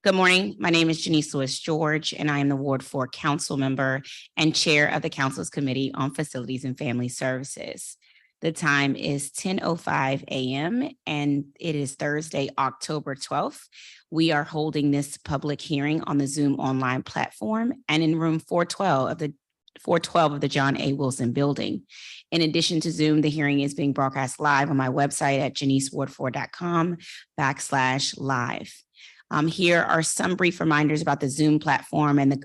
Good morning. My name is Janice Lewis George, and I am the Ward 4 Council Member and Chair of the Council's Committee on Facilities and Family Services. The time is 10:05 a.m. and it is Thursday, October 12th. We are holding this public hearing on the Zoom online platform and in room 412 of the John A. Wilson Building. In addition to Zoom, the hearing is being broadcast live on my website at janiceward4.com/live. Here are some brief reminders about the Zoom platform and the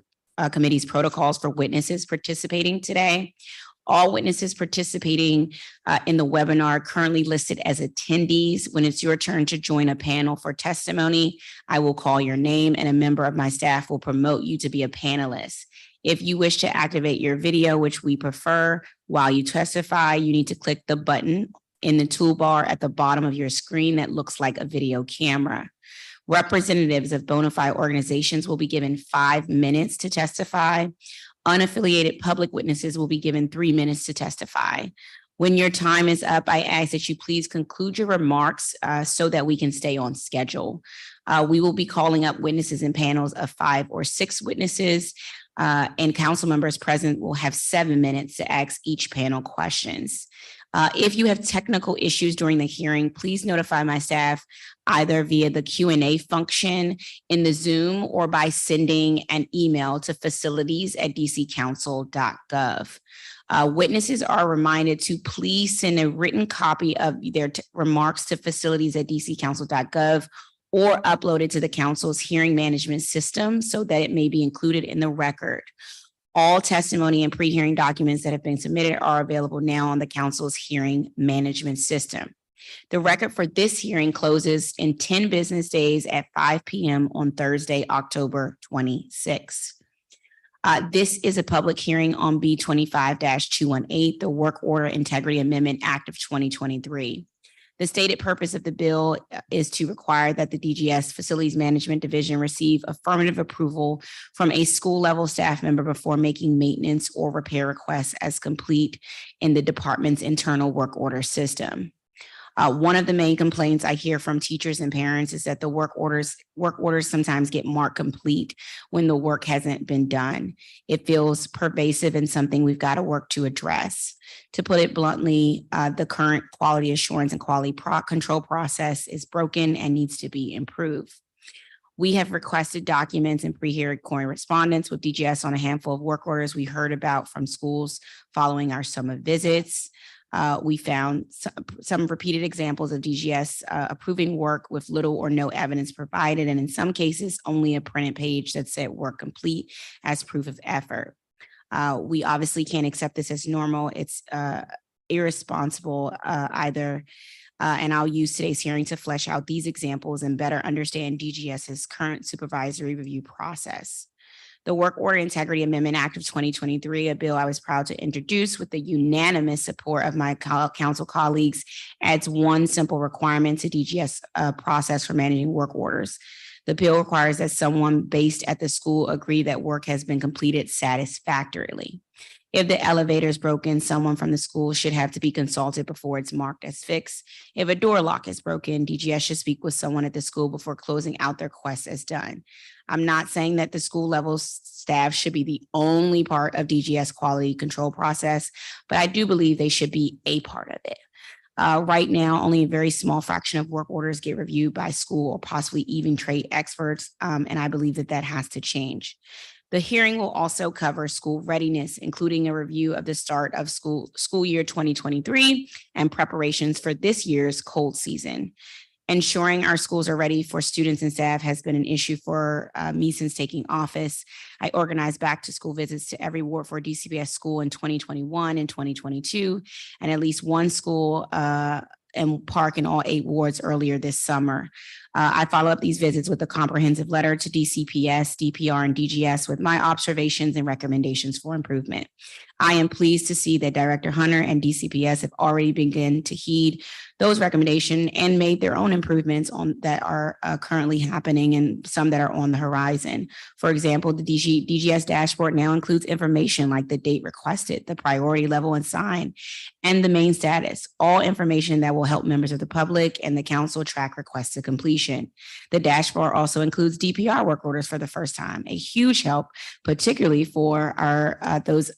committee's protocols for witnesses participating today. All witnesses participating in the webinar are currently listed as attendees. When it's your turn to join a panel for testimony, I will call your name and a member of my staff will promote you to be a panelist. If you wish to activate your video, which we prefer, while you testify, you need to click the button in the toolbar at the bottom of your screen that looks like a video camera. Representatives of bona fide organizations will be given 5 minutes to testify. Unaffiliated public witnesses will be given 3 minutes to testify. When your time is up, I ask that you please conclude your remarks so that we can stay on schedule. We will be calling up witnesses in panels of 5 or 6 witnesses, and council members present will have 7 minutes to ask each panel questions. If you have technical issues during the hearing, please notify my staff either via the Q&A function in the Zoom or by sending an email to facilities@dccouncil.gov. Witnesses are reminded to please send a written copy of their remarks to facilities@dccouncil.gov or upload it to the council's hearing management system so that it may be included in the record. All testimony and pre-hearing documents that have been submitted are available now on the council's hearing management system. The record for this hearing closes in 10 business days at 5 p.m. on Thursday, October 26th. This is a public hearing on B25-218, the Work Order Integrity Amendment Act of 2023. The stated purpose of the bill is to require that the DGS Facilities Management Division receive affirmative approval from a school level staff member before making maintenance or repair requests as complete in the department's internal work order system. One of the main complaints I hear from teachers and parents is that the work orders sometimes get marked complete when the work hasn't been done. It feels pervasive and something we've got to work to address. To put it bluntly, the current quality assurance and quality control process is broken and needs to be improved. We have requested documents and pre-hearing correspondence with DGS on a handful of work orders we heard about from schools following our summer visits. We found some repeated examples of DGS approving work with little or no evidence provided, and in some cases, only a printed page that said work complete as proof of effort. We obviously can't accept this as normal. It's irresponsible either. And I'll use today's hearing to flesh out these examples and better understand DGS's current supervisory review process. The Work Order Integrity Amendment Act of 2023, a bill I was proud to introduce with the unanimous support of my council colleagues, adds one simple requirement to DGS process for managing work orders. The bill requires that someone based at the school agree that work has been completed satisfactorily. If the elevator is broken, someone from the school should have to be consulted before it's marked as fixed. If a door lock is broken, DGS should speak with someone at the school before closing out their request as done. I'm not saying that the school level staff should be the only part of DGS quality control process, but I do believe they should be a part of it. Right now, only a very small fraction of work orders get reviewed by school or possibly even trade experts, and I believe that has to change. The hearing will also cover school readiness, including a review of the start of school year 2023 and preparations for this year's cold season. Ensuring our schools are ready for students and staff has been an issue for me since taking office. I organized back to school visits to every Ward 4 DCPS school in 2021 and 2022, and at least one school and park in all 8 wards earlier this summer. I follow up these visits with a comprehensive letter to DCPS, DPR, and DGS with my observations and recommendations for improvement. I am pleased to see that Director Hunter and DCPS have already begun to heed those recommendations and made their own improvements on that are currently happening and some that are on the horizon. For example, the DGS dashboard now includes information like the date requested, the priority level and sign, and the main status, all information that will help members of the public and the council track requests to completion. The dashboard also includes DPR work orders for the first time, a huge help, particularly for our those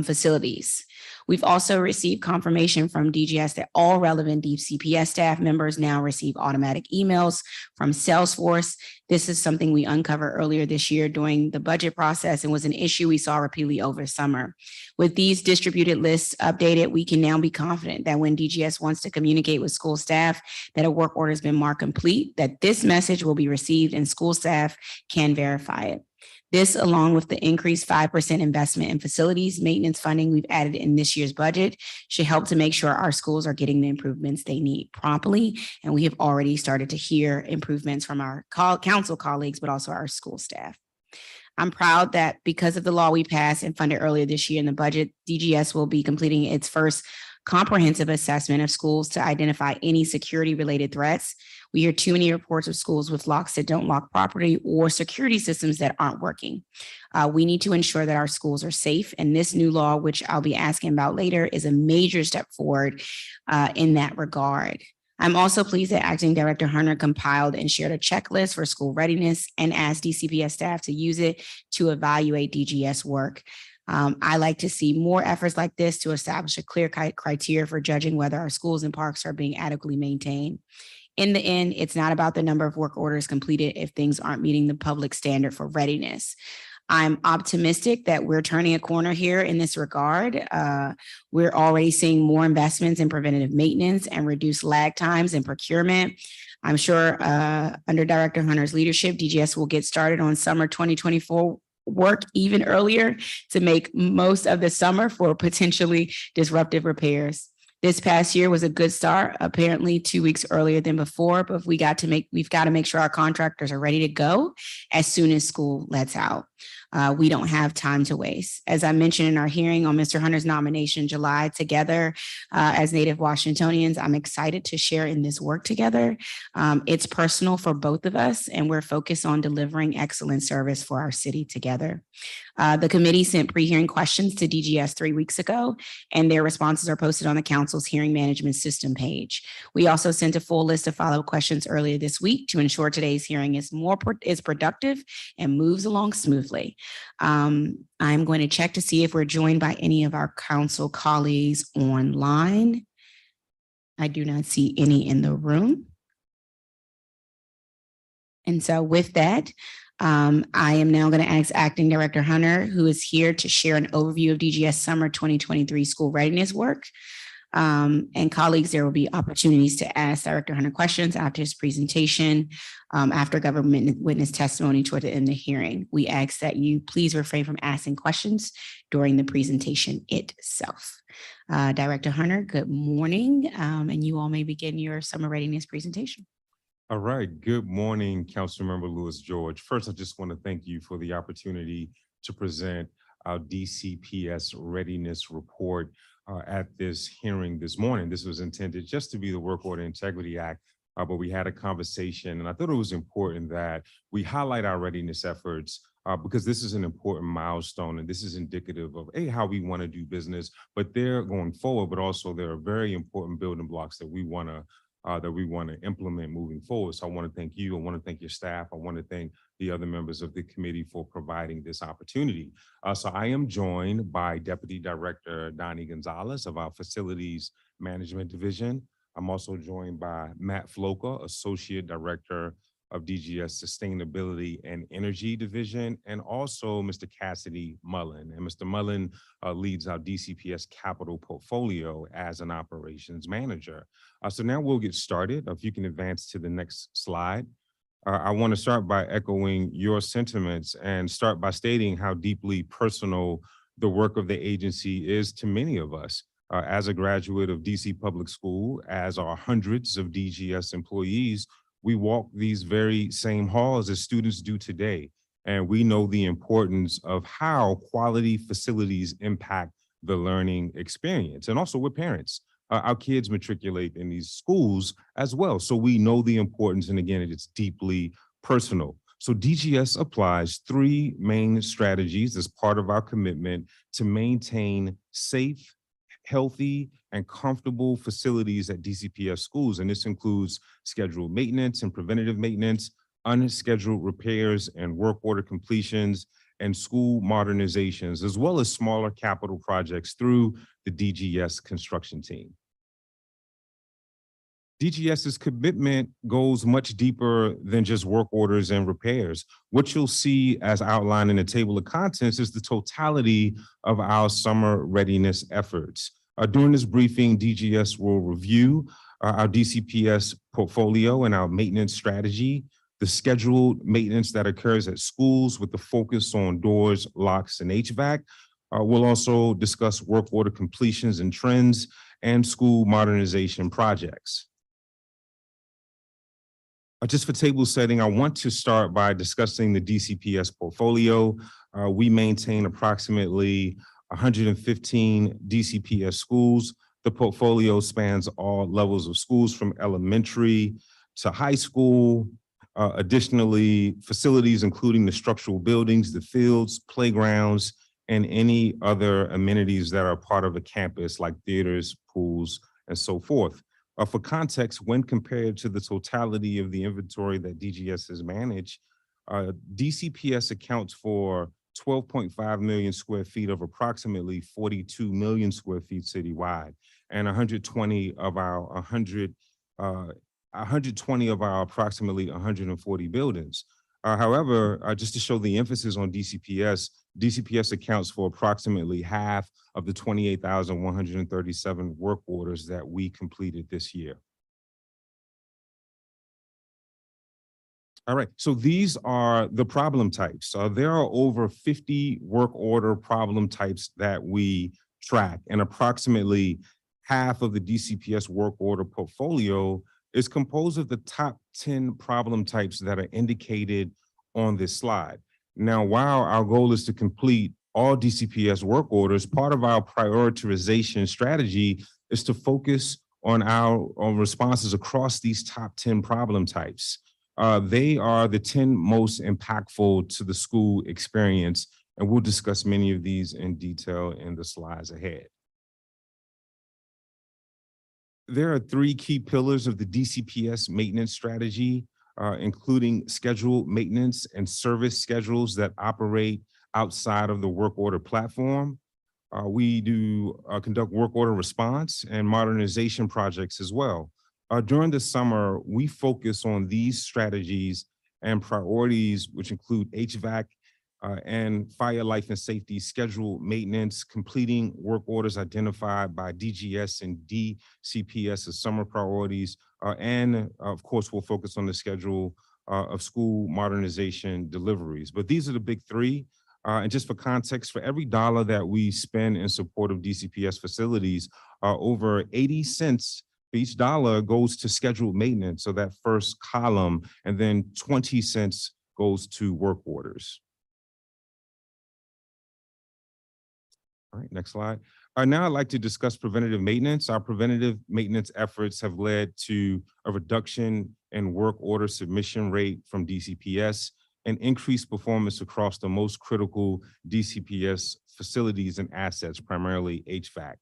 facilities. We've also received confirmation from DGS that all relevant DCPS staff members now receive automatic emails from Salesforce. This is something we uncovered earlier this year during the budget process and was an issue we saw repeatedly over summer. With these distributed lists updated, we can now be confident that when DGS wants to communicate with school staff that a work order has been marked complete, that this message will be received and school staff can verify it. This, along with the increased 5% investment in facilities maintenance funding we've added in this year's budget, should help to make sure our schools are getting the improvements they need promptly. And we have already started to hear improvements from our council colleagues, but also our school staff. I'm proud that because of the law we passed and funded earlier this year in the budget, DGS will be completing its first comprehensive assessment of schools to identify any security-related threats. We hear too many reports of schools with locks that don't lock properly or security systems that aren't working. We need to ensure that our schools are safe, and this new law, which I'll be asking about later, is a major step forward in that regard. I'm also pleased that Acting Director Hunter compiled and shared a checklist for school readiness and asked DCPS staff to use it to evaluate DGS work. I like to see more efforts like this to establish a clear criteria for judging whether our schools and parks are being adequately maintained. In the end, it's not about the number of work orders completed if things aren't meeting the public standard for readiness. I'm optimistic that we're turning a corner here in this regard. We're already seeing more investments in preventative maintenance and reduced lag times in procurement. I'm sure under Director Hunter's leadership, DGS will get started on summer 2024 work even earlier to make most of the summer for potentially disruptive repairs. This past year was a good start, apparently 2 weeks earlier than before, but we've got to make sure our contractors are ready to go as soon as school lets out. We don't have time to waste. As I mentioned in our hearing on Mr. Hunter's nomination in July, together as Native Washingtonians, I'm excited to share in this work together. It's personal for both of us, and we're focused on delivering excellent service for our city together. The committee sent pre-hearing questions to DGS 3 weeks ago, and their responses are posted on the council's hearing management system page. We also sent a full list of follow-up questions earlier this week to ensure today's hearing is productive and moves along smoothly. I'm going to check to see if we're joined by any of our council colleagues online. I do not see any in the room. And so with that, I am now going to ask Acting Director Hunter, who is here to share an overview of DGS Summer 2023 school readiness work. And colleagues, there will be opportunities to ask Director Hunter questions after his presentation, after government witness testimony toward the end of the hearing. We ask that you please refrain from asking questions during the presentation itself. Director Hunter, good morning, and you all may begin your summer readiness presentation. All right, good morning, Councilmember Lewis George. First, I just want to thank you for the opportunity to present our DCPS readiness report at this hearing this morning. This was intended just to be the Work Order Integrity Act, but we had a conversation, and I thought it was important that we highlight our readiness efforts because this is an important milestone, and this is indicative of how we want to do business, but they're going forward, but also there are very important building blocks that we want to implement moving forward. So I want to thank you. I want to thank your staff. I want to thank the other members of the committee for providing this opportunity. So I am joined by Deputy Director Donnie Gonzalez of our Facilities Management Division. I'm also joined by Matt Floka, Associate Director of DGS Sustainability and Energy Division, and also Mr. Cassidy Mullen. And Mr. Mullen leads our DCPS capital portfolio as an operations manager. So now we'll get started. If you can advance to the next slide. I want to start by echoing your sentiments and start by stating how deeply personal the work of the agency is to many of us. As a graduate of DC Public School, as are hundreds of DGS employees, we walk these very same halls as students do today. And we know the importance of how quality facilities impact the learning experience. And also with parents, our kids matriculate in these schools as well. So we know the importance, and again, it's deeply personal. So DGS applies three main strategies as part of our commitment to maintain safe, healthy, and comfortable facilities at DCPS schools. And this includes scheduled maintenance and preventative maintenance, unscheduled repairs and work order completions, and school modernizations, as well as smaller capital projects through the DGS construction team. DGS's commitment goes much deeper than just work orders and repairs. What you'll see as outlined in the table of contents is the totality of our summer readiness efforts. During this briefing, DGS will review our DCPS portfolio and our maintenance strategy, the scheduled maintenance that occurs at schools with the focus on doors, locks, and HVAC. We'll also discuss work order completions and trends and school modernization projects. Just for table setting, I want to start by discussing the DCPS portfolio. We maintain approximately 115 DCPS schools. The portfolio spans all levels of schools from elementary to high school. Additionally, facilities including the structural buildings, the fields, playgrounds, and any other amenities that are part of a campus like theaters, pools, and so forth. For context, when compared to the totality of the inventory that DGS has managed, DCPS accounts for 12.5 million square feet of approximately 42 million square feet citywide, and 120 of our approximately 140 buildings. However, just to show the emphasis on DCPS, DCPS accounts for approximately half of the 28,137 work orders that we completed this year. All right, so these are the problem types. There are over 50 work order problem types that we track, and approximately half of the DCPS work order portfolio is composed of the top 10 problem types that are indicated on this slide. Now, while our goal is to complete all DCPS work orders, part of our prioritization strategy is to focus on our responses across these top 10 problem types. They are the 10 most impactful to the school experience, and we'll discuss many of these in detail in the slides ahead. There are three key pillars of the DCPS maintenance strategy, including scheduled maintenance and service schedules that operate outside of the work order platform. We do conduct work order response and modernization projects as well. During the summer, we focus on these strategies and priorities, which include HVAC and fire, life, and safety scheduled maintenance, completing work orders identified by DGS and DCPS as summer priorities, and of course, we'll focus on the schedule of school modernization deliveries. But these are the big three. And just for context, for every dollar that we spend in support of DCPS facilities, over 80 cents for each dollar goes to scheduled maintenance, so that first column, and then 20 cents goes to work orders. All right, next slide. Now I'd like to discuss preventative maintenance. Our preventative maintenance efforts have led to a reduction in work order submission rate from DCPS and increased performance across the most critical DCPS facilities and assets, primarily HVAC.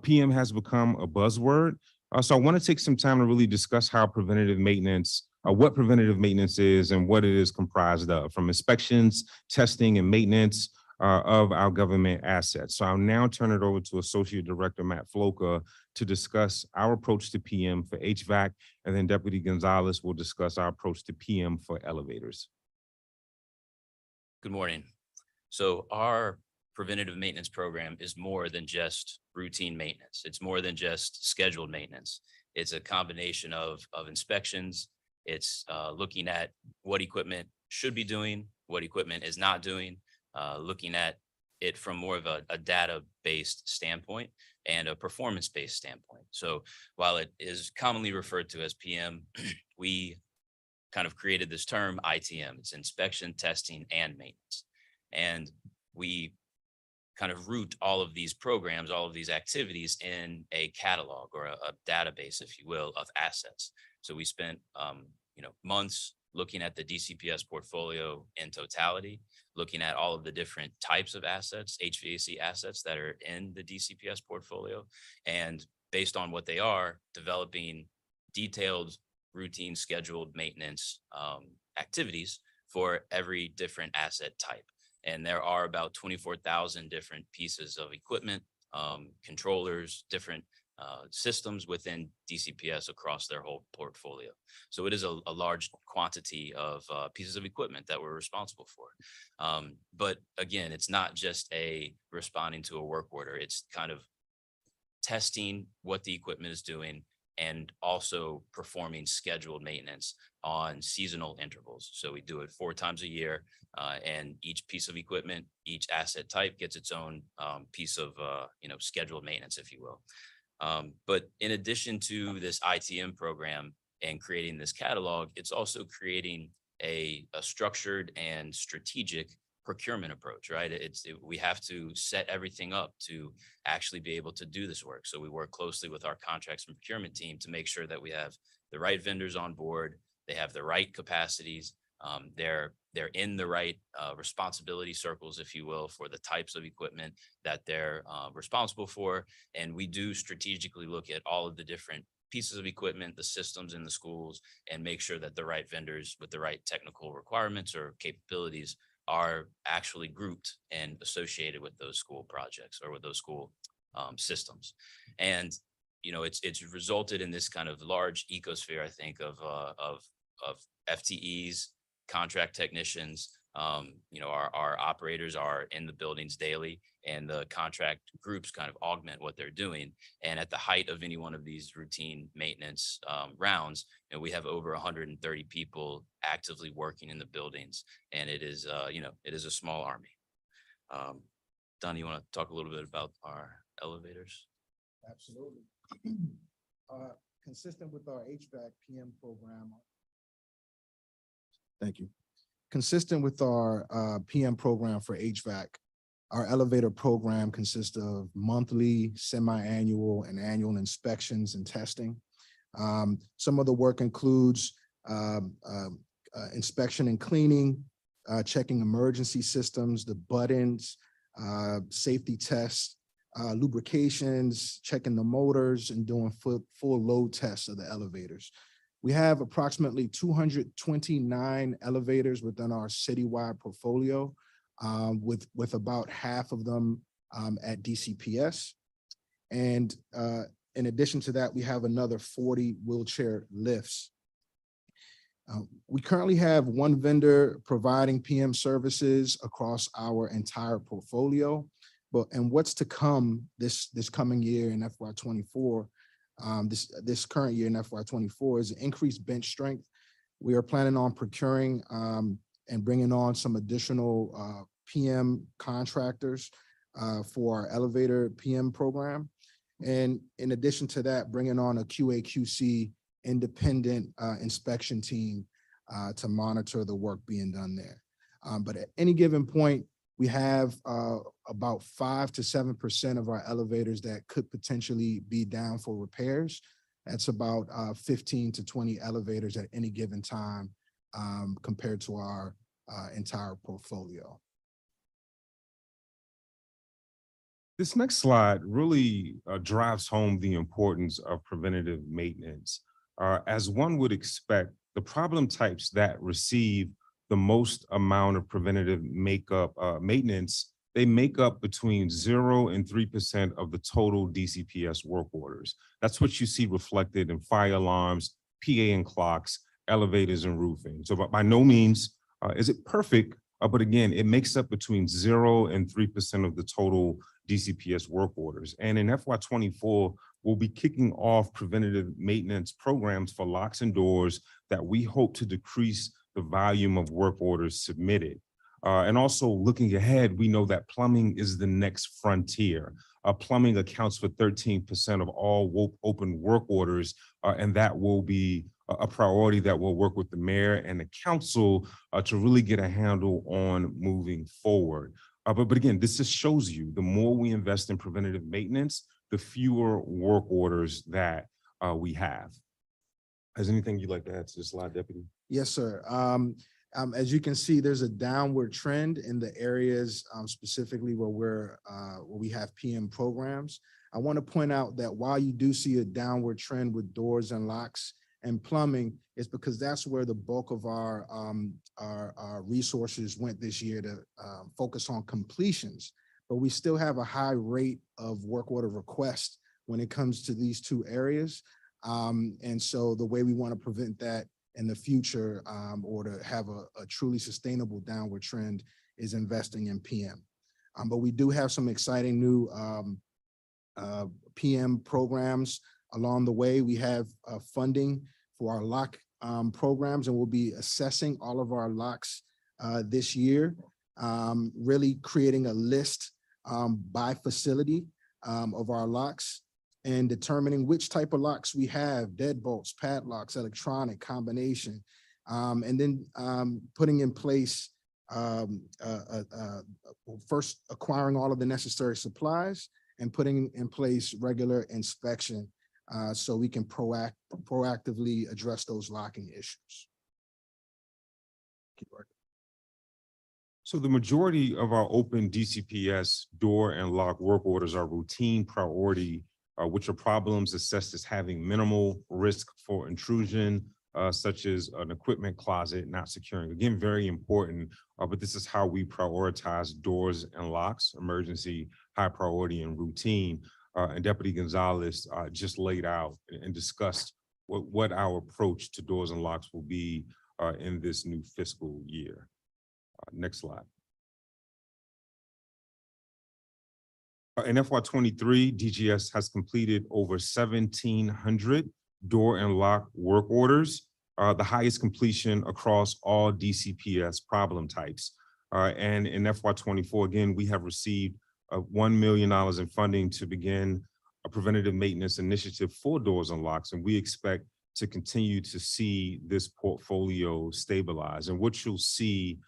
PM has become a buzzword. So I want to take some time to really discuss how preventative maintenance, what preventative maintenance is and what it is comprised of, from inspections, testing, and maintenance of our government assets. So I'll now turn it over to Associate Director Matt Floka to discuss our approach to PM for HVAC, and then Deputy Gonzalez will discuss our approach to PM for elevators. Good morning. So our preventative maintenance program is more than just routine maintenance. It's more than just scheduled maintenance. It's a combination of inspections. It's looking at what equipment should be doing, what equipment is not doing, looking at it from more of a data-based standpoint and a performance-based standpoint. So while it is commonly referred to as PM, we kind of created this term ITM. It's inspection, testing, and maintenance. And we kind of root all of these programs, all of these activities in a catalog or a database, if you will, of assets. So we spent, months looking at the DCPS portfolio in totality, looking at all of the different types of assets, HVAC assets that are in the DCPS portfolio, and based on what they are, developing detailed, routine, scheduled maintenance activities for every different asset type. And there are about 24,000 different pieces of equipment, controllers, different systems within DCPS across their whole portfolio. So it is a large quantity of pieces of equipment that we're responsible for. But again, it's not just responding to a work order. It's kind of testing what the equipment is doing and also performing scheduled maintenance on seasonal intervals. So we do it 4 times a year, and each piece of equipment, each asset type gets its own piece of scheduled maintenance, if you will. But in addition to this ITM program and creating this catalog, it's also creating a structured and strategic procurement approach, right? We have to set everything up to actually be able to do this work. So we work closely with our contracts and procurement team to make sure that we have the right vendors on board, they have the right capacities, they're in the right responsibility circles, if you will, for the types of equipment that they're responsible for. And we do strategically look at all of the different pieces of equipment, the systems in the schools, and make sure that the right vendors with the right technical requirements or capabilities are actually grouped and associated with those school projects or with those school systems. And it's resulted in this kind of large ecosphere, I think, of FTEs, contract technicians. Our operators are in the buildings daily, and the contract groups kind of augment what they're doing. And at the height of any one of these routine maintenance rounds, we have over 130 people actively working in the buildings, and it is a small army. Don, you want to talk a little bit about our elevators? Absolutely. Consistent with our HVAC PM program. Thank you. Consistent with our PM program for HVAC, our elevator program consists of monthly, semi-annual, and annual inspections and testing. Some of the work includes inspection and cleaning, checking emergency systems, the buttons, safety tests, lubrications, checking the motors, and doing full load tests of the elevators. We have approximately 229 elevators within our citywide portfolio, with about half of them at DCPS. And in addition to that, we have another 40 wheelchair lifts. We currently have one vendor providing PM services across our entire portfolio, and what's to come this coming year in FY24, this current year in FY24 is increased bench strength. We are planning on procuring and bringing on some additional PM contractors for our elevator PM program. And in addition to that, bringing on a QA/QC independent inspection team to monitor the work being done there. But at any given point, we have about 5 to 7% of our elevators that could potentially be down for repairs. That's about 15 to 20 elevators at any given time compared to our entire portfolio. This next slide really drives home the importance of preventative maintenance. As one would expect, the problem types that receive the most amount of preventative maintenance, they make up between 0 and 3% of the total DCPS work orders. That's what you see reflected in fire alarms, PA and clocks, elevators, and roofing. So by no means is it perfect, but again, it makes up between 0 and 3% of the total DCPS work orders. And in FY24, we'll be kicking off preventative maintenance programs for locks and doors that we hope to decrease the volume of work orders submitted. And also looking ahead, we know that plumbing is the next frontier. Plumbing accounts for 13% of all open work orders, and that will be a priority that we'll work with the mayor and the council to really get a handle on moving forward. But again, this just shows you the more we invest in preventative maintenance, the fewer work orders that we have. Has anything you'd like to add to this slide, Deputy? Yes, sir. As you can see, there's a downward trend in the areas specifically where we have PM programs. I want to point out that while you do see a downward trend with doors and locks and plumbing, it's because that's where the bulk of our resources went this year to focus on completions. But we still have a high rate of work order requests when it comes to these two areas. And so the way we want to prevent that in the future or to have a truly sustainable downward trend is investing in PM. But we do have some exciting new PM programs along the way. We have funding for our lock programs, and we'll be assessing all of our locks this year, really creating a list by facility of our locks and determining which type of locks we have: deadbolts, padlocks, electronic, combination, and then putting in place, first acquiring all of the necessary supplies and putting in place regular inspection so we can proactively address those locking issues. So the majority of our open DCPS door and lock work orders are routine priority, which are problems assessed as having minimal risk for intrusion, such as an equipment closet not securing. Again, very important, but this is how we prioritize doors and locks: emergency, high priority, and routine. And Deputy Gonzalez just laid out and discussed what our approach to doors and locks will be in this new fiscal year. Next slide. In FY23, DGS has completed over 1,700 door and lock work orders, the highest completion across all DCPS problem types. And in FY24, again, we have received $1 million in funding to begin a preventative maintenance initiative for doors and locks, and we expect to continue to see this portfolio stabilize. And what you'll see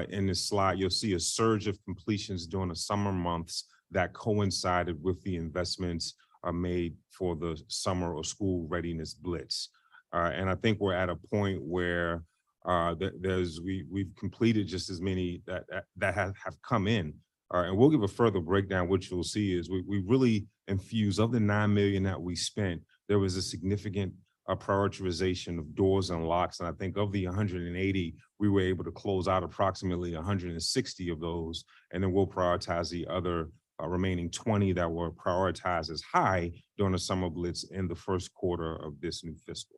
in this slide, you'll see a surge of completions during the summer months that coincided with the investments made for the summer or school readiness blitz. And I think we're at a point where we've completed just as many that have come in. And we'll give a further breakdown. What you'll see is we really infused, of the $9 million that we spent, there was a significant prioritization of doors and locks. And I think of the 180, we were able to close out approximately 160 of those. And then we'll prioritize the other remaining 20 that were prioritized as high during the summer blitz in the first quarter of this new fiscal.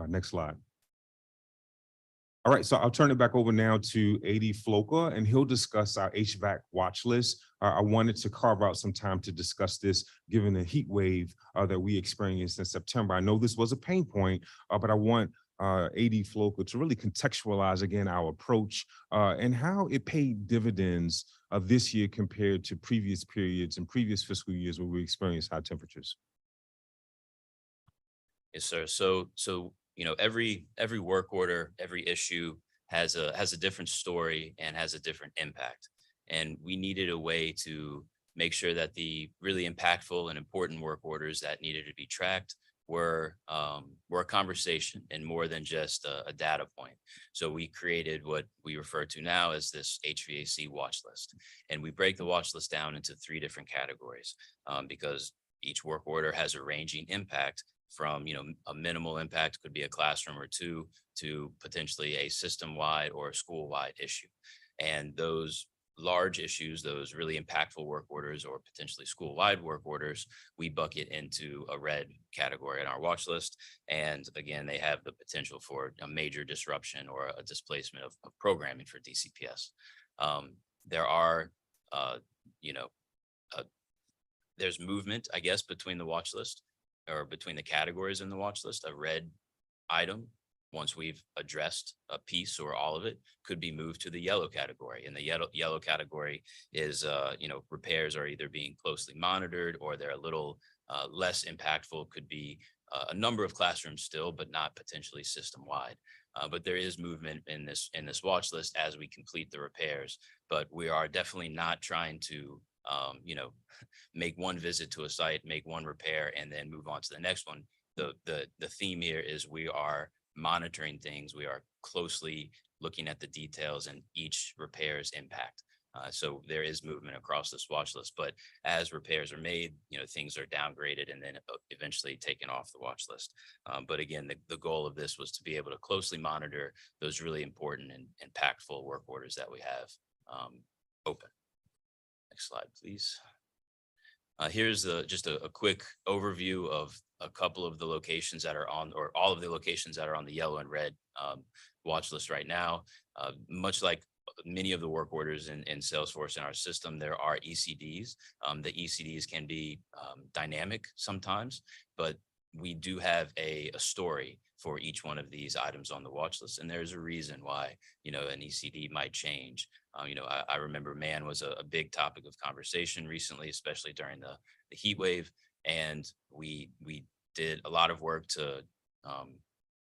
Next slide. All right, so I'll turn it back over now to AD Floka, and he'll discuss our HVAC watch list. I wanted to carve out some time to discuss this, given the heat wave that we experienced in September. I know this was a pain point, but I want AD Floka to really contextualize again our approach and how it paid dividends this year compared to previous periods and previous fiscal years where we experienced high temperatures. Yes, sir. So you know, every work order, every issue has a different story and has a different impact. And we needed a way to make sure that the really impactful and important work orders that needed to be tracked were a conversation and more than just a data point. So we created what we refer to now as this HVAC watch list. And we break the watch list down into 3 different categories because each work order has a ranging impact from, you know, a minimal impact, could be a classroom or 2, to potentially a system-wide or a school-wide issue. And those large issues, those really impactful work orders or potentially school-wide work orders, we bucket into a red category in our watch list. And again, they have the potential for a major disruption or a displacement of programming for DCPS. There are, there's movement, I guess, between the watch list or between the categories in the watch list. A red item, once we've addressed a piece or all of it, could be moved to the yellow category. And the yellow category is, repairs are either being closely monitored or they're a little less impactful, could be a number of classrooms still, but not potentially system-wide. But there is movement in this watch list as we complete the repairs. But we are definitely not trying to, make one visit to a site, make one repair, and then move on to the next one. The theme here is we are monitoring things. We are closely looking at the details and each repair's impact. So there is movement across this watch list, but as repairs are made, things are downgraded and then eventually taken off the watch list. But again, the goal of this was to be able to closely monitor those really important and impactful work orders that we have open. Next slide, please. Here's just a quick overview of a couple of the locations that are on, or all of the locations that are on the yellow and red watch list right now. Much like many of the work orders in Salesforce in our system, there are ECDs. The ECDs can be dynamic sometimes, but we do have a story for each one of these items on the watch list. And there's a reason why, an ECD might change. I remember man was a big topic of conversation recently, especially during the heat wave. And we did a lot of work to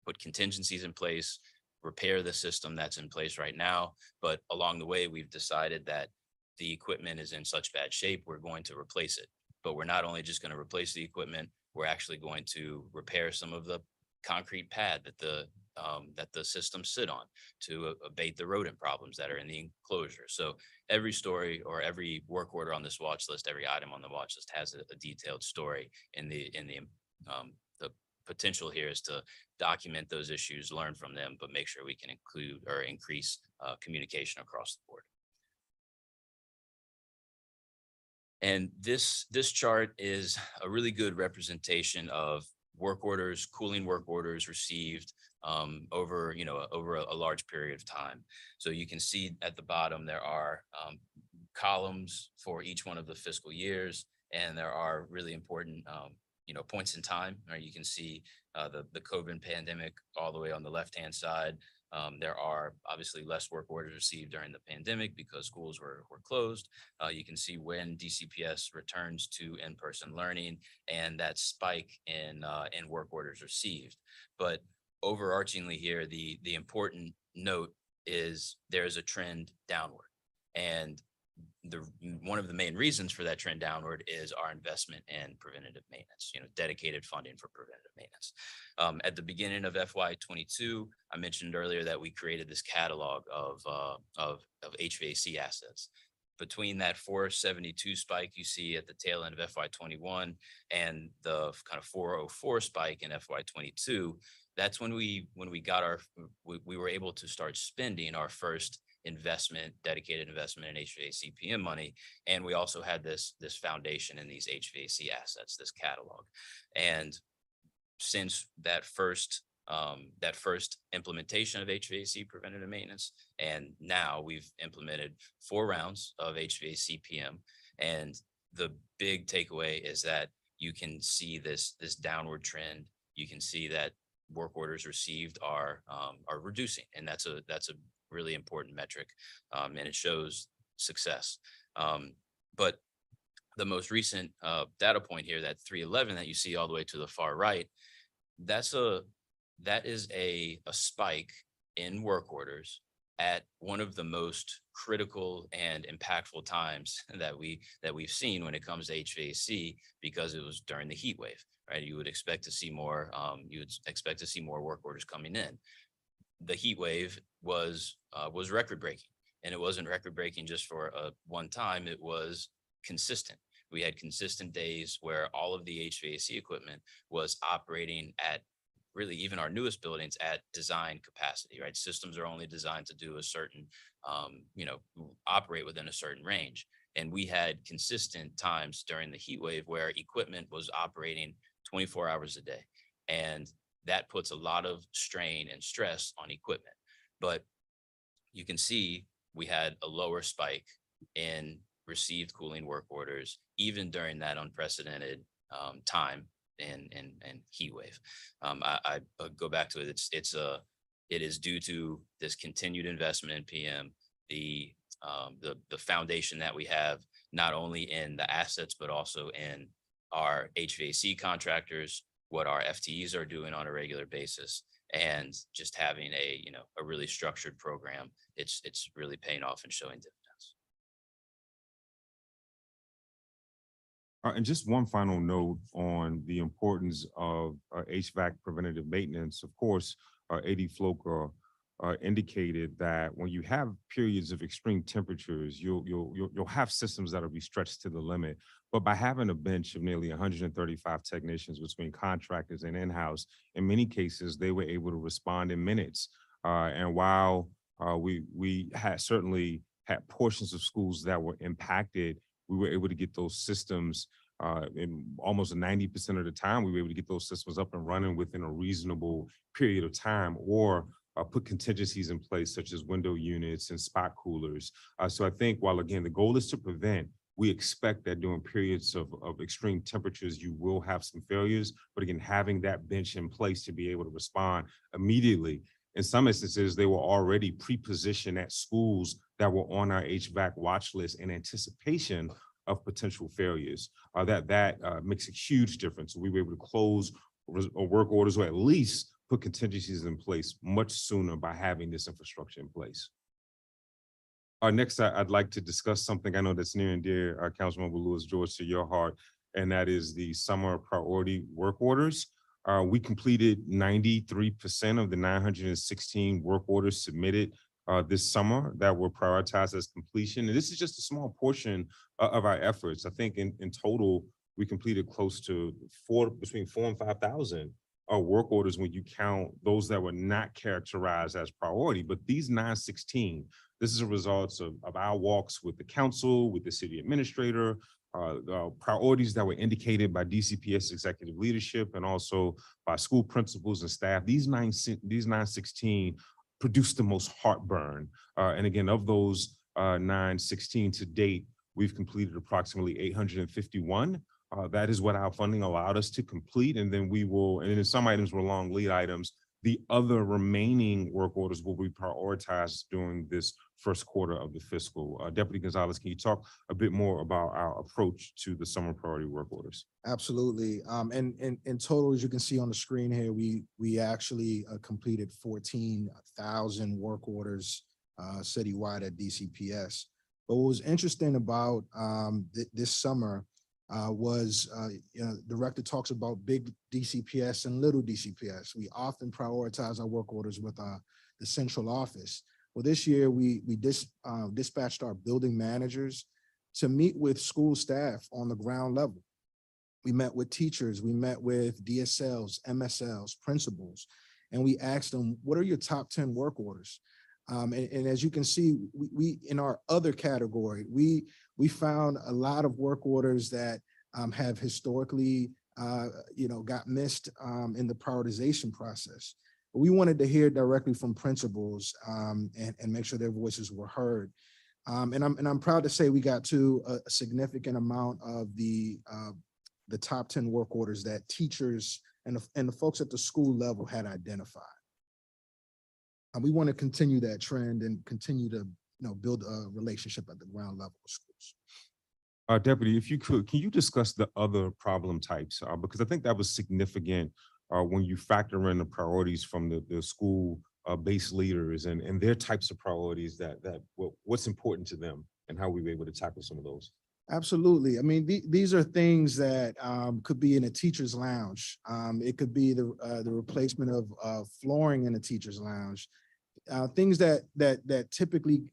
put contingencies in place, repair the system that's in place right now. But along the way, we've decided that the equipment is in such bad shape, we're going to replace it. But we're not only just going to replace the equipment, we're actually going to repair some of the concrete pad that the systems sit on to abate the rodent problems that are in the enclosure. So every story or every work order on this watch list, every item on the watch list has a detailed story. The potential here is to document those issues, learn from them, but make sure we can include or increase communication across the board. And this chart is a really good representation of work orders, cooling work orders received over a large period of time. So you can see at the bottom there are columns for each one of the fiscal years, and there are really important points in time. Right? You can see the COVID pandemic all the way on the left-hand side. There are obviously less work orders received during the pandemic because schools were closed. You can see when DCPS returns to in-person learning and that spike in work orders received. But overarchingly here, the important note is there is a trend downward. And one of the main reasons for that trend downward is our investment in preventative maintenance, dedicated funding for preventative maintenance. At the beginning of FY22, I mentioned earlier that we created this catalog of HVAC assets. Between that 472 spike you see at the tail end of FY21 and the kind of 404 spike in FY22, that's when we were able to start spending our first dedicated investment in HVAC PM money. And we also had this foundation in these HVAC assets, this catalog. And since that first implementation of HVAC preventative maintenance, and now we've implemented 4 rounds of HVAC PM. And the big takeaway is that you can see this downward trend. You can see that work orders received are reducing, and that's a really important metric, and it shows success. But the most recent data point here, that 311 that you see all the way to the far right, that is a spike in work orders at one of the most critical and impactful times that we've seen when it comes to HVAC, because it was during the heat wave, right? You would expect to see more. You would expect to see more work orders coming in. The heat wave was record breaking, and it wasn't record breaking just for one time. It was consistent. We had consistent days where all of the HVAC equipment was operating at, really even our newest buildings, at design capacity, right? Systems are only designed to do a certain, operate within a certain range. And we had consistent times during the heat wave where equipment was operating 24 hours a day. And that puts a lot of strain and stress on equipment. But you can see we had a lower spike in received cooling work orders, even during that unprecedented time in heat wave. I go back to it. It is due to this continued investment in PM, the foundation that we have, not only in the assets, but also in our HVAC contractors, what our FTEs are doing on a regular basis, and just having a, a really structured program. It's really paying off and showing dividends. And just one final note on the importance of HVAC preventative maintenance. Of course, AD Floker indicated that when you have periods of extreme temperatures, you'll have systems that'll be stretched to the limit. But by having a bench of nearly 135 technicians between contractors and in-house, in many cases they were able to respond in minutes. And while we had certainly had portions of schools that were impacted, we were able to get those systems in almost 90% of the time. We were able to get those systems up and running within a reasonable period of time, or put contingencies in place, such as window units and spot coolers. So I think while, again, the goal is to prevent, we expect that during periods of extreme temperatures, you will have some failures. But again, having that bench in place to be able to respond immediately. In some instances, they were already pre-positioned at schools that were on our HVAC watch list in anticipation of potential failures. That makes a huge difference. We were able to close work orders, or at least put contingencies in place much sooner by having this infrastructure in place. Next, I'd like to discuss something I know that's near and dear, Councilmember Lewis George, to your heart, and that is the summer priority work orders. We completed 93% of the 916 work orders submitted this summer that were prioritized as completion. And this is just a small portion of our efforts. I think in total, we completed close to between 4,000 and 5,000 work orders when you count those that were not characterized as priority. But these 916, this is a result of our walks with the council, with the city administrator, priorities that were indicated by DCPS executive leadership and also by school principals and staff. These 916 produced the most heartburn. And again, of those 916 to date, we've completed approximately 851. That is what our funding allowed us to complete. And then we will, and then some items were long lead items. The other remaining work orders will be prioritized during this first quarter of the fiscal. Deputy Gonzalez, can you talk a bit more about our approach to the summer priority work orders? Absolutely. And in total, as you can see on the screen here, we actually completed 14,000 work orders citywide at DCPS. But what was interesting about this summer was, the director talks about big DCPS and little DCPS. We often prioritize our work orders with the central office. Well, this year we dispatched our building managers to meet with school staff on the ground level. We met with teachers, we met with DSLs, MSLs, principals, and we asked them, what are your top 10 work orders? And as you can see, we in our other category, we found a lot of work orders that have historically, got missed in the prioritization process. But we wanted to hear directly from principals and make sure their voices were heard. And I'm proud to say we got to a significant amount of the top 10 work orders that teachers and the folks at the school level had identified. And we want to continue that trend and continue to build a relationship at the ground level of schools. Deputy, if you could, can you discuss the other problem types? Because I think that was significant when you factor in the priorities from the school based leaders and their types of priorities what's important to them and how we were able to tackle some of those. Absolutely. I mean, these are things that could be in a teacher's lounge. It could be the replacement of flooring in a teacher's lounge. Things that typically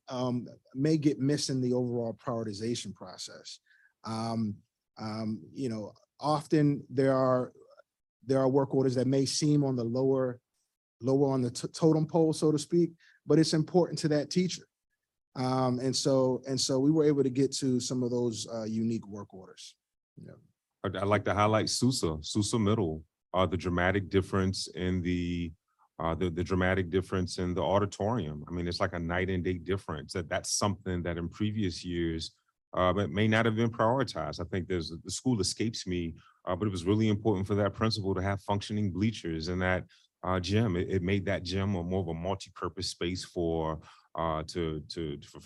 may get missed in the overall prioritization process. Often there are work orders that may seem on the lower on the totem pole, so to speak, but it's important to that teacher. And so we were able to get to some of those unique work orders. I'd like to highlight Sousa Middle, the dramatic difference in the dramatic difference in the auditorium. I mean, it's like a night and day difference. That's something that in previous years it may not have been prioritized. I think the school escapes me, but it was really important for that principal to have functioning bleachers in that gym. It made that gym more of a multi-purpose space for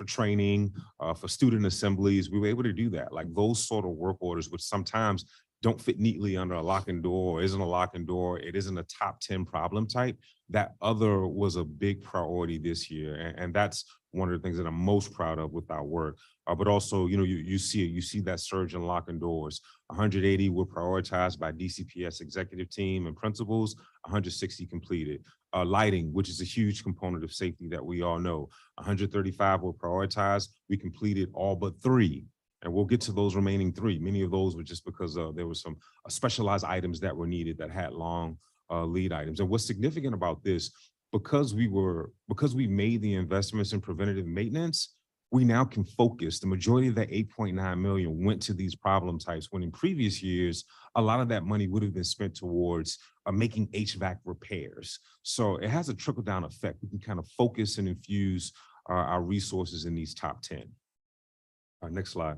training, for student assemblies. We were able to do that. Like those sort of work orders, which sometimes don't fit neatly under a lock and door or isn't a lock and door, it isn't a top 10 problem type, that other was a big priority this year. And that's one of the things that I'm most proud of with our work. But also, you see that surge in lock and doors. 180 were prioritized by DCPS executive team and principals, 160 completed. Lighting, which is a huge component of safety that we all know. 135 were prioritized. We completed all but 3. And we'll get to those remaining 3. Many of those were just because there were some specialized items that were needed that had long lead items. And what's significant about this, because we made the investments in preventative maintenance, we now can focus. The majority of that 8.9 million went to these problem types, when in previous years, a lot of that money would have been spent towards making HVAC repairs. So it has a trickle down effect. We can kind of focus and infuse our resources in these top 10. Next slide.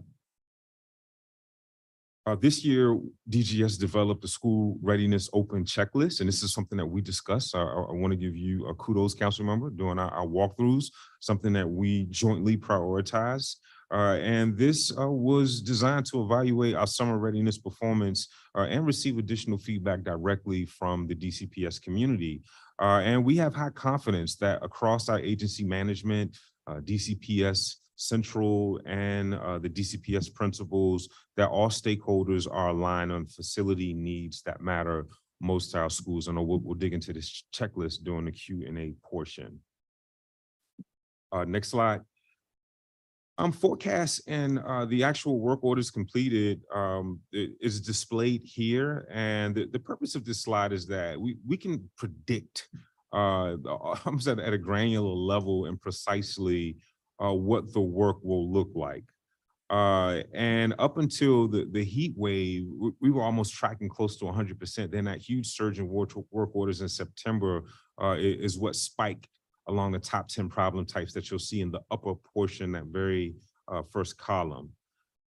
This year, DGS developed a school readiness open checklist, and this is something that we discussed. I want to give you a kudos, council member, during our walkthroughs, something that we jointly prioritize. And this was designed to evaluate our summer readiness performance and receive additional feedback directly from the DCPS community. And we have high confidence that across our agency management, DCPS Central, and the DCPS principals, that all stakeholders are aligned on facility needs that matter most to our schools. And we'll dig into this checklist during the Q&A portion. Next slide. Forecast and the actual work orders completed is displayed here. And the purpose of this slide is that we can predict almost at a granular level and precisely what the work will look like. And up until the heat wave, we were almost tracking close to 100%. Then that huge surge in work orders in September is what spiked along the top 10 problem types that you'll see in the upper portion, that very first column.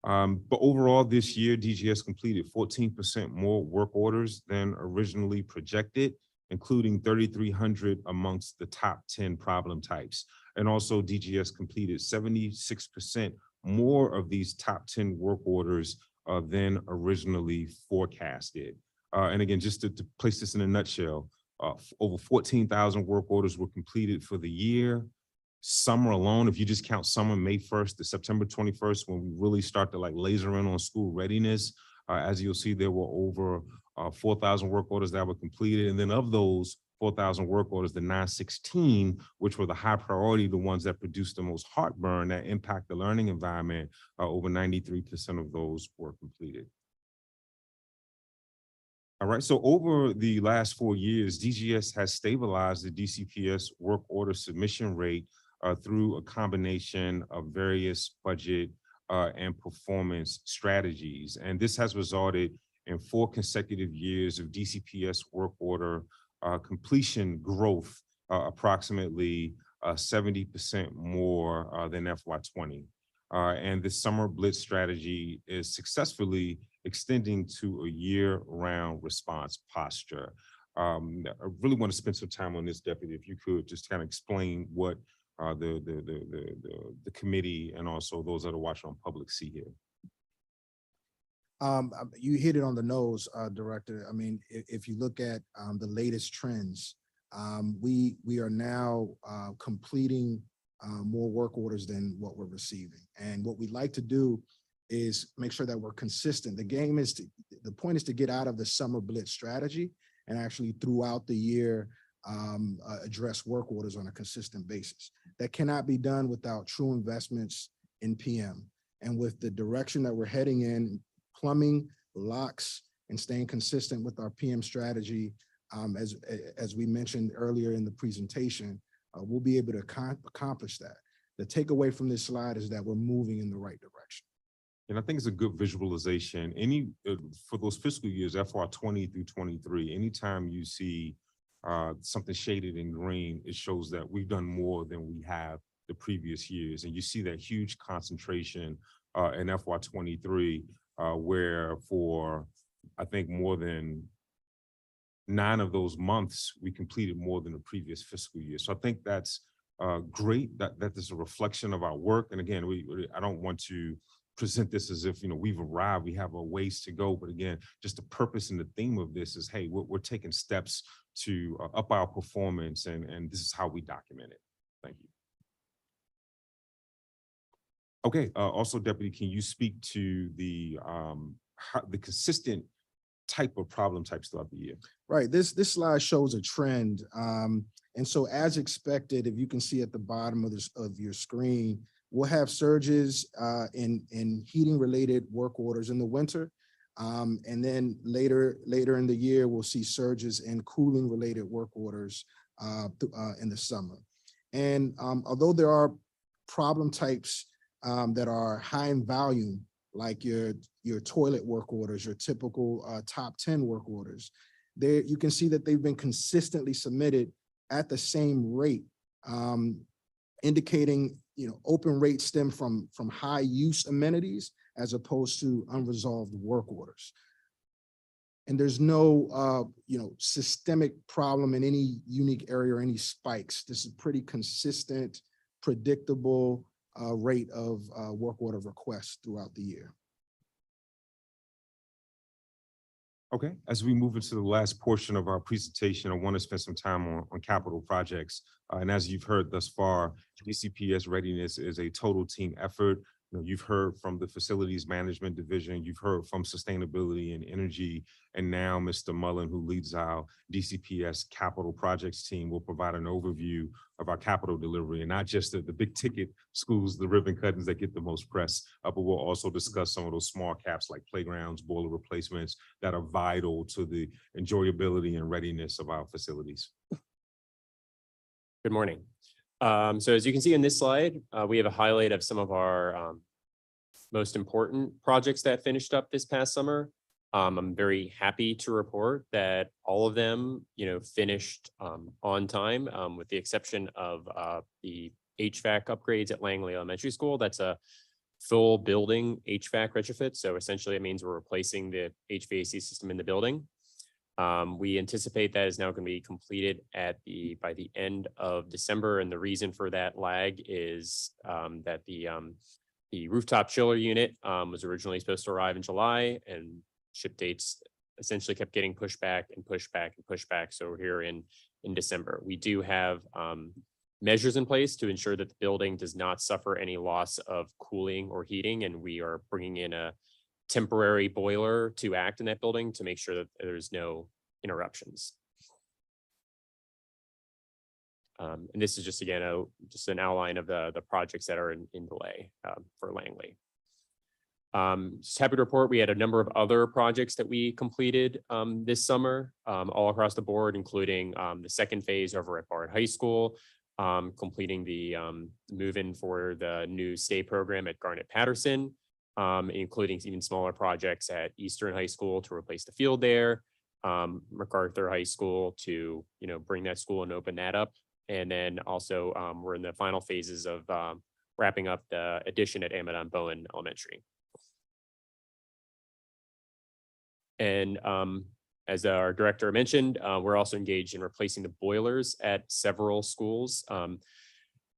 But overall this year, DGS completed 14% more work orders than originally projected, including 3,300 amongst the top 10 problem types. And also DGS completed 76% more of these top 10 work orders than originally forecasted. And again, just to place this in a nutshell, over 14,000 work orders were completed for the year. Summer alone, if you just count summer, May 1st to September 21st, when we really start to laser in on school readiness, as you'll see, there were over 4,000 work orders that were completed. And then of those 4,000 work orders, the 916, which were the high priority, the ones that produced the most heartburn, that impact the learning environment, over 93% of those were completed. All right, so over the last 4 years, DGS has stabilized the DCPS work order submission rate through a combination of various budget and performance strategies. And this has resulted in 4 consecutive years of DCPS work order completion growth, approximately 70% more than FY20. And the summer blitz strategy is successfully extending to a year-round response posture. I really want to spend some time on this, Deputy, if you could just kind of explain what the committee and also those that are watching on public see here. You hit it on the nose, Director. I mean, if you look at the latest trends, we are now completing more work orders than what we're receiving. And what we'd like to do is make sure that we're consistent. The point is to get out of the summer blitz strategy and actually throughout the year address work orders on a consistent basis. That cannot be done without true investments in PM. And with the direction that we're heading in, plumbing, locks, and staying consistent with our PM strategy, as we mentioned earlier in the presentation, we'll be able to accomplish that. The takeaway from this slide is that we're moving in the right direction. And I think it's a good visualization. For those fiscal years, FY20 through 23, anytime you see something shaded in green, it shows that we've done more than we have the previous years. And you see that huge concentration in FY23, where for, I think, more than 9 of those months, we completed more than the previous fiscal year. So I think that's great, that is a reflection of our work. And again, I don't want to present this as if, we've arrived, we have a ways to go. But again, just the purpose and the theme of this is, hey, we're taking steps to up our performance, and this is how we document it. Thank you. Okay, also, Deputy, can you speak to the consistent type of problem types throughout the year? Right, this slide shows a trend. And so as expected, if you can see at the bottom of your screen, we'll have surges in heating related work orders in the winter. And then later in the year, we'll see surges in cooling related work orders in the summer. And although there are problem types that are high in volume, like your toilet work orders, your typical top 10 work orders, there you can see that they've been consistently submitted at the same rate, indicating open rates stem from high use amenities as opposed to unresolved work orders. And there's no systemic problem in any unique area or any spikes. This is pretty consistent, predictable rate of work order requests throughout the year. Okay, as we move into the last portion of our presentation, I want to spend some time on capital projects. And as you've heard thus far, DCPS Readiness is a total team effort. You've heard from the Facilities Management Division, you've heard from Sustainability and Energy, and now Mr. Mullen, who leads our DCPS Capital Projects team, will provide an overview of our capital delivery, and not just the big ticket schools, the ribbon cuttings that get the most press, but we'll also discuss some of those small caps like playgrounds, boiler replacements that are vital to the enjoyability and readiness of our facilities. Good morning. So as you can see in this slide, we have a highlight of some of our most important projects that finished up this past summer. I'm very happy to report that all of them, finished on time, with the exception of the HVAC upgrades at Langley Elementary School. That's a full building HVAC retrofit. So essentially it means we're replacing the HVAC system in the building. We anticipate that is now going to be completed by the end of December. And the reason for that lag is that the rooftop chiller unit was originally supposed to arrive in July, and ship dates essentially kept getting pushed back and pushed back and pushed back. So we're here in December. We do have measures in place to ensure that the building does not suffer any loss of cooling or heating. And we are bringing in a temporary boiler to act in that building to make sure that there's no interruptions. And this is just, again, just an outline of the projects that are in delay for Langley. Just happy to report we had a number of other projects that we completed this summer, all across the board, including the second phase over at Bard High School, completing the move-in for the new stay program at Garnet Patterson, including even smaller projects at Eastern High School to replace the field there, MacArthur High School to bring that school and open that up. And then also we're in the final phases of wrapping up the addition at Amadon Bowen Elementary. And as our director mentioned, we're also engaged in replacing the boilers at several schools.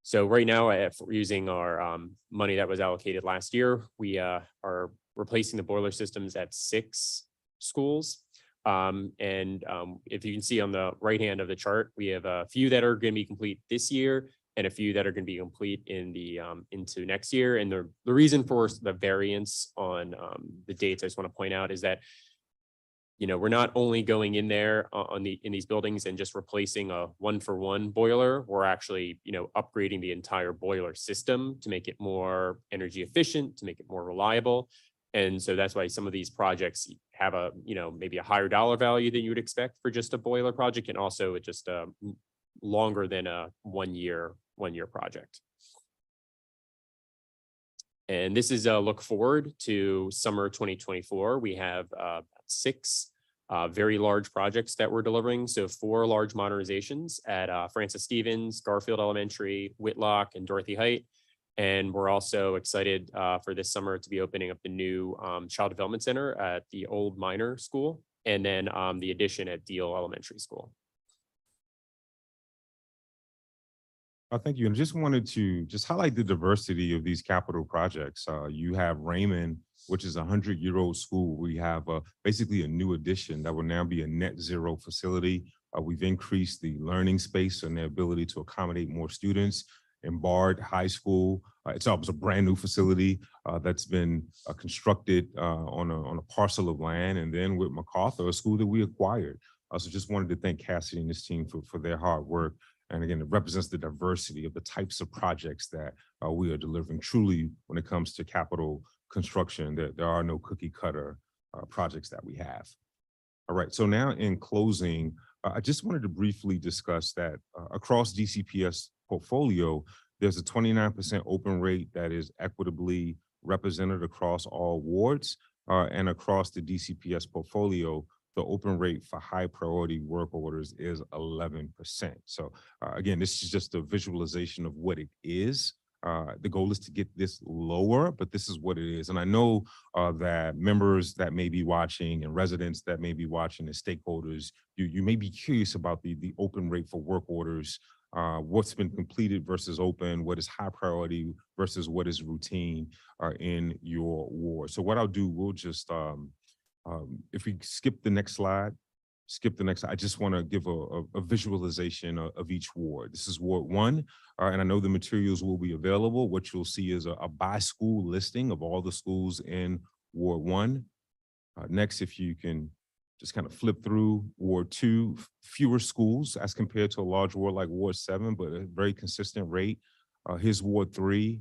So right now, we're using our money that was allocated last year. We are replacing the boiler systems at 6 schools. If you can see on the right hand of the chart, we have a few that are going to be complete this year and a few that are going to be complete in the into next year. And the reason for the variance on the dates, I just want to point out, is that we're not only going in there in these buildings and just replacing a 1-for-1 boiler. We're actually, upgrading the entire boiler system to make it more energy efficient, to make it more reliable. And so that's why some of these projects have a, maybe a higher dollar value than you would expect for just a boiler project, and also just longer than a one year project. And this is a look forward to summer 2024. We have 6 very large projects that we're delivering. So 4 large modernizations at Francis Stevens, Garfield Elementary, Whitlock, and Dorothy Height. And we're also excited for this summer to be opening up the new Child Development Center at the old Minor School, and then the addition at Deal Elementary School. Thank you. And just wanted to just highlight the diversity of these capital projects. You have Raymond, which is a 100-year-old school. We have basically a new addition that will now be a net zero facility. We've increased the learning space and the ability to accommodate more students. In Bard High School, it's almost a brand new facility that's been constructed on a parcel of land. And then with MacArthur, a school that we acquired. So just wanted to thank Cassidy and his team for their hard work. And again, it represents the diversity of the types of projects that we are delivering. Truly, when it comes to capital construction, there are no cookie cutter projects that we have. All right, so now in closing, I just wanted to briefly discuss that across DCPS portfolio, there's a 29% open rate that is equitably represented across all wards, and across the DCPS portfolio, the open rate for high priority work orders is 11%. So again, this is just a visualization of what it is. The goal is to get this lower, but this is what it is. And I know that members that may be watching and residents that may be watching and stakeholders, you may be curious about the open rate for work orders, what's been completed versus open, what is high priority versus what is routine in your ward. So what I'll do, we'll just, if we skip the next slide, I just want to give a visualization of each ward. This is Ward 1, and I know the materials will be available. What you'll see is a by school listing of all the schools in Ward 1. Next, if you can just kind of flip through Ward 2, fewer schools as compared to a large ward like Ward 7, but a very consistent rate. Here's Ward 3.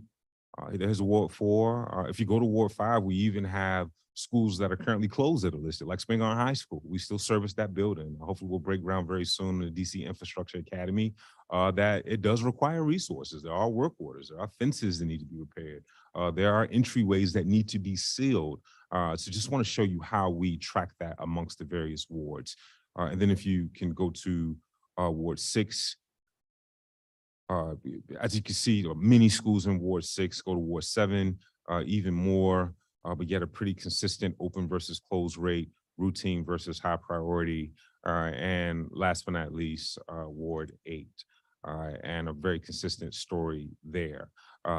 There's Ward 4. If you go to Ward 5, we even have schools that are currently closed that are listed, like Spingarn High School. We still service that building. Hopefully we'll break ground very soon in the DC Infrastructure Academy. That it does require resources. There are work orders. There are fences that need to be repaired. There are entryways that need to be sealed. So just want to show you how we track that amongst the various wards. And then if you can go to Ward 6, as you can see, many schools in Ward 6. Go to Ward 7, even more. But yet a pretty consistent open versus closed rate, routine versus high priority, and last but not least, Ward 8, and a very consistent story there.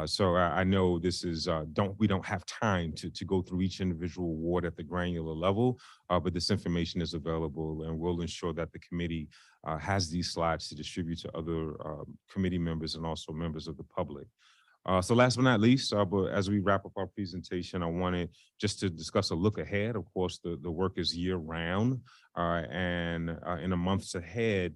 So I know this is, we don't have time to go through each individual ward at the granular level, but this information is available, and we'll ensure that the committee has these slides to distribute to other committee members and also members of the public. So last but not least, but as we wrap up our presentation, I wanted just to discuss a look ahead. Of course, the work is year round, and in the months ahead,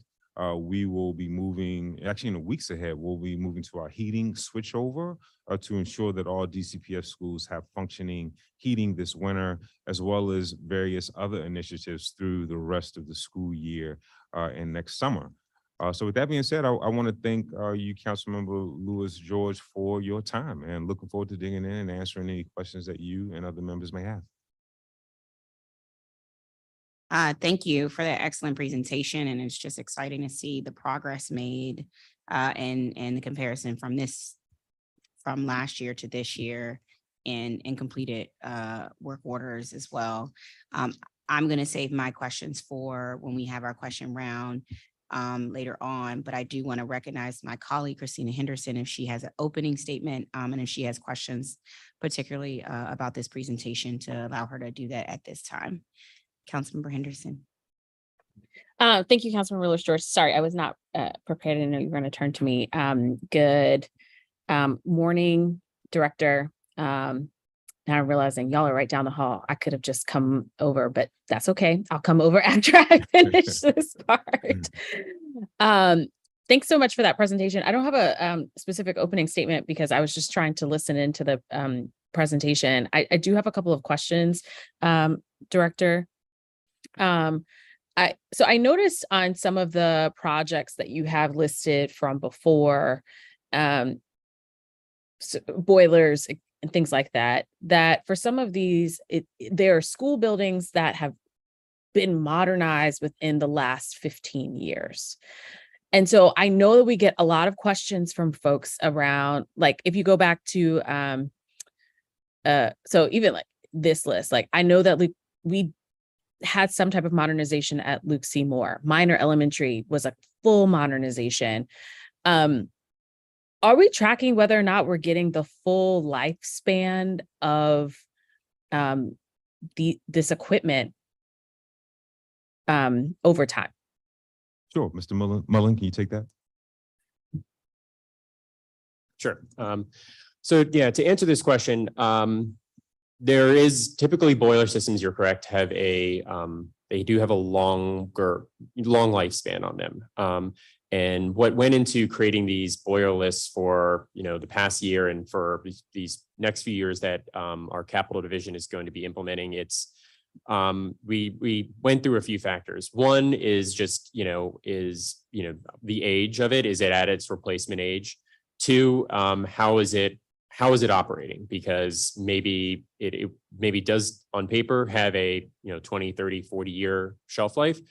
we will be moving, actually in the weeks ahead, we'll be moving to our heating switchover to ensure that all DCPS schools have functioning heating this winter, as well as various other initiatives through the rest of the school year and next summer. So with that being said, I want to thank you, Councilmember Lewis George, for your time, and looking forward to digging in and answering any questions that you and other members may have. Thank you for that excellent presentation, and it's just exciting to see the progress made and the comparison from last year to this year and completed work orders as well. I'm going to save my questions for when we have our question round later on, but I do want to recognize my colleague, Christina Henderson, if she has an opening statement and if she has questions, particularly about this presentation, to allow her to do that at this time. Councilmember Henderson. Thank you, Councilmember Lewis George. Sorry, I was not prepared. I know you were going to turn to me. Good morning, Director. Now I'm realizing y'all are right down the hall. I could have just come over, but that's okay. I'll come over after I finish this part. Thanks so much for that presentation. I don't have a specific opening statement because I was just trying to listen into the presentation. I do have a couple of questions, Director. So I noticed on some of the projects that you have listed from before, boilers and things like that, that for some of these, there are school buildings that have been modernized within the last 15 years. And so I know that we get a lot of questions from folks around, like, if you go back to, so even like this list, like I know that we had some type of modernization at Luke Seymour. Minor Elementary was a full modernization. Are we tracking whether or not we're getting the full lifespan of this equipment over time? Sure, Mr. Mullen, can you take that? Sure. So yeah, to answer this question, there is typically boiler systems, you're correct, have a they do have a long lifespan on them. And what went into creating these boiler lists for, the past year and for these next few years that our capital division is going to be implementing, we went through a few factors. One is just, the age of it. Is it at its replacement age? Two, how is it operating? Because maybe it maybe does on paper have a 20, 30, 40 year shelf life,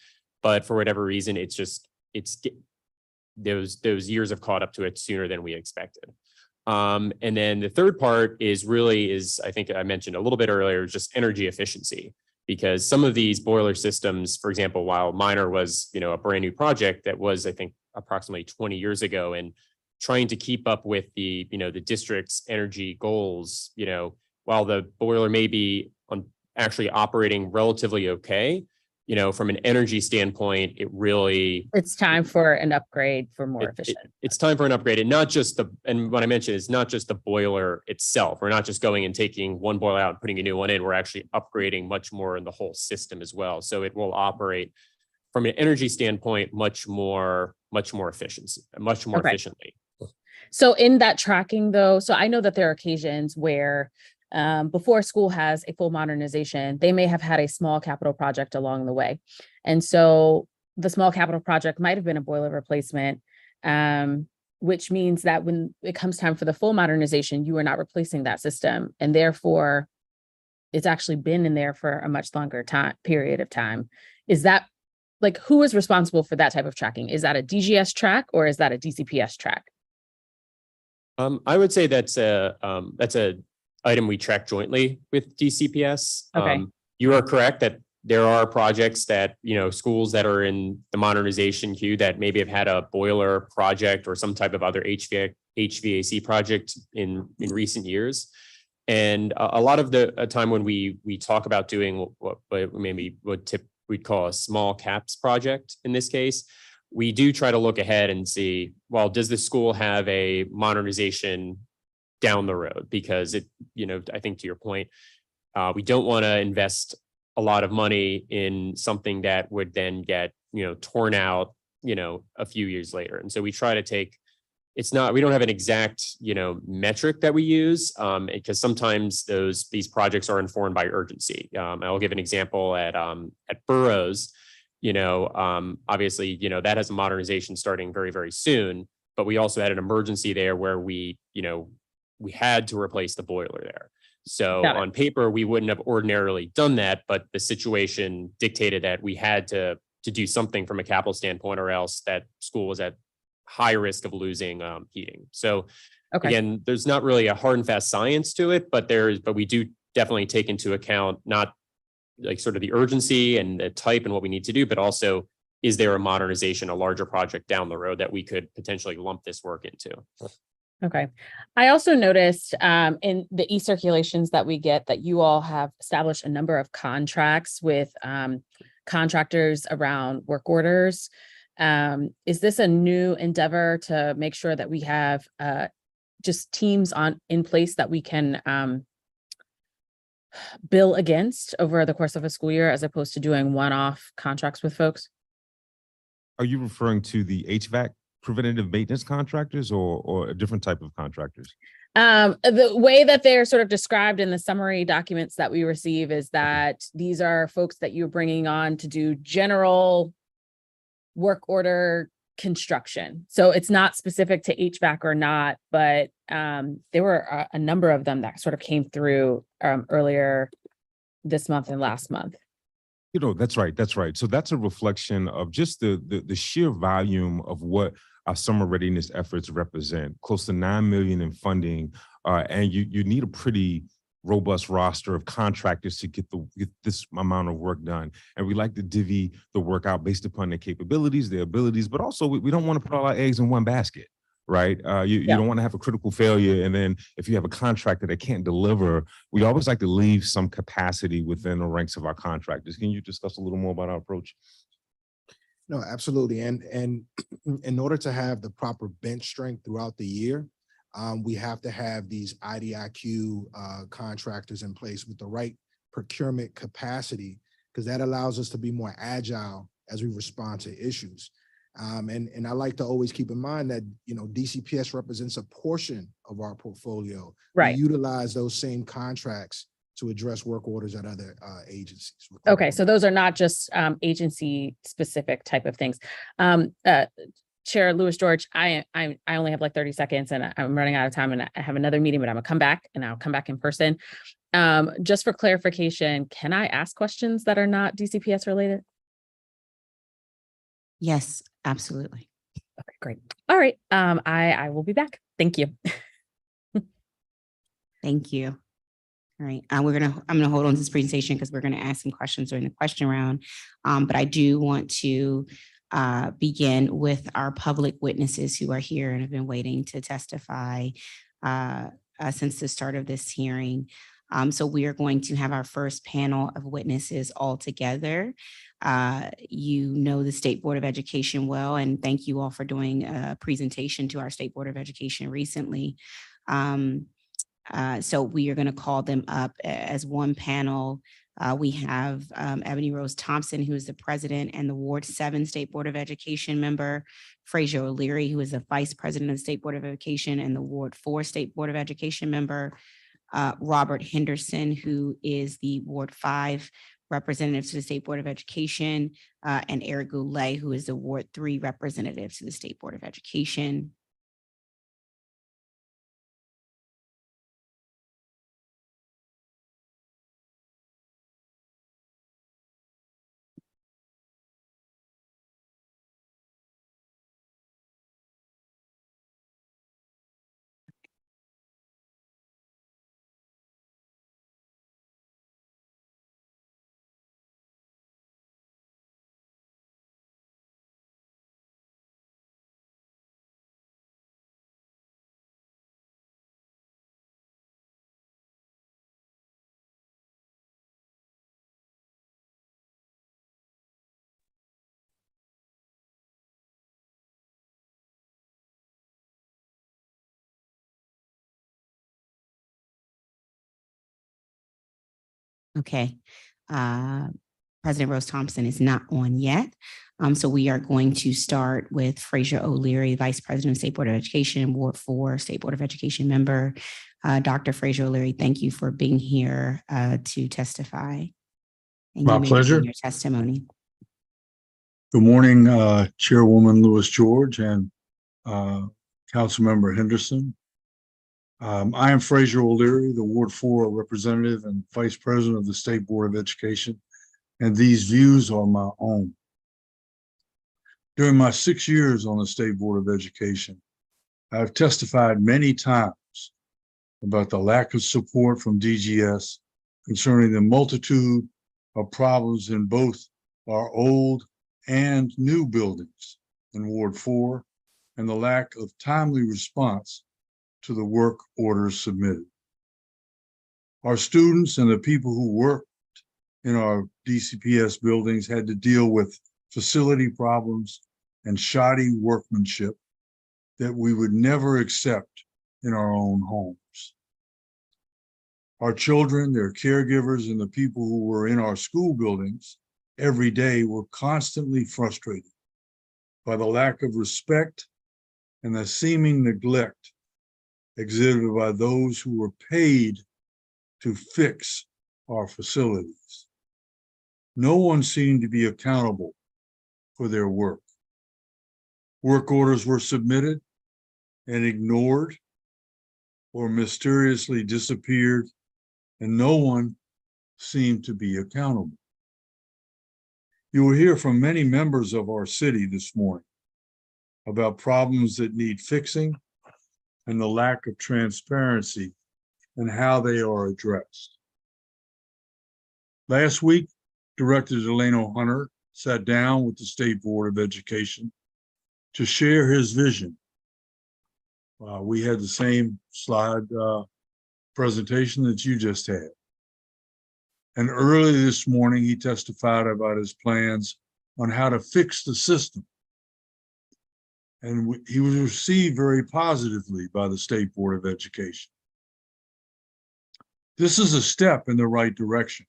but for whatever reason, those years have caught up to it sooner than we expected. And then the third part is I think I mentioned a little bit earlier, just energy efficiency. Because some of these boiler systems, for example, while Minor was a brand new project that was, I think, approximately 20 years ago, and trying to keep up with the district's energy goals, while the boiler may be actually operating relatively okay, from an energy standpoint, it's time for an upgrade for more efficient. It's time for an upgrade, and and what I mentioned is not just the boiler itself. We're not just going and taking one boiler out and putting a new one in. We're actually upgrading much more in the whole system as well. So it will operate from an energy standpoint much more efficiently. So in that tracking though, so I know that there are occasions where before a school has a full modernization, they may have had a small capital project along the way. And so the small capital project might have been a boiler replacement, which means that when it comes time for the full modernization, you are not replacing that system. And therefore, it's actually been in there for a much longer period of time. Is that who is responsible for that type of tracking? Is that a DGS track or is that a DCPS track? I would say that's a item we track jointly with DCPS. Okay. You are correct that there are projects that, schools that are in the modernization queue that maybe have had a boiler project or some type of other HVAC project in recent years. And a lot of the time when we talk about doing what we'd call a small caps project in this case, we do try to look ahead and see, well, does the school have a modernization down the road? Because I think to your point, we don't want to invest a lot of money in something that would then get, torn out, a few years later. And so we try to take, we don't have an exact, metric that we use, because sometimes these projects are informed by urgency. I'll give an example at Burroughs, obviously, that has a modernization starting very, very soon, but we also had an emergency there where we had to replace the boiler there. So on paper, we wouldn't have ordinarily done that, but the situation dictated that we had to do something from a capital standpoint, or else that school was at high risk of losing heating. So again, there's not really a hard and fast science to it, but we do definitely take into account not sort of the urgency and the type and what we need to do, but also, is there a modernization, a larger project down the road that we could potentially lump this work into? Okay. I also noticed in the e-circulations that we get that you all have established a number of contracts with contractors around work orders. Is this a new endeavor to make sure that we have just teams in place that we can bill against over the course of a school year, as opposed to doing one-off contracts with folks? Are you referring to the HVAC preventative maintenance contractors or a different type of contractors? The way that they're sort of described in the summary documents that we receive is that these are folks that you're bringing on to do general work order construction. So it's not specific to HVAC or not, but there were a number of them that sort of came through earlier this month and last month. That's right. That's right. So that's a reflection of just the sheer volume of what our summer readiness efforts represent. Close to $9 million in funding, and you need a pretty robust roster of contractors to get this amount of work done. And we like to divvy the work out based upon their capabilities, their abilities, but also we don't want to put all our eggs in one basket. right? You Yeah. don't want to have a critical failure. And then if you have a contractor that can't deliver, we always like to leave some capacity within the ranks of our contractors. Can you discuss a little more about our approach? No, absolutely. And in order to have the proper bench strength throughout the year, we have to have these IDIQ contractors in place with the right procurement capacity, because that allows us to be more agile as we respond to issues. And I like to always keep in mind that, you know, DCPS represents a portion of our portfolio. Right. We utilize those same contracts to address work orders at other agencies. Okay, so those are not just agency specific type of things. Chair Lewis George, I only have like 30 seconds and I'm running out of time, and I have another meeting, but I'm gonna come back and I'll come back in person. Just for clarification, can I ask questions that are not DCPS related? Yes, absolutely. Okay, great. All right. I will be back. Thank you. Thank you. All right, I'm gonna hold on to this presentation because we're gonna ask some questions during the question round. But I do want to begin with our public witnesses who are here and have been waiting to testify since the start of this hearing. So we are going to have our first panel of witnesses all together. You know the State Board of Education well, and thank you all for doing a presentation to our State Board of Education recently. So we are going to call them up as one panel. We have Ebony Rose Thompson, who is the president and the Ward 7 State Board of Education member, Frazier O'Leary, who is the vice president of the State Board of Education and the Ward 4 State Board of Education member, Robert Henderson, who is the Ward 5 representative to the State Board of Education, and Eric Goulet, who is the Ward 3 representative to the State Board of Education. Okay. President Rose Thompson is not on yet. So we are going to start with Frazier O'Leary, Vice President of State Board of Education, Ward 4 State Board of Education member. Dr. Frazier O'Leary, thank you for being here to testify. And My you may pleasure. begin your testimony. Good morning, Chairwoman Lewis George and Councilmember Henderson. I am Frazier O'Leary, the Ward 4 representative and Vice President of the State Board of Education, and these views are my own. During my 6 years on the State Board of Education, I've testified many times about the lack of support from DGS concerning the multitude of problems in both our old and new buildings in Ward 4, and the lack of timely response to the work orders submitted. Our students and the people who worked in our DCPS buildings had to deal with facility problems and shoddy workmanship that we would never accept in our own homes. Our children, their caregivers, and the people who were in our school buildings every day were constantly frustrated by the lack of respect and the seeming neglect exhibited by those who were paid to fix our facilities. No one seemed to be accountable for their work. Work orders were submitted and ignored or mysteriously disappeared, and no one seemed to be accountable. You will hear from many members of our city this morning about problems that need fixing and the lack of transparency and how they are addressed. Last week, Director Delano Hunter sat down with the State Board of Education to share his vision We had the same slide presentation that you just had. And early this morning, he testified about his plans on how to fix the system. And he was received very positively by the State Board of Education. This is a step in the right direction.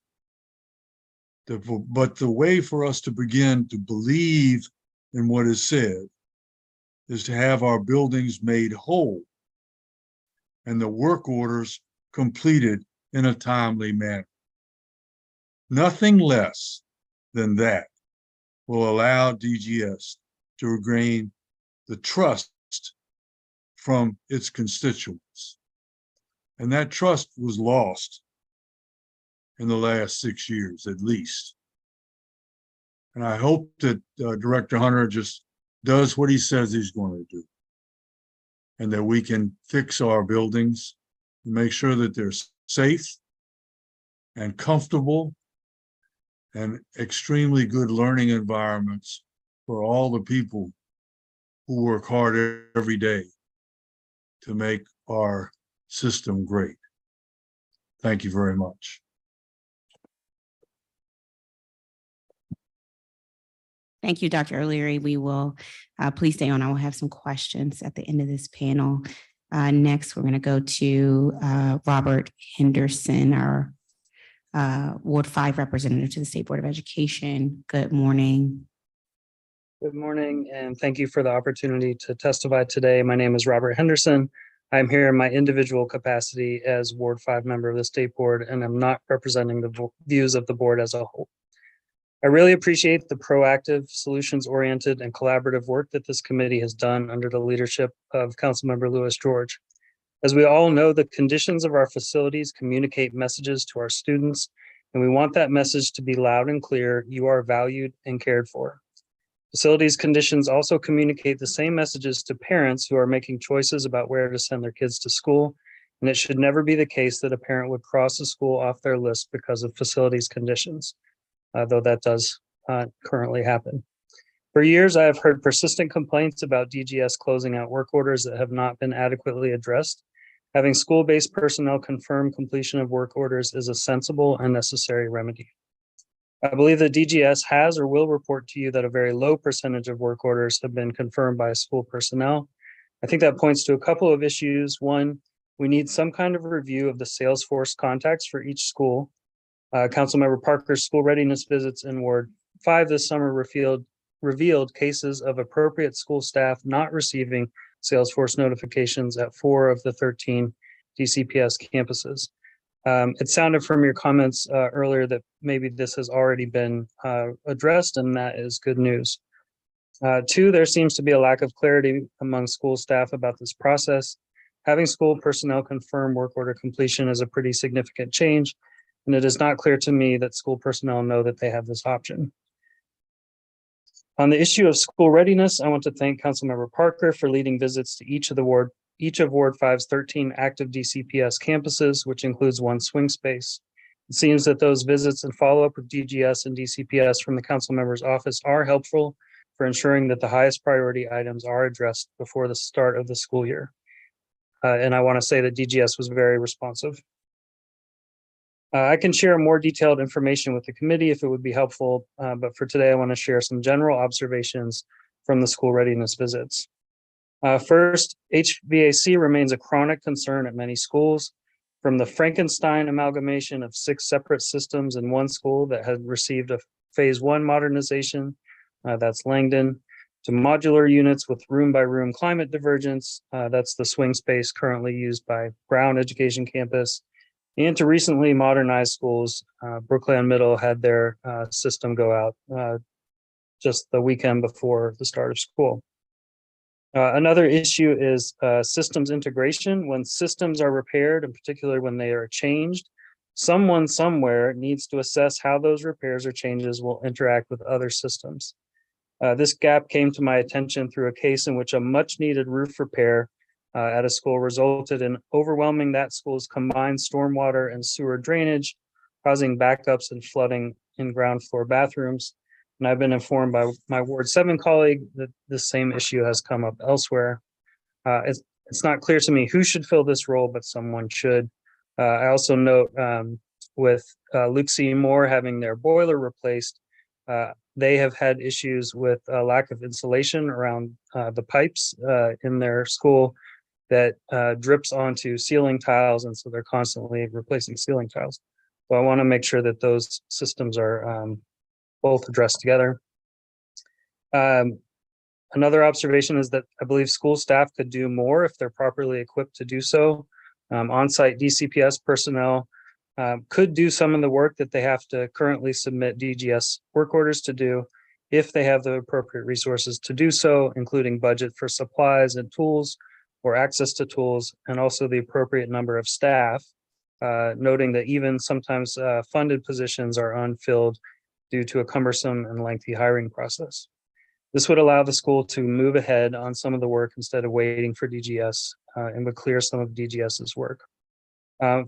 But the way for us to begin to believe in what is said is to have our buildings made whole and the work orders completed in a timely manner. Nothing less than that will allow DGS to regain the trust from its constituents. And that trust was lost in the last 6 years, at least. And I hope that Director Hunter just does what he says he's going to do, and that we can fix our buildings and make sure that they're safe and comfortable and extremely good learning environments for all the people who work hard every day to make our system great. Thank you very much. Thank you, Dr. O'Leary. We will, please stay on. I will have some questions at the end of this panel. Next, we're going to go to Robert Henderson, our Ward 5 representative to the State Board of Education. Good morning. Good morning, and thank you for the opportunity to testify today. My name is Robert Henderson. I'm here in my individual capacity as Ward 5 member of the State Board, and I'm not representing the views of the board as a whole. I really appreciate the proactive, solutions-oriented, and collaborative work that this committee has done under the leadership of Councilmember Lewis George. As we all know, the conditions of our facilities communicate messages to our students, and we want that message to be loud and clear: you are valued and cared for. Facilities conditions also communicate the same messages to parents who are making choices about where to send their kids to school, and it should never be the case that a parent would cross a school off their list because of facilities conditions, though that does currently happen. For years, I have heard persistent complaints about DGS closing out work orders that have not been adequately addressed. Having school-based personnel confirm completion of work orders is a sensible and necessary remedy. I believe that DGS has or will report to you that a very low percentage of work orders have been confirmed by school personnel. I think that points to a couple of issues. One, we need some kind of review of the Salesforce contacts for each school. Councilmember Parker's school readiness visits in Ward 5 this summer revealed cases of appropriate school staff not receiving Salesforce notifications at 4 of the 13 DCPS campuses. It sounded from your comments earlier that maybe this has already been addressed, and that is good news. 2, there seems to be a lack of clarity among school staff about this process. Having school personnel confirm work order completion is a pretty significant change, and it is not clear to me that school personnel know that they have this option. On the issue of school readiness, I want to thank Councilmember Parker for leading visits to each of Ward 5's 13 active DCPS campuses, which includes 1 swing space. It seems that those visits and follow-up with DGS and DCPS from the council member's office are helpful for ensuring that the highest priority items are addressed before the start of the school year. And I want to say that DGS was very responsive. I can share more detailed information with the committee if it would be helpful, but for today, I want to share some general observations from the school readiness visits. First, HVAC remains a chronic concern at many schools. From the Frankenstein amalgamation of 6 separate systems in one school that had received a phase 1 modernization, that's Langdon, to modular units with room-by-room climate divergence, that's the swing space currently used by Brown Education Campus, and to recently modernized schools. Brookland Middle had their system go out just the weekend before the start of school. Another issue is systems integration. When systems are repaired, in particular when they are changed, someone somewhere needs to assess how those repairs or changes will interact with other systems. This gap came to my attention through a case in which a much needed roof repair at a school resulted in overwhelming that school's combined stormwater and sewer drainage, causing backups and flooding in ground floor bathrooms. And I've been informed by my Ward 7 colleague that the same issue has come up elsewhere. It's not clear to me who should fill this role, but someone should. I also note with Luke C. Moore having their boiler replaced, they have had issues with a lack of insulation around the pipes in their school that drips onto ceiling tiles, and so they're constantly replacing ceiling tiles. So I want to make sure that those systems are both addressed together. Another observation is that I believe school staff could do more if they're properly equipped to do so. On-site DCPS personnel could do some of the work that they have to currently submit DGS work orders to do if they have the appropriate resources to do so, including budget for supplies and tools or access to tools, and also the appropriate number of staff, noting that even sometimes funded positions are unfilled due to a cumbersome and lengthy hiring process. This would allow the school to move ahead on some of the work instead of waiting for DGS and would clear some of DGS's work.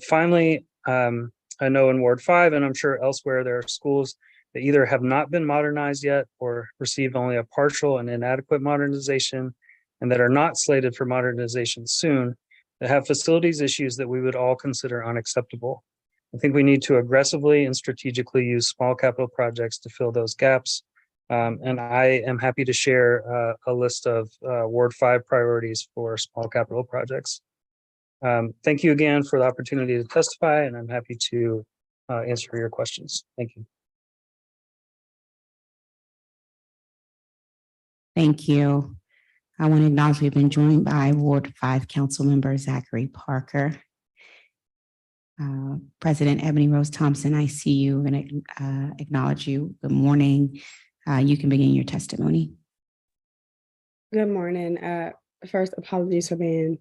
Finally, I know in Ward 5, and I'm sure elsewhere, there are schools that either have not been modernized yet or received only a partial and inadequate modernization, and that are not slated for modernization soon, that have facilities issues that we would all consider unacceptable. I think we need to aggressively and strategically use small capital projects to fill those gaps. And I am happy to share a list of Ward 5 priorities for small capital projects. Thank you again for the opportunity to testify, and I'm happy to answer your questions. Thank you. Thank you. I want to acknowledge we've been joined by Ward 5 Council Member Zachary Parker. President Ebony Rose Thompson, I see you. I'm going to acknowledge you. Good morning. You can begin your testimony. Good morning. First, apologies for being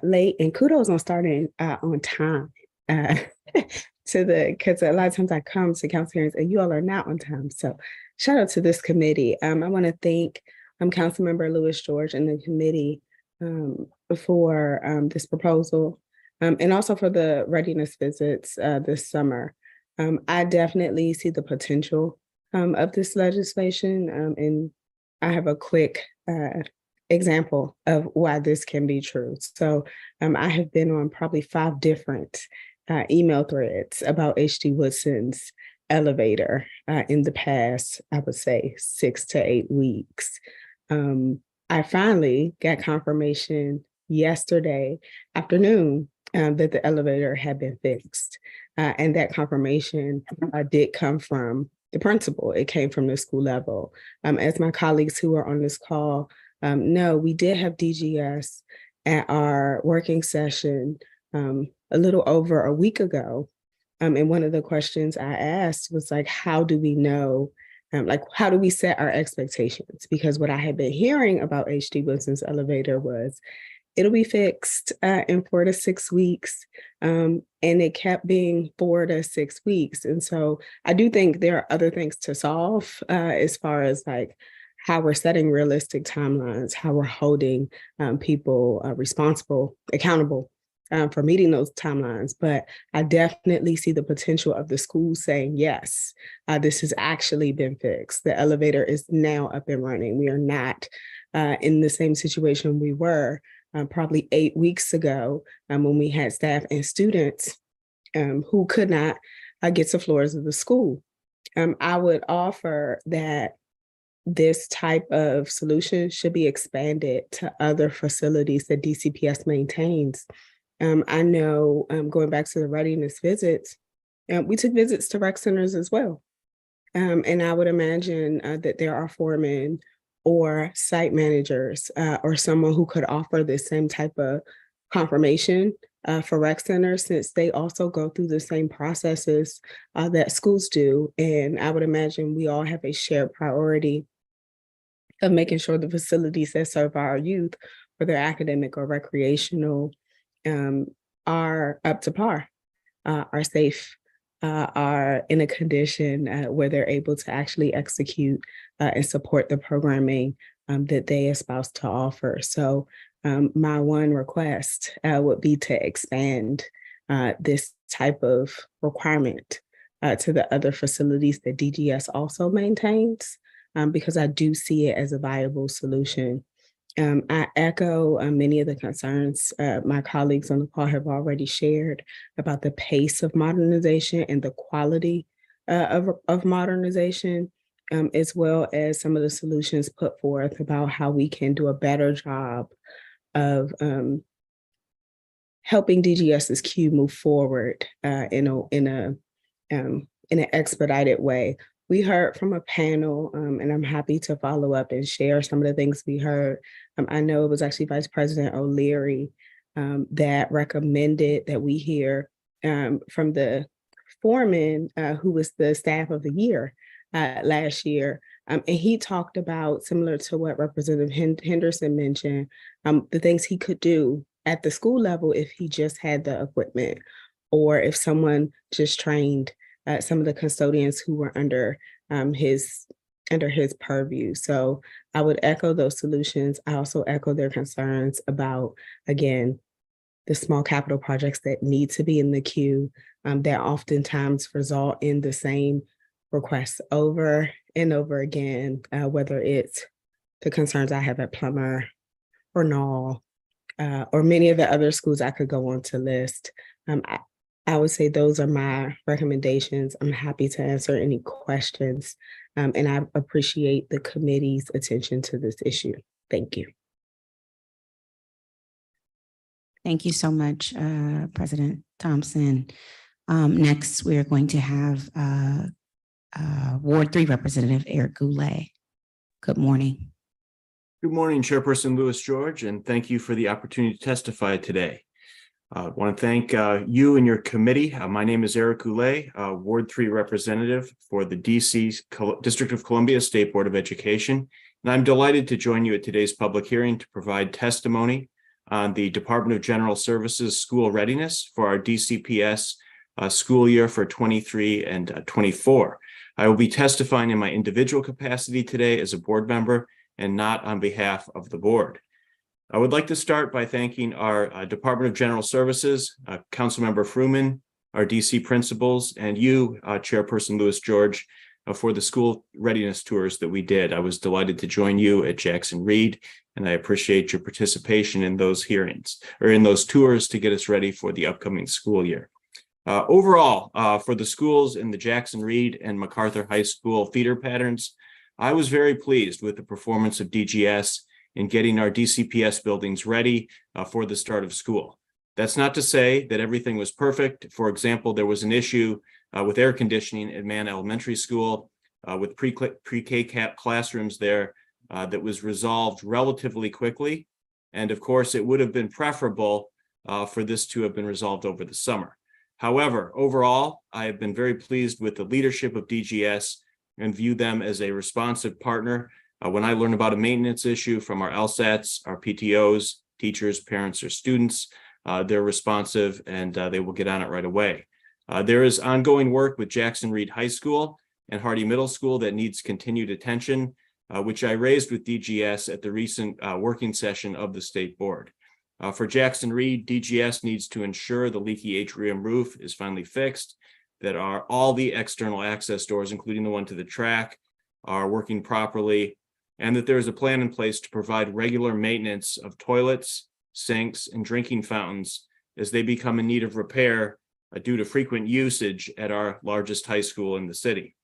late, and kudos on starting on time because a lot of times I come to council hearings and you all are not on time. So shout out to this committee. I want to thank Councilmember Lewis George and the committee for this proposal and also for the readiness visits this summer. I definitely see the potential of this legislation. And I have a quick example of why this can be true. So I have been on probably 5 different email threads about HD Woodson's elevator in the past, I would say 6 to 8 weeks. I finally got confirmation yesterday afternoon that the elevator had been fixed. And that confirmation did come from the principal. It came from the school level. As my colleagues who are on this call know, we did have DGS at our working session a little over a week ago. And one of the questions I asked was like, how do we know, how do we set our expectations? Because what I had been hearing about HD Wilson's elevator was, it'll be fixed in 4 to 6 weeks. And it kept being 4 to 6 weeks. And so I do think there are other things to solve as far as like how we're setting realistic timelines, how we're holding people responsible, accountable for meeting those timelines. But I definitely see the potential of the school saying, yes, this has actually been fixed. The elevator is now up and running. We are not in the same situation we were probably 8 weeks ago when we had staff and students who could not get to floors of the school. I would offer that this type of solution should be expanded to other facilities that DCPS maintains. I know going back to the readiness visits, we took visits to rec centers as well. And I would imagine that there are foremen or site managers or someone who could offer the same type of confirmation for rec centers, since they also go through the same processes that schools do. And I would imagine we all have a shared priority of making sure the facilities that serve our youth, whether academic or recreational, are up to par, are safe, are in a condition where they're able to actually execute and support the programming that they espouse to offer. So my one request would be to expand this type of requirement to the other facilities that DGS also maintains, because I do see it as a viable solution. I echo many of the concerns my colleagues on the call have already shared about the pace of modernization and the quality of modernization, as well as some of the solutions put forth about how we can do a better job of helping DGS's queue move forward in an expedited way. We heard from a panel, and I'm happy to follow up and share some of the things we heard. I know it was actually Vice President O'Leary that recommended that we hear from the foreman who was the staff of the year last year. And he talked about, similar to what Representative Henderson mentioned, the things he could do at the school level if he just had the equipment, or if someone just trained some of the custodians who were under his purview. So I would echo those solutions. I also echo their concerns about, again, the small capital projects that need to be in the queue that oftentimes result in the same requests over and over again, whether it's the concerns I have at Plummer or Knoll, or many of the other schools I could go on to list. I would say those are my recommendations. I'm happy to answer any questions, and I appreciate the committee's attention to this issue. Thank you. Thank you so much, President Thompson. Next, we're going to have Ward 3 Representative Eric Goulet. Good morning. Good morning, Chairperson Lewis George, and thank you for the opportunity to testify today. I want to thank you and your committee. My name is Eric Goulet, Ward 3 representative for the DC District of Columbia State Board of Education. And I'm delighted to join you at today's public hearing to provide testimony on the Department of General Services School Readiness for our DCPS school year for 23 and 24. I will be testifying in my individual capacity today as a board member and not on behalf of the board. I would like to start by thanking our Department of General Services, Councilmember Fruman, our DC principals, and you, Chairperson Lewis George, for the school readiness tours that we did. I was delighted to join you at Jackson Reed, and I appreciate your participation in those hearings, or in those tours, to get us ready for the upcoming school year. Overall, for the schools in the Jackson Reed and MacArthur High School feeder patterns, I was very pleased with the performance of DGS in getting our DCPS buildings ready for the start of school. That's not to say that everything was perfect. For example, there was an issue with air conditioning at Mann Elementary School with pre-K classrooms there that was resolved relatively quickly. And of course, it would have been preferable for this to have been resolved over the summer. However, overall, I have been very pleased with the leadership of DGS and view them as a responsive partner. When I learn about a maintenance issue from our LSATs, our PTOs, teachers, parents, or students, they're responsive and they will get on it right away. There is ongoing work with Jackson Reed High School and Hardy Middle School that needs continued attention, which I raised with DGS at the recent working session of the state board. For Jackson Reed, DGS needs to ensure the leaky atrium roof is finally fixed, that all the external access doors, including the one to the track, are working properly, and that there is a plan in place to provide regular maintenance of toilets, sinks, and drinking fountains as they become in need of repair due to frequent usage at our largest high school in the city.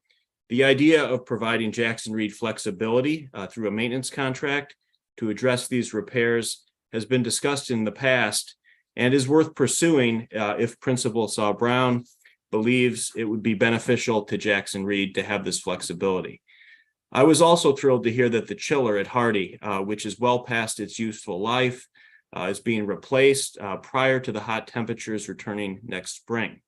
The idea of providing Jackson Reed flexibility through a maintenance contract to address these repairs has been discussed in the past and is worth pursuing if Principal Saul Brown believes it would be beneficial to Jackson Reed to have this flexibility. I was also thrilled to hear that the chiller at Hardy, which is well past its useful life, is being replaced prior to the hot temperatures returning next spring.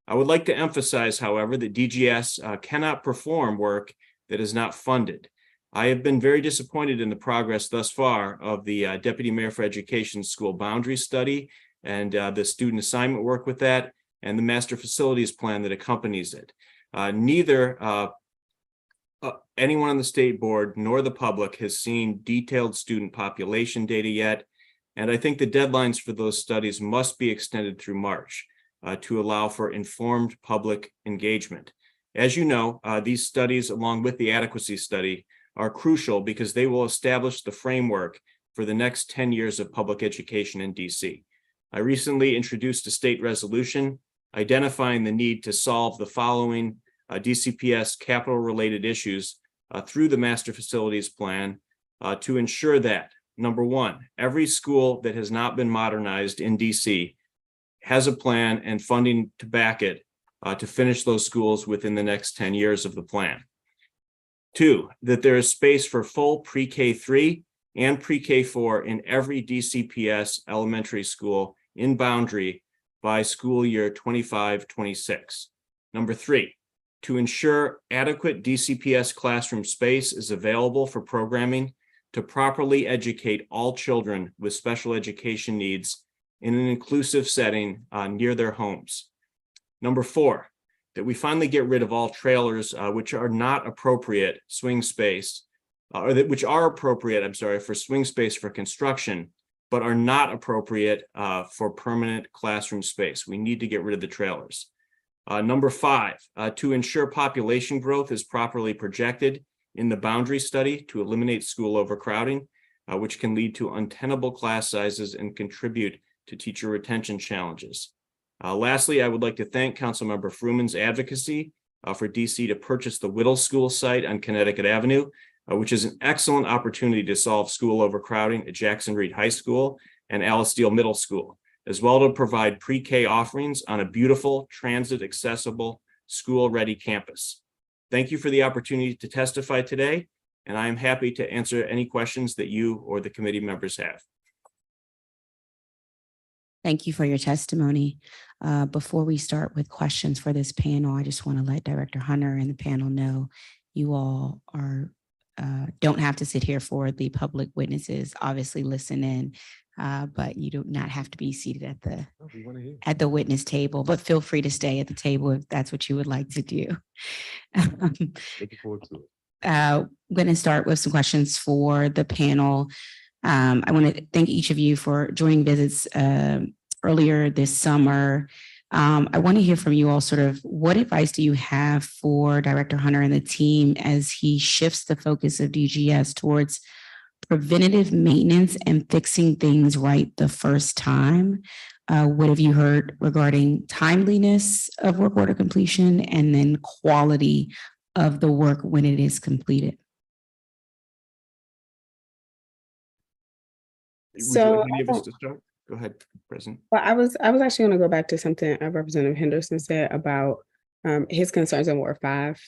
I would like to emphasize, however, that DGS cannot perform work that is not funded. I have been very disappointed in the progress thus far of the Deputy Mayor for Education School Boundary Study and the student assignment work with that, and the master facilities plan that accompanies it. Neither anyone on the state board nor the public has seen detailed student population data yet, and I think the deadlines for those studies must be extended through March to allow for informed public engagement. As you know, these studies, along with the adequacy study, are crucial because they will establish the framework for the next 10 years of public education in DC. I recently introduced a state resolution identifying the need to solve the following DCPS capital-related issues through the Master Facilities Plan to ensure that, number one, every school that has not been modernized in DC has a plan and funding to back it to finish those schools within the next 10 years of the plan. Two, that there is space for full pre-K 3 and pre-K 4 in every DCPS elementary school in boundary by school year 25-26. Number three, to ensure adequate DCPS classroom space is available for programming to properly educate all children with special education needs in an inclusive setting near their homes. Number four, that we finally get rid of all trailers which are not appropriate swing space, which are appropriate, for swing space for construction, but are not appropriate for permanent classroom space. We need to get rid of the trailers. Number five, to ensure population growth is properly projected in the boundary study to eliminate school overcrowding, which can lead to untenable class sizes and contribute to teacher retention challenges. Lastly, I would like to thank Councilmember Fruman's advocacy for DC to purchase the Whittle School site on Connecticut Avenue, which is an excellent opportunity to solve school overcrowding at Jackson Reed High School and Alice Steele Middle School, as well to provide pre-K offerings on a beautiful, transit-accessible, school-ready campus. Thank you for the opportunity to testify today, and I am happy to answer any questions that you or the committee members have. Thank you for your testimony. Before we start with questions for this panel, I just want to let Director Hunter and the panel know you all are don't have to sit here for the public witnesses. Obviously, listen in, but you do not have to be seated at the witness table. But feel free to stay at the table if that's what you would like to do. Looking forward to it. I'm going to start with some questions for the panel. I want to thank each of you for joining visits earlier this summer. I want to hear from you all sort of what advice do you have for Director Hunter and the team as he shifts the focus of DGS towards preventative maintenance and fixing things right the first time? What have you heard regarding timeliness of work order completion and then quality of the work when it is completed? So, Would you like any of us to start? Go ahead, President. well, I was actually going to go back to something Representative Henderson said about his concerns on Ward 5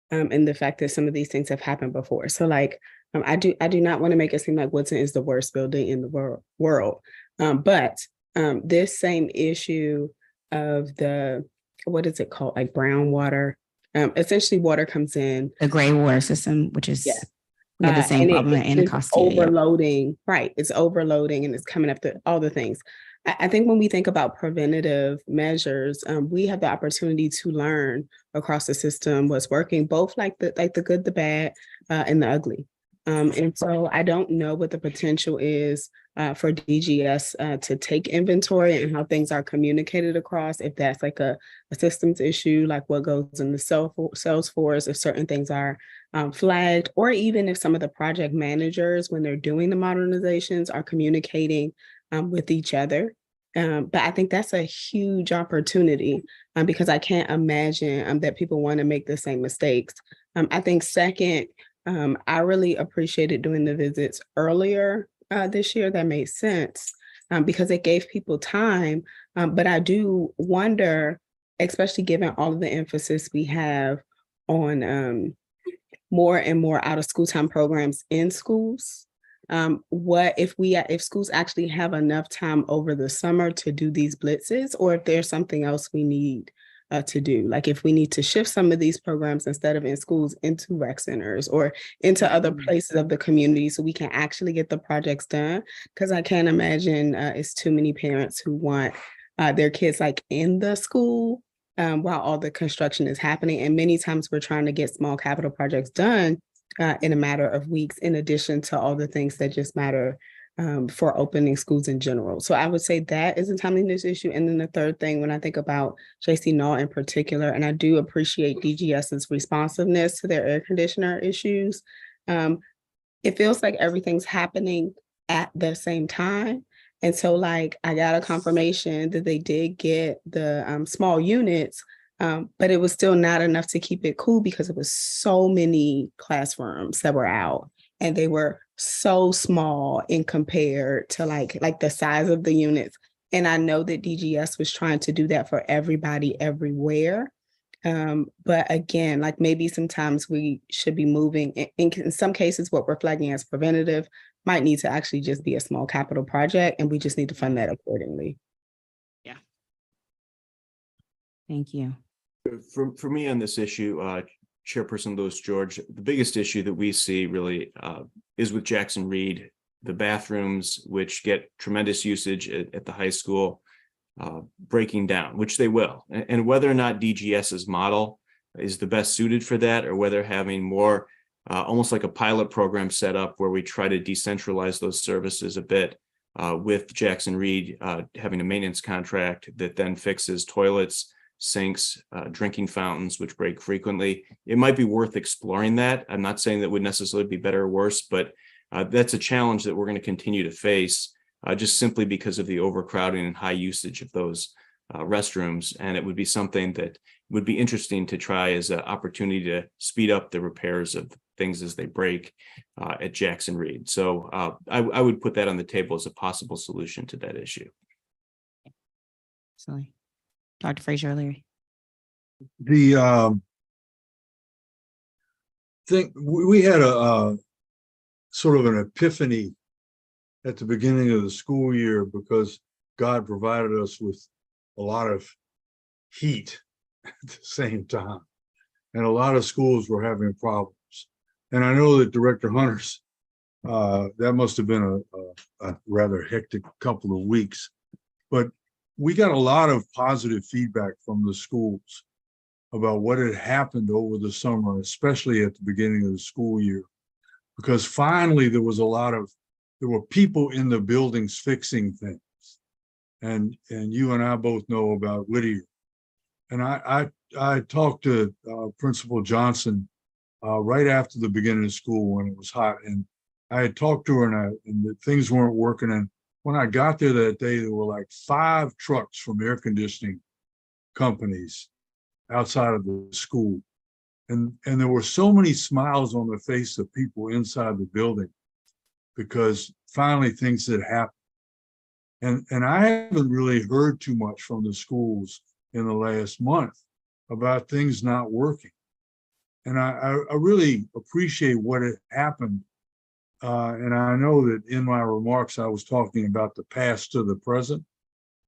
and the fact that some of these things have happened before. So like, I do not want to make it seem like Woodson is the worst building in the world. But this same issue of the, what is it called? Like brown water. Essentially water comes in. The gray water system, which is we have the same and problem at it's Anacostia. overloading, right? It's overloading and it's coming up to all the things. I think when we think about preventative measures, we have the opportunity to learn across the system what's working, both like the good, the bad, and the ugly. And so I don't know what the potential is for DGS to take inventory and how things are communicated across, if that's like a systems issue, like what goes in the Salesforce, if certain things are flagged, or even if some of the project managers, when they're doing the modernizations, are communicating with each other. But I think that's a huge opportunity because I can't imagine that people want to make the same mistakes. I think second, I really appreciated doing the visits earlier this year. That made sense because it gave people time. But I do wonder, especially given all of the emphasis we have on more and more out of school time programs in schools. What if schools actually have enough time over the summer to do these blitzes, or if there's something else we need to do, like if we need to shift some of these programs instead of in schools into rec centers or into other places of the community so we can actually get the projects done. Because I can't imagine it's too many parents who want their kids like in the school while all the construction is happening. And many times we're trying to get small capital projects done in a matter of weeks, in addition to all the things that just matter for opening schools in general. So I would say that is a timeliness issue. And then the third thing, when I think about J.C. Null in particular, and I do appreciate DGS's responsiveness to their air conditioner issues, it feels like everything's happening at the same time. And so like I got a confirmation that they did get the small units, but it was still not enough to keep it cool because it was so many classrooms that were out and they were so small in compared to like the size of the units. And I know that DGS was trying to do that for everybody everywhere. But again, like maybe sometimes we should be moving in some cases, what we're flagging as preventative might need to actually just be a small capital project, and we just need to fund that accordingly. Yeah. Thank you. For me on this issue, Chairperson Lewis George, the biggest issue that we see really is with Jackson Reed, the bathrooms, which get tremendous usage at the high school, breaking down, which they will. And whether or not DGS's model is the best suited for that, or whether having more almost like a pilot program set up where we try to decentralize those services a bit with Jackson Reed having a maintenance contract that then fixes toilets, sinks, drinking fountains, which break frequently. It might be worth exploring that. I'm not saying that would necessarily be better or worse, but that's a challenge that we're going to continue to face just simply because of the overcrowding and high usage of those restrooms. And it would be something that would be interesting to try as an opportunity to speed up the repairs of things as they break at Jackson Reed. So I would put that on the table as a possible solution to that issue. Absolutely. Dr. Fraser O'Leary. The thing, we had a sort of an epiphany at the beginning of the school year because God provided us with a lot of heat at the same time. And a lot of schools were having problems. And I know that Director Hunter's, that must have been a rather hectic couple of weeks, but we got a lot of positive feedback from the schools about what had happened over the summer, especially at the beginning of the school year, because finally there were people in the buildings fixing things. And you and I both know about Whittier. And I talked to Principal Johnson right after the beginning of school when it was hot, and I had talked to her and the things weren't working. And when I got there that day, there were like 5 trucks from air conditioning companies outside of the school. And there were so many smiles on the face of people inside the building because finally things had happened. And I haven't really heard too much from the schools in the last month about things not working. And I really appreciate what had happened. And I know that in my remarks, I was talking about the past to the present,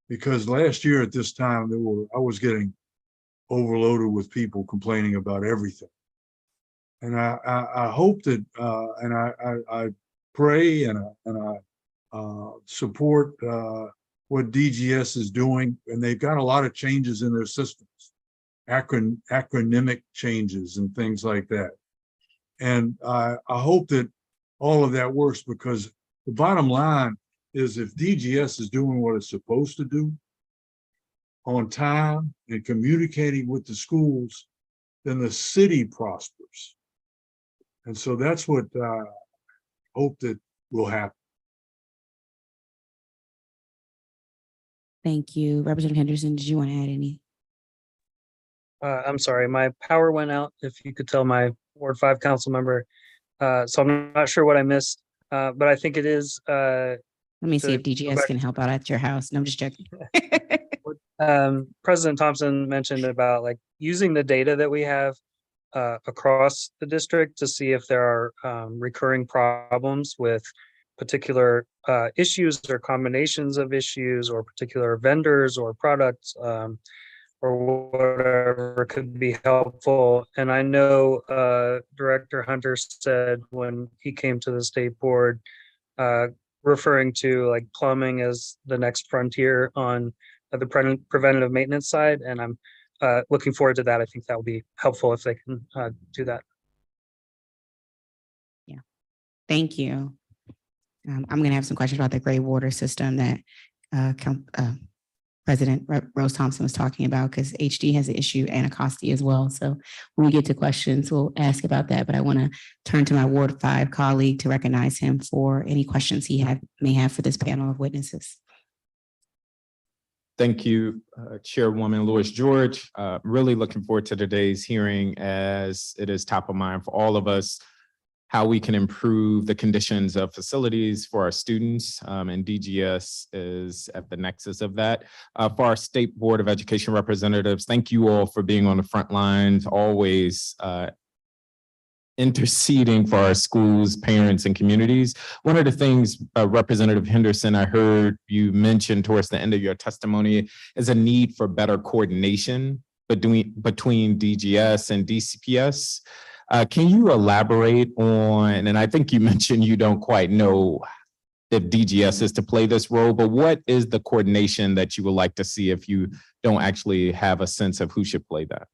because last year at this time, I was getting overloaded with people complaining about everything. And I hope that, and I pray and I support what DGS is doing. And they've got a lot of changes in their systems, acronymic changes and things like that. And I hope that all of that works, because the bottom line is if DGS is doing what it's supposed to do on time and communicating with the schools, then the city prospers. And so that's what I hope that will happen. Thank you. Representative Henderson, did you want to add any? I'm sorry, my power went out, if you could tell my Ward 5 council member. So I'm not sure what I missed, but I think it is. Let me see to if go DGS back- can help out at your house. No, I'm just joking. President Thompson mentioned about like using the data that we have across the district to see if there are recurring problems with particular issues or combinations of issues or particular vendors or products or whatever could be helpful. And I know Director Hunter said when he came to the state board, referring to like plumbing as the next frontier on the preventative maintenance side. And I'm looking forward to that. I think that will be helpful if they can do that. Yeah, thank you. I'm going to have some questions about the gray water system that President Rose Thompson was talking about, because HD has an issue, Anacostia as well. So when we get to questions, we'll ask about that. But I want to turn to my Ward 5 colleague to recognize him for any questions he may have for this panel of witnesses. Thank you, Chairwoman Lewis George. Really looking forward to today's hearing, as it is top of mind for all of us, how we can improve the conditions of facilities for our students, and DGS is at the nexus of that. For our State Board of Education representatives, thank you all for being on the front lines, always interceding for our schools, parents, and communities. One of the things, Representative Henderson, I heard you mention towards the end of your testimony is a need for better coordination between DGS and DCPS. Can you elaborate on, and I think you mentioned you don't quite know if DGS is to play this role, but what is the coordination that you would like to see if you don't actually have a sense of who should play that?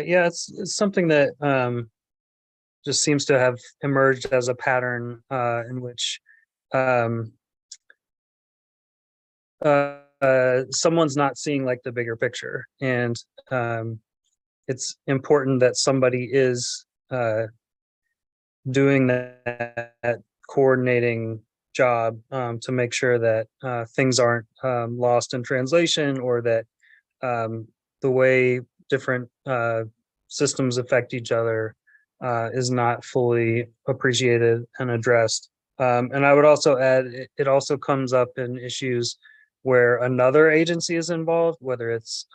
Yeah, it's something that just seems to have emerged as a pattern in which someone's not seeing like the bigger picture, and it's important that somebody is doing that coordinating job to make sure that things aren't lost in translation, or that the way different systems affect each other is not fully appreciated and addressed. And I would also add, it also comes up in issues where another agency is involved, whether it's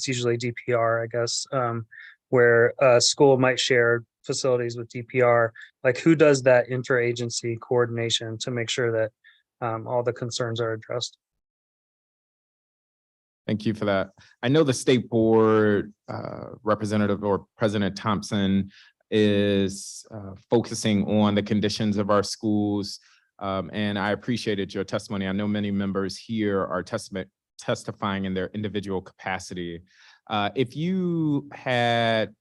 usually DPR, I guess, where a school might share facilities with DPR. Like, who does that interagency coordination to make sure that all the concerns are addressed? Thank you for that. I know the State Board Representative or President Thompson is focusing on the conditions of our schools. And I appreciated your testimony. I know many members here are testifying in their individual capacity. If you had,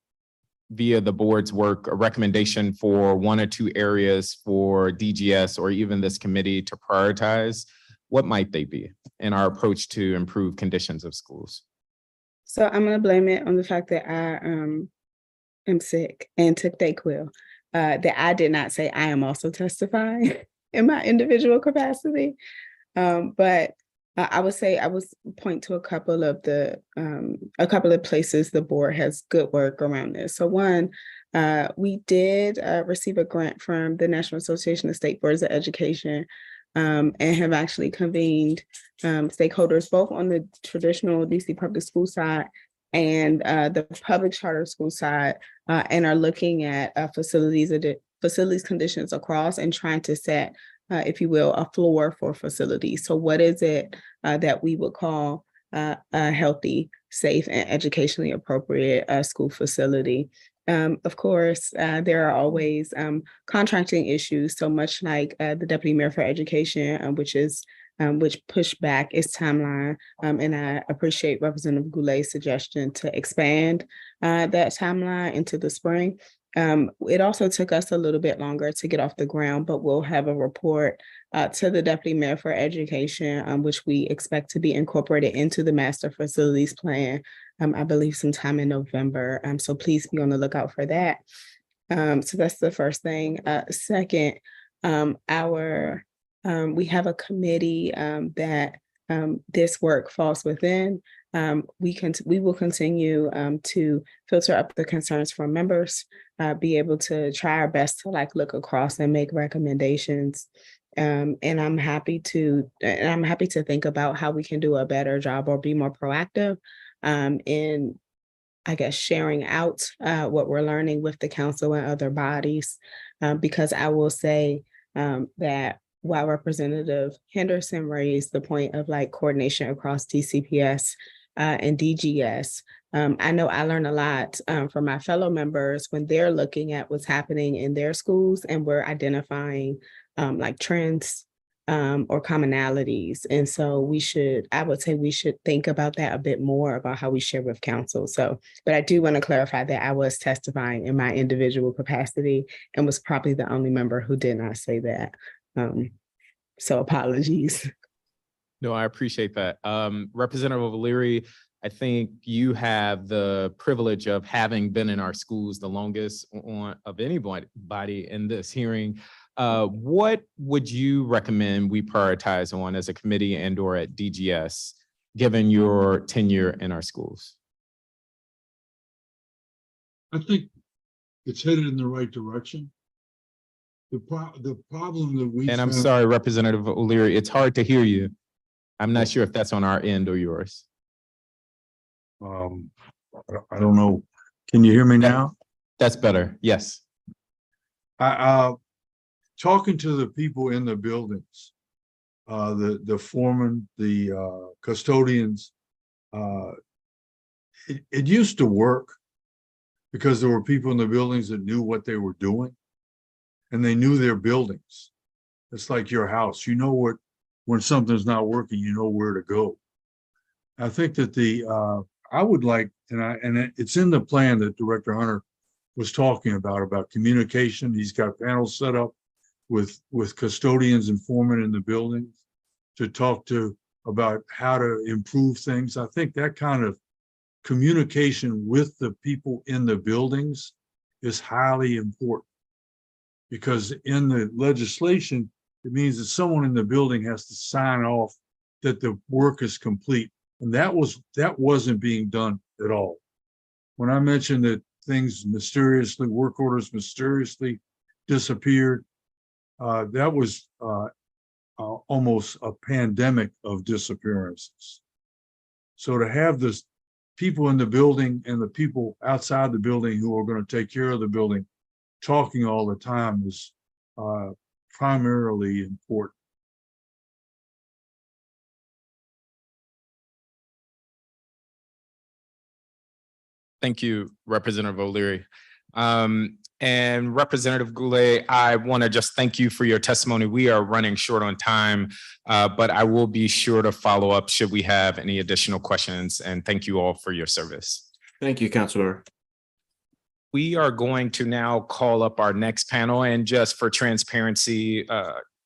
via the board's work, a recommendation for one or two areas for DGS or even this committee to prioritize, what might they be in our approach to improve conditions of schools? So I'm going to blame it on the fact that I am sick and took DayQuil. That I did not say I am also testifying in my individual capacity. But I would say I would point to a couple of places the board has good work around this. So one, we did receive a grant from the National Association of State Boards of Education, and have actually convened stakeholders both on the traditional DC public school side and the public charter school side, and are looking at facilities conditions across and trying to set, if you will, a floor for facilities. So what is it that we would call a healthy, safe, and educationally appropriate school facility? Of course, there are always contracting issues, so much like the Deputy Mayor for Education, which pushed back its timeline. And I appreciate Representative Goulet's suggestion to expand that timeline into the spring. It also took us a little bit longer to get off the ground, but we'll have a report to the Deputy Mayor for Education, which we expect to be incorporated into the Master Facilities Plan, I believe sometime in November. So please be on the lookout for that. So that's the first thing. Second, we have a committee that this work falls within. We will continue to filter up the concerns from members, be able to try our best to look across and make recommendations. And I'm happy to think about how we can do a better job or be more proactive in, I guess, sharing out what we're learning with the council and other bodies. Because I will say that while Representative Henderson raised the point of coordination across DCPS and DGS, I know I learn a lot from my fellow members when they're looking at what's happening in their schools, and we're identifying trends or commonalities. And so I would say we should think about that a bit more about how we share with council. So, but I do want to clarify that I was testifying in my individual capacity and was probably the only member who did not say that. So apologies. No, I appreciate that. Representative O'Leary, I think you have the privilege of having been in our schools the longest of anybody in this hearing. What would you recommend we prioritize on as a committee and or at DGS, given your tenure in our schools? I think it's headed in the right direction. The problem that we And I'm found- sorry, Representative O'Leary, it's hard to hear you. I'm not sure if that's on our end or yours. I don't know. Can you hear me now? That's better. Yes. Talking to the people in the buildings, the foreman, the custodians, it used to work because there were people in the buildings that knew what they were doing and they knew their buildings. It's like your house. You know what, when something's not working, you know where to go. I think that I would like, and it's in the plan that Director Hunter was talking about communication. He's got panels set up with custodians and foremen in the buildings to talk to about how to improve things. I think that kind of communication with the people in the buildings is highly important, because in the legislation, it means that someone in the building has to sign off that the work is complete. And that wasn't being done at all. When I mentioned that things mysteriously, work orders mysteriously disappeared, that was almost a pandemic of disappearances. So to have this people in the building and the people outside the building who are going to take care of the building talking all the time is primarily important. Thank you, Representative O'Leary. And Representative Goulet, I want to just thank you for your testimony. We are running short on time, but I will be sure to follow up should we have any additional questions. And thank you all for your service. Thank you, Councilor. We are going to now call up our next panel, and just for transparency,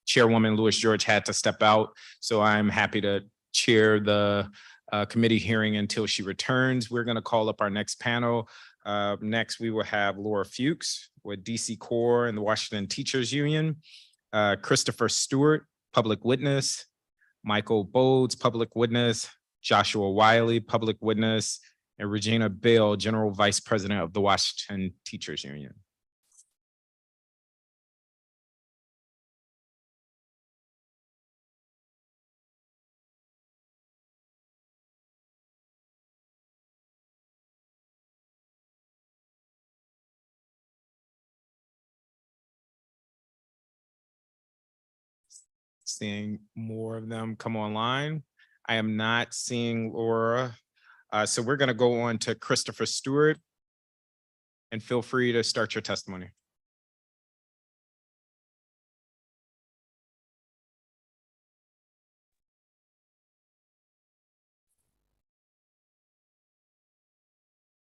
Chairwoman Lewis George had to step out. So I'm happy to chair the committee hearing until she returns. We're going to call up our next panel. Next, we will have Laura Fuchs with DC Core and the Washington Teachers Union, Christopher Stewart, Public Witness, Michael Bodes, Public Witness, Joshua Wiley, Public Witness, and Regina Bell, General Vice President of the Washington Teachers Union. Seeing more of them come online. I am not seeing Laura. So we're going to go on to Christopher Stewart, and feel free to start your testimony.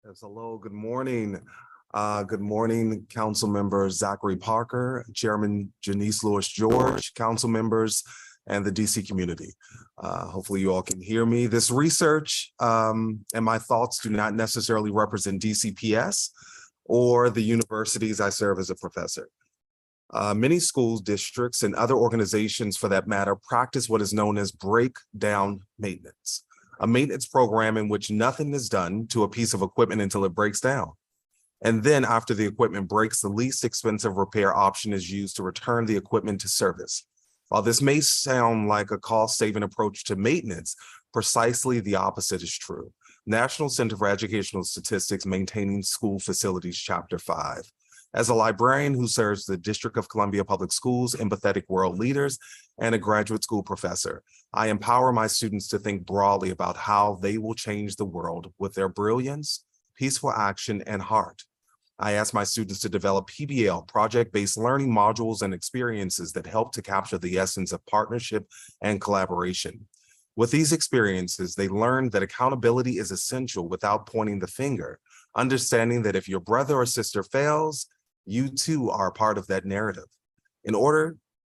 Yes, hello, good morning. Good morning, council members Zachary Parker, Chairman Janice Lewis George, council members, and the DC community. Hopefully you all can hear me. This research and my thoughts do not necessarily represent DCPS or the universities I serve as a professor. Many schools, districts, and other organizations for that matter practice what is known as breakdown maintenance, a maintenance program in which nothing is done to a piece of equipment until it breaks down. And then after the equipment breaks, the least expensive repair option is used to return the equipment to service. While this may sound like a cost-saving approach to maintenance, precisely the opposite is true. National Center for Educational Statistics Maintaining School Facilities, Chapter 5. As a librarian who serves the District of Columbia Public Schools, empathetic world leaders, and a graduate school professor, I empower my students to think broadly about how they will change the world with their brilliance, peaceful action, and heart. I ask my students to develop PBL, project-based learning modules and experiences that help to capture the essence of partnership and collaboration. With these experiences, they learn that accountability is essential without pointing the finger, understanding that if your brother or sister fails, you too are a part of that narrative. In order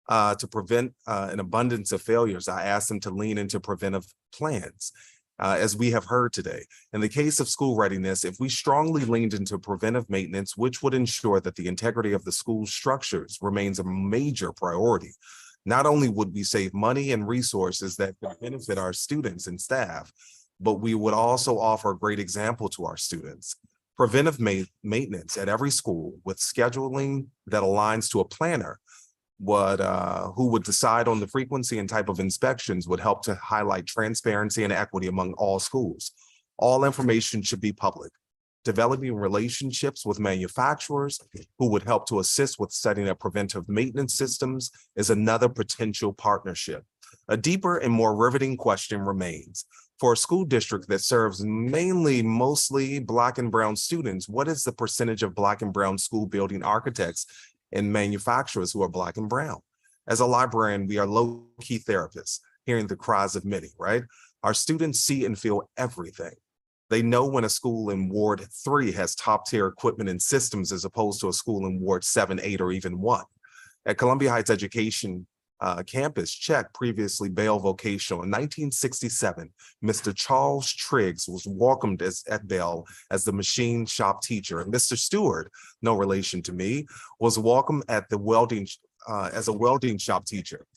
to prevent an abundance of failures, I asked them to lean into preventive plans. As we have heard today, in the case of school readiness, if we strongly leaned into preventive maintenance, which would ensure that the integrity of the school structures remains a major priority, not only would we save money and resources that could benefit our students and staff, but we would also offer a great example to our students. Preventive maintenance at every school with scheduling that aligns to a planner who would decide on the frequency and type of inspections would help to highlight transparency and equity among all schools. All information should be public. Developing relationships with manufacturers who would help to assist with setting up preventive maintenance systems is another potential partnership. A deeper and more riveting question remains. For a school district that serves mostly Black and Brown students, what is the percentage of Black and Brown school building architects and manufacturers who are Black and Brown? As a librarian, we are low-key therapists, hearing the cries of many, right? Our students see and feel everything. They know when a school in Ward 3 has top-tier equipment and systems as opposed to a school in Ward 7, 8, or even 1. At Columbia Heights Education campus, check previously Bell Vocational. In 1967, Mr. Charles Triggs was welcomed at Bell as the machine shop teacher. And Mr. Stewart, no relation to me, was welcomed at the welding as a welding shop teacher.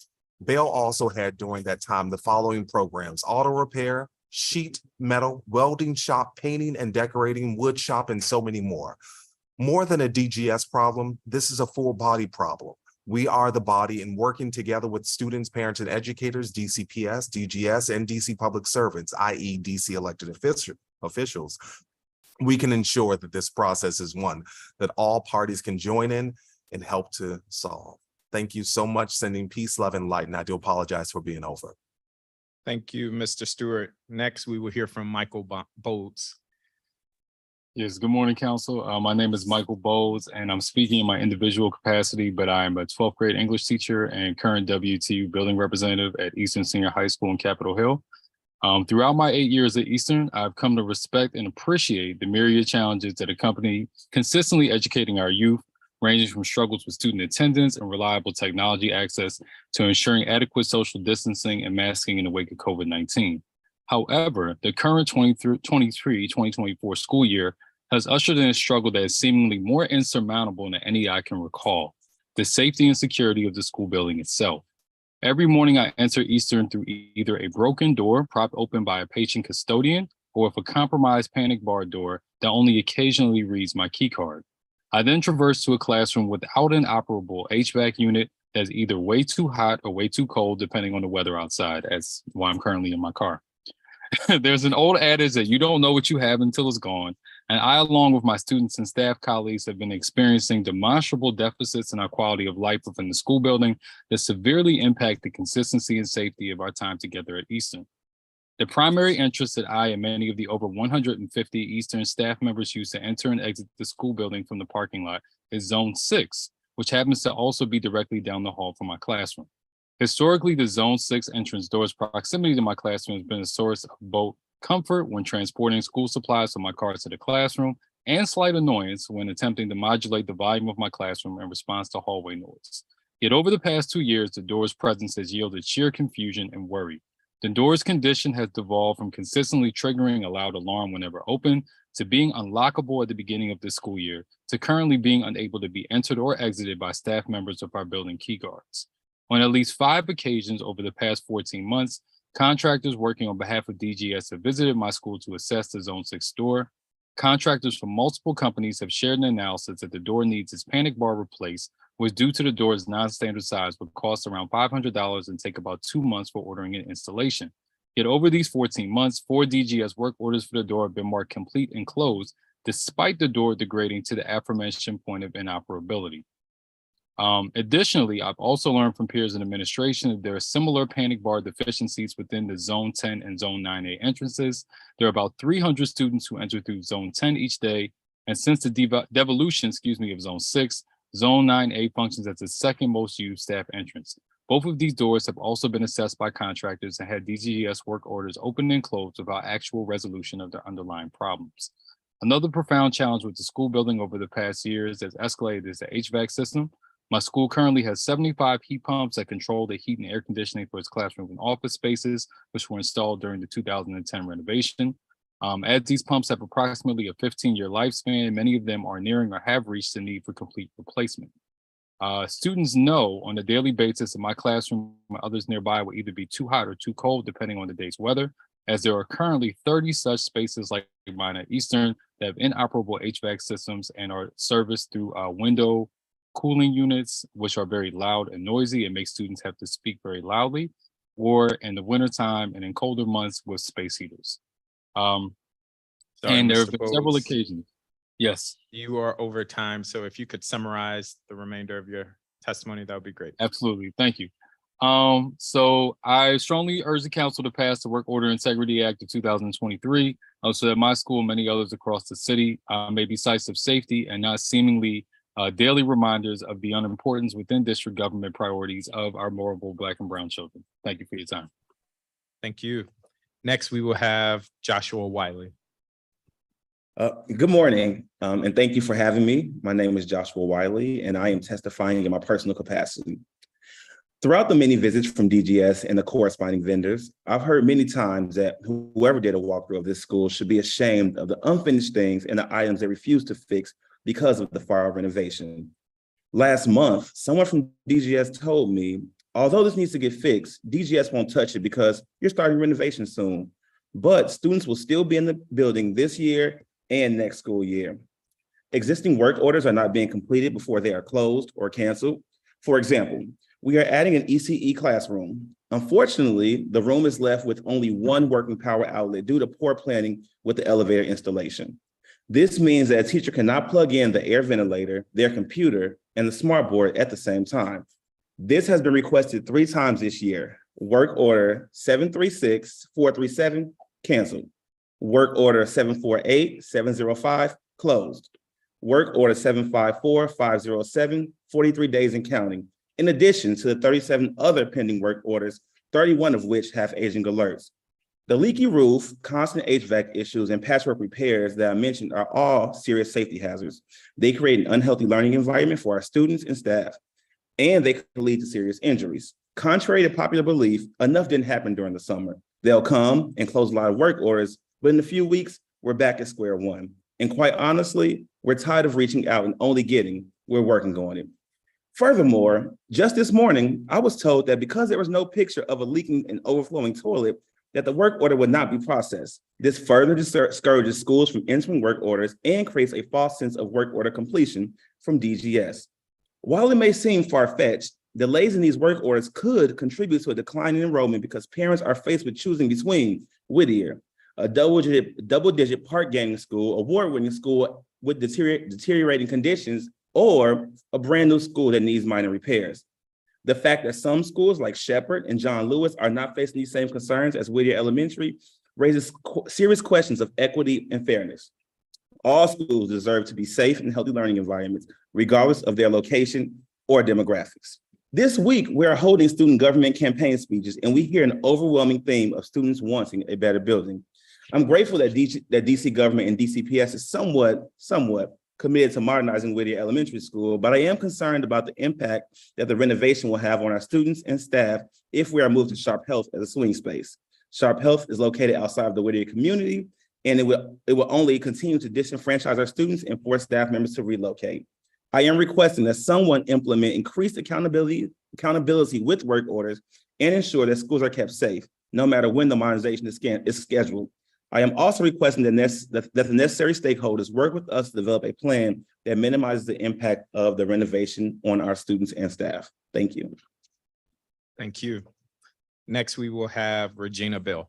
Bell also had during that time the following programs: auto repair, sheet metal, welding shop, painting and decorating, wood shop, and so many more. More than a DGS problem, this is a full body problem. We are the body, and working together with students, parents, and educators, DCPS, DGS, and DC public servants, i.e. DC elected officials, we can ensure that this process is one that all parties can join in and help to solve. Thank you so much. Sending peace, love, and light, and I do apologize for being over. Thank you, Mr. Stewart. Next, we will hear from Michael Bowles. Yes, good morning, Council. My name is Michael Bowles, and I'm speaking in my individual capacity, but I'm a 12th grade English teacher and current WTU building representative at Eastern Senior High School in Capitol Hill. Throughout my 8 years at Eastern, I've come to respect and appreciate the myriad challenges that accompany consistently educating our youth, ranging from struggles with student attendance and reliable technology access to ensuring adequate social distancing and masking in the wake of COVID-19. However, the current 2023-2024 school year has ushered in a struggle that is seemingly more insurmountable than any I can recall: the safety and security of the school building itself. Every morning I enter Eastern through either a broken door propped open by a patient custodian or with a compromised panic bar door that only occasionally reads my key card. I then traverse to a classroom without an operable HVAC unit that's either way too hot or way too cold, depending on the weather outside, as why I'm currently in my car. There's an old adage that you don't know what you have until it's gone. And I, along with my students and staff colleagues, have been experiencing demonstrable deficits in our quality of life within the school building that severely impact the consistency and safety of our time together at Eastern. The primary entrance that I and many of the over 150 Eastern staff members use to enter and exit the school building from the parking lot is Zone 6, which happens to also be directly down the hall from my classroom. Historically, the Zone 6 entrance door's proximity to my classroom has been a source of both comfort when transporting school supplies from my car to the classroom and slight annoyance when attempting to modulate the volume of my classroom in response to hallway noise. Yet over the past 2 years, the door's presence has yielded sheer confusion and worry. The door's condition has devolved from consistently triggering a loud alarm whenever open to being unlockable at the beginning of the school year to currently being unable to be entered or exited by staff members of our building key guards. On at least 5 occasions over the past 14 months, contractors working on behalf of DGS have visited my school to assess the Zone 6 door. Contractors from multiple companies have shared an analysis that the door needs its panic bar replaced, which due to the door's non-standard size would cost around $500 and take about 2 months for ordering an installation. Yet over these 14 months, 4 DGS work orders for the door have been marked complete and closed, despite the door degrading to the aforementioned point of inoperability. Additionally, I've also learned from peers in administration that there are similar panic bar deficiencies within the Zone 10 and Zone 9A entrances. There are about 300 students who enter through Zone 10 each day, and since the devolution, of Zone 6, Zone 9A functions as the second most used staff entrance. Both of these doors have also been assessed by contractors and had DGS work orders opened and closed without actual resolution of their underlying problems. Another profound challenge with the school building over the past years has escalated is the HVAC system. My school currently has 75 heat pumps that control the heat and air conditioning for its classrooms and office spaces, which were installed during the 2010 renovation. As these pumps have approximately a 15-year lifespan, many of them are nearing or have reached the need for complete replacement. Students know on a daily basis that my classroom and others nearby will either be too hot or too cold, depending on the day's weather, as there are currently 30 such spaces like mine at Eastern that have inoperable HVAC systems and are serviced through window cooling units, which are very loud and noisy and make students have to speak very loudly, or in the wintertime and in colder months with space heaters. Sorry, And there have Mr. been several Bowles. occasions. Yes, You are over time, so if you could summarize the remainder of your testimony, that would be great. absolutely. Thank you. So I strongly urge the council to pass the Work Order Integrity Act of 2023, so that my school and many others across the city may be sites of safety and not seemingly daily reminders of the unimportance within district government priorities of our vulnerable Black and Brown children. Thank you for your time. Thank you. Next, we will have Joshua Wiley. Good morning, and thank you for having me. My name is Joshua Wiley, and I am testifying in my personal capacity. Throughout the many visits from DGS and the corresponding vendors, I've heard many times that whoever did a walkthrough of this school should be ashamed of the unfinished things and the items they refuse to fix because of the fire renovation. Last month, someone from DGS told me, although this needs to get fixed, DGS won't touch it because you're starting renovation soon, but students will still be in the building this year and next school year. Existing work orders are not being completed before they are closed or canceled. For example, we are adding an ECE classroom. Unfortunately, the room is left with only one working power outlet due to poor planning with the elevator installation. This means that a teacher cannot plug in the air ventilator, their computer, and the smart board at the same time. This has been requested 3 times this year. Work order 736-437 canceled. Work order 748-705 closed. Work order 754-507, 43 days and counting. In addition to the 37 other pending work orders, 31 of which have aging alerts. The leaky roof, constant HVAC issues, and patchwork repairs that I mentioned are all serious safety hazards. They create an unhealthy learning environment for our students and staff, and they could lead to serious injuries. Contrary to popular belief, enough didn't happen during the summer. They'll come and close a lot of work orders, but in a few weeks, we're back at square one. And quite honestly, we're tired of reaching out and only getting, we're working on it. Furthermore, just this morning, I was told that because there was no picture of a leaking and overflowing toilet, that the work order would not be processed. This further discourages schools from entering work orders and creates a false sense of work order completion from DGS. While it may seem far-fetched, delays in these work orders could contribute to a decline in enrollment because parents are faced with choosing between Whittier, a double-digit park-gaining school, award-winning school with deteriorating conditions, or a brand new school that needs minor repairs. The fact that some schools like Shepherd and John Lewis are not facing these same concerns as Whittier Elementary raises serious questions of equity and fairness. All schools deserve to be safe and healthy learning environments, regardless of their location or demographics. This week, we are holding student government campaign speeches, and we hear an overwhelming theme of students wanting a better building. I'm grateful that DC government and DCPS is somewhat committed to modernizing Whittier Elementary School, but I am concerned about the impact that the renovation will have on our students and staff if we are moved to Sharp Health as a swing space. Sharp Health is located outside of the Whittier community, and it will only continue to disenfranchise our students and force staff members to relocate. I am requesting that someone implement increased accountability with work orders and ensure that schools are kept safe, no matter when the modernization is scheduled. I am also requesting that the necessary stakeholders work with us to develop a plan that minimizes the impact of the renovation on our students and staff. Thank you. Thank you. Next, we will have Regina Bill.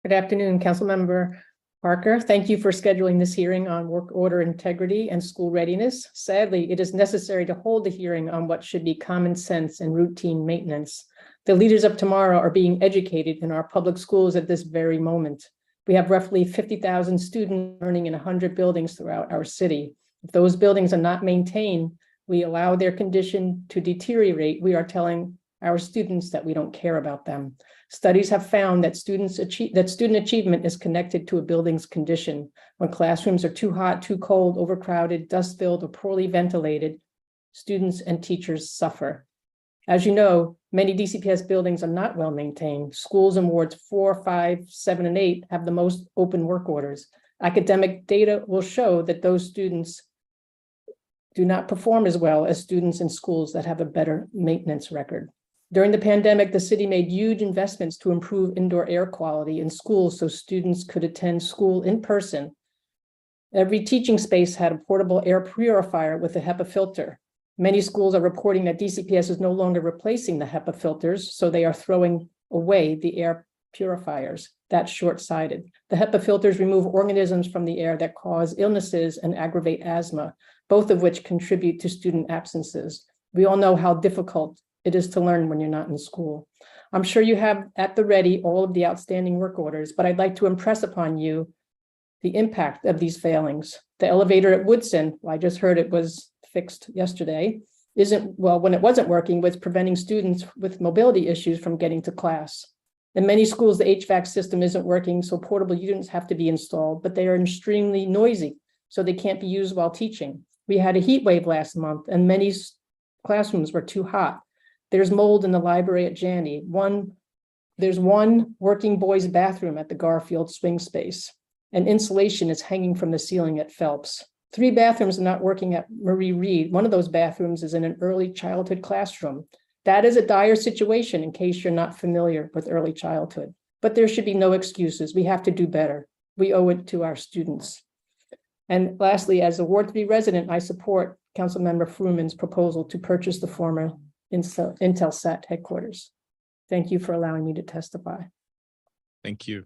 Good afternoon, Councilmember Parker. Thank you for scheduling this hearing on work order integrity and school readiness. Sadly, it is necessary to hold a hearing on what should be common sense and routine maintenance. The leaders of tomorrow are being educated in our public schools at this very moment. We have roughly 50,000 students learning in 100 buildings throughout our city. If those buildings are not maintained, we allow their condition to deteriorate. We are telling our students that we don't care about them. Studies have found that student achievement is connected to a building's condition. When classrooms are too hot, too cold, overcrowded, dust-filled, or poorly ventilated, students and teachers suffer. As you know, many DCPS buildings are not well maintained. Schools in wards 4, 5, 7, and 8 have the most open work orders. Academic data will show that those students do not perform as well as students in schools that have a better maintenance record. During the pandemic, the city made huge investments to improve indoor air quality in schools so students could attend school in person. Every teaching space had a portable air purifier with a HEPA filter. Many schools are reporting that DCPS is no longer replacing the HEPA filters, so they are throwing away the air purifiers. That's short-sighted. The HEPA filters remove organisms from the air that cause illnesses and aggravate asthma, both of which contribute to student absences. We all know how difficult it is to learn when you're not in school. I'm sure you have at the ready all of the outstanding work orders, but I'd like to impress upon you the impact of these failings. The elevator at Woodson, I just heard it was fixed yesterday, when it wasn't working, was preventing students with mobility issues from getting to class. In many schools, the HVAC system isn't working, so portable units have to be installed, but they are extremely noisy, so they can't be used while teaching. We had a heat wave last month, and many classrooms were too hot. There's mold in the library at Janney. There's one working boys' bathroom at the Garfield swing space, and insulation is hanging from the ceiling at Phelps. 3 bathrooms are not working at Marie Reed. One of those bathrooms is in an early childhood classroom. That is a dire situation in case you're not familiar with early childhood, but there should be no excuses. We have to do better. We owe it to our students. And lastly, as a Ward 3 resident, I support Councilmember Fruman's proposal to purchase the former Intelsat headquarters. Thank you for allowing me to testify. Thank you.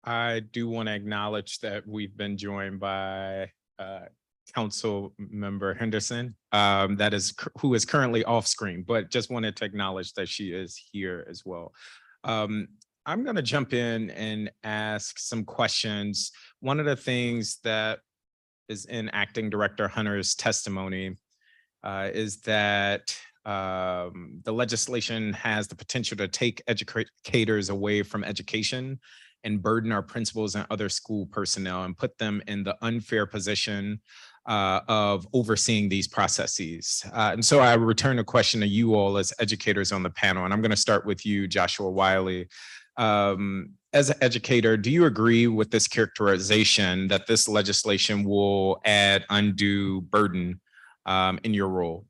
I do want to acknowledge that we've been joined by Council Member Henderson, who is currently off screen, but just wanted to acknowledge that she is here as well. I'm going to jump in and ask some questions. One of the things that is in Acting Director Hunter's testimony is that the legislation has the potential to take educators away from education and burden our principals and other school personnel and put them in the unfair position of overseeing these processes. And so I return the question to you all as educators on the panel, and I'm going to start with you, Joshua Wiley. As an educator, do you agree with this characterization that this legislation will add undue burden in your role?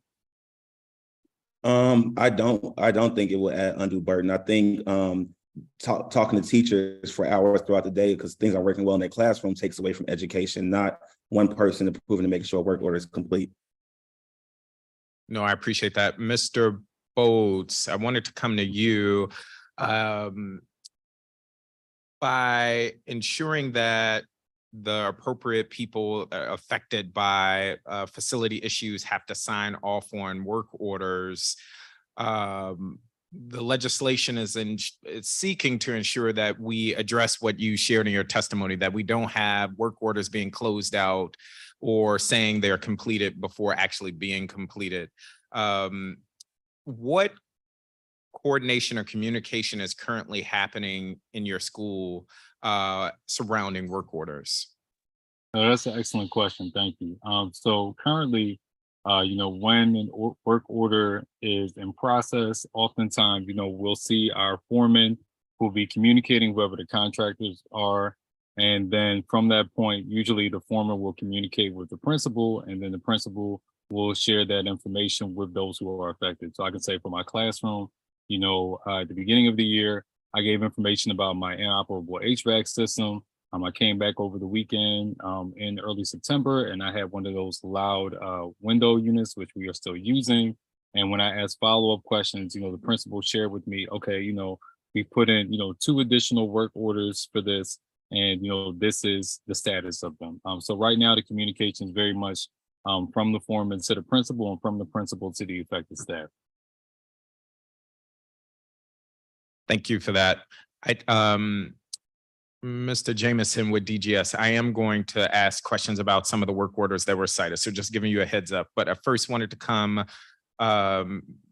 I don't think it will add undue burden. I think talking to teachers for hours throughout the day because things aren't working well in their classroom takes away from education, not one person approving to make sure a work order is complete. No, I appreciate that. Mr. Bodes, I wanted to come to you. By ensuring that the appropriate people affected by facility issues have to sign off on work orders, the legislation is seeking to ensure that we address what you shared in your testimony, that we don't have work orders being closed out or saying they're completed before actually being completed. What coordination or communication is currently happening in your school surrounding work orders? That's an excellent question. Thank you. So currently, when a work order is in process, oftentimes, we'll see our foreman who will be communicating whoever the contractors are. And then from that point, usually the foreman will communicate with the principal, and then the principal will share that information with those who are affected. So I can say for my classroom, at the beginning of the year, I gave information about my inoperable HVAC system. I came back over the weekend in early September, and I had one of those loud window units, which we are still using. And when I asked follow-up questions, the principal shared with me, okay, we put in, 2 additional work orders for this, and, this is the status of them. So right now, the communication is very much from the foreman to the principal and from the principal to the affected staff. Thank you for that. Mr. Jameson with DGS, I am going to ask questions about some of the work orders that were cited. So just giving you a heads up, but I first wanted to come,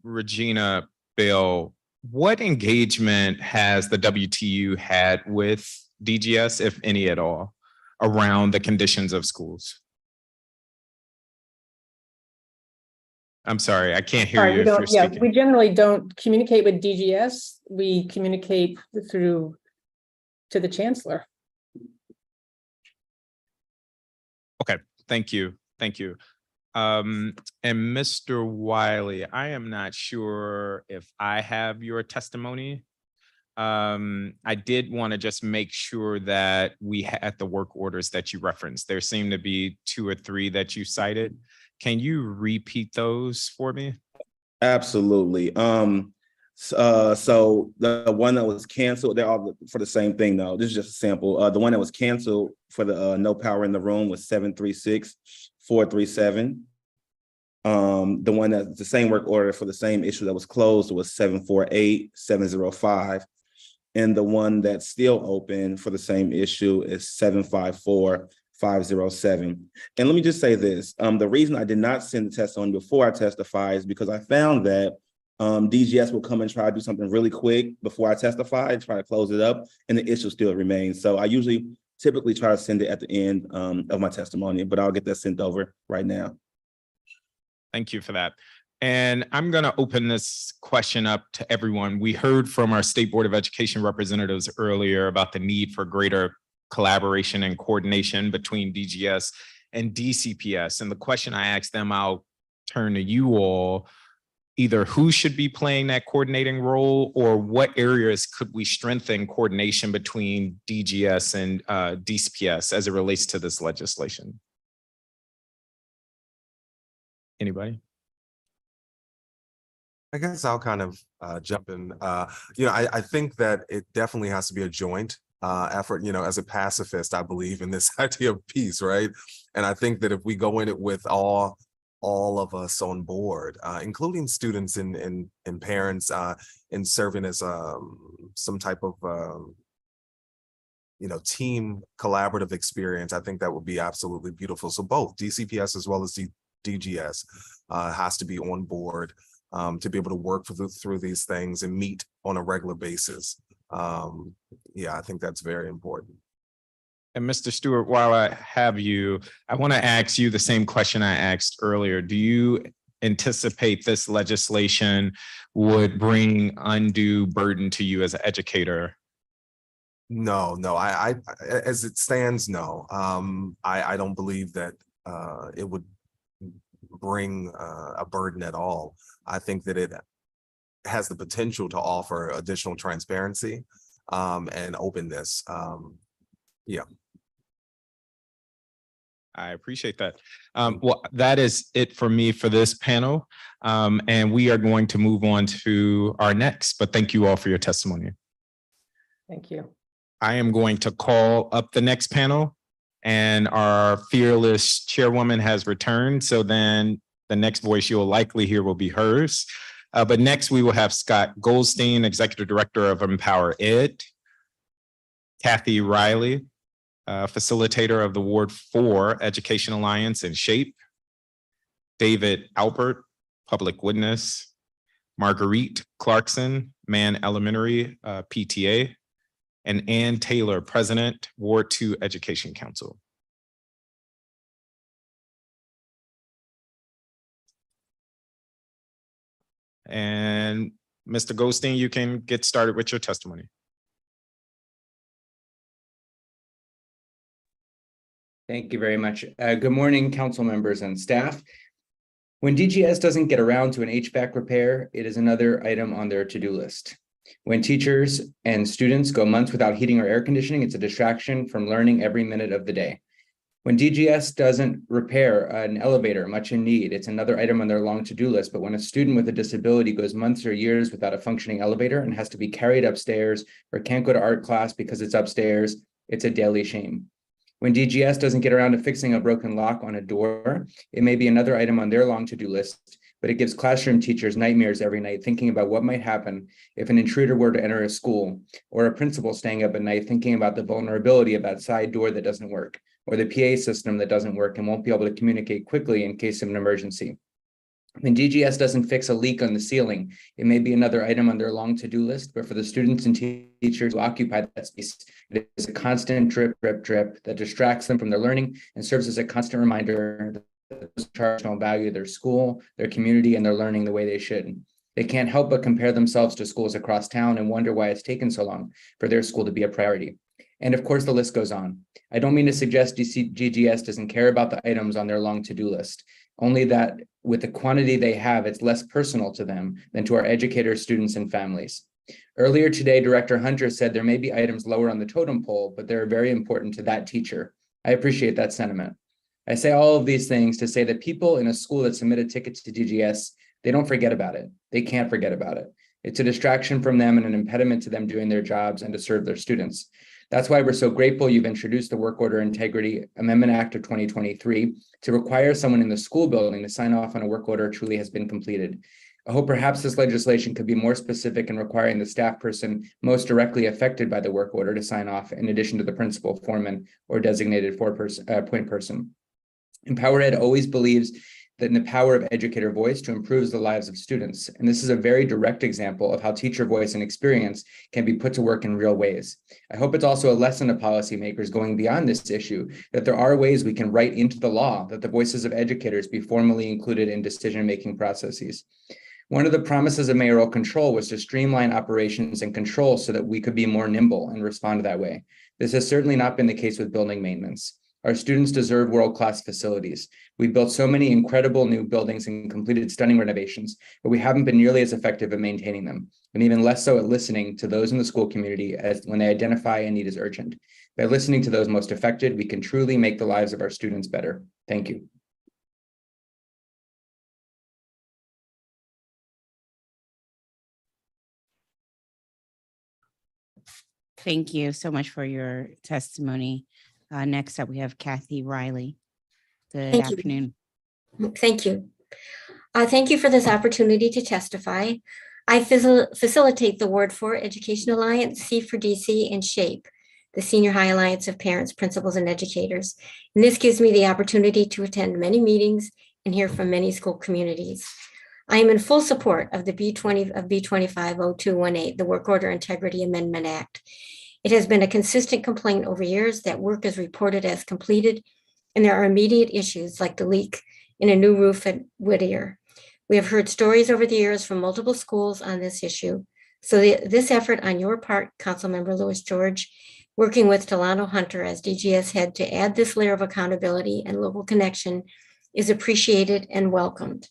Regina Bill, what engagement has the WTU had with DGS, if any at all, around the conditions of schools? I'm sorry, I can't hear Sorry, you we if you're don't, yeah, speaking. we generally don't communicate with DGS. We communicate through to the chancellor. Okay, thank you, thank you. And Mr. Wiley, I am not sure if I have your testimony. I did want to just make sure that we had the work orders that you referenced. There seem to be 2 or 3 that you cited. Can you repeat those for me? Absolutely. So the one that was canceled, they're all for the same thing though. This is just a sample. The one that was canceled for the no power in the room was 736-437. The one that's the same work order for the same issue that was closed was 748-705. And the one that's still open for the same issue is 754-507. And let me just say this, the reason I did not send the testimony before I testify is because I found that DGS will come and try to do something really quick before I testify, try to close it up, and the issue still remains. So I typically try to send it at the end of my testimony, but I'll get that sent over right now. Thank you for that. And I'm going to open this question up to everyone. We heard from our State Board of Education representatives earlier about the need for greater collaboration and coordination between DGS and DCPS. And the question I asked them, I'll turn to you all. Either who should be playing that coordinating role, or what areas could we strengthen coordination between DGS and DCPS as it relates to this legislation? Anybody? I guess I'll kind of jump in. I think that it definitely has to be a joint effort. As a pacifist, I believe in this idea of peace, right? And I think that if we go in it with all of us on board, including students and parents, in serving as some type of team collaborative experience, I think that would be absolutely beautiful. So both DCPS as well as DGS has to be on board to be able to work through these things and meet on a regular basis. Yeah, I think that's very important. And Mr. Stewart, while I have you, I want to ask you the same question I asked earlier. Do you anticipate this legislation would bring undue burden to you as an educator? No, I as it stands, no. I don't believe that it would bring a burden at all. I think that it has the potential to offer additional transparency and openness. Yeah. I appreciate that. Well, that is it for me for this panel. And we are going to move on to our next, but thank you all for your testimony. Thank you. I am going to call up the next panel, and our fearless chairwoman has returned. So then the next voice you'll likely hear will be hers. But next we will have Scott Goldstein, Executive Director of Empower Ed, Kathy Riley, facilitator of the Ward 4 Education Alliance and SHAPE, David Albert, Public Witness, Marguerite Clarkson, Mann Elementary PTA, and Ann Taylor, President, Ward 2 Education Council. And Mr. Goldstein, you can get started with your testimony. Thank you very much. Good morning, council members and staff. When DGS doesn't get around to an HVAC repair, it is another item on their to-do list. When teachers and students go months without heating or air conditioning, it's a distraction from learning every minute of the day. When DGS doesn't repair an elevator much in need, it's another item on their long to-do list. But when a student with a disability goes months or years without a functioning elevator and has to be carried upstairs or can't go to art class because it's upstairs, it's a daily shame. When DGS doesn't get around to fixing a broken lock on a door, it may be another item on their long to-do list, but it gives classroom teachers nightmares every night thinking about what might happen if an intruder were to enter a school, or a principal staying up at night thinking about the vulnerability of that side door that doesn't work, or the PA system that doesn't work and won't be able to communicate quickly in case of an emergency. When DGS doesn't fix a leak on the ceiling, it may be another item on their long to-do list, but for the students and teachers who occupy that space, it is a constant drip, drip, drip that distracts them from their learning and serves as a constant reminder don't value their school, their community, and their learning the way they should. They can't help but compare themselves to schools across town and wonder why it's taken so long for their school to be a priority. And of course, the list goes on. I don't mean to suggest DGS doesn't care about the items on their long to-do list, only that with the quantity they have, it's less personal to them than to our educators, students, and families. Earlier today, Director Hunter said there may be items lower on the totem pole, but they're very important to that teacher. I appreciate that sentiment. I say all of these things to say that people in a school that submit a ticket to DGS, they don't forget about it. They can't forget about it. It's a distraction from them and an impediment to them doing their jobs and to serve their students. That's why we're so grateful you've introduced the Work Order Integrity Amendment Act of 2023 to require someone in the school building to sign off on a work order truly has been completed. I hope perhaps this legislation could be more specific in requiring the staff person most directly affected by the work order to sign off, in addition to the principal, foreman, or designated point person. Empower Ed always believes that in the power of educator voice to improve the lives of students. And this is a very direct example of how teacher voice and experience can be put to work in real ways. I hope it's also a lesson to policymakers going beyond this issue, that there are ways we can write into the law that the voices of educators be formally included in decision-making processes. One of the promises of mayoral control was to streamline operations and control so that we could be more nimble and respond that way. This has certainly not been the case with building maintenance. Our students deserve world-class facilities. We've built so many incredible new buildings and completed stunning renovations, but we haven't been nearly as effective at maintaining them, and even less so at listening to those in the school community as when they identify a need as urgent. By listening to those most affected, we can truly make the lives of our students better. Thank you. Thank you so much for your testimony. Next up, we have Kathy Riley. Good afternoon. Thank you. Thank you for this opportunity to testify. I facilitate the Ward 4 Education Alliance, C for DC, and SHAPE, the Senior High Alliance of Parents, Principals, and Educators. And this gives me the opportunity to attend many meetings and hear from many school communities. I am in full support of the B25-218, the Work Order Integrity Amendment Act. It has been a consistent complaint over years that work is reported as completed, and there are immediate issues like the leak in a new roof at Whittier. We have heard stories over the years from multiple schools on this issue. So this effort on your part, Councilmember Lewis George, working with Delano Hunter as DGS head to add this layer of accountability and local connection is appreciated and welcomed.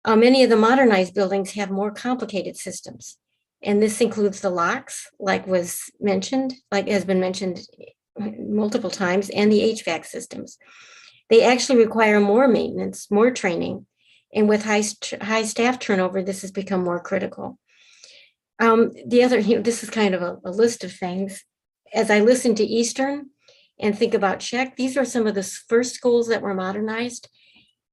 Many of the modernized buildings have more complicated systems. And this includes the locks, like has been mentioned multiple times, and the HVAC systems. They actually require more maintenance, more training, and with high staff turnover, this has become more critical. This is kind of a list of things. As I listen to Eastern and think about Czech, these are some of the first schools that were modernized.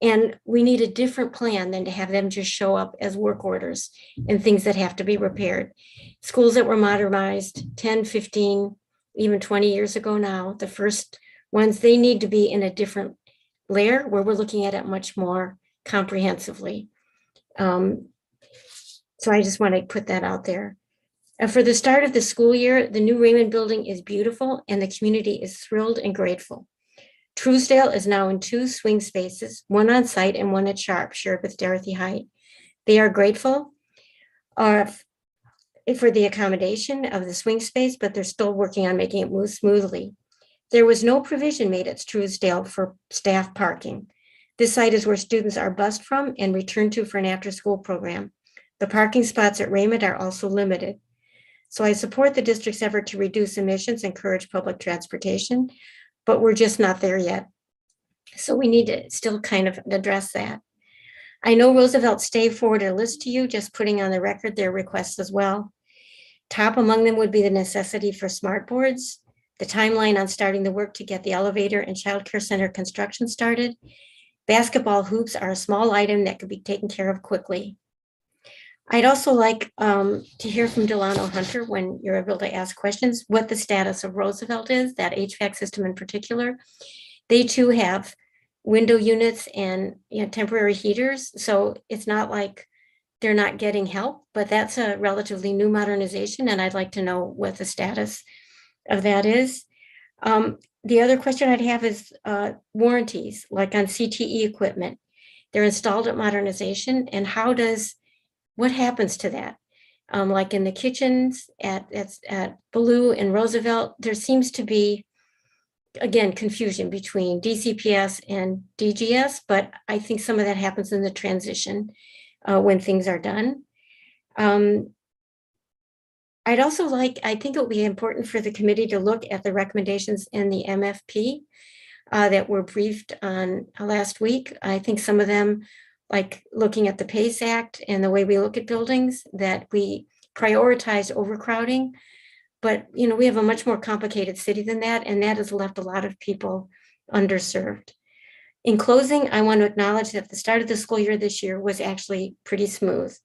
And we need a different plan than to have them just show up as work orders and things that have to be repaired. Schools that were modernized 10, 15, even 20 years ago now, the first ones, they need to be in a different layer where we're looking at it much more comprehensively. So I just want to put that out there. For the start of the school year, the new Raymond building is beautiful and the community is thrilled and grateful. Truesdale is now in 2 swing spaces, one on site and one at Sharp, shared with Dorothy Height. They are grateful for the accommodation of the swing space, but they're still working on making it move smoothly. There was no provision made at Truesdale for staff parking. This site is where students are bused from and returned to for an after-school program. The parking spots at Raymond are also limited. So I support the district's effort to reduce emissions, encourage public transportation, but we're just not there yet. So we need to still kind of address that. I know Roosevelt State forwarded a list to you, just putting on the record their requests as well. Top among them would be the necessity for smart boards, the timeline on starting the work to get the elevator and childcare center construction started. Basketball hoops are a small item that could be taken care of quickly. I'd also like to hear from Delano Hunter when you're able to ask questions, what the status of Roosevelt is, that HVAC system in particular. They too have window units and temporary heaters. So it's not like they're not getting help, but that's a relatively new modernization. And I'd like to know what the status of that is. The other question I'd have is warranties, like on CTE equipment. They're installed at modernization, and what happens to that? Like in the kitchens at Ballou and Roosevelt, there seems to be, again, confusion between DCPS and DGS, but I think some of that happens in the transition when things are done. I'd also I think it would be important for the committee to look at the recommendations in the MFP that were briefed on last week. I think some of them, like looking at the PACE Act and the way we look at buildings, that we prioritize overcrowding. But, we have a much more complicated city than that, and that has left a lot of people underserved. In closing, I want to acknowledge that the start of the school year this year was actually pretty smooth.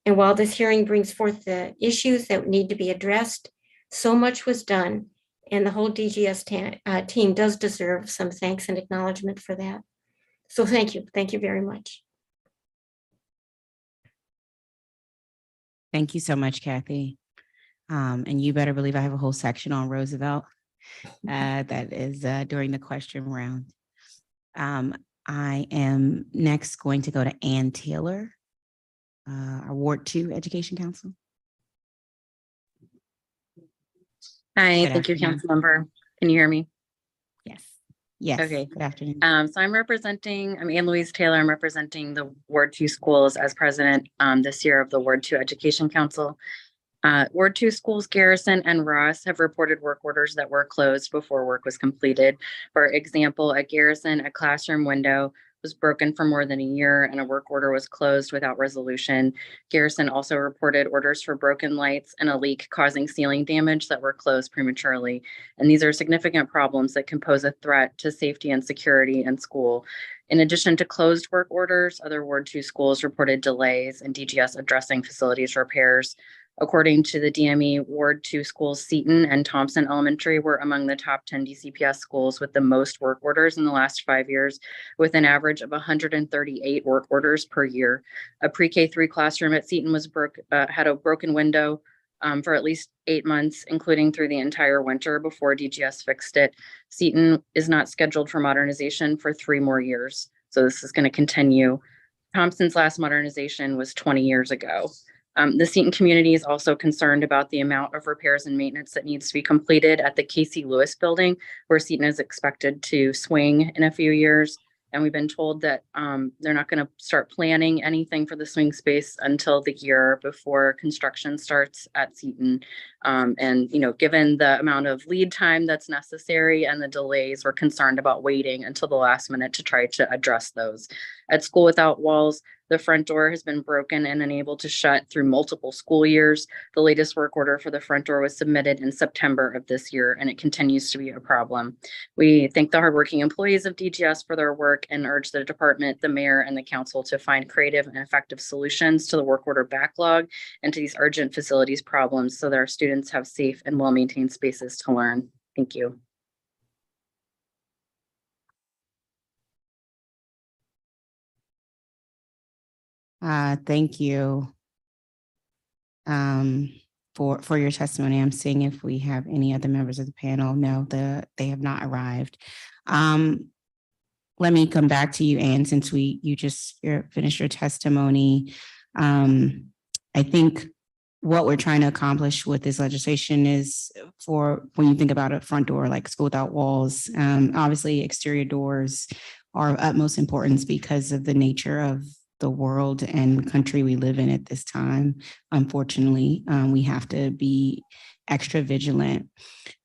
And while this hearing brings forth the issues that need to be addressed, so much was done, and the whole DGS team does deserve some thanks and acknowledgement for that. So thank you. Thank you very much. Thank you so much, Kathy. And you better believe I have a whole section on Roosevelt that is during the question round. I am next going to go to Ann Taylor, our Ward 2 Education Council. Hi, Good thank you, afternoon. Councilmember. Can you hear me? Yes. Yes. Okay. Good afternoon. So I'm Ann Louise Taylor. I'm representing the Ward 2 schools as president this year of the Ward 2 Education Council. Ward 2 schools, Garrison and Ross, have reported work orders that were closed before work was completed. For example, at Garrison, a classroom window was broken for more than a year and a work order was closed without resolution. Garrison also reported orders for broken lights and a leak causing ceiling damage that were closed prematurely. And these are significant problems that can pose a threat to safety and security in school. In addition to closed work orders, other Ward 2 schools reported delays in DGS addressing facilities repairs. According to the DME, Ward 2 schools, Seton and Thompson Elementary, were among the top 10 DCPS schools with the most work orders in the last 5 years, with an average of 138 work orders per year. A pre-K3 classroom at Seton had a broken window for at least 8 months, including through the entire winter before DGS fixed it. Seton is not scheduled for modernization for 3 more years, so this is going to continue. Thompson's last modernization was 20 years ago. The Seton community is also concerned about the amount of repairs and maintenance that needs to be completed at the Casey Lewis building, where Seton is expected to swing in a few years. And we've been told that they're not going to start planning anything for the swing space until the year before construction starts at Seton. And, given the amount of lead time that's necessary and the delays, we're concerned about waiting until the last minute to try to address those. At School Without Walls, the front door has been broken and unable to shut through multiple school years. The latest work order for the front door was submitted in September of this year, and it continues to be a problem. We thank the hardworking employees of DGS for their work and urge the department, the mayor, and the council to find creative and effective solutions to the work order backlog and to these urgent facilities problems so that our students have safe and well-maintained spaces to learn. Thank you. Thank you for your testimony. I'm seeing if we have any other members of the panel. No, they have not arrived. Let me come back to you, Ann, since you just finished your testimony. I think what we're trying to accomplish with this legislation is, for when you think about a front door like School Without Walls, obviously exterior doors are of utmost importance because of the nature of the world and country we live in at this time. Unfortunately, we have to be extra vigilant.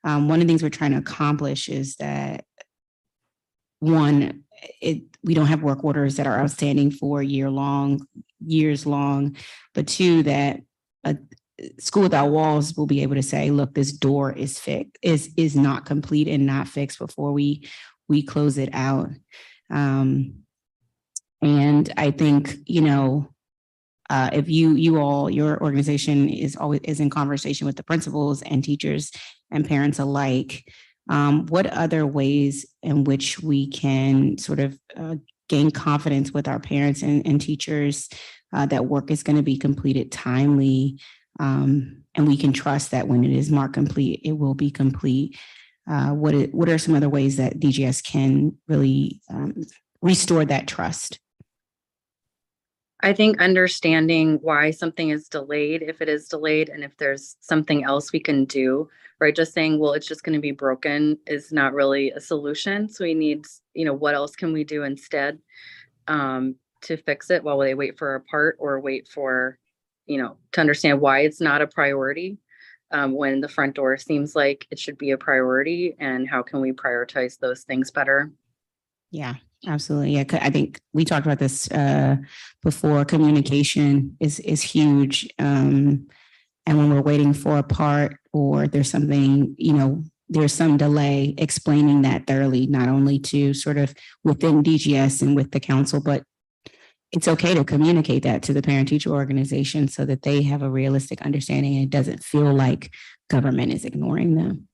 One of the things we're trying to accomplish is that, one, we don't have work orders that are outstanding for years long, but two, that a School Without Walls will be able to say, look, this door is is not complete and not fixed before we close it out. And I think, if your organization is in conversation with the principals and teachers and parents alike, what other ways in which we can sort of gain confidence with our parents and teachers that work is going to be completed timely, and we can trust that when it is marked complete, it will be complete. what are some other ways that DGS can really restore that trust? I think understanding why something is delayed, if it is delayed, and if there's something else we can do, right? Just saying, well, it's just going to be broken is not really a solution. So we need, what else can we do instead to fix it while they wait for a part or wait for, to understand why it's not a priority when the front door seems like it should be a priority, and how can we prioritize those things better? Yeah. Absolutely. Yeah, I think we talked about this before. Communication is huge. And when we're waiting for a part or there's something, there's some delay, explaining that thoroughly, not only to sort of within DGS and with the council, but it's okay to communicate that to the parent teacher organization so that they have a realistic understanding and it doesn't feel like government is ignoring them.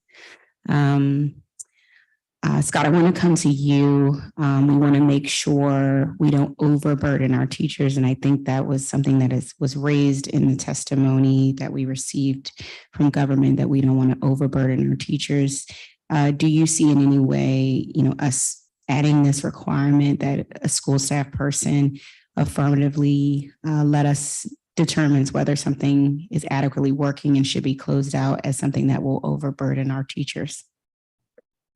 Scott, I want to come to you. We want to make sure we don't overburden our teachers. And I think that was something that was raised in the testimony that we received from government, that we don't want to overburden our teachers. Do you see in any way, us adding this requirement that a school staff person affirmatively let us determines whether something is adequately working and should be closed out as something that will overburden our teachers?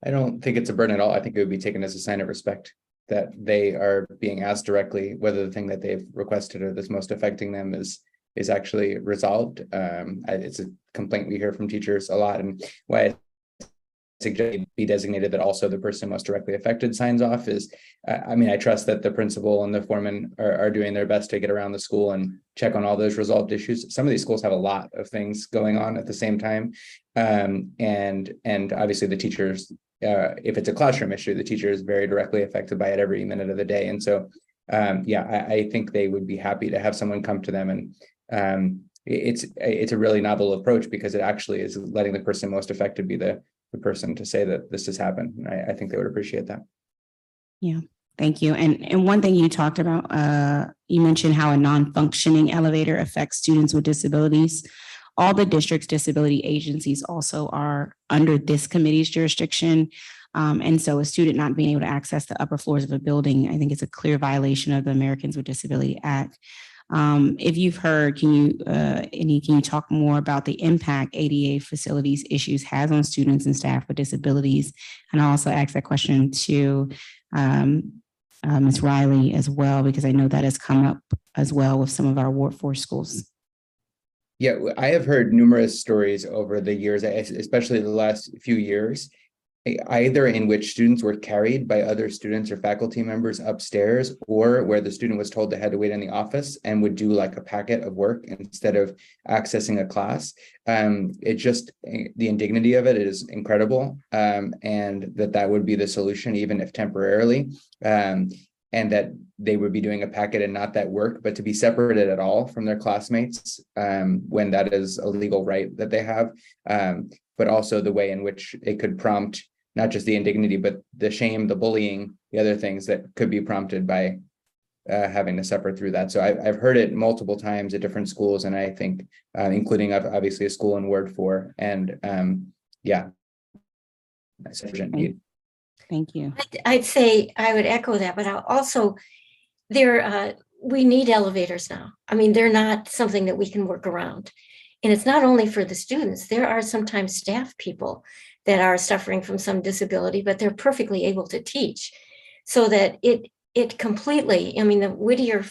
I don't think it's a burden at all. I think it would be taken as a sign of respect that they are being asked directly whether the thing that they've requested or that's most affecting them is actually resolved. It's a complaint we hear from teachers a lot, and why I suggest it be designated that also the person most directly affected signs off is, I trust that the principal and the foreman are doing their best to get around the school and check on all those resolved issues. Some of these schools have a lot of things going on at the same time. And obviously the teachers, if it's a classroom issue, the teacher is very directly affected by it every minute of the day. And so, I think they would be happy to have someone come to them. And it's a really novel approach because it actually is letting the person most affected be the person to say that this has happened. And I think they would appreciate that. Yeah, thank you. And one thing you talked about, you mentioned how a non-functioning elevator affects students with disabilities. All the district's disability agencies also are under this committee's jurisdiction. And so a student not being able to access the upper floors of a building, I think it's a clear violation of the Americans with Disability Act. If you've heard, can you talk more about the impact ADA facilities issues has on students and staff with disabilities? And I'll also ask that question to Ms. Riley as well, because I know that has come up as well with some of our Ward 4 schools. Yeah, I have heard numerous stories over the years, especially the last few years, either in which students were carried by other students or faculty members upstairs, or where the student was told they had to wait in the office and would do like a packet of work instead of accessing a class. The indignity of it is incredible, and that would be the solution, even if temporarily. And that they would be doing a packet and not that work, but to be separated at all from their classmates when that is a legal right that they have, but also the way in which it could prompt not just the indignity, but the shame, the bullying, the other things that could be prompted by having to suffer through that. So I've heard it multiple times at different schools, and I think including obviously a school in Ward 4, and that's urgent need. Thank you. I'd say I would echo that, but also we need elevators now. I mean, they're not something that we can work around. And it's not only for the students. There are sometimes staff people that are suffering from some disability, but they're perfectly able to teach. So that it completely, the Whittier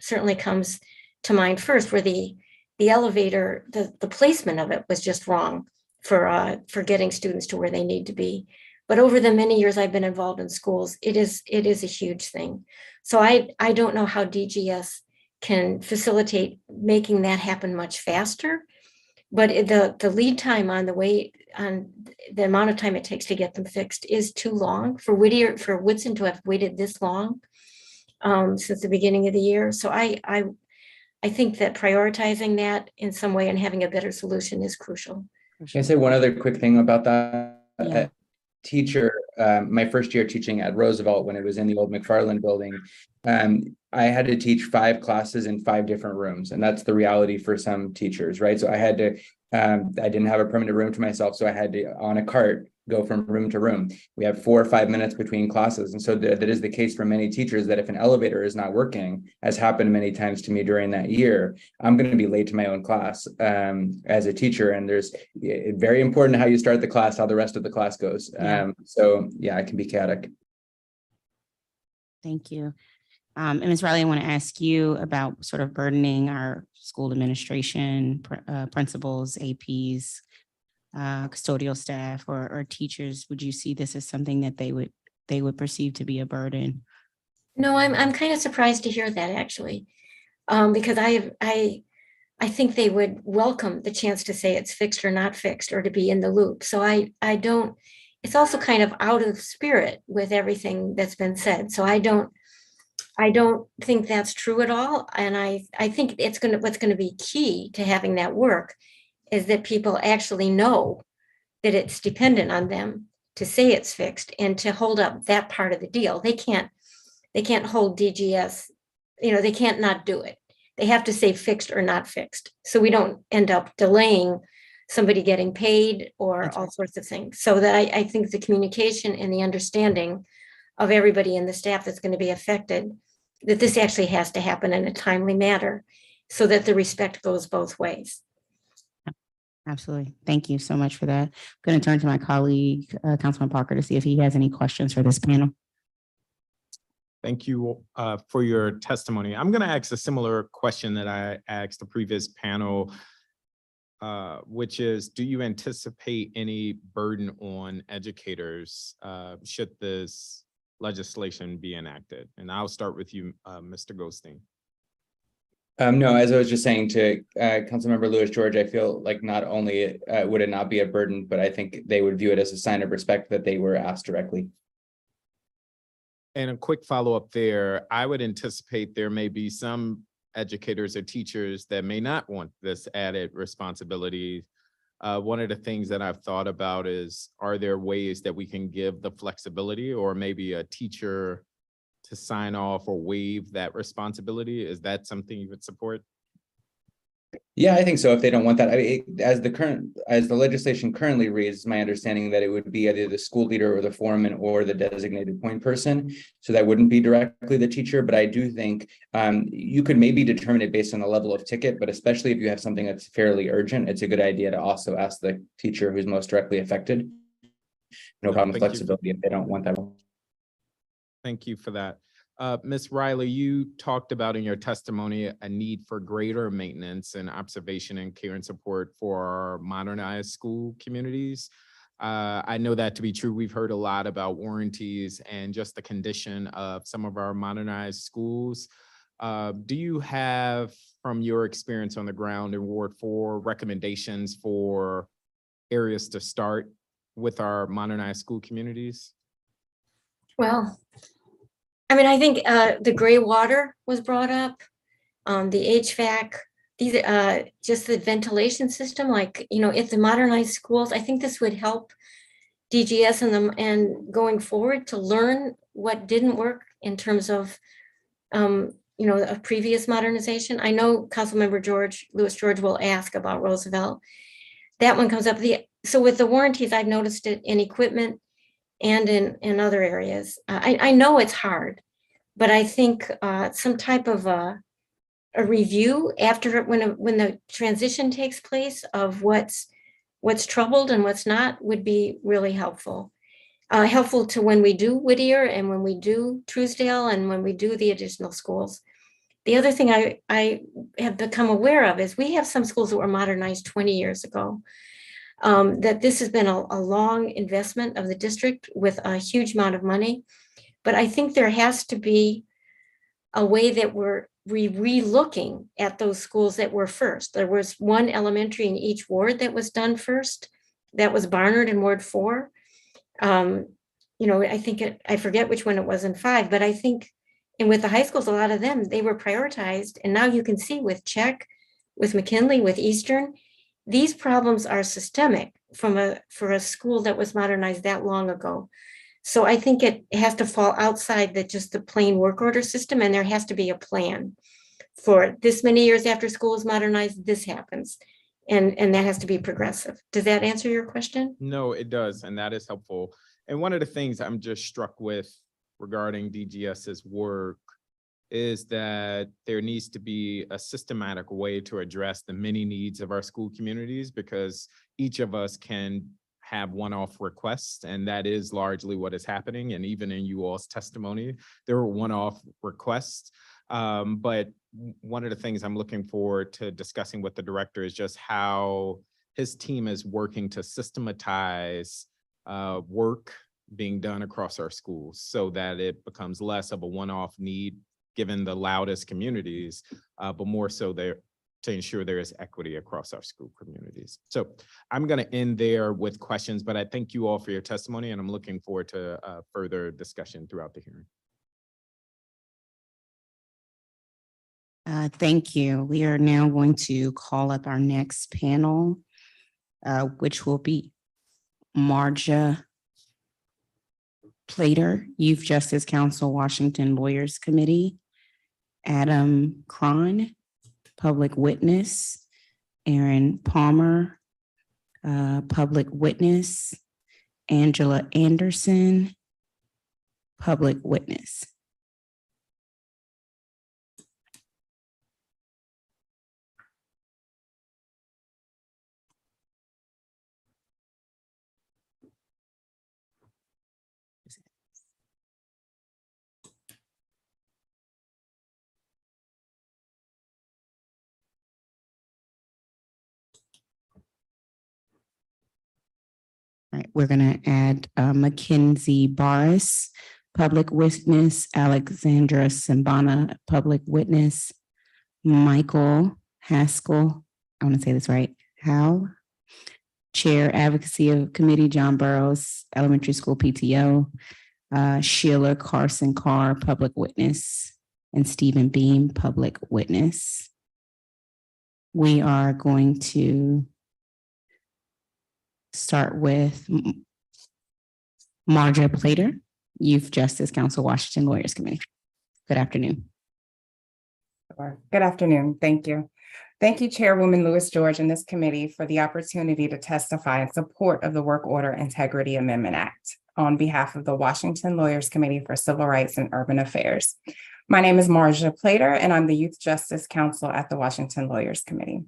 certainly comes to mind first, where the elevator, the placement of it was just wrong for getting students to where they need to be. But over the many years I've been involved in schools, it is a huge thing. So I don't know how DGS can facilitate making that happen much faster, but the lead time on the amount of time it takes to get them fixed is too long for Whitson to have waited this long since the beginning of the year. So I think that prioritizing that in some way and having a better solution is crucial. Can I say one other quick thing about that? Yeah. Teacher, my first year teaching at Roosevelt, when it was in the old McFarland building, I had to teach 5 classes in 5 different rooms, and that's the reality for some teachers, right? So I had to, I didn't have a permanent room to myself, so I had to, on a cart, go from room to room. We have 4 or 5 minutes between classes. And so that is the case for many teachers, that if an elevator is not working, as happened many times to me during that year, I'm going to be late to my own class as a teacher. And there's very important how you start the class, how the rest of the class goes. Yeah. So yeah, it can be chaotic. Thank you. And Ms. Riley, I want to ask you about sort of burdening our school administration, principals, APs, custodial staff, or teachers. Would you see this as something that they would perceive to be a burden? No, I'm kind of surprised to hear that, actually, because I think they would welcome the chance to say it's fixed or not fixed, or to be in the loop. So I don't. It's also kind of out of spirit with everything that's been said. So I don't think that's true at all. And I think what's going to be key to having that work is that people actually know that it's dependent on them to say it's fixed and to hold up that part of the deal. They can't hold DGS, they can't not do it. They have to say fixed or not fixed. So we don't end up delaying somebody getting paid or all sorts of things. So that I think the communication and the understanding of everybody in the staff that's going to be affected, that this actually has to happen in a timely manner so that the respect goes both ways. Absolutely. Thank you so much for that. I'm going to turn to my colleague, Councilman Parker, to see if he has any questions for this panel. Thank you for your testimony. I'm going to ask a similar question that I asked the previous panel, which is, do you anticipate any burden on educators should this legislation be enacted? And I'll start with you, Mr. Goldstein. No, as I was just saying to Councilmember Lewis George, I feel like not only would it not be a burden, but I think they would view it as a sign of respect that they were asked directly. And a quick follow-up there, I would anticipate there may be some educators or teachers that may not want this added responsibility. One of the things that I've thought about is, are there ways that we can give the flexibility, or maybe a teacher to sign off or waive that responsibility? Is that something you would support? Yeah, I think so. If they don't want that, as the legislation currently reads, my understanding that it would be either the school leader or the foreman or the designated point person. So that wouldn't be directly the teacher. But I do think you could maybe determine it based on the level of ticket, but especially if you have something that's fairly urgent, it's a good idea to also ask the teacher who's most directly affected. No problem with flexibility if they don't want that. Thank you for that. Ms. Riley, you talked about in your testimony a need for greater maintenance and observation and care and support for our modernized school communities. I know that to be true. We've heard a lot about warranties and just the condition of some of our modernized schools. Do you have, from your experience on the ground in Ward 4, recommendations for areas to start with our modernized school communities? Well, I mean, I think the gray water was brought up, the HVAC, these just the ventilation system, like, if the modernized schools, I think this would help DGS and going forward to learn what didn't work in terms of, a previous modernization. I know Councilmember Lewis George will ask about Roosevelt. That one comes up. So with the warranties, I've noticed it in equipment and in other areas. I know it's hard, but I think some type of a review after when the transition takes place of what's troubled and what's not would be really helpful. Helpful to when we do Whittier and when we do Truesdale and when we do the additional schools. The other thing I have become aware of is we have some schools that were modernized 20 years ago. That this has been a long investment of the district with a huge amount of money. But I think there has to be a way that we're re-looking at those schools that were first. There was one elementary in each ward that was done first. That was Barnard in Ward 4. I think I forget which one it was in 5, but I think, and with the high schools, a lot of them, they were prioritized. And now you can see with Czech, with McKinley, with Eastern, these problems are systemic for a school that was modernized that long ago. So I think it has to fall outside just the plain work order system, and there has to be a plan for this many years after school is modernized, this happens. And that has to be progressive. Does that answer your question? No, it does, and that is helpful. And one of the things I'm just struck with regarding DGS's work is that there needs to be a systematic way to address the many needs of our school communities, because each of us can have one-off requests, and that is largely what is happening. And even in you all's testimony, there were one-off requests. But one of the things I'm looking forward to discussing with the director is just how his team is working to systematize work being done across our schools so that it becomes less of a one-off need given the loudest communities, but more so there to ensure there is equity across our school communities. So I'm going to end there with questions, but I thank you all for your testimony, and I'm looking forward to further discussion throughout the hearing. Thank you. We are now going to call up our next panel, which will be Marja Plater, Youth Justice Council, Washington Lawyers Committee, Adam Cron, Public Witness, Aaron Palmer, Public Witness, Angela Anderson, Public Witness. All right, we're going to add Mackenzie Barris, Public Witness, Alexandra Simbana, Public Witness, Michael Haskell, I want to say this right, Hal, Chair Advocacy of Committee, John Burroughs, Elementary School PTO, Sheila Carson Carr, Public Witness, and Stephen Beam, Public Witness. We are going to start with Marja Plater, Youth Justice Council, Washington Lawyers Committee. Good afternoon. Good afternoon. Thank you. Thank you, Chairwoman Lewis George and this committee for the opportunity to testify in support of the Work Order Integrity Amendment Act on behalf of the Washington Lawyers Committee for Civil Rights and Urban Affairs. My name is Marja Plater, and I'm the Youth Justice Council at the Washington Lawyers Committee.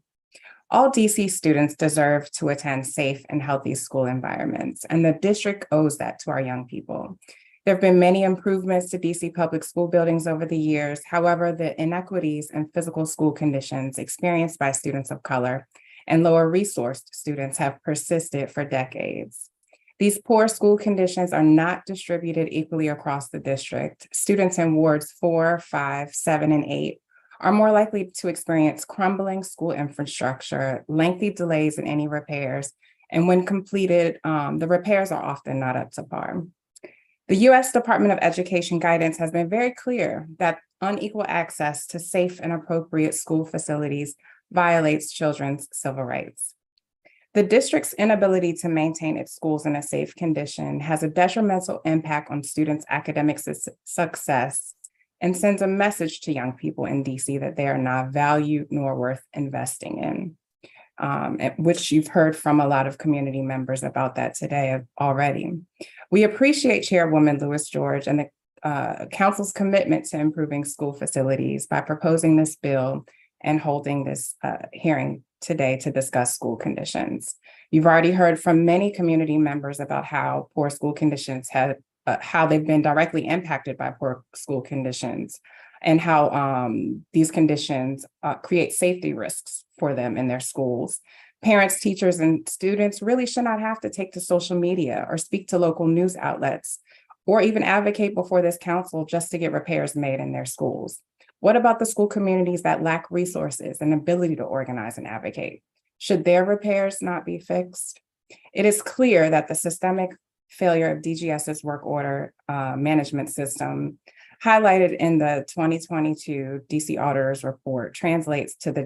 All DC students deserve to attend safe and healthy school environments, and the district owes that to our young people. There have been many improvements to DC public school buildings over the years. However, the inequities in physical school conditions experienced by students of color and lower resourced students have persisted for decades. These poor school conditions are not distributed equally across the district. Students in wards 4, 5, 7, and 8 are more likely to experience crumbling school infrastructure, lengthy delays in any repairs, and when completed, the repairs are often not up to par. The U.S. Department of Education guidance has been very clear that unequal access to safe and appropriate school facilities violates children's civil rights. The district's inability to maintain its schools in a safe condition has a detrimental impact on students' academic success and sends a message to young people in DC that they are not valued nor worth investing in, which you've heard from a lot of community members about that today already. We appreciate Chairwoman Lewis George and the Council's commitment to improving school facilities by proposing this bill and holding this hearing today to discuss school conditions. You've already heard from many community members about how poor school conditions have how they've been directly impacted by poor school conditions and how these conditions create safety risks for them in their schools. Parents, teachers, and students really should not have to take to social media or speak to local news outlets or even advocate before this council just to get repairs made in their schools. What about the school communities that lack resources and ability to organize and advocate? Should their repairs not be fixed? It is clear that the systemic failure of DGS's work order management system highlighted in the 2022 DC Auditor's Report translates to the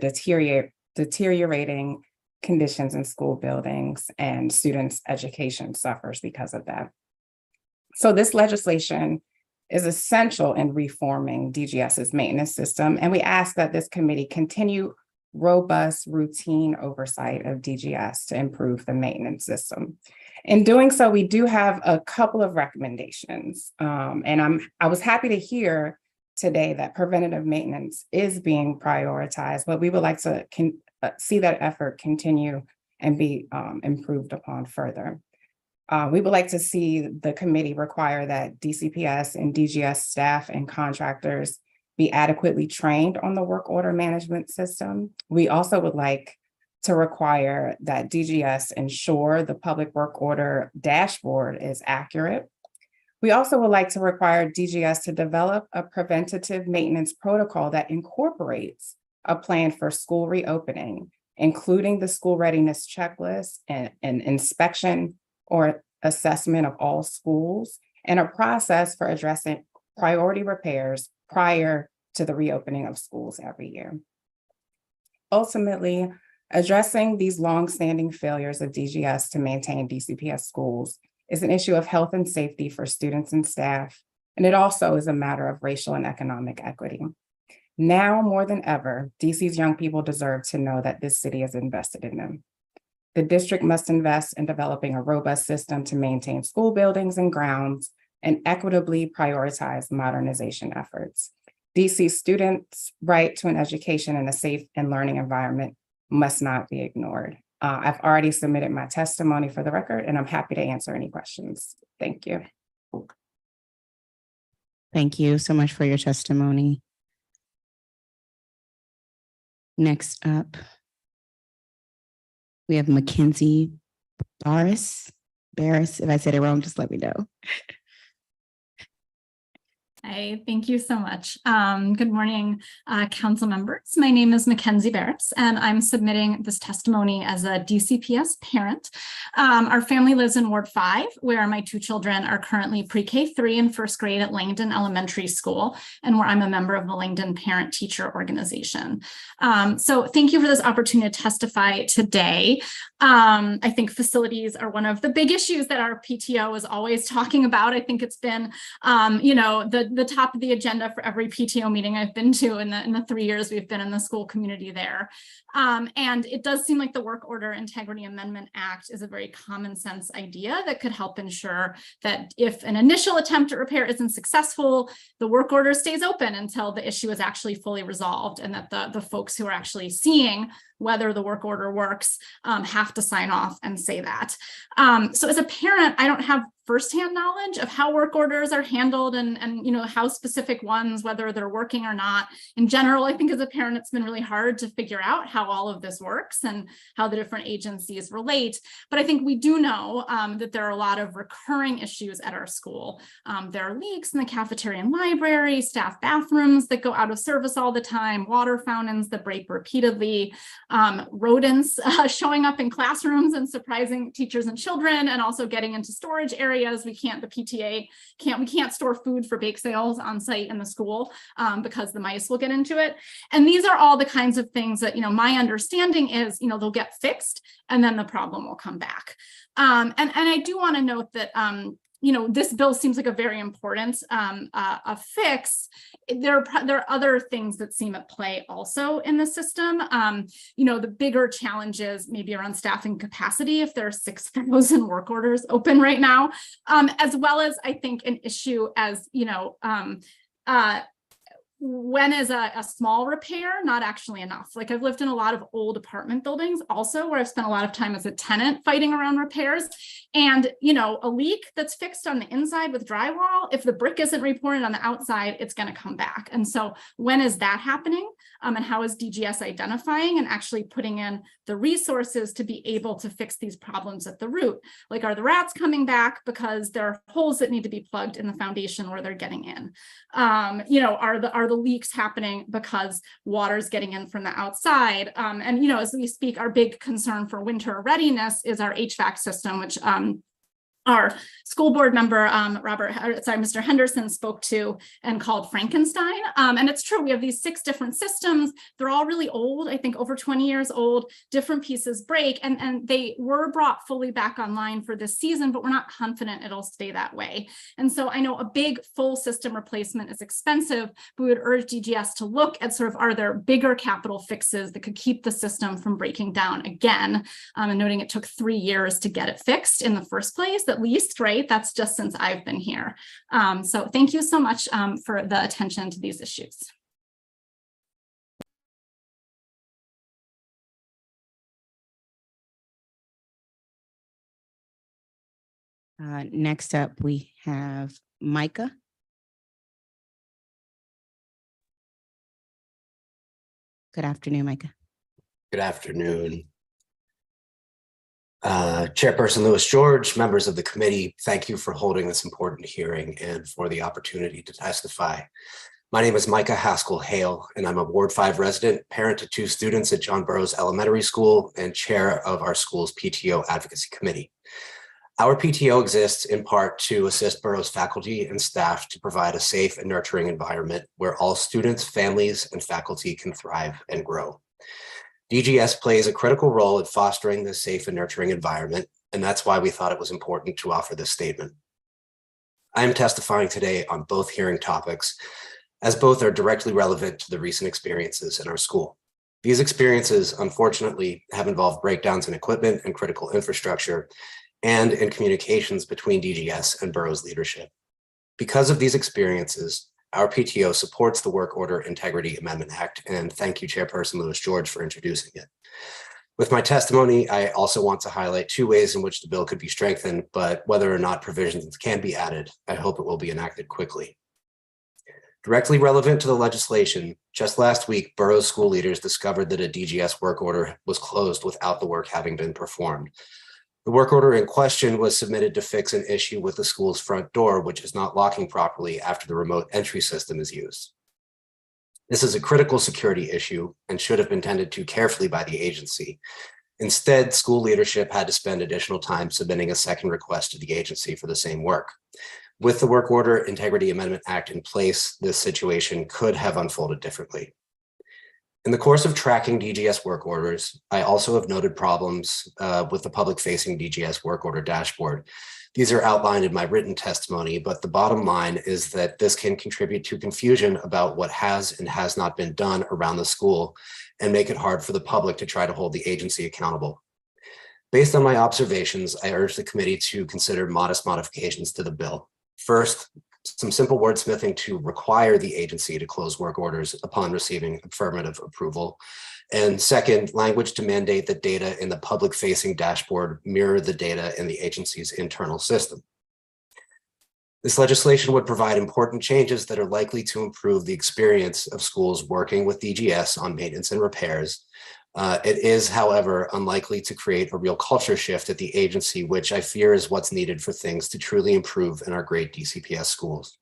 deteriorating conditions in school buildings, and students' education suffers because of that. So this legislation is essential in reforming DGS's maintenance system, and we ask that this committee continue robust, routine oversight of DGS to improve the maintenance system. In doing so, we do have a couple of recommendations. I was happy to hear today that preventative maintenance is being prioritized, but we would like to see that effort continue and be improved upon further. We would like to see the committee require that DCPS and DGS staff and contractors be adequately trained on the work order management system. We also would like to require that DGS ensure the public work order dashboard is accurate. We also would like to require DGS to develop a preventative maintenance protocol that incorporates a plan for school reopening, including the school readiness checklist and inspection or assessment of all schools, and a process for addressing priority repairs prior to the reopening of schools every year. Ultimately, addressing these longstanding failures of DGS to maintain DCPS schools is an issue of health and safety for students and staff, and it also is a matter of racial and economic equity. Now more than ever, DC's young people deserve to know that this city is invested in them. The district must invest in developing a robust system to maintain school buildings and grounds and equitably prioritize modernization efforts. DC students' right to an education in a safe and learning environment must not be ignored. I've already submitted my testimony for the record, and I'm happy to answer any questions. Thank you. Thank you so much for your testimony. Next up, we have Mackenzie Barris. If I said it wrong, just let me know. Hi, thank you so much. Good morning, council members. My name is Mackenzie Barris, and I'm submitting this testimony as a DCPS parent. Our family lives in Ward 5, where my two children are currently pre-K 3 and first grade at Langdon Elementary School, and where I'm a member of the Langdon Parent Teacher Organization. So thank you for this opportunity to testify today. I think facilities are one of the big issues that our PTO is always talking about. I think it's been, the top of the agenda for every PTO meeting I've been to in the 3 years we've been in the school community there. And it does seem like the Work Order Integrity Amendment Act is a very common sense idea that could help ensure that if an initial attempt at repair isn't successful, the work order stays open until the issue is actually fully resolved, and that the folks who are actually seeing whether the work order works have to sign off and say that. So as a parent, I don't have firsthand knowledge of how work orders are handled and how specific ones, whether they're working or not. In general, I think as a parent, it's been really hard to figure out how all of this works and how the different agencies relate. But I think we do know that there are a lot of recurring issues at our school. There are leaks in the cafeteria and library, staff bathrooms that go out of service all the time, water fountains that break repeatedly, rodents showing up in classrooms and surprising teachers and children, and also getting into storage areas. The PTA can't store food for bake sales on site in the school because the mice will get into it. And these are all the kinds of things that, my understanding is, they'll get fixed and then the problem will come back. And I do want to note that, this bill seems like a very important a fix. There are other things that seem at play also in the system. The bigger challenges maybe around staffing capacity if there are 6,000 work orders open right now, as well as I think an issue as, when is a small repair not actually enough? Like I've lived in a lot of old apartment buildings also where I've spent a lot of time as a tenant fighting around repairs, and a leak that's fixed on the inside with drywall, if the brick isn't reported on the outside, it's going to come back. And so when is that happening? And how is DGS identifying and actually putting in the resources to be able to fix these problems at the root? Like, are the rats coming back because there are holes that need to be plugged in the foundation where they're getting in? Are the leaks happening because water's getting in from the outside? As we speak, our big concern for winter readiness is our HVAC system, which our school board member, Mr. Henderson spoke to and called Frankenstein. And it's true, we have these 6 different systems. They're all really old, I think over 20 years old, different pieces break, and they were brought fully back online for this season, but we're not confident it'll stay that way. And so I know a big full system replacement is expensive, but we would urge DGS to look at sort of, are there bigger capital fixes that could keep the system from breaking down again? And noting it took 3 years to get it fixed in the first place, at least, right? That's just since I've been here. So thank you so much for the attention to these issues. Next up, we have Micah. Good afternoon, Micah. Good afternoon. Chairperson Lewis George, members of the committee, thank you for holding this important hearing and for the opportunity to testify. My name is Micah Haskell Hale, and I'm a Ward 5 resident, parent to 2 students at John Burroughs Elementary School, and chair of our school's PTO Advocacy Committee. Our PTO exists in part to assist Burroughs faculty and staff to provide a safe and nurturing environment where all students, families, and faculty can thrive and grow. DGS plays a critical role in fostering this safe and nurturing environment, and that's why we thought it was important to offer this statement. I am testifying today on both hearing topics, as both are directly relevant to the recent experiences in our school. These experiences, unfortunately, have involved breakdowns in equipment and critical infrastructure, and in communications between DGS and Burroughs leadership. Because of these experiences, our PTO supports the Work Order Integrity Amendment Act, and thank you, Chairperson Lewis George, for introducing it. With my testimony, I also want to highlight 2 ways in which the bill could be strengthened, but whether or not provisions can be added, I hope it will be enacted quickly. Directly relevant to the legislation, just last week, Burroughs school leaders discovered that a DGS work order was closed without the work having been performed. The work order in question was submitted to fix an issue with the school's front door, which is not locking properly after the remote entry system is used. This is a critical security issue and should have been tended to carefully by the agency. Instead, school leadership had to spend additional time submitting a second request to the agency for the same work. With the Work Order Integrity Amendment Act in place, this situation could have unfolded differently. In the course of tracking DGS work orders, I also have noted problems with the public-facing DGS work order dashboard. These are outlined in my written testimony, but the bottom line is that this can contribute to confusion about what has and has not been done around the school and make it hard for the public to try to hold the agency accountable. Based on my observations, I urge the committee to consider modest modifications to the bill. First, some simple wordsmithing to require the agency to close work orders upon receiving affirmative approval. And second, language to mandate that data in the public-facing dashboard mirror the data in the agency's internal system. This legislation would provide important changes that are likely to improve the experience of schools working with DGS on maintenance and repairs. It is, however, unlikely to create a real culture shift at the agency, which I fear is what's needed for things to truly improve in our great DCPS schools.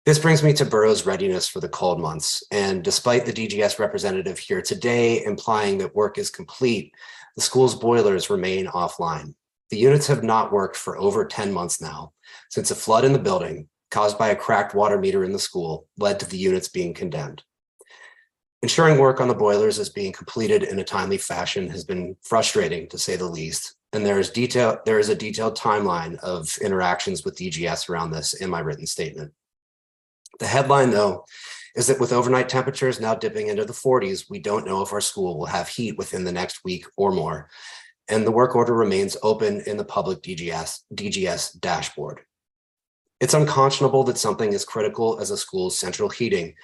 This brings me to Burroughs' readiness for the cold months. And despite the DGS representative here today implying that work is complete, the school's boilers remain offline. The units have not worked for over 10 months now, since a flood in the building caused by a cracked water meter in the school led to the units being condemned. Ensuring work on the boilers is being completed in a timely fashion has been frustrating, to say the least, and there is a detailed timeline of interactions with DGS around this in my written statement. The headline, though, is that with overnight temperatures now dipping into the 40s, we don't know if our school will have heat within the next week or more, and the work order remains open in the public DGS dashboard. It's unconscionable that something as critical as a school's central heating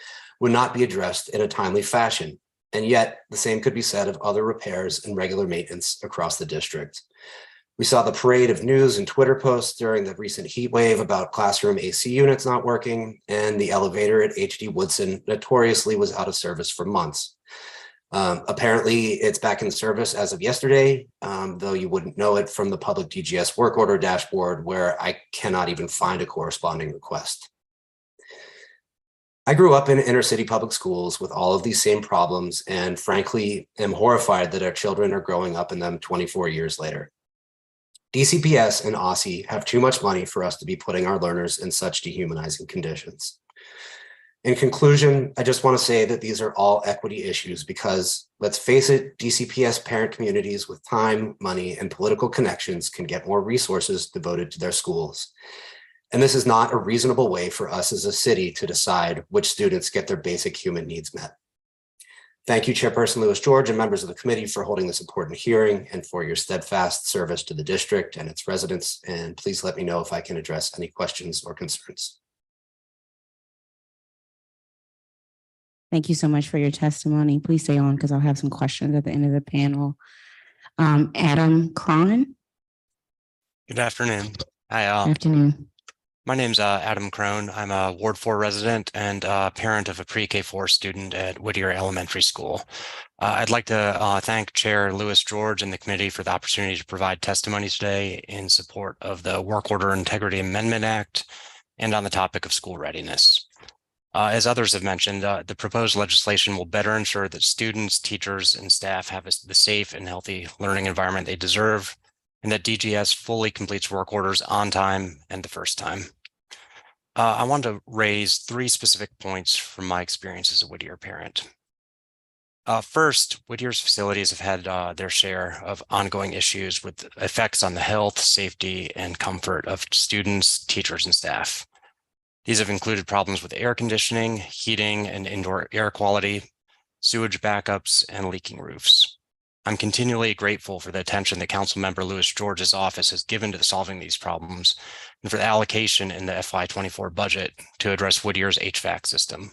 would not be addressed in a timely fashion. And yet the same could be said of other repairs and regular maintenance across the district. We saw the parade of news and Twitter posts during the recent heat wave about classroom AC units not working, and the elevator at HD Woodson notoriously was out of service for months. Apparently it's back in service as of yesterday, though you wouldn't know it from the public DGS work order dashboard, where I cannot even find a corresponding request. I grew up in inner city public schools with all of these same problems, and frankly, am horrified that our children are growing up in them 24 years later. DCPS and OSSE have too much money for us to be putting our learners in such dehumanizing conditions. In conclusion, I just want to say that these are all equity issues because, let's face it, DCPS parent communities with time, money, and political connections can get more resources devoted to their schools. And this is not a reasonable way for us as a city to decide which students get their basic human needs met. Thank you, Chairperson Lewis George and members of the committee for holding this important hearing and for your steadfast service to the district and its residents. And please let me know if I can address any questions or concerns. Thank you so much for your testimony. Please stay on because I'll have some questions at the end of the panel. Adam Cron. Good afternoon. Hi, Afternoon. my name's Adam Crone. I'm a Ward 4 resident and parent of a pre-K4 student at Whittier Elementary School. I'd like to thank Chair Lewis George and the committee for the opportunity to provide testimony today in support of the Work Order Integrity Amendment Act and on the topic of school readiness. As others have mentioned, the proposed legislation will better ensure that students, teachers, and staff have the safe and healthy learning environment they deserve, and that DGS fully completes work orders on time and the first time. I want to raise 3 specific points from my experience as a Whittier parent. First, Whittier's facilities have had their share of ongoing issues with effects on the health, safety, and comfort of students, teachers, and staff. These have included problems with air conditioning, heating, and indoor air quality, sewage backups, and leaking roofs. I'm continually grateful for the attention that Councilmember Lewis George's office has given to solving these problems and for the allocation in the FY24 budget to address Whittier's HVAC system.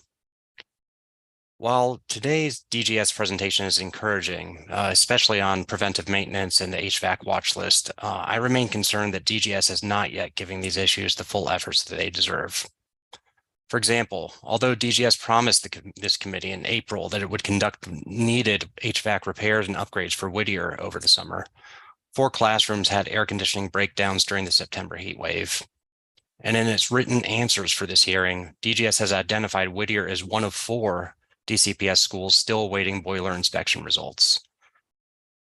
While today's DGS presentation is encouraging, especially on preventive maintenance and the HVAC watch list, I remain concerned that DGS is not yet giving these issues the full efforts that they deserve. For example, although DGS promised this committee in April that it would conduct needed HVAC repairs and upgrades for Whittier over the summer, 4 classrooms had air conditioning breakdowns during the September heat wave. And in its written answers for this hearing, DGS has identified Whittier as one of 4 DCPS schools still awaiting boiler inspection results.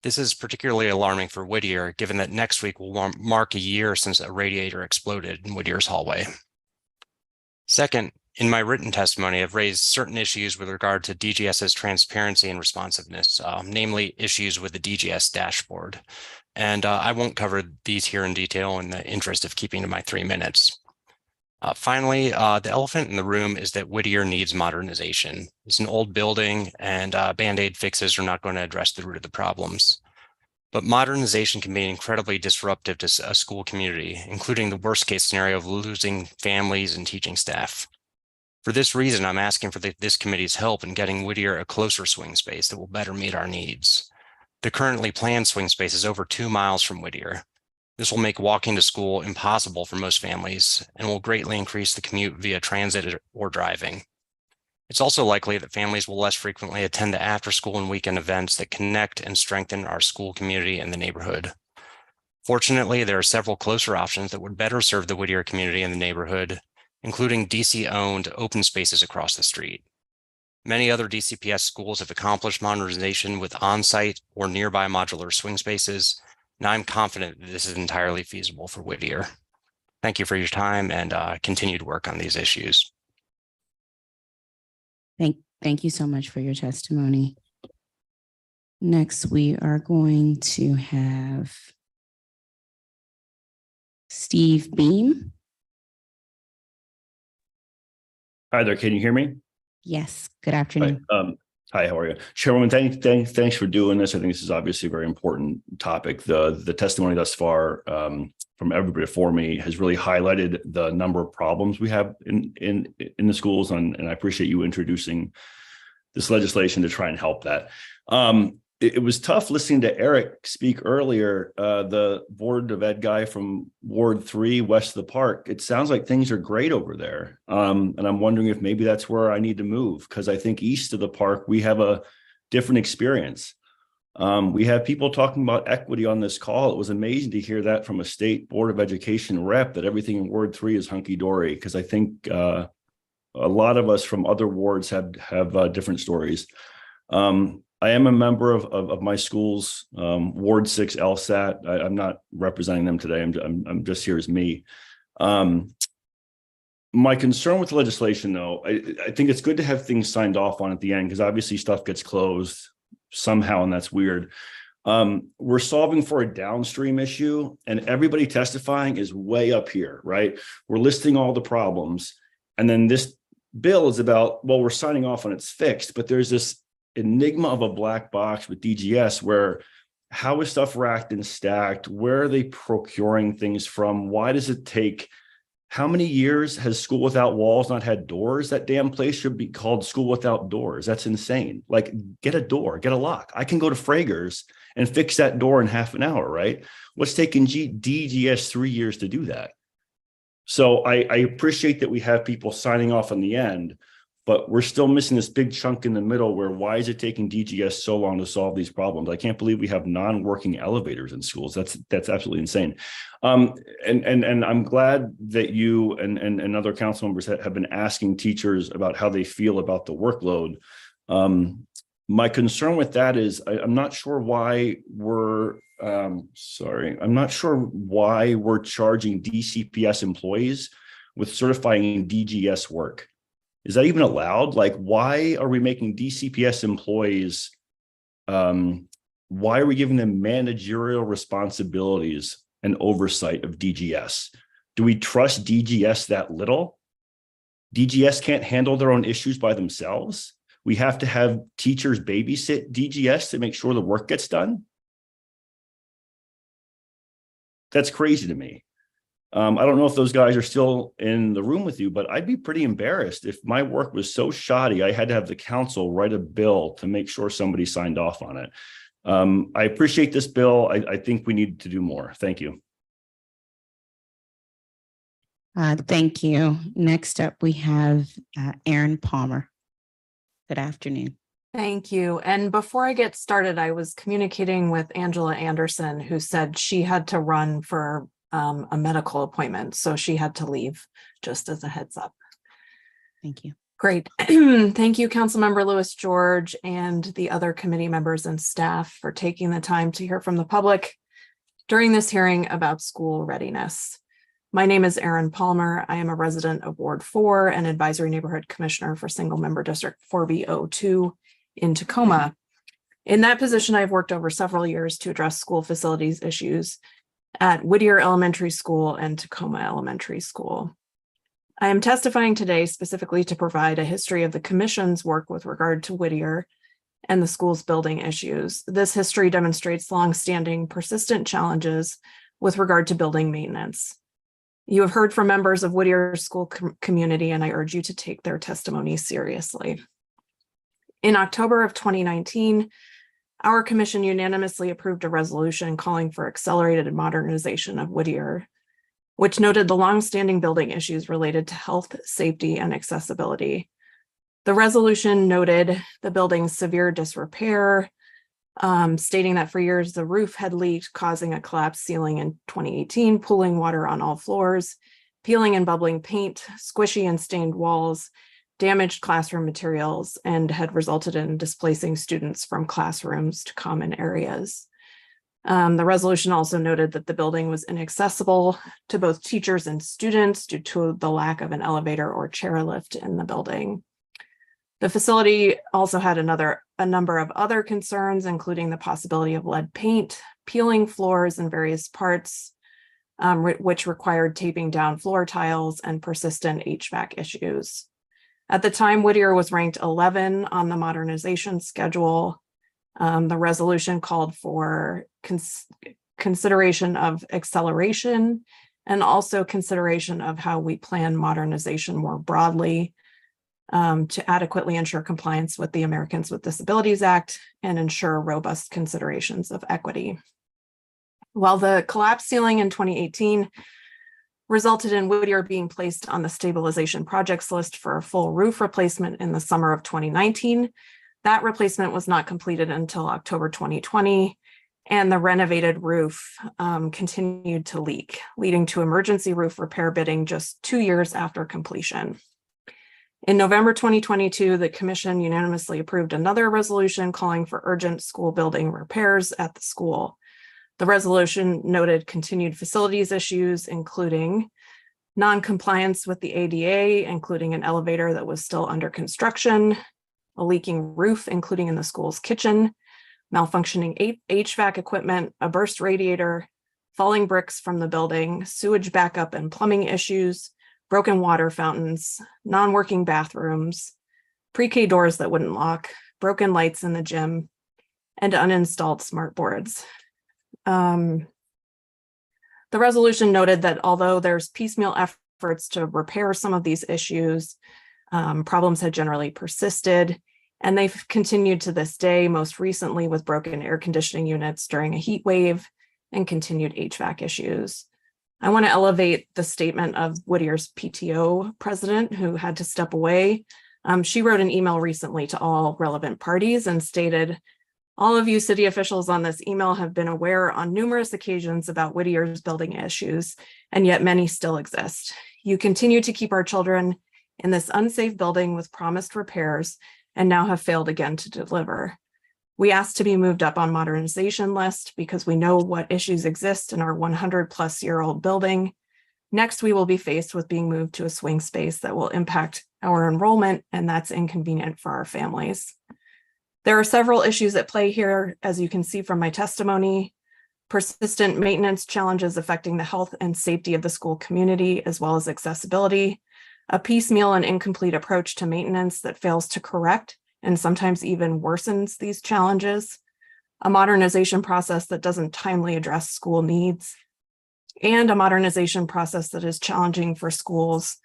This is particularly alarming for Whittier, given that next week will mark a year since a radiator exploded in Whittier's hallway. Second, in my written testimony, I've raised certain issues with regard to DGS's transparency and responsiveness, namely issues with the DGS dashboard. And I won't cover these here in detail in the interest of keeping to my 3 minutes. Finally, the elephant in the room is that Whittier needs modernization. It's an old building and Band-Aid fixes are not going to address the root of the problems. But modernization can be incredibly disruptive to a school community, including the worst case scenario of losing families and teaching staff. For this reason, I'm asking for this committee's help in getting Whittier a closer swing space that will better meet our needs. The currently planned swing space is over 2 miles from Whittier. This will make walking to school impossible for most families and will greatly increase the commute via transit or driving. It's also likely that families will less frequently attend the after-school and weekend events that connect and strengthen our school community and the neighborhood. Fortunately, there are several closer options that would better serve the Whittier community and the neighborhood, including DC-owned open spaces across the street. Many other DCPS schools have accomplished modernization with on-site or nearby modular swing spaces, and I'm confident that this is entirely feasible for Whittier. Thank you for your time and continued work on these issues. Thank you so much for your testimony. Next, we are going to have Steve Beam. Hi there, can you hear me? Yes, good afternoon. Hi, how are you? Chairwoman, thanks for doing this. I think this is obviously a very important topic. The testimony thus far from everybody before me has really highlighted the number of problems we have in the schools, and I appreciate you introducing this legislation to try and help that. It was tough listening to Eric speak earlier, the Board of Ed guy from Ward 3 west of the park. It sounds like things are great over there. And I'm wondering if maybe that's where I need to move, because I think east of the park, we have a different experience. We have people talking about equity on this call. It was amazing to hear that from a state Board of Education rep, that everything in Ward 3 is hunky-dory, because I think a lot of us from other wards have different stories. I am a member of my school's Ward 6 LSAT. I'm not representing them today. I'm just here as me. My concern with the legislation, though, I think it's good to have things signed off on at the end, because obviously stuff gets closed somehow, and that's weird. We're solving for a downstream issue, and everybody testifying is way up here, right? We're listing all the problems, and then this bill is about, well, we're signing off on it's fixed, but there's this enigma of a black box with DGS where how is stuff racked and stacked? Where are they procuring things from? Why does it take? How many years has School Without Walls not had doors? That damn place should be called School Without Doors. That's insane. Like, get a door, get a lock. I can go to Frager's and fix that door in half an hour, right? What's taking DGS 3 years to do that? So I appreciate that we have people signing off on the end, but we're still missing this big chunk in the middle where why is it taking DGS so long to solve these problems? I can't believe we have non-working elevators in schools. That's absolutely insane. And I'm glad that you and other council members have been asking teachers about how they feel about the workload. My concern with that is I'm not sure why we're I'm not sure why we're charging DCPS employees with certifying DGS work. Is that even allowed? Like, why are we making DCPS employees, why are we giving them managerial responsibilities and oversight of DGS? Do we trust DGS that little? DGS can't handle their own issues by themselves. We have to have teachers babysit DGS to make sure the work gets done. That's crazy to me. I don't know if those guys are still in the room with you, but I'd be pretty embarrassed if my work was so shoddy I had to have the council write a bill to make sure somebody signed off on it. I appreciate this bill. I think we need to do more. Thank you. Thank you. Next up, we have Erin Palmer. Good afternoon. Thank you. And before I get started, I was communicating with Angela Anderson, who said she had to run for a medical appointment, so she had to leave, just as a heads up. Thank you. Great. Thank you, Councilmember Lewis George and the other committee members and staff for taking the time to hear from the public during this hearing about school readiness. My name is Erin Palmer. I am a resident of Ward 4 and Advisory Neighborhood Commissioner for Single Member District 4B02 in Tacoma. In that position, I've worked over several years to address school facilities issues at Whittier Elementary School and Tacoma Elementary School. I am testifying today specifically to provide a history of the Commission's work with regard to Whittier and the school's building issues. This history demonstrates longstanding, persistent challenges with regard to building maintenance. You have heard from members of Whittier's school community, and I urge you to take their testimony seriously. In October of 2019, our commission unanimously approved a resolution calling for accelerated modernization of Whittier, which noted the longstanding building issues related to health, safety, and accessibility. The resolution noted the building's severe disrepair, stating that for years the roof had leaked, causing a collapsed ceiling in 2018, pooling water on all floors, peeling and bubbling paint, squishy and stained walls, damaged classroom materials, and had resulted in displacing students from classrooms to common areas. The resolution also noted that the building was inaccessible to both teachers and students due to the lack of an elevator or chairlift in the building. The facility also had a number of other concerns, including the possibility of lead paint, peeling floors in various parts, which required taping down floor tiles, and persistent HVAC issues. At the time, Whittier was ranked 11 on the modernization schedule. The resolution called for consideration of acceleration and also consideration of how we plan modernization more broadly to adequately ensure compliance with the Americans with Disabilities Act and ensure robust considerations of equity. While the collapsed ceiling in 2018 resulted in Whittier being placed on the stabilization projects list for a full roof replacement in the summer of 2019, that replacement was not completed until October 2020, and the renovated roof continued to leak, leading to emergency roof repair bidding just 2 years after completion. In November 2022, the commission unanimously approved another resolution calling for urgent school building repairs at the school. The resolution noted continued facilities issues, including non-compliance with the ADA, including an elevator that was still under construction, a leaking roof, including in the school's kitchen, malfunctioning HVAC equipment, a burst radiator, falling bricks from the building, sewage backup and plumbing issues, broken water fountains, non-working bathrooms, pre-K doors that wouldn't lock, broken lights in the gym, and uninstalled smart boards. The resolution noted that although there's piecemeal efforts to repair some of these issues, problems had generally persisted, and they've continued to this day, most recently with broken air conditioning units during a heat wave and continued HVAC issues. I want to elevate the statement of Whittier's PTO president, who had to step away. She wrote an email recently to all relevant parties and stated, "All of you city officials on this email have been aware on numerous occasions about Whittier's building issues, and yet many still exist. You continue to keep our children in this unsafe building with promised repairs and now have failed again to deliver. We asked to be moved up on modernization list because we know what issues exist in our 100-plus-year-old building. Next, we will be faced with being moved to a swing space that will impact our enrollment, and that's inconvenient for our families." There are several issues at play here, as you can see from my testimony. Persistent maintenance challenges affecting the health and safety of the school community, as well as accessibility. A piecemeal and incomplete approach to maintenance that fails to correct and sometimes even worsens these challenges. A modernization process that doesn't timely address school needs. And a modernization process that is challenging for schools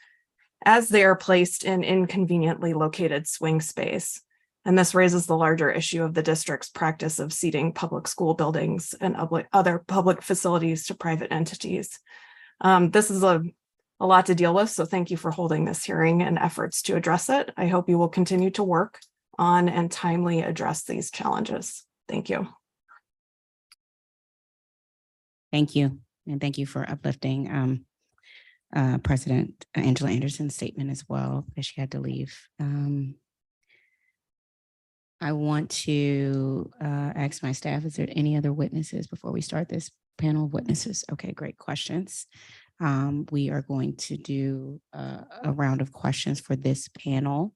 as they are placed in inconveniently located swing space. And this raises the larger issue of the district's practice of ceding public school buildings and other public facilities to private entities. This is a lot to deal with, so thank you for holding this hearing and efforts to address it. I hope you will continue to work on and timely address these challenges. Thank you. Thank you. And thank you for uplifting President Angela Anderson's statement as well, as she had to leave. I want to ask my staff, is there any other witnesses before we start this panel of witnesses? Okay, great questions. We are going to do a round of questions for this panel.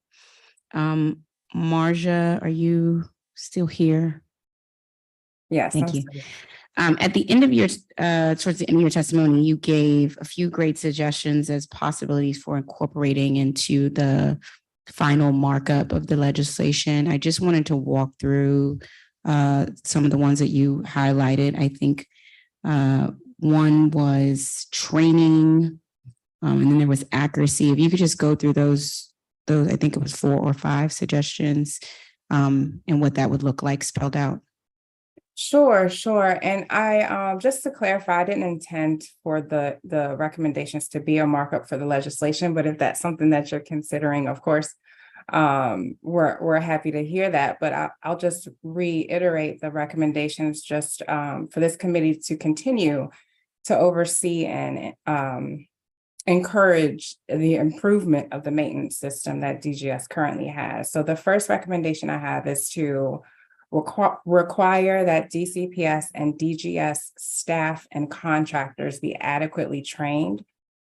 Marja, are you still here? Yes. Thank you. At the end of your, towards the end of your testimony, you gave a few great suggestions as possibilities for incorporating into the final markup of the legislation. I just wanted to walk through some of the ones that you highlighted. I think one was training, and then there was accuracy. If you could just go through those, I think it was 4 or 5 suggestions, and what that would look like spelled out. Sure. And I, just to clarify, I didn't intend for the recommendations to be a markup for the legislation, but if that's something that you're considering, of course, we're happy to hear that, but I'll just reiterate the recommendations just for this committee to continue to oversee and encourage the improvement of the maintenance system that DGS currently has. So the first recommendation I have is to require that DCPS and DGS staff and contractors be adequately trained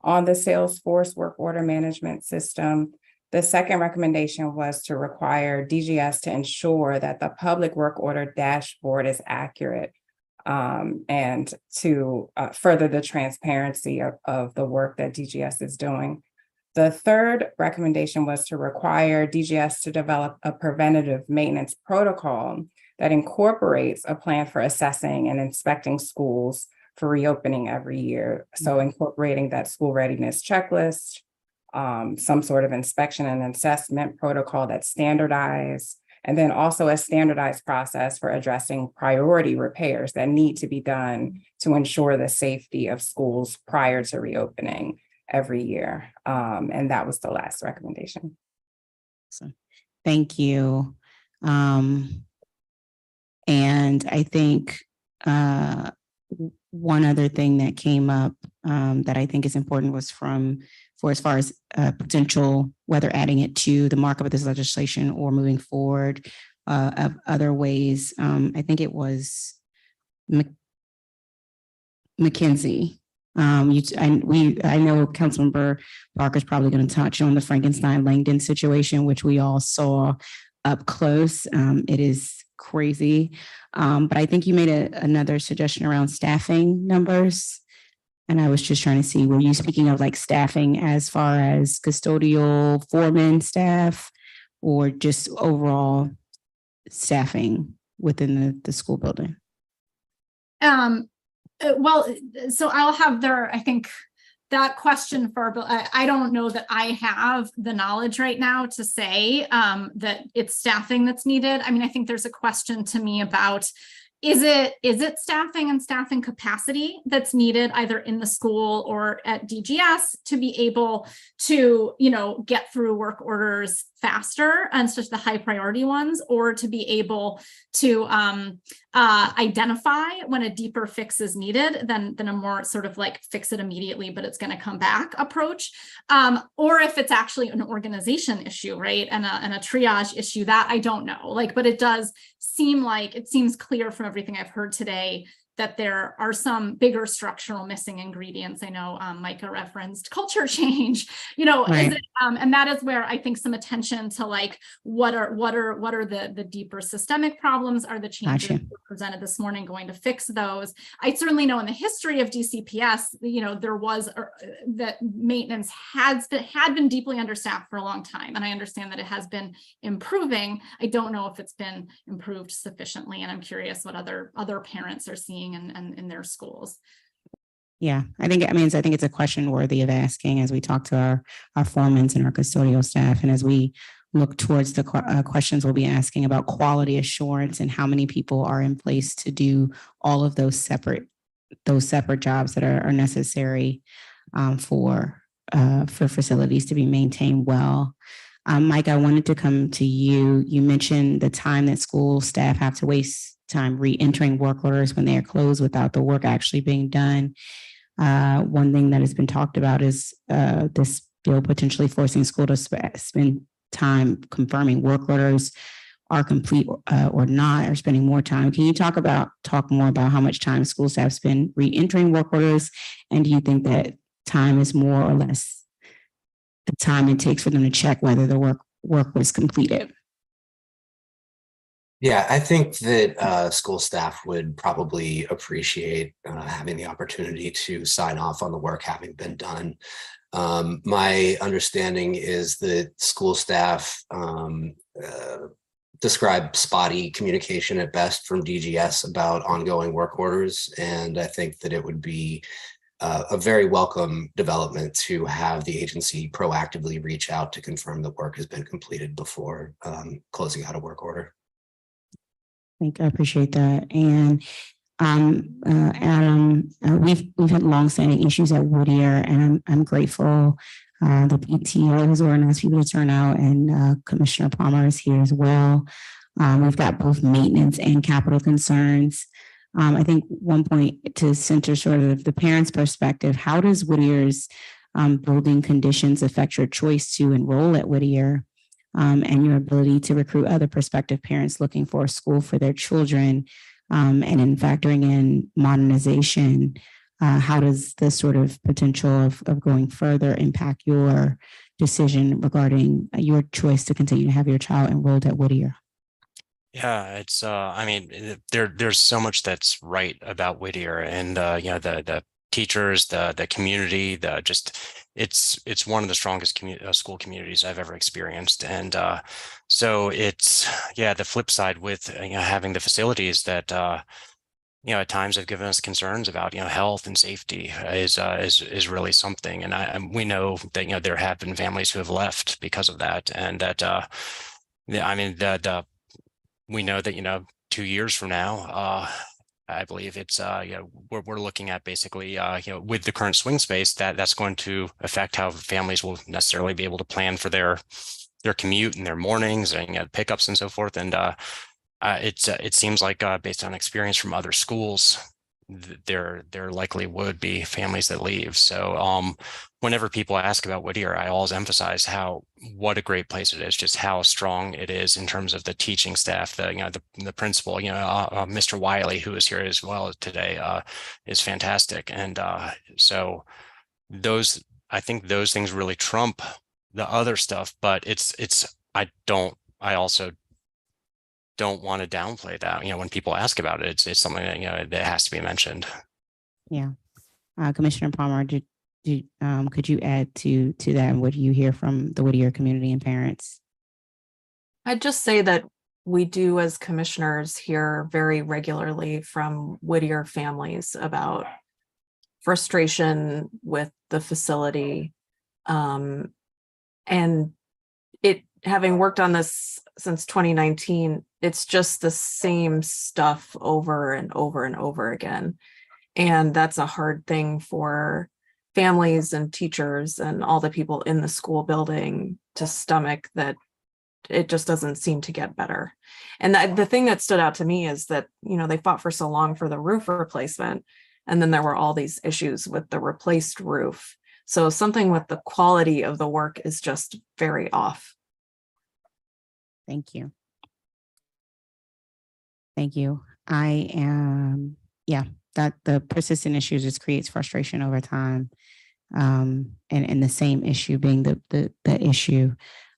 on the Salesforce work order management system. The second recommendation was to require DGS to ensure that the public work order dashboard is accurate, and to further the transparency of the work that DGS is doing. The third recommendation was to require DGS to develop a preventative maintenance protocol that incorporates a plan for assessing and inspecting schools for reopening every year. So incorporating that school readiness checklist, some sort of inspection and assessment protocol that's standardized, and then also a standardized process for addressing priority repairs that need to be done to ensure the safety of schools prior to reopening every year. And that was the last recommendation. So, thank you. And I think one other thing that came up that I think is important was from for as far as potential, whether adding it to the markup of this legislation or moving forward of other ways. I think it was Mackenzie. I know Councilmember Parker's probably going to touch on the Frankenstein-Langdon situation, which we all saw up close. It is crazy. But I think you made another suggestion around staffing numbers. And I was just trying to see, were you speaking of like staffing as far as custodial foreman staff or just overall staffing within the school building? Well, so I'll have I think that question for, I don't know that I have the knowledge right now to say that it's staffing that's needed. I mean, I think there's a question to me about, is it staffing and staffing capacity that's needed either in the school or at DGS to be able to, get through work orders faster, and such the high priority ones, or to be able to identify when a deeper fix is needed than a more sort of like fix it immediately, but it's going to come back approach. Or if it's actually an organization issue, right? And a triage issue, that I don't know. But it does seems clear from everything I've heard today that there are some bigger structural missing ingredients. I know Micah referenced culture change, Right. And that is where I think some attention to what are the deeper systemic problems, are the changes that were presented this morning going to fix those. I certainly know in the history of DCPS, there was that maintenance had been deeply understaffed for a long time. And I understand that it has been improving. I don't know if it's been improved sufficiently. And I'm curious what other parents are seeing in their schools. Yeah, I think it's a question worthy of asking as we talk to our foremen and our custodial staff, and as we look towards the questions we'll be asking about quality assurance and how many people are in place to do all of those separate jobs that are necessary for facilities to be maintained well. Mike, I wanted to come to you. You mentioned the time that school staff have to waste time re-entering work orders when they are closed without the work actually being done. One thing that has been talked about is this bill potentially forcing school to spend time confirming work orders are complete or not, or spending more time. Can you talk more about how much time school staff spend re-entering work orders? And do you think that time is more or less the time it takes for them to check whether the work was completed? Yeah, I think that school staff would probably appreciate having the opportunity to sign off on the work having been done. My understanding is that school staff describe spotty communication at best from DGS about ongoing work orders. And I think that it would be a very welcome development to have the agency proactively reach out to confirm the work has been completed before closing out a work order. I appreciate that. And Adam, we've had longstanding issues at Whittier, and I'm grateful the PTO has organized people to turn out, and Commissioner Palmer is here as well. We've got both maintenance and capital concerns. I think one point to center sort of the parents' perspective, how does Whittier's building conditions affect your choice to enroll at Whittier? And your ability to recruit other prospective parents looking for a school for their children, and in factoring in modernization, how does the sort of potential of going further impact your decision regarding your choice to continue to have your child enrolled at Whittier? Yeah, it's there's so much that's right about Whittier, and the teachers, the community, it's one of the strongest school communities I've ever experienced. And so it's, the flip side with having the facilities that at times have given us concerns about health and safety is really something. And we know that there have been families who have left because of that, and that we know that 2 years from now, I believe it's we're looking at basically with the current swing space that's going to affect how families will necessarily be able to plan for their commute and their mornings and pickups and so forth. And it seems like based on experience from other schools there likely would be families that leave. So whenever people ask about Whittier, I always emphasize what a great place it is, just how strong it is in terms of the teaching staff, the principal, Mr. Wiley, who is here as well today, is fantastic. And so I think those things really trump the other stuff, but I also don't want to downplay that. When people ask about it, it's something that has to be mentioned. Yeah. Commissioner Palmer, could you add to that? And what do you hear from the Whittier community and parents? I'd just say that we do, as commissioners, hear very regularly from Whittier families about frustration with the facility. And having worked on this since 2019, it's just the same stuff over and over and over again. And that's a hard thing for families and teachers and all the people in the school building to stomach, that it just doesn't seem to get better. And the thing that stood out to me is that, they fought for so long for the roof replacement, and then there were all these issues with the replaced roof. So something with the quality of the work is just very off. Thank you. Thank you. That the persistent issue just creates frustration over time. And the same issue being the issue.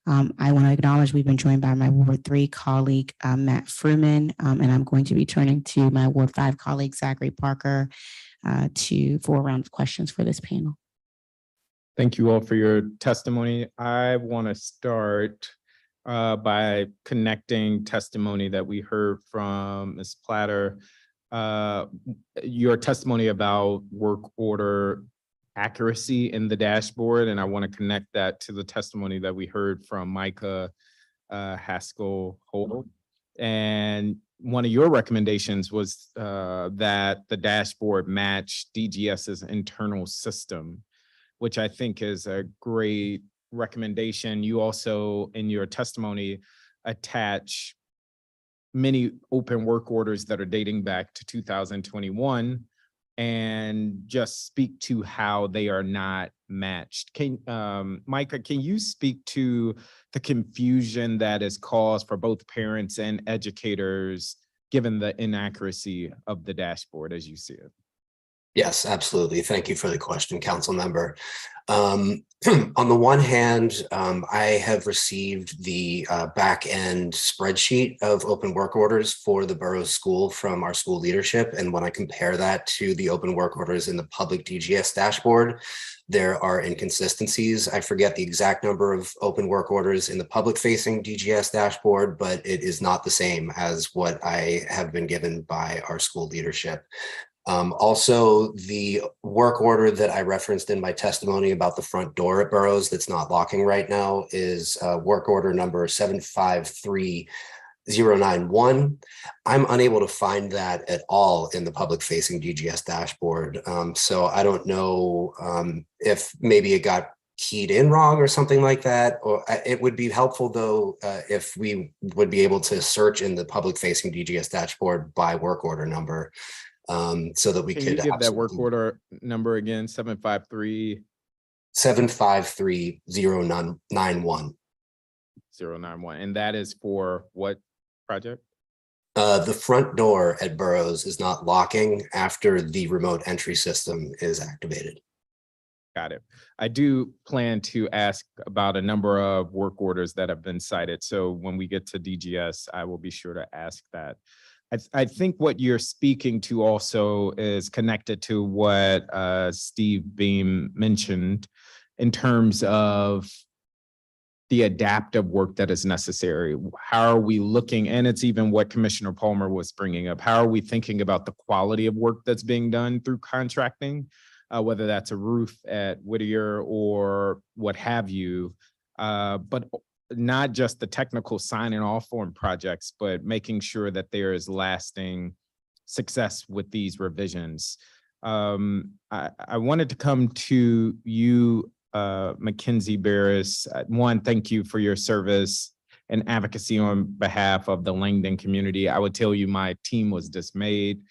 I want to acknowledge we've been joined by my Ward 3 colleague, Matt Fruman, and I'm going to be turning to my Ward 5 colleague, Zachary Parker, for a round of questions for this panel. Thank you all for your testimony. I want to start by connecting testimony that we heard from Ms. Platter, your testimony about work order accuracy in the dashboard, and I want to connect that to the testimony that we heard from Micah Haskell-Holt. And one of your recommendations was that the dashboard match DGS's internal system, which I think is a great recommendation. You also, in your testimony, attach many open work orders that are dating back to 2021 and just speak to how they are not matched. Micah, can you speak to the confusion that is caused for both parents and educators given the inaccuracy of the dashboard as you see it? Yes, absolutely. Thank you for the question, council member. On the one hand, I have received the back end spreadsheet of open work orders for the borough school from our school leadership. And when I compare that to the open work orders in the public DGS dashboard, there are inconsistencies. I forget the exact number of open work orders in the public facing DGS dashboard, but it is not the same as what I have been given by our school leadership. Also, the work order that I referenced in my testimony about the front door at Burroughs that's not locking right now is work order number 753091. I'm unable to find that at all in the public facing DGS dashboard. So I don't know if maybe it got keyed in wrong or something like that. Or it would be helpful though if we would be able to search in the public facing DGS dashboard by work order number. So that we could give that work order number again, 753 7530991. 091. And that is for what project? The front door at Burroughs is not locking after the remote entry system is activated. Got it. I do plan to ask about a number of work orders that have been cited. So when we get to DGS, I will be sure to ask that. I think what you're speaking to also is connected to what Steve Beam mentioned in terms of the adaptive work that is necessary. How are we looking, and it's even what Commissioner Palmer was bringing up, how are we thinking about the quality of work that's being done through contracting, whether that's a roof at Whittier or what have you, but not just the technical signing off on projects, but making sure that there is lasting success with these revisions. I wanted to come to you, Mackenzie Barris. One, thank you for your service and advocacy on behalf of the Langdon community. I would tell you my team was dismayed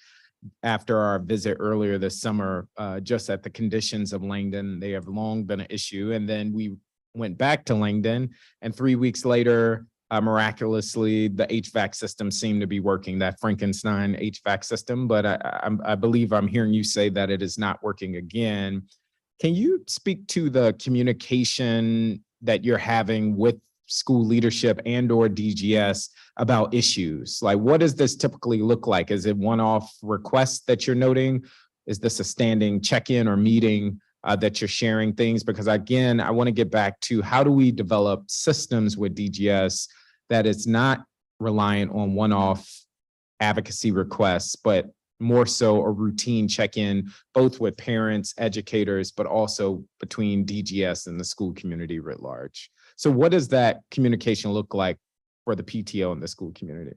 after our visit earlier this summer, just at the conditions of Langdon. They have long been an issue. And then we went back to Langdon, and 3 weeks later, miraculously, the HVAC system seemed to be working, that Frankenstein HVAC system. But I believe I'm hearing you say that it is not working again. Can you speak to the communication that you're having with school leadership and or DGS about issues? Like, what does this typically look like? Is it one-off requests that you're noting? Is this a standing check-in or meeting that you're sharing things? Because again, I want to get back to how do we develop systems with DGS that is not reliant on one-off advocacy requests, but more so a routine check-in, both with parents, educators, but also between DGS and the school community writ large. So what does that communication look like for the PTO and the school community?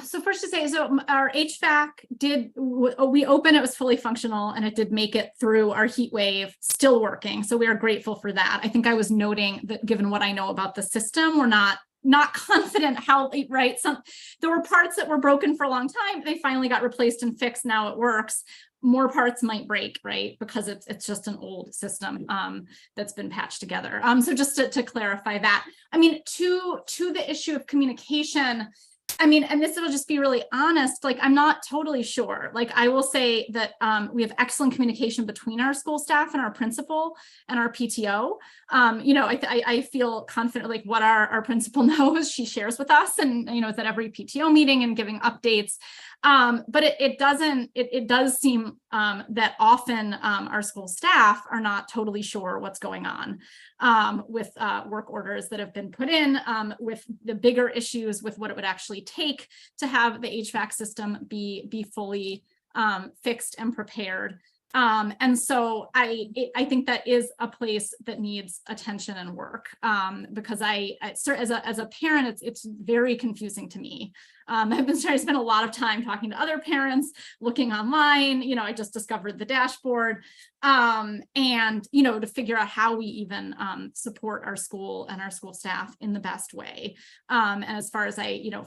So first to say, so our HVAC we opened, it was fully functional, and it did make it through our heat wave, still working. So we are grateful for that. I think I was noting that given what I know about the system, we're not confident how, right? There were parts that were broken for a long time. They finally got replaced and fixed. Now it works. More parts might break, right? Because it's just an old system that's been patched together. So just to clarify that, I mean, to the issue of communication, I mean, and this will just be really honest, like, I'm not totally sure. Like, I will say that we have excellent communication between our school staff and our principal and our PTO. You know, I feel confident, like what our principal knows, she shares with us, and, you know, it's at every PTO meeting and giving updates. But it does seem that often our school staff are not totally sure what's going on with work orders that have been put in, with the bigger issues with what it would actually take to have the HVAC system be fully fixed and prepared. And so I think that is a place that needs attention and work, because as a parent, it's very confusing to me. I've been trying to spend a lot of time talking to other parents, looking online. You know, I just discovered the dashboard, and, you know, to figure out how we even support our school and our school staff in the best way. And as far as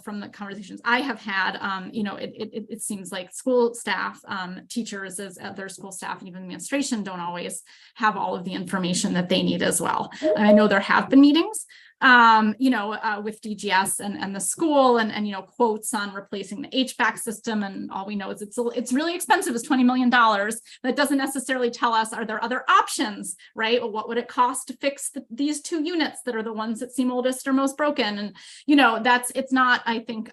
from the conversations I have had, you know, it seems like school staff, teachers, as other school staff, and even administration don't always have all of the information that they need as well. And I know there have been meetings, you know, with DGS and the school, and, you know, quotes on replacing the HVAC system. And all we know is it's really expensive. It's $20 million. That doesn't necessarily tell us, are there other options, right? Well, what would it cost to fix these two units that are the ones that seem oldest or most broken? And, you know, it's not, I think,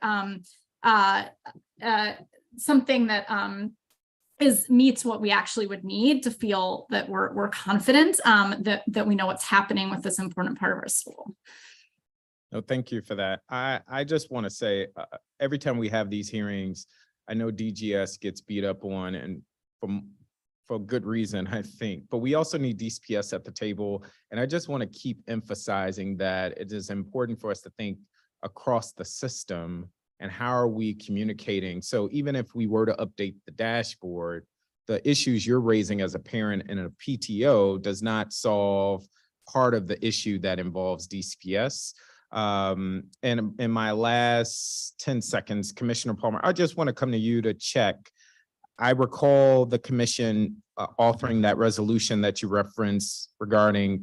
something that meets what we actually would need to feel that we're confident that we know what's happening with this important part of our school. No, thank you for that. I just want to say, every time we have these hearings, I know DGS gets beat up on, and for good reason, I think, but we also need DCPS at the table. And I just want to keep emphasizing that it is important for us to think across the system and how are we communicating. So even if we were to update the dashboard, the issues you're raising as a parent and a PTO does not solve part of the issue that involves DCPS. And in my last 10 seconds, Commissioner Palmer, I just want to come to you to check. I recall the commission authoring that resolution that you referenced regarding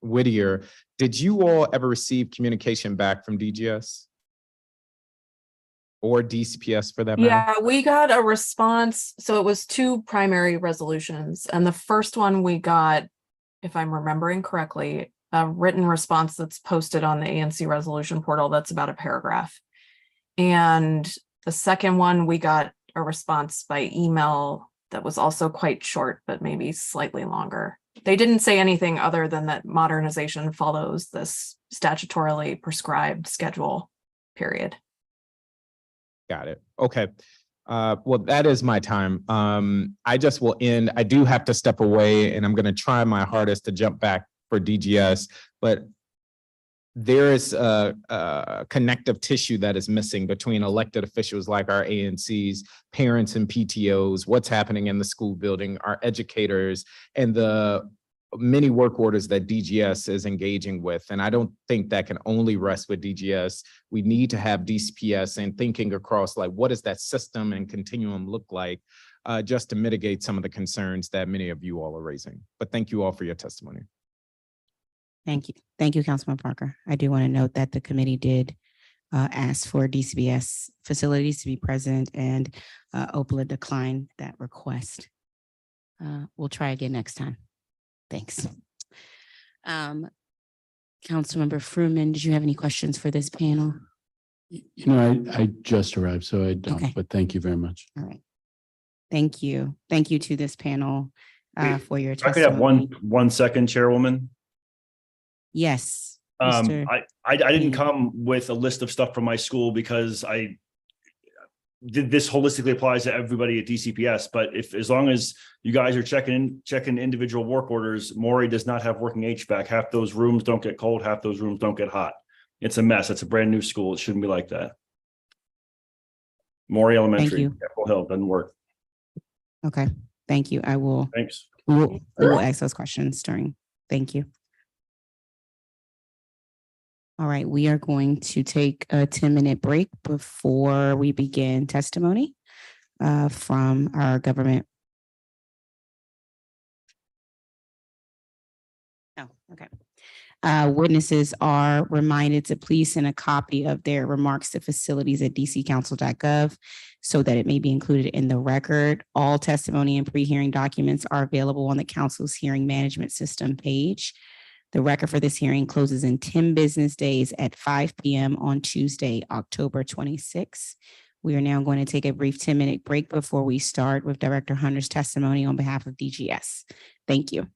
Whittier. Did you all ever receive communication back from DGS? Or DCPS for that matter? Yeah, we got a response. So it was two primary resolutions. And the first one we got, if I'm remembering correctly, a written response that's posted on the ANC resolution portal that's about a paragraph. And the second one, we got a response by email that was also quite short, but maybe slightly longer. They didn't say anything other than that modernization follows this statutorily prescribed schedule, period. Got it. Okay. Well, that is my time. I just will end. I do have to step away, and I'm going to try my hardest to jump back for DGS, but there is a connective tissue that is missing between elected officials like our ANCs, parents and PTOs, what's happening in the school building, our educators, and the many work orders that DGS is engaging with. And I don't think that can only rest with DGS. We need to have DCPS and thinking across like, what does that system and continuum look like, just to mitigate some of the concerns that many of you all are raising. But thank you all for your testimony. Thank you. Thank you, Councilman Parker. I do want to note that the committee did ask for DCBS facilities to be present, and OPLA declined that request. We'll try again next time. Thanks. Councilmember Fruman, did you have any questions for this panel? You know, I just arrived, so I don't, Okay. but thank you very much. All right. Thank you. Thank you to this panel for your I could testimony. have one second, Chairwoman. Yes. I didn't come with a list of stuff from my school because I did this holistically applies to everybody at DCPS. But as long as you guys are checking individual work orders, Maury does not have working HVAC. Half those rooms don't get cold, half those rooms don't get hot. It's a mess. It's a brand new school. It shouldn't be like that. Maury Elementary, Capitol Hill doesn't work. Okay. Thank you. I will. Thanks. We will ask those questions during. Thank you. All right, we are going to take a 10-minute break before we begin testimony from our government. Oh, okay. Witnesses are reminded to please send a copy of their remarks to facilities at dccouncil.gov so that it may be included in the record. All testimony and pre-hearing documents are available on the council's hearing management system page. The record for this hearing closes in 10 business days at 5 p.m. on Tuesday, October 26. We are now going to take a brief 10-minute break before we start with Director Hunter's testimony on behalf of DGS. Thank you.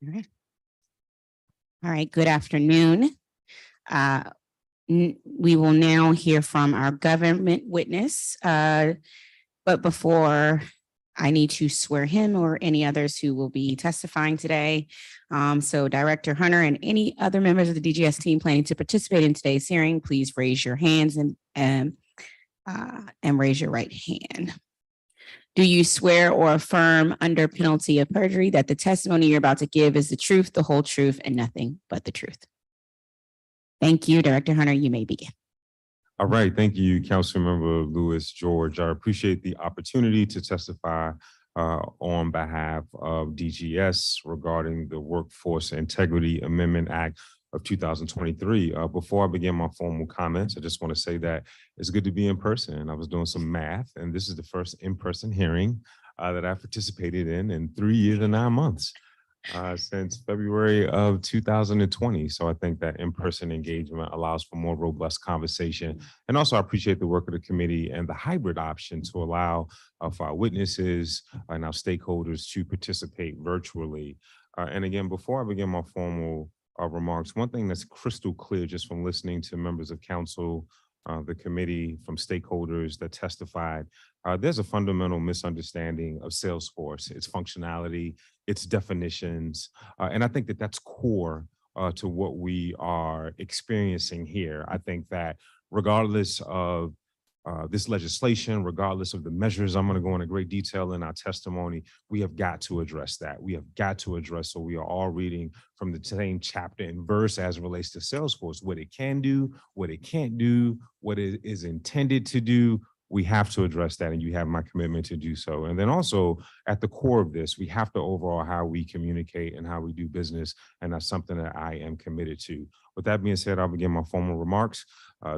All right. All right, good afternoon. We will now hear from our government witness. But before I need to swear him or any others who will be testifying today. So Director Hunter and any other members of the DGS team planning to participate in today's hearing, please raise your hands and raise your right hand. Do you swear or affirm under penalty of perjury that the testimony you're about to give is the truth, the whole truth, and nothing but the truth? Thank you, Director Hunter. You may begin. All right. Thank you, Councilmember Lewis George. I appreciate the opportunity to testify on behalf of DGS regarding the Workforce Integrity Amendment Act of 2023. Before I begin my formal comments, I just want to say that it's good to be in person. I was doing some math, and this is the first in-person hearing that I participated in 3 years and 9 months. Since February of 2020. So I think that in-person engagement allows for more robust conversation. And also I appreciate the work of the committee and the hybrid option to allow for our witnesses and our stakeholders to participate virtually. And again, before I begin my formal remarks, one thing that's crystal clear just from listening to members of council, the committee, from stakeholders that testified, there's a fundamental misunderstanding of Salesforce, its functionality, its definitions. And I think that that's core to what we are experiencing here. I think that regardless of this legislation, regardless of the measures, I'm going to go into great detail in our testimony, we have got to address that. We have got to address, so we are all reading from the same chapter and verse as it relates to Salesforce, what it can do, what it can't do, what it is intended to do. We have to address that, and you have my commitment to do so. And then also at the core of this, we have to overhaul how we communicate and how we do business, and that's something that I am committed to. With that being said, I'll begin my formal remarks.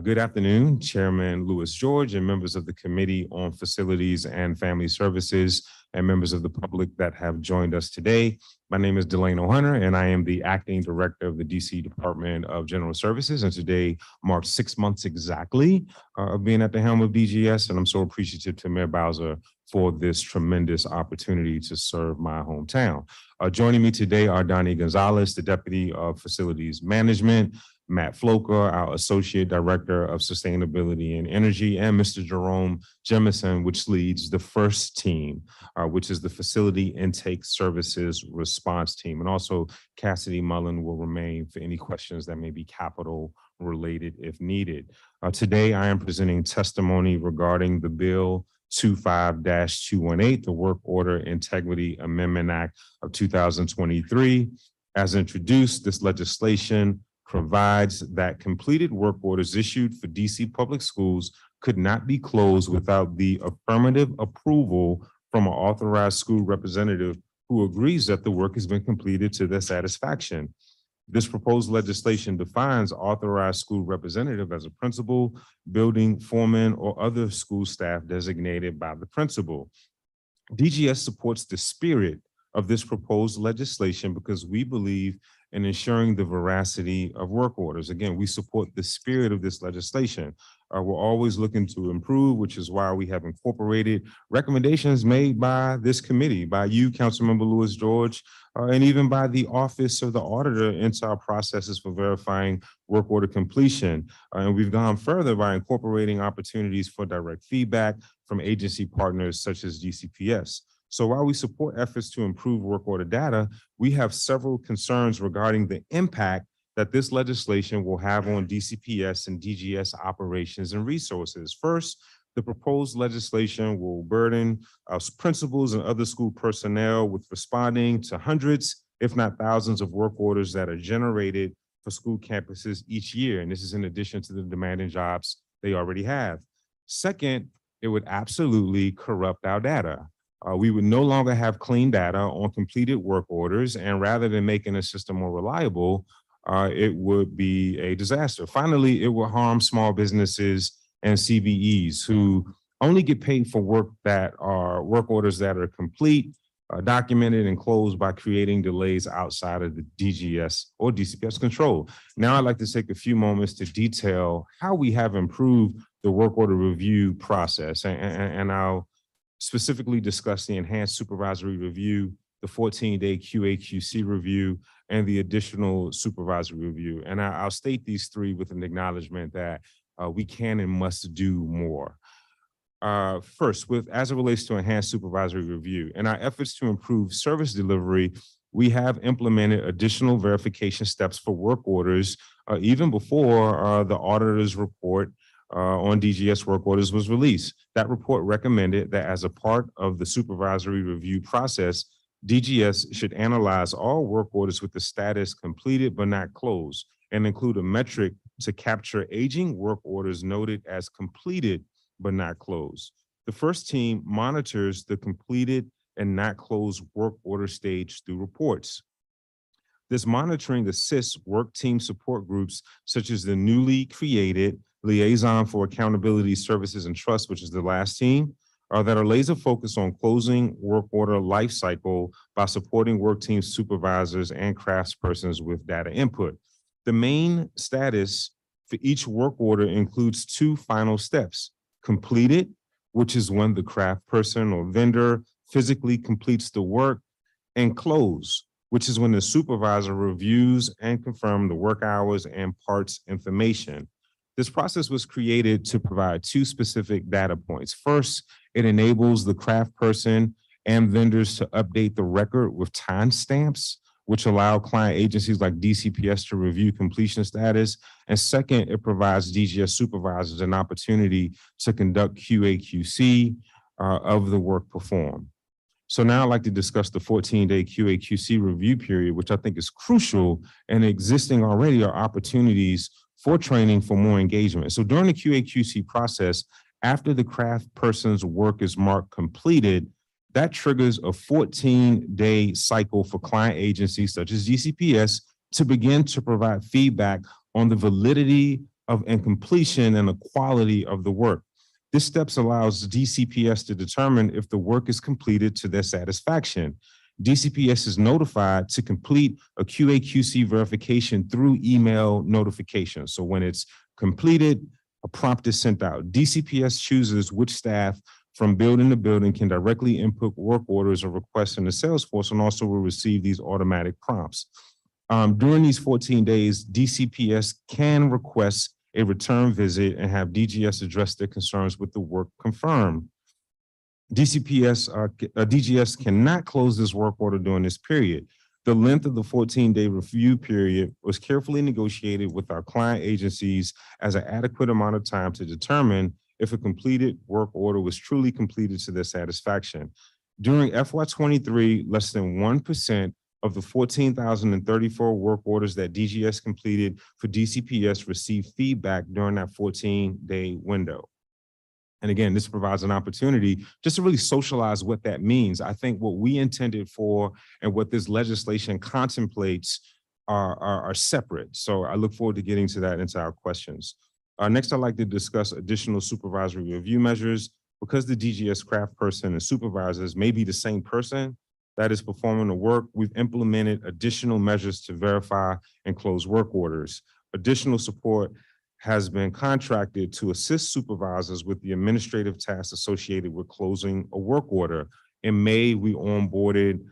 Good afternoon, Chairman Lewis George and members of the Committee on Facilities and Family Services and members of the public that have joined us today. My name is Delano Hunter, and I am the Acting Director of the DC Department of General Services. And today marks 6 months exactly of being at the helm of DGS. And I'm so appreciative to Mayor Bowser for this tremendous opportunity to serve my hometown. Joining me today are Donnie Gonzalez, the Deputy of Facilities Management, Matt Floker, our Associate Director of Sustainability and Energy, and Mr. Jerome Jemison, which leads the first team, which is the Facility Intake Services Response Team. And also Cassidy Mullen will remain for any questions that may be capital related if needed. Today, I am presenting testimony regarding the Bill 25-218, the Work Order Integrity Amendment Act of 2023. As introduced, this legislation provides that completed work orders issued for DC public schools could not be closed without the affirmative approval from an authorized school representative who agrees that the work has been completed to their satisfaction. This proposed legislation defines authorized school representative as a principal, building foreman, or other school staff designated by the principal. DGS supports the spirit of this proposed legislation because we believe in ensuring the veracity of work orders. Again, we support the spirit of this legislation. We're always looking to improve, which is why we have incorporated recommendations made by this committee, by you, Councilmember Lewis George, and even by the Office of the Auditor into our processes for verifying work order completion. And we've gone further by incorporating opportunities for direct feedback from agency partners such as DCPS. So while we support efforts to improve work order data, we have several concerns regarding the impact that this legislation will have on DCPS and DGS operations and resources. First, the proposed legislation will burden principals and other school personnel with responding to hundreds, if not thousands, of work orders that are generated for school campuses each year. And this is in addition to the demanding jobs they already have. Second, it would absolutely corrupt our data. We would no longer have clean data on completed work orders, and rather than making the system more reliable, it would be a disaster. Finally, it will harm small businesses and CVEs who only get paid for work orders that are complete, documented, and closed by creating delays outside of the DGS or DCPS control. Now, I'd like to take a few moments to detail how we have improved the work order review process, and I'll specifically discuss the enhanced supervisory review the 14-day QA/QC review, and the additional supervisory review. And I'll state these three with an acknowledgement that we can and must do more. First, as it relates to enhanced supervisory review, in our efforts to improve service delivery, we have implemented additional verification steps for work orders even before the auditor's report on DGS work orders was released. That report recommended that as a part of the supervisory review process, DGS should analyze all work orders with the status completed but not closed and include a metric to capture aging work orders noted as completed but not closed. The first team monitors the completed and not closed work order stage through reports. This monitoring assists work team support groups such as the newly created Liaison for Accountability Services and Trust, which is the last team, that are laser focused on closing work order life cycle by supporting work team supervisors and craftspersons with data input. The main status for each work order includes two final steps: completed, which is when the craft person or vendor physically completes the work, and close, which is when the supervisor reviews and confirms the work hours and parts information. This process was created to provide two specific data points. First, it enables the craft person and vendors to update the record with timestamps, which allow client agencies like DCPS to review completion status. And second, it provides DGS supervisors an opportunity to conduct QA/QC of the work performed. So now I'd like to discuss the 14-day QA/QC review period, which I think is crucial, and existing already are opportunities for training for more engagement. So during the QA/QC process, after the craft person's work is marked completed, that triggers a 14-day cycle for client agencies such as DCPS to begin to provide feedback on the validity of and completion and the quality of the work. This steps allows DCPS to determine if the work is completed to their satisfaction. DCPS is notified to complete a QA/QC verification through email notification. So when it's completed, a prompt is sent out. DCPS chooses which staff from building to building can directly input work orders or requests in the Salesforce, and also will receive these automatic prompts. During these 14 days, DCPS can request a return visit and have DGS address their concerns with the work confirmed. DGS cannot close this work order during this period. The length of the 14-day review period was carefully negotiated with our client agencies as an adequate amount of time to determine if a completed work order was truly completed to their satisfaction. During FY23, less than 1% of the 14,034 work orders that DGS completed for DCPS received feedback during that 14-day window. And again, this provides an opportunity just to really socialize what that means. I think what we intended for and what this legislation contemplates are separate. So I look forward to getting to that into our questions. Next, I'd like to discuss additional supervisory review measures. Because the DGS craft person and supervisors may be the same person that is performing the work, we've implemented additional measures to verify and close work orders. Additional support has been contracted to assist supervisors with the administrative tasks associated with closing a work order. In May, we onboarded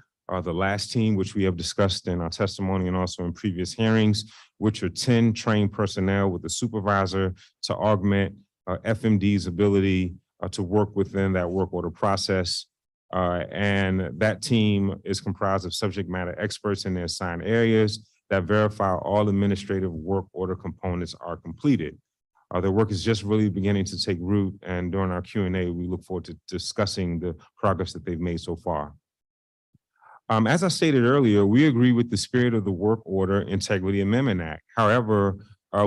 the last team, which we have discussed in our testimony and also in previous hearings, which are 10 trained personnel with a supervisor to augment FMD's ability to work within that work order process. And that team is comprised of subject matter experts in their assigned areas that verify all administrative work order components are completed. Their work is just really beginning to take root, and during our Q&A, we look forward to discussing the progress that they've made so far. As I stated earlier, we agree with the spirit of the Work Order Integrity Amendment Act. However,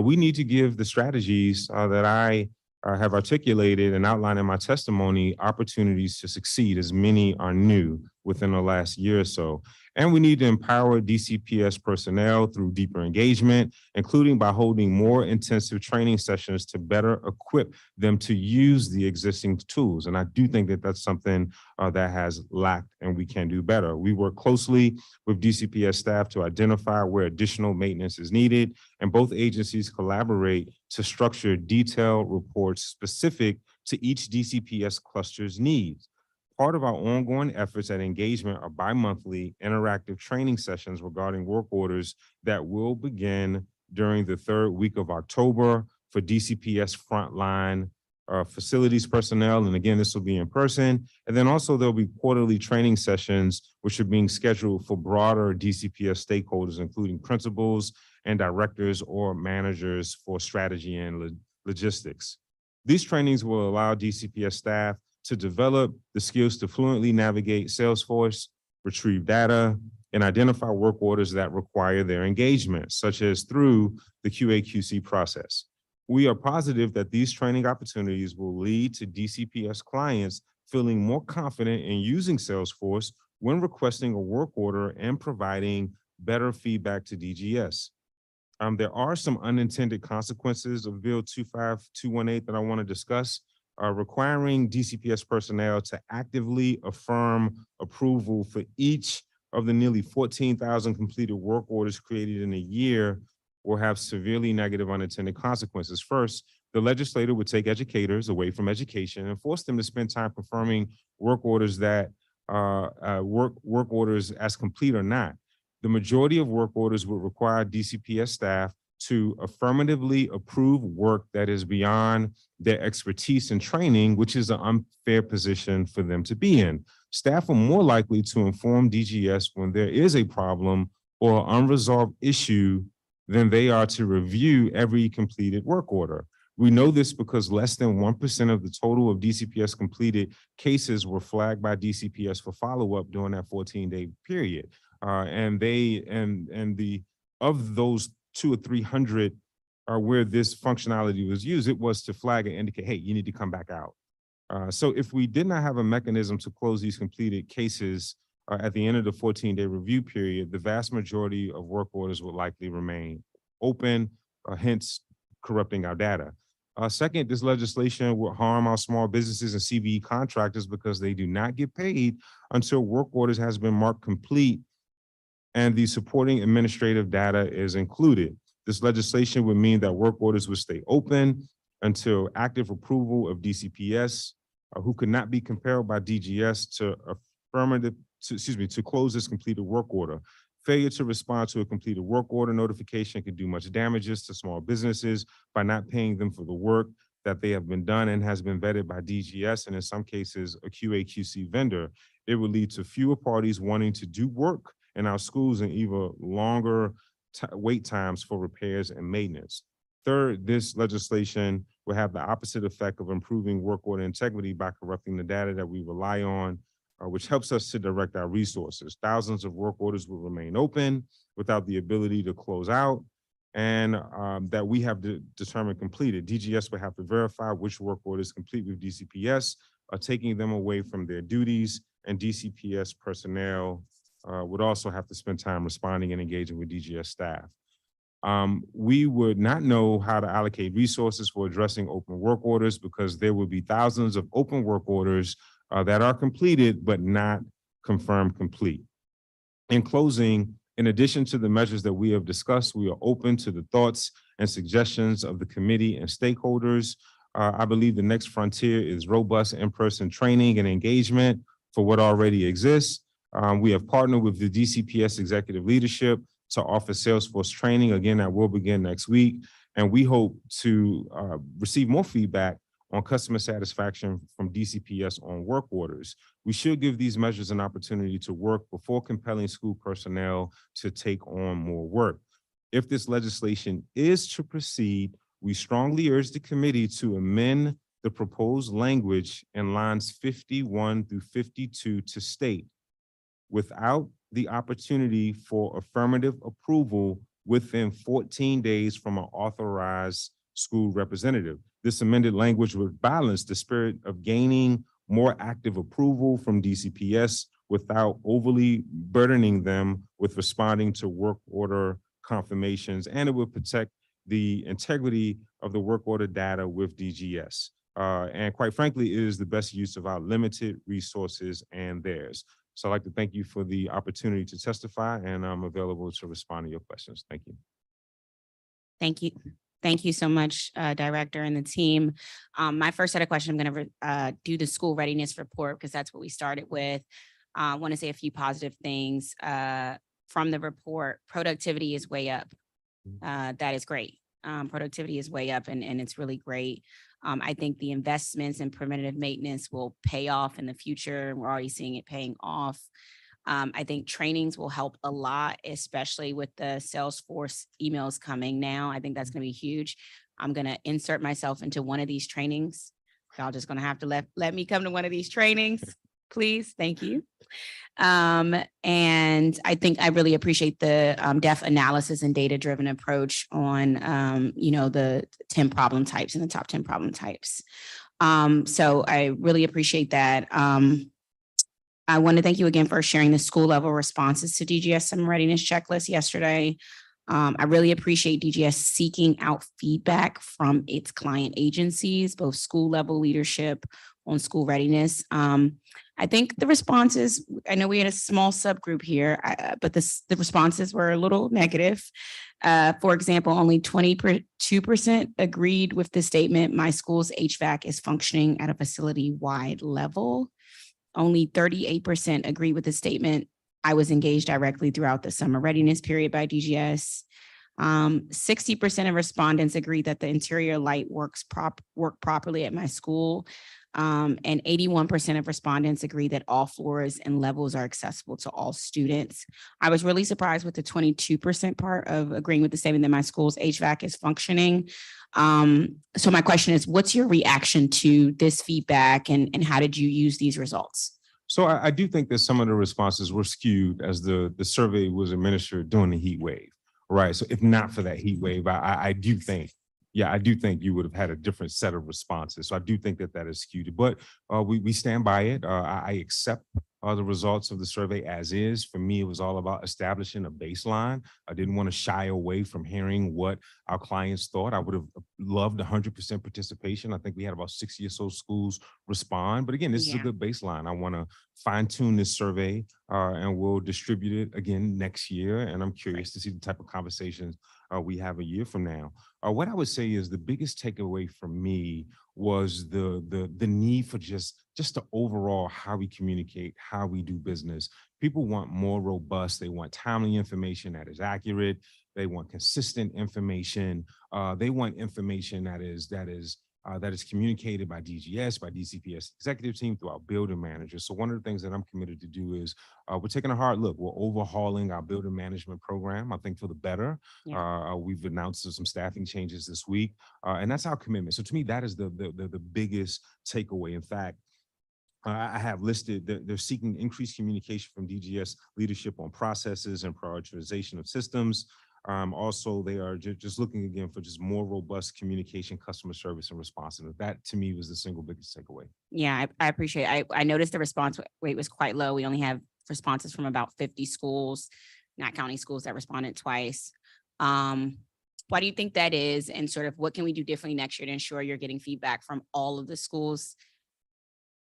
we need to give the strategies that I have articulated and outlined in my testimony opportunities to succeed, as many are new within the last year or so. And we need to empower DCPS personnel through deeper engagement, including by holding more intensive training sessions to better equip them to use the existing tools. And I do think that that's something that has lacked and we can do better. We work closely with DCPS staff to identify where additional maintenance is needed, and both agencies collaborate to structure detailed reports specific to each DCPS cluster's needs. Part of our ongoing efforts at engagement are bi-monthly interactive training sessions regarding work orders that will begin during the third week of October for DCPS frontline facilities personnel. And again, this will be in person. And then also there'll be quarterly training sessions, which are being scheduled for broader DCPS stakeholders, including principals and directors or managers for strategy and logistics. These trainings will allow DCPS staff to develop the skills to fluently navigate Salesforce, retrieve data, and identify work orders that require their engagement, such as through the QA/QC process. We are positive that these training opportunities will lead to DCPS clients feeling more confident in using Salesforce when requesting a work order and providing better feedback to DGS. There are some unintended consequences of Bill 25-218 that I want to discuss. Requiring DCPS personnel to actively affirm approval for each of the nearly 14,000 completed work orders created in a year will have severely negative unintended consequences. First, the legislator would take educators away from education and force them to spend time confirming work orders that work orders as complete or not. The majority of work orders would require DCPS staff to affirmatively approve work that is beyond their expertise and training, which is an unfair position for them to be in. Staff are more likely to inform DGS when there is a problem or unresolved issue than they are to review every completed work order. We know this because less than 1% of the total of DCPS completed cases were flagged by DCPS for follow-up during that 14-day period. Of those 200 or 300 where this functionality was used, it was to flag and indicate, hey, you need to come back out. So if we did not have a mechanism to close these completed cases at the end of the 14-day review period, the vast majority of work orders would likely remain open, hence corrupting our data. Second, this legislation will harm our small businesses and CVE contractors because they do not get paid until work orders has been marked complete and the supporting administrative data is included. This legislation would mean that work orders would stay open until active approval of DCPS, who could not be compelled by DGS to close this completed work order. Failure to respond to a completed work order notification can do much damages to small businesses by not paying them for the work that they have been done and has been vetted by DGS, and in some cases, a QA/QC vendor. It would lead to fewer parties wanting to do work in our schools and even longer wait times for repairs and maintenance. Third, this legislation will have the opposite effect of improving work order integrity by corrupting the data that we rely on, which helps us to direct our resources. Thousands of work orders will remain open without the ability to close out and that we have determined completed. DGS will have to verify which work orders complete with DCPS, taking them away from their duties, and DCPS personnel would also have to spend time responding and engaging with DGS staff. We would not know how to allocate resources for addressing open work orders because there will be thousands of open work orders that are completed but not confirmed complete. In closing, in addition to the measures that we have discussed, we are open to the thoughts and suggestions of the committee and stakeholders. I believe the next frontier is robust in-person training and engagement for what already exists. We have partnered with the DCPS executive leadership to offer Salesforce training. Again, that will begin next week. And we hope to receive more feedback on customer satisfaction from DCPS on work orders. We should give these measures an opportunity to work before compelling school personnel to take on more work. If this legislation is to proceed, we strongly urge the committee to amend the proposed language in lines 51 through 52 to state, without the opportunity for affirmative approval within 14 days from an authorized school representative. This amended language would balance the spirit of gaining more active approval from DCPS without overly burdening them with responding to work order confirmations, and it would protect the integrity of the work order data with DGS. And quite frankly, it is the best use of our limited resources and theirs. So I'd like to thank you for the opportunity to testify, and I'm available to respond to your questions. Thank you. Thank you. Thank you so much, Director and the team. My first set of questions, I'm going to do the school readiness report because that's what we started with. I want to say a few positive things from the report. Productivity is way up. That is great. Productivity is way up and it's really great. I think the investments in preventative maintenance will pay off in the future. We're already seeing it paying off. I think trainings will help a lot, especially with the Salesforce emails coming now. I think that's going to be huge. I'm going to insert myself into one of these trainings. Y'all just going to have to let me come to one of these trainings, please. Thank you. And I think I really appreciate the depth analysis and data-driven approach on, the 10 problem types and the top 10 problem types. So I really appreciate that. I want to thank you again for sharing the school level responses to DGS Summer Readiness Checklist yesterday. I really appreciate DGS seeking out feedback from its client agencies, both school level leadership on school readiness. I think the responses, I know we had a small subgroup here, but the responses were a little negative. For example, only 22% agreed with the statement, my school's HVAC is functioning at a facility-wide level. Only 38% agree with the statement, I was engaged directly throughout the summer readiness period by DGS. 60% of respondents agree that the interior light work properly at my school. And 81% of respondents agree that all floors and levels are accessible to all students. I was really surprised with the 22% part of agreeing with the statement that my school's HVAC is functioning. So my question is, what's your reaction to this feedback and how did you use these results? So I do think that some of the responses were skewed as the survey was administered during the heat wave, right? So if not for that heat wave, I do think you would have had a different set of responses. So I do think that is skewed, but we stand by it. I accept the results of the survey as is. For me, it was all about establishing a baseline. I didn't want to shy away from hearing what our clients thought. I would have loved 100% participation. I think we had about 60 or so schools respond. But again, this is a good baseline. I want to fine tune this survey and we'll distribute it again next year. And I'm curious to see the type of conversations we have a year from now. What I would say is the biggest takeaway from me was the need for just the overall how we communicate, how we do business. People want more robust. They want timely information that is accurate. They want consistent information. They want information that is communicated by DGS, by DCPS executive team, through our building manager. So one of the things that I'm committed to do is we're taking a hard look. We're overhauling our building management program, I think, for the better. Yeah. We've announced some staffing changes this week, and that's our commitment. So to me, that is the biggest takeaway. In fact, I have listed that they're seeking increased communication from DGS leadership on processes and prioritization of systems. Also, they are just looking again for just more robust communication, customer service, and responsiveness. That to me was the single biggest takeaway. Yeah, I appreciate it. I noticed the response rate was quite low. We only have responses from about 50 schools, not counting schools that responded twice. Why do you think that is? And sort of what can we do differently next year to ensure you're getting feedback from all of the schools?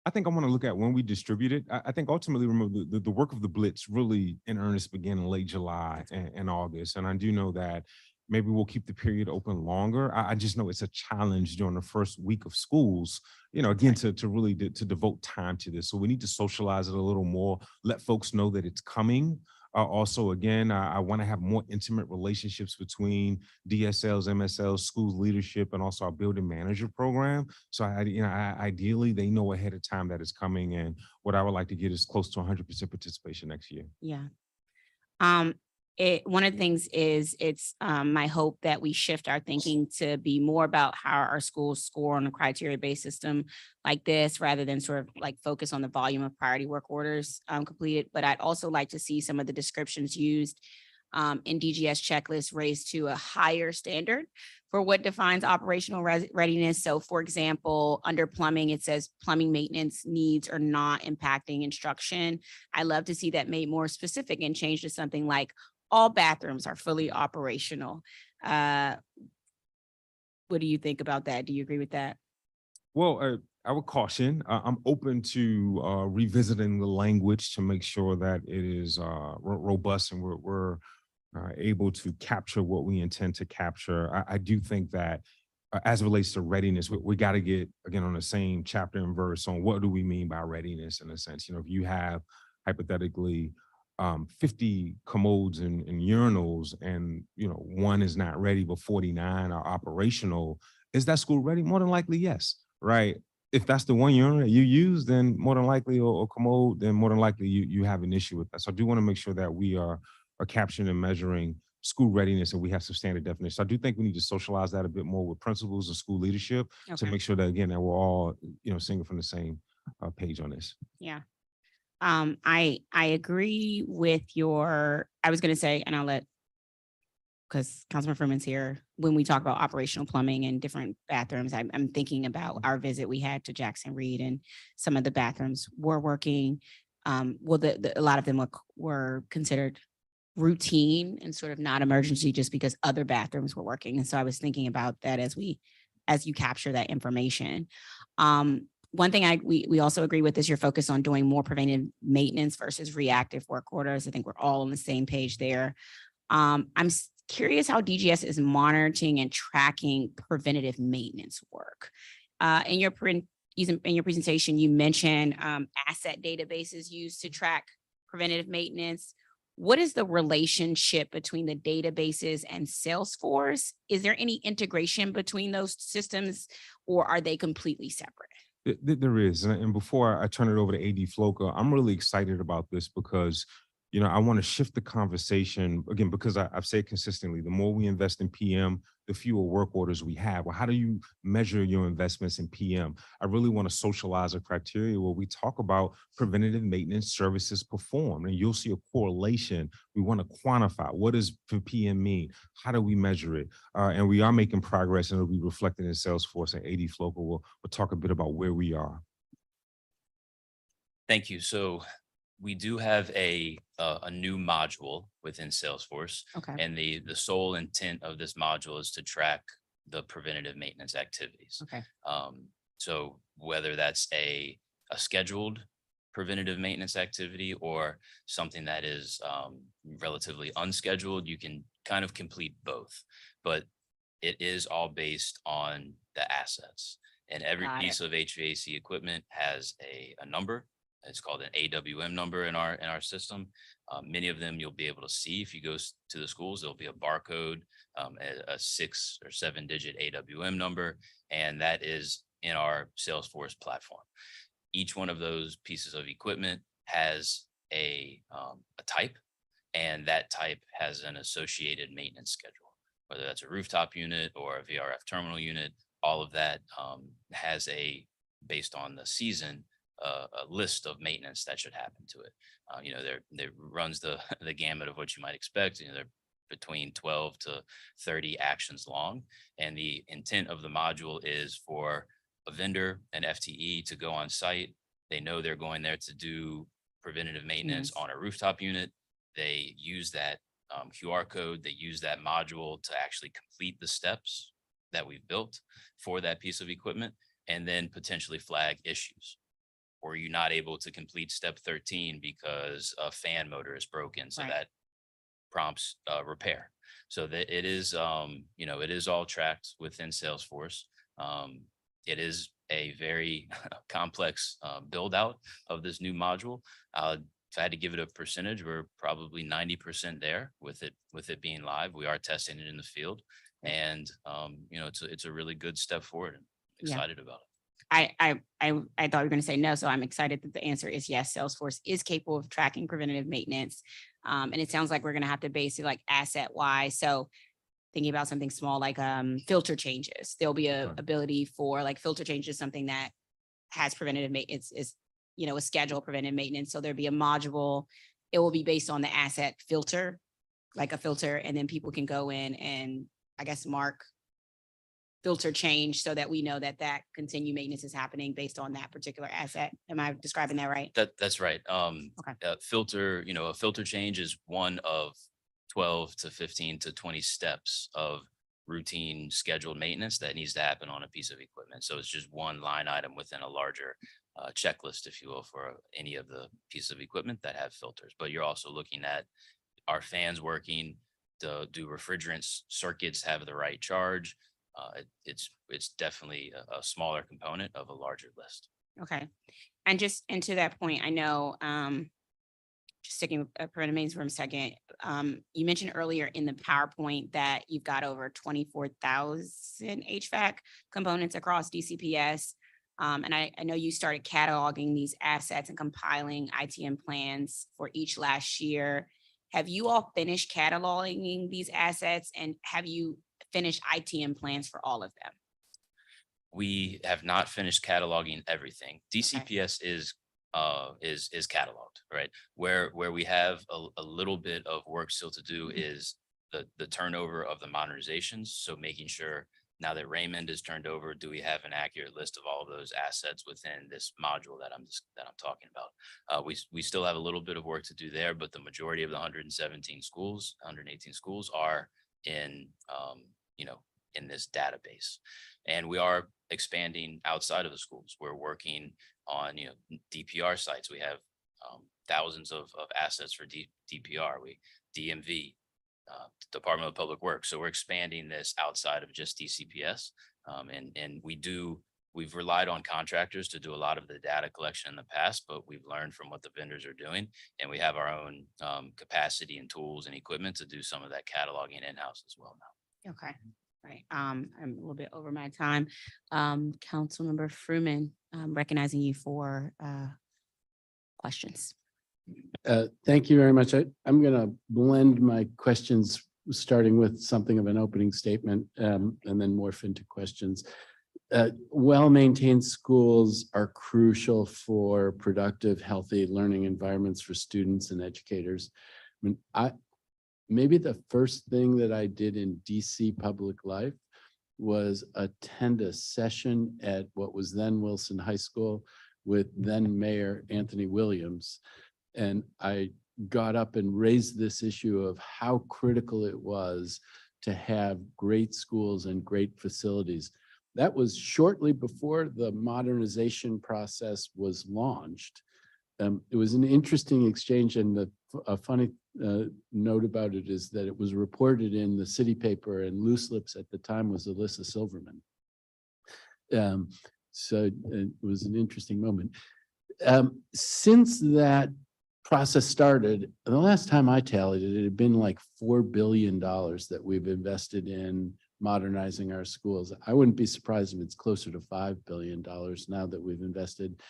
I think I want to look at when we distribute it. I think ultimately, remember, the work of the Blitz really in earnest began in late July and August. And I do know that maybe we'll keep the period open longer. I just know it's a challenge during the first week of schools, again, to really devote time to this. So we need to socialize it a little more, let folks know that it's coming. Also, again, I want to have more intimate relationships between DSLs, MSLs, schools leadership, and also our building manager program. So ideally, they know ahead of time that it's coming. And what I would like to get is close to 100% participation next year. Yeah. One of the things is it's my hope that we shift our thinking to be more about how our schools score on a criteria-based system like this, rather than sort of like focus on the volume of priority work orders completed. But I'd also like to see some of the descriptions used in DGS checklists raised to a higher standard for what defines operational readiness. So for example, under plumbing, it says plumbing maintenance needs are not impacting instruction. I love to see that made more specific and changed to something like all bathrooms are fully operational. What do you think about that? Do you agree with that? Well, I would caution, I'm open to revisiting the language to make sure that it is robust and we're able to capture what we intend to capture. I do think that as it relates to readiness, we got to get again on the same chapter and verse on what do we mean by readiness in a sense. If you have hypothetically 50 commodes and urinals and one is not ready but 49 are operational, is that school ready? More than likely, yes, right? If that's the one urinal you use, then more than likely, or commode, then more than likely you have an issue with that. So I do want to make sure that we are capturing and measuring school readiness and we have some standard definitions. So I do think we need to socialize that a bit more with principals and school leadership to make sure that, again, that we're all, singing from the same page on this. Yeah. I agree with I was going to say, and I'll let, because Councilman Freeman's here, when we talk about operational plumbing and different bathrooms, I'm thinking about our visit we had to Jackson Reed, and some of the bathrooms were working. Well, a lot of them were considered routine and sort of not emergency just because other bathrooms were working. And so I was thinking about that as you capture that information. One thing we also agree with is your focus on doing more preventive maintenance versus reactive work orders. I think we're all on the same page there. I'm curious how DGS is monitoring and tracking preventative maintenance work. In your presentation, you mentioned asset databases used to track preventative maintenance. What is the relationship between the databases and Salesforce? Is there any integration between those systems, or are they completely separate? There is. And before I turn it over to AD Floka, I'm really excited about this because, I want to shift the conversation again, because I've said consistently, the more we invest in PM, the fewer work orders we have. Well, how do you measure your investments in PM? I really want to socialize a criteria where we talk about preventative maintenance services performed, and you'll see a correlation. We want to quantify what does for PM mean? How do we measure it? And we are making progress, and it'll be reflected in Salesforce, and AD Floka will talk a bit about where we are. Thank you. So we do have a new module within Salesforce. Okay. And the sole intent of this module is to track the preventative maintenance activities. Okay. So whether that's a scheduled preventative maintenance activity or something that is relatively unscheduled, you can kind of complete both, but it is all based on the assets. And every piece of HVAC equipment has a number. It's called an AWM number in our system. Many of them you'll be able to see if you go to the schools. There'll be a barcode, a 6 or 7 digit AWM number, and that is in our Salesforce platform. Each one of those pieces of equipment has a type, and that type has an associated maintenance schedule, whether that's a rooftop unit or a VRF terminal unit. All of that has based on the season, a list of maintenance that should happen to it. There runs the gamut of what you might expect. They're between 12 to 30 actions long. And the intent of the module is for a vendor, an FTE, to go on site. They know they're going there to do preventative maintenance on a rooftop unit. They use that QR code. They use that module to actually complete the steps that we've built for that piece of equipment, and then potentially flag issues. Or you're not able to complete step 13 because a fan motor is broken. So that prompts repair. So that it is, it is all tracked within Salesforce. It is a very complex build out of this new module. If I had to give it a percentage, we're probably 90% there with it being live. We are testing it in the field, and it's a really good step forward. I'm excited about it. I thought you were going to say no, so I'm excited that the answer is yes. Salesforce is capable of tracking preventative maintenance, and it sounds like we're going to have to base it like asset wise. So thinking about something small like filter changes, there'll be a ability for like filter changes, something that has preventative maintenance is a scheduled preventive maintenance. So there'll be a module. It will be based on the asset filter, like a filter, and then people can go in and I guess mark filter change so that we know that continued maintenance is happening based on that particular asset. Am I describing that right? That's right. A filter change is one of 12 to 15 to 20 steps of routine scheduled maintenance that needs to happen on a piece of equipment. So it's just one line item within a larger checklist, if you will, for any of the pieces of equipment that have filters. But you're also looking at, are fans working? do refrigerants circuits have the right charge? It's definitely a smaller component of a larger list. Okay. And to that point, I know, just sticking with preventive maintenance for a second, you mentioned earlier in the PowerPoint that you've got over 24,000 HVAC components across DCPS. And I know you started cataloging these assets and compiling ITM plans for each last year. Have you all finished cataloging these assets, and have you finished ITM plans for all of them? We have not finished cataloging everything. DCPS is cataloged, right? Where we have a little bit of work still to do is the turnover of the modernizations. So making sure now that Raymond is turned over, do we have an accurate list of all of those assets within this module that I'm talking about? We still have a little bit of work to do there, but the majority of the 118 schools are in in this database, and we are expanding outside of the schools. We're working on DPR sites. We have thousands of assets for DPR. DMV. Department of Public Works. So we're expanding this outside of just DCPS. And we've relied on contractors to do a lot of the data collection in the past, but we've learned from what the vendors are doing. And we have our own capacity and tools and equipment to do some of that cataloging in-house as well now. Okay, right. I'm a little bit over my time. Councilmember Fruman, recognizing you for questions. Thank you very much. I'm going to blend my questions, starting with something of an opening statement and then morph into questions. Well-maintained schools are crucial for productive, healthy learning environments for students and educators. I mean, maybe the first thing that I did in DC public life was attend a session at what was then Wilson High School with then Mayor Anthony Williams. And I got up and raised this issue of how critical it was to have great schools and great facilities. That was shortly before the modernization process was launched. It was an interesting exchange, and a funny note about it is that it was reported in the city paper, and loose lips at the time was Alyssa Silverman. So it was an interesting moment. Since that process started, the last time I tallied it, it had been like $4 billion that we've invested in modernizing our schools. I wouldn't be surprised if it's closer to $5 billion now that we've invested.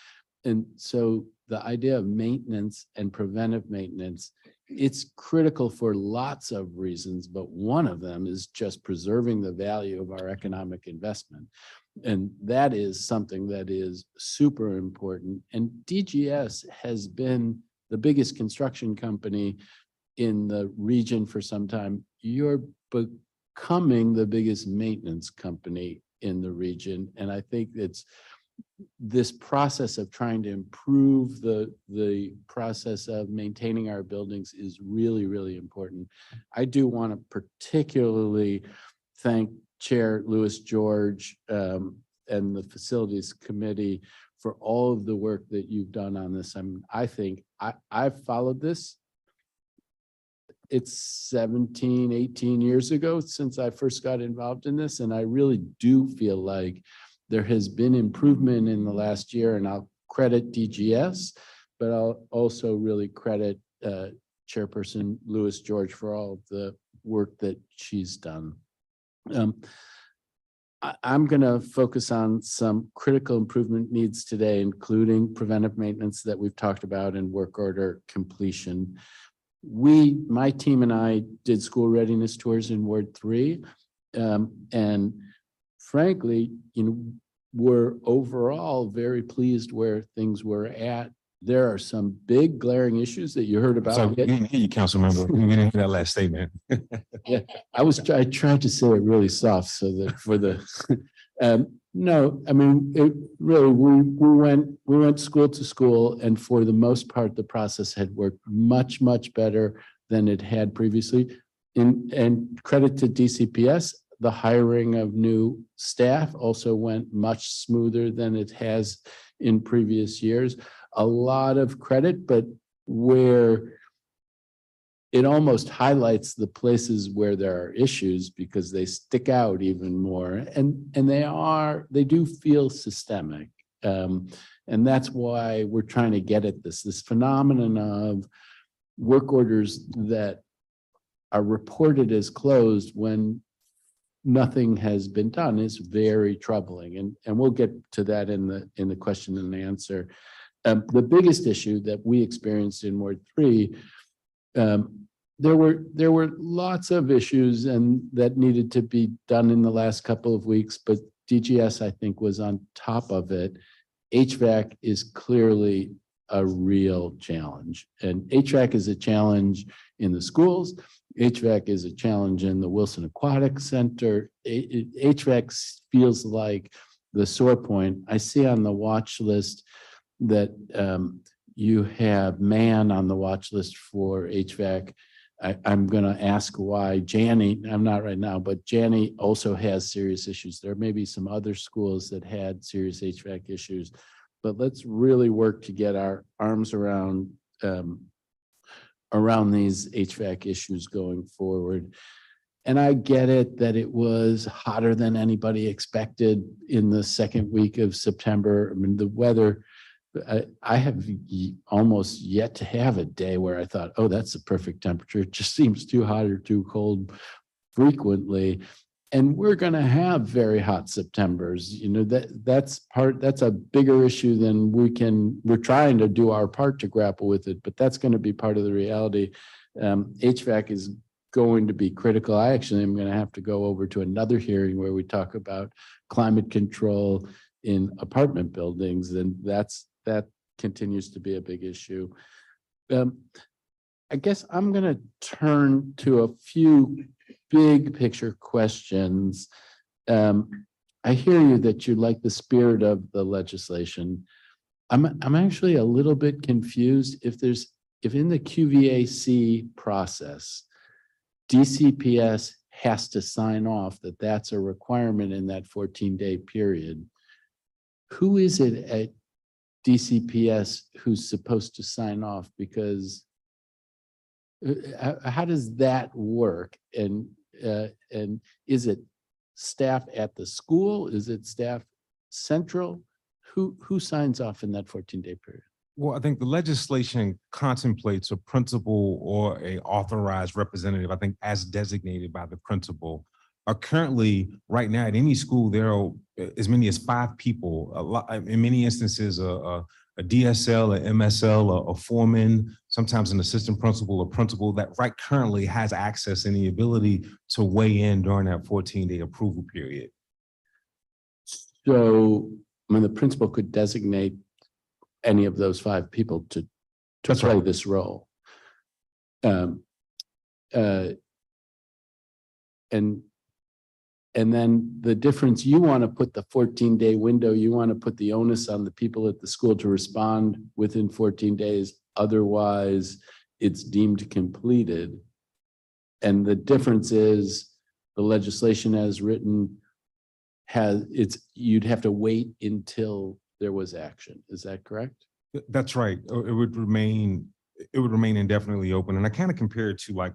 And so the idea of maintenance and preventive maintenance, it's critical for lots of reasons, but one of them is just preserving the value of our economic investment. And that is something that is super important. And DGS has been the biggest construction company in the region for some time. You're becoming the biggest maintenance company in the region. And I think it's this process of trying to improve the process of maintaining our buildings is really, really important. I do want to particularly thank Chair Louis George and the Facilities Committee for all of the work that you've done on this. I think I've followed this. It's 17, 18 years ago since I first got involved in this, and I really do feel like there has been improvement in the last year, and I'll credit DGS, but I'll also really credit Chairperson Louis George for all of the work that she's done. I'm going to focus on some critical improvement needs today, including preventive maintenance that we've talked about and work order completion. My team and I did school readiness tours in Ward 3. And frankly, we're overall very pleased where things were at. There are some big glaring issues that you heard about. So we didn't hear you, council member. We didn't hear that last statement. Yeah, I tried to say it really soft so that for the, no, I mean, it really, we went school to school, and for the most part, the process had worked much, much better than it had previously. And credit to DCPS, the hiring of new staff also went much smoother than it has in previous years. A lot of credit, but where it almost highlights the places where there are issues because they stick out even more, and they do feel systemic. And that's why we're trying to get at this phenomenon of work orders that are reported as closed when nothing has been done is very troubling. And we'll get to that in the question and answer. The biggest issue that we experienced in Ward 3, there were lots of issues and that needed to be done in the last couple of weeks, but DGS, I think, was on top of it. HVAC is clearly a real challenge, and HVAC is a challenge in the schools. HVAC is a challenge in the Wilson Aquatic Center. HVAC feels like the sore point. I see on the watch list that you have man on the watch list for HVAC. I'm going to ask why Janney, I'm not right now, but Janney also has serious issues. There may be some other schools that had serious HVAC issues, but let's really work to get our arms around these HVAC issues going forward. And I get it that it was hotter than anybody expected in the second week of September. I mean, the weather, I have almost yet to have a day where I thought, oh, that's the perfect temperature. It just seems too hot or too cold frequently. And we're going to have very hot Septembers. You know, that's a bigger issue than we're trying to do our part to grapple with it, but that's going to be part of the reality. HVAC is going to be critical. I actually am going to have to go over to another hearing where we talk about climate control in apartment buildings, and that continues to be a big issue. I guess I'm going to turn to a few big picture questions. I hear you that you like the spirit of the legislation. I'm actually a little bit confused if in the QVAC process, DCPS has to sign off that that's a requirement in that 14-day period. Who is it at DCPS who's supposed to sign off? Because how does that work? And is it staff at the school? Is it staff central? Who signs off in that 14-day period? Well, I think the legislation contemplates a principal or a authorized representative, I think, as designated by the principal. Currently, right now, at any school, there are as many as 5 people. In many instances, a DSL, an MSL, a foreman, sometimes an assistant principal, a principal that right currently has access and the ability to weigh in during that 14-day approval period. So, I mean, the principal could designate any of those 5 people to play this role. And then the difference, you want to put the 14-day window, you want to put the onus on the people at the school to respond within 14 days. Otherwise, it's deemed completed. And the difference is the legislation as written you'd have to wait until there was action. Is that correct? That's right. It would remain indefinitely open. And I kind of compare it to like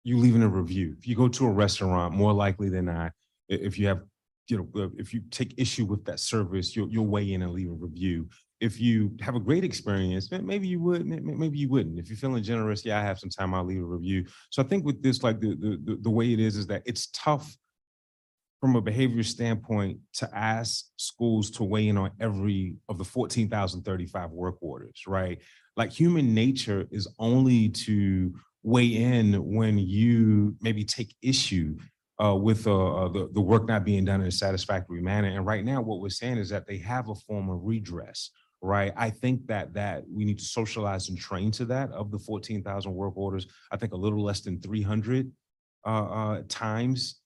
you leaving a review. If you go to a restaurant, more likely than not, if you have, if you take issue with that service, you'll weigh in and leave a review. If you have a great experience, maybe you would, maybe you wouldn't. If you're feeling generous, yeah, I have some time, I'll leave a review. So I think with this, like the way it is that it's tough from a behavior standpoint to ask schools to weigh in on every of the 14,035 work orders, right? Like human nature is only to weigh in when you maybe take issue with the work not being done in a satisfactory manner. And right now, what we're saying is that they have a form of redress, right? I think that we need to socialize and train to that. Of the 14,000 work orders, I think a little less than 300 times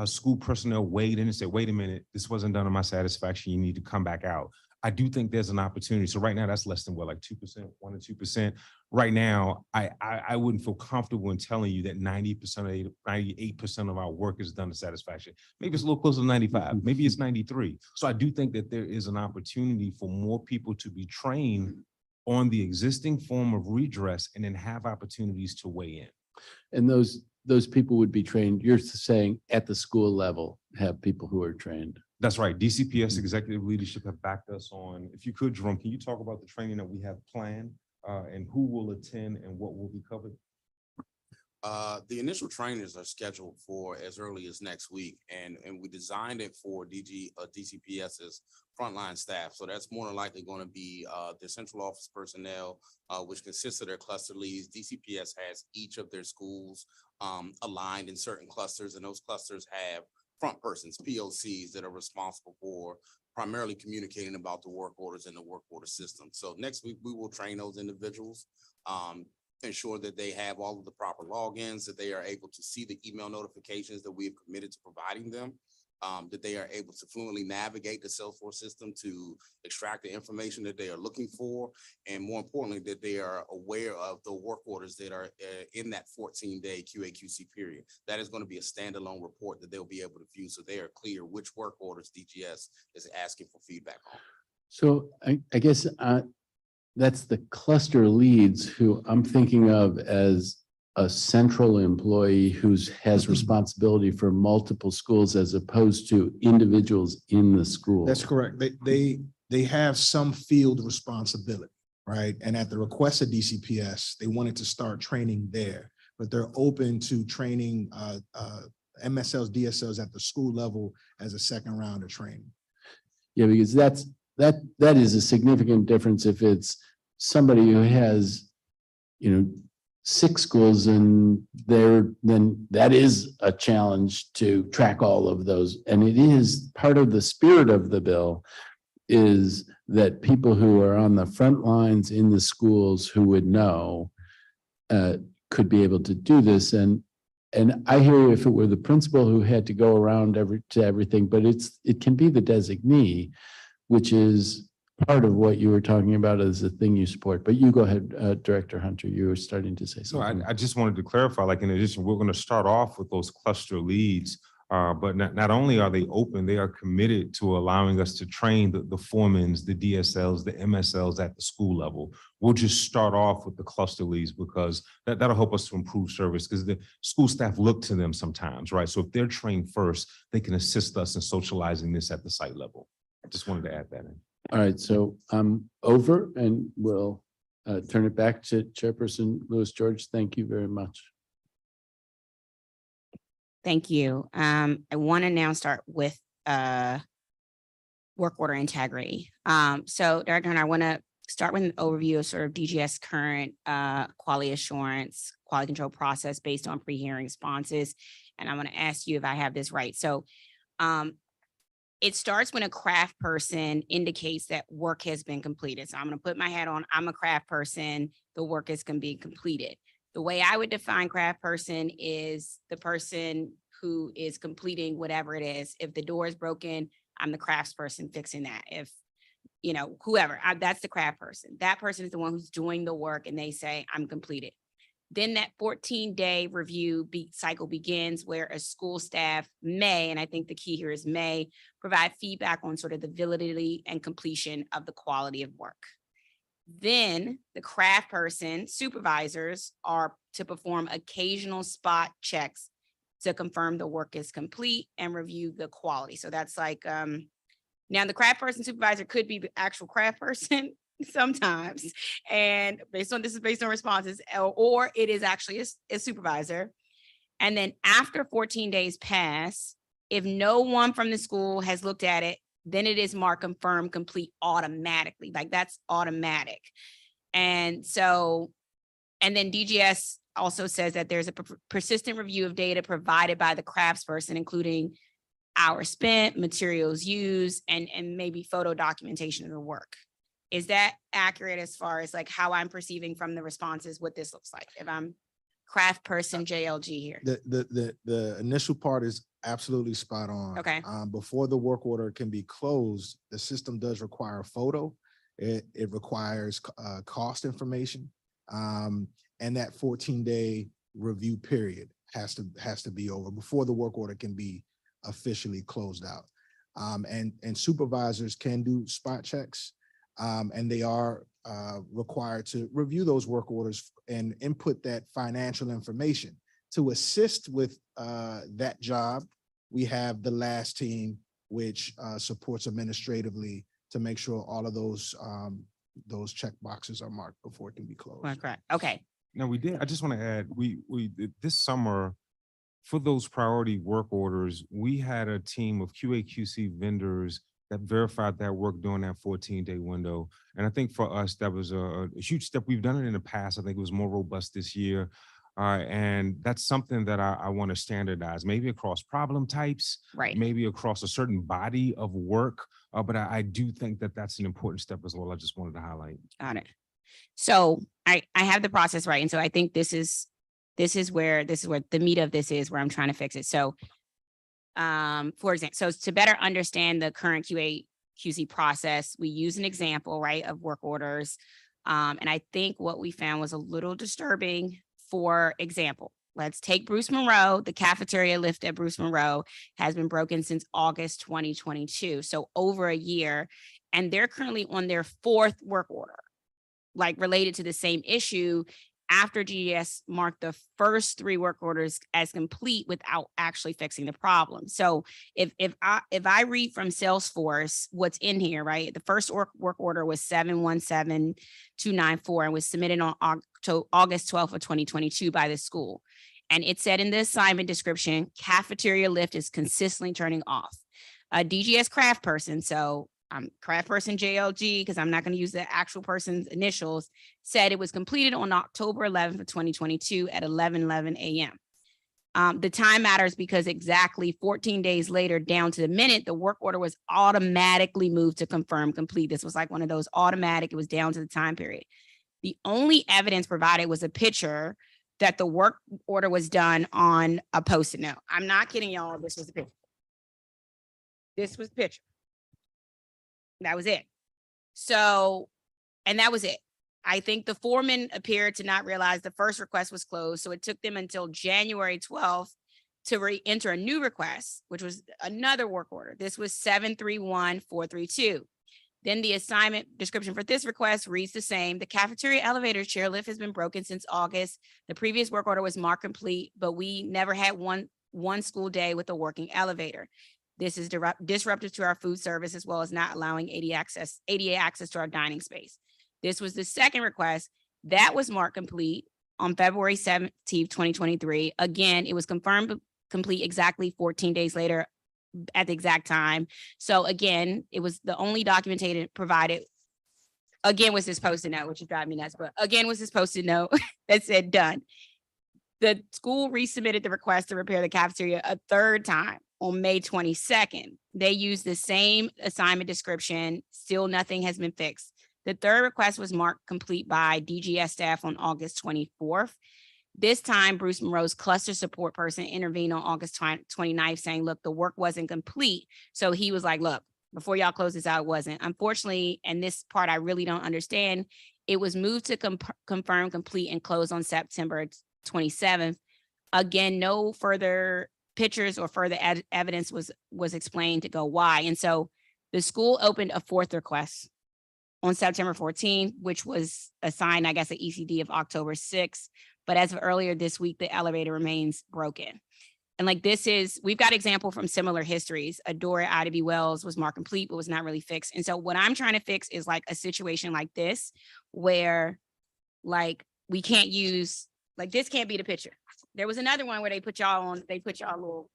school personnel weighed in and said, wait a minute, this wasn't done to my satisfaction, you need to come back out. I do think there's an opportunity. So right now that's less than what, like 2%, 1 or 2%. Right now, I wouldn't feel comfortable in telling you that 98% of our work is done to satisfaction. Maybe it's a little closer to 95, maybe it's 93. So I do think that there is an opportunity for more people to be trained on the existing form of redress and then have opportunities to weigh in. And those people would be trained, you're saying at the school level, have people who are trained. That's right. DCPS executive leadership have backed us on. If you could, Jerome, can you talk about the training that we have planned and who will attend and what will be covered? The initial trainings are scheduled for as early as next week, and we designed it for DCPS's frontline staff. So that's more than likely going to be the central office personnel, which consists of their cluster leads. DCPS has each of their schools aligned in certain clusters, and those clusters have front persons, POCs, that are responsible for primarily communicating about the work orders and the work order system. So next week, we will train those individuals, ensure that they have all of the proper logins, that they are able to see the email notifications that we have committed to providing them, that they are able to fluently navigate the Salesforce system to extract the information that they are looking for, and more importantly, that they are aware of the work orders that are in that 14-day QA/QC period. That is going to be a standalone report that they'll be able to view, so they are clear which work orders DGS is asking for feedback on. So I guess that's the cluster leads who I'm thinking of as a central employee who has responsibility for multiple schools as opposed to individuals in the school. That's correct. They have some field responsibility, right? And at the request of DCPS, they wanted to start training there, but they're open to training MSLs, DSLs at the school level as a second round of training. Yeah, because that is a significant difference if it's somebody who has, 6 schools and then that is a challenge to track all of those. And it is part of the spirit of the bill is that people who are on the front lines in the schools who would know could be able to do this. And I hear if it were the principal who had to go around to everything, but it can be the designee, which is part of what you were talking about as a thing you support. But you go ahead, Director Hunter, you were starting to say something. No, I just wanted to clarify, like in addition, we're going to start off with those cluster leads, but not only are they open, they are committed to allowing us to train the foremans, the DSLs, the MSLs at the school level. We'll just start off with the cluster leads because that'll help us to improve service because the school staff look to them sometimes, right? So if they're trained first, they can assist us in socializing this at the site level. I just wanted to add that in. All right, so I'm over and we'll turn it back to Chairperson Lewis George. Thank you very much. Thank you. I want to now start with work order integrity. So Director Hunter, I want to start with an overview of sort of DGS current quality assurance, quality control process based on pre-hearing responses. And I want to ask you if I have this right. So it starts when a craft person indicates that work has been completed. So I'm going to put my hat on. I'm a craft person. The work is going to be completed. The way I would define craft person is the person who is completing whatever it is. If the door is broken, I'm the crafts person fixing that. If, whoever, that's the craft person. That person is the one who's doing the work and they say, I'm completed. Then that 14-day review cycle begins where a school staff may, and I think the key here is may, provide feedback on sort of the validity and completion of the quality of work. Then the craft person supervisors are to perform occasional spot checks to confirm the work is complete and review the quality. So that's like, now the craft person supervisor could be the actual craft person sometimes, and this is based on responses, or it is actually a supervisor. And then after 14 days pass, if no one from the school has looked at it, then it is marked confirmed complete automatically. Like that's automatic. And so, and then DGS also says that there's a persistent review of data provided by the craftsperson, including hours spent, materials used, and maybe photo documentation of the work. Is that accurate as far as like how I'm perceiving from the responses what this looks like if I'm craft person JLG here? The initial part is absolutely spot on. Okay. Before the work order can be closed, the system does require a photo. It requires cost information, and that 14-day review period has to be over before the work order can be officially closed out. And supervisors can do spot checks. And they are required to review those work orders and input that financial information. To assist with that job, we have the last team, which supports administratively to make sure all of those check boxes are marked before it can be closed. Correct. Okay. No, we did. I just want to add, we this summer, for those priority work orders, we had a team of QA/QC vendors that verified that work during that 14-day window. And I think for us, that was a huge step. We've done it in the past. I think it was more robust this year. And that's something that I want to standardize, maybe across problem types, right? Maybe across a certain body of work. But I do think that that's an important step as well. I just wanted to highlight. Got it. So I have the process right. And so I think this is where the meat of this is, where I'm trying to fix it. So for example, so to better understand the current QA/QC process, we use an example, right, of work orders. And I think what we found was a little disturbing. For example, let's take Bruce Monroe. The cafeteria lift at Bruce Monroe has been broken since August 2022. So over a year, and they're currently on their 4th work order, like related to the same issue, after DGS marked the first 3 work orders as complete without actually fixing the problem. So if I read from Salesforce what's in here, right? The first work order was 717294 and was submitted on August 12th of 2022 by the school. And it said in the assignment description, cafeteria lift is consistently turning off. A DGS craft person, so craft person JLG, because I'm not going to use the actual person's initials, said it was completed on October 11th of 2022 at 11:11 a.m. The time matters because exactly 14 days later, down to the minute, the work order was automatically moved to confirm complete. This was like one of those automatic, it was down to the time period. The only evidence provided was a picture that the work order was done on a Post-it note. I'm not kidding y'all, this was the picture. This was the picture. That was it. So, and that was it. I think the foreman appeared to not realize the first request was closed. So it took them until January 12th to re-enter a new request, which was another work order. This was 731432. Then the assignment description for this request reads the same. The cafeteria elevator chairlift has been broken since August. The previous work order was marked complete, but we never had one school day with a working elevator. This is disruptive to our food service, as well as not allowing ADA access to our dining space. This was the second request that was marked complete on February 17th, 2023. Again, it was confirmed complete exactly 14 days later at the exact time. So again, it was the only documentation provided. Again, was this Post-it note, which is driving me nuts, but again, was this Post-it note that said done. The school resubmitted the request to repair the cafeteria a 3rd time. On May 22nd, they used the same assignment description. Still nothing has been fixed. The 3rd request was marked complete by DGS staff on August 24th. This time, Bruce Monroe's cluster support person intervened on August 29th saying, look, the work wasn't complete. So he was like, look, before y'all close this out, it wasn't. Unfortunately, and this part I really don't understand, it was moved to confirm complete and close on September 27th. Again, no further pictures or further evidence was explained to go why. And so the school opened a 4th request on September 14th, which was assigned, I guess, an ECD of October 6th. But as of earlier this week, the elevator remains broken. And like we've got example from similar histories. A door at Ida B. Wells was marked complete, but was not really fixed. And so what I'm trying to fix is like a situation like this, where like we can't use, like this can't be the picture. There was another one where they put y'all little,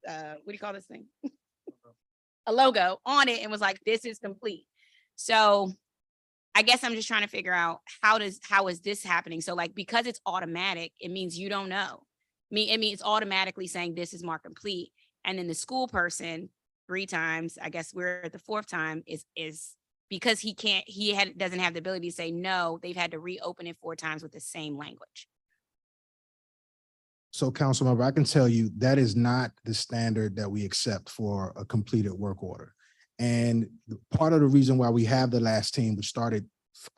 what do you call this thing? A logo on it and was like, this is complete. So I guess I'm just trying to figure out how is this happening? So like, because it's automatic, it means you don't know. It means it's automatically saying this is marked complete. And then the school person 3 times, I guess we're at the 4th time is because doesn't have the ability to say no, they've had to reopen it 4 times with the same language. So Councilmember, I can tell you that is not the standard that we accept for a completed work order. And part of the reason why we have the last team, which started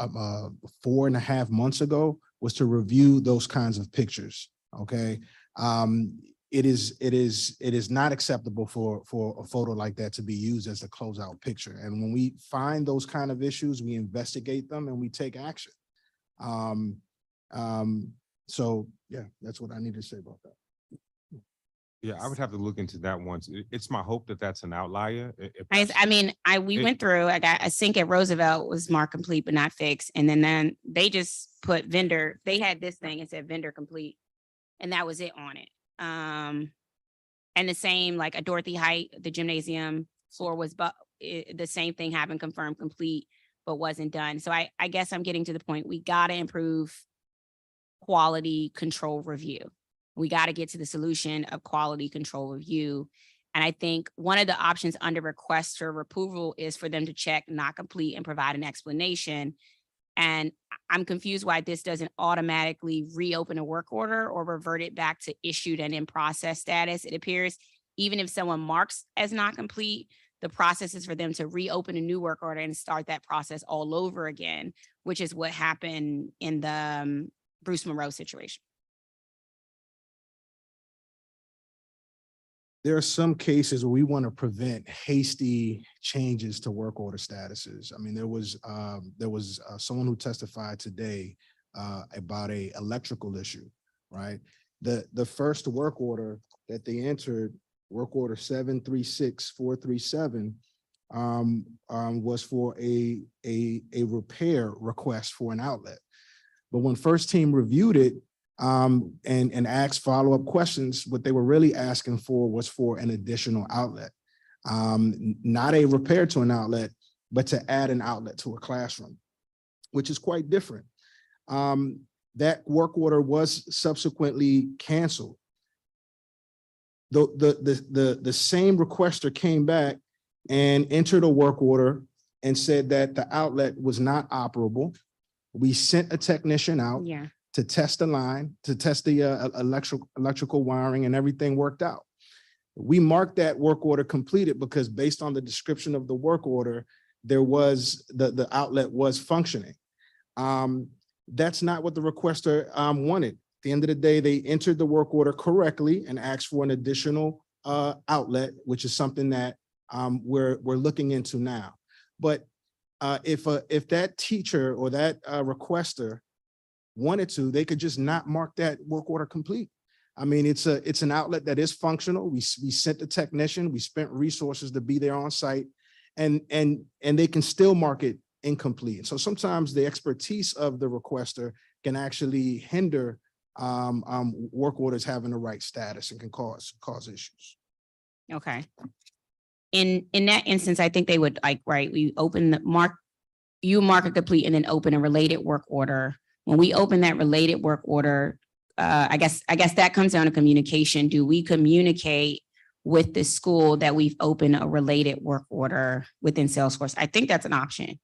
4.5 months ago, was to review those kinds of pictures. Okay. it is not acceptable for a photo like that to be used as the closeout picture. And when we find those kind of issues, we investigate them and we take action. So yeah, that's what I need to say about that. Yeah, I would have to look into that once. It's my hope that that's an outlier. We went through, I got a sink at Roosevelt was marked complete but not fixed. And then they just put vendor, they had this thing, it said vendor complete. And that was it on it. And the same, like a Dorothy Height, the gymnasium floor was, the same thing happened, confirmed complete, but wasn't done. So I guess I'm getting to the point, we gotta improve quality control review. We got to get to the solution of quality control review. And I think one of the options under request for approval is for them to check not complete and provide an explanation. And I'm confused why this doesn't automatically reopen a work order or revert it back to issued and in process status. It appears even if someone marks as not complete, the process is for them to reopen a new work order and start that process all over again, which is what happened in the Bruce Monroe situation. There are some cases where we want to prevent hasty changes to work order statuses. I mean, there was someone who testified today about a electrical issue, right? The first work order that they entered, work order 736437, was for a repair request for an outlet. But when first team reviewed it, and asked follow-up questions, what they were really asking for was for an additional outlet, not a repair to an outlet, but to add an outlet to a classroom, which is quite different. That work order was subsequently canceled. The same requester came back and entered a work order and said that the outlet was not operable. We sent a technician out. Yeah. To test the line, to test the electrical wiring, and everything worked out. We marked that work order completed because based on the description of the work order, there was the outlet was functioning. That's not what the requester wanted. At the end of the day, they entered the work order correctly and asked for an additional outlet, which is something that we're looking into now. But if that teacher or that requester wanted to, they could just not mark that work order complete. I mean, it's an outlet that is functional. We sent the technician, we spent resources to be there on site, and they can still mark it incomplete. So sometimes the expertise of the requester can actually hinder work orders having the right status and can cause issues. Okay. In that instance, I think they would we open you mark it complete and then open a related work order. When we open that related work order, I guess that comes down to communication. Do we communicate with the school that we've opened a related work order within Salesforce? I think that's an option.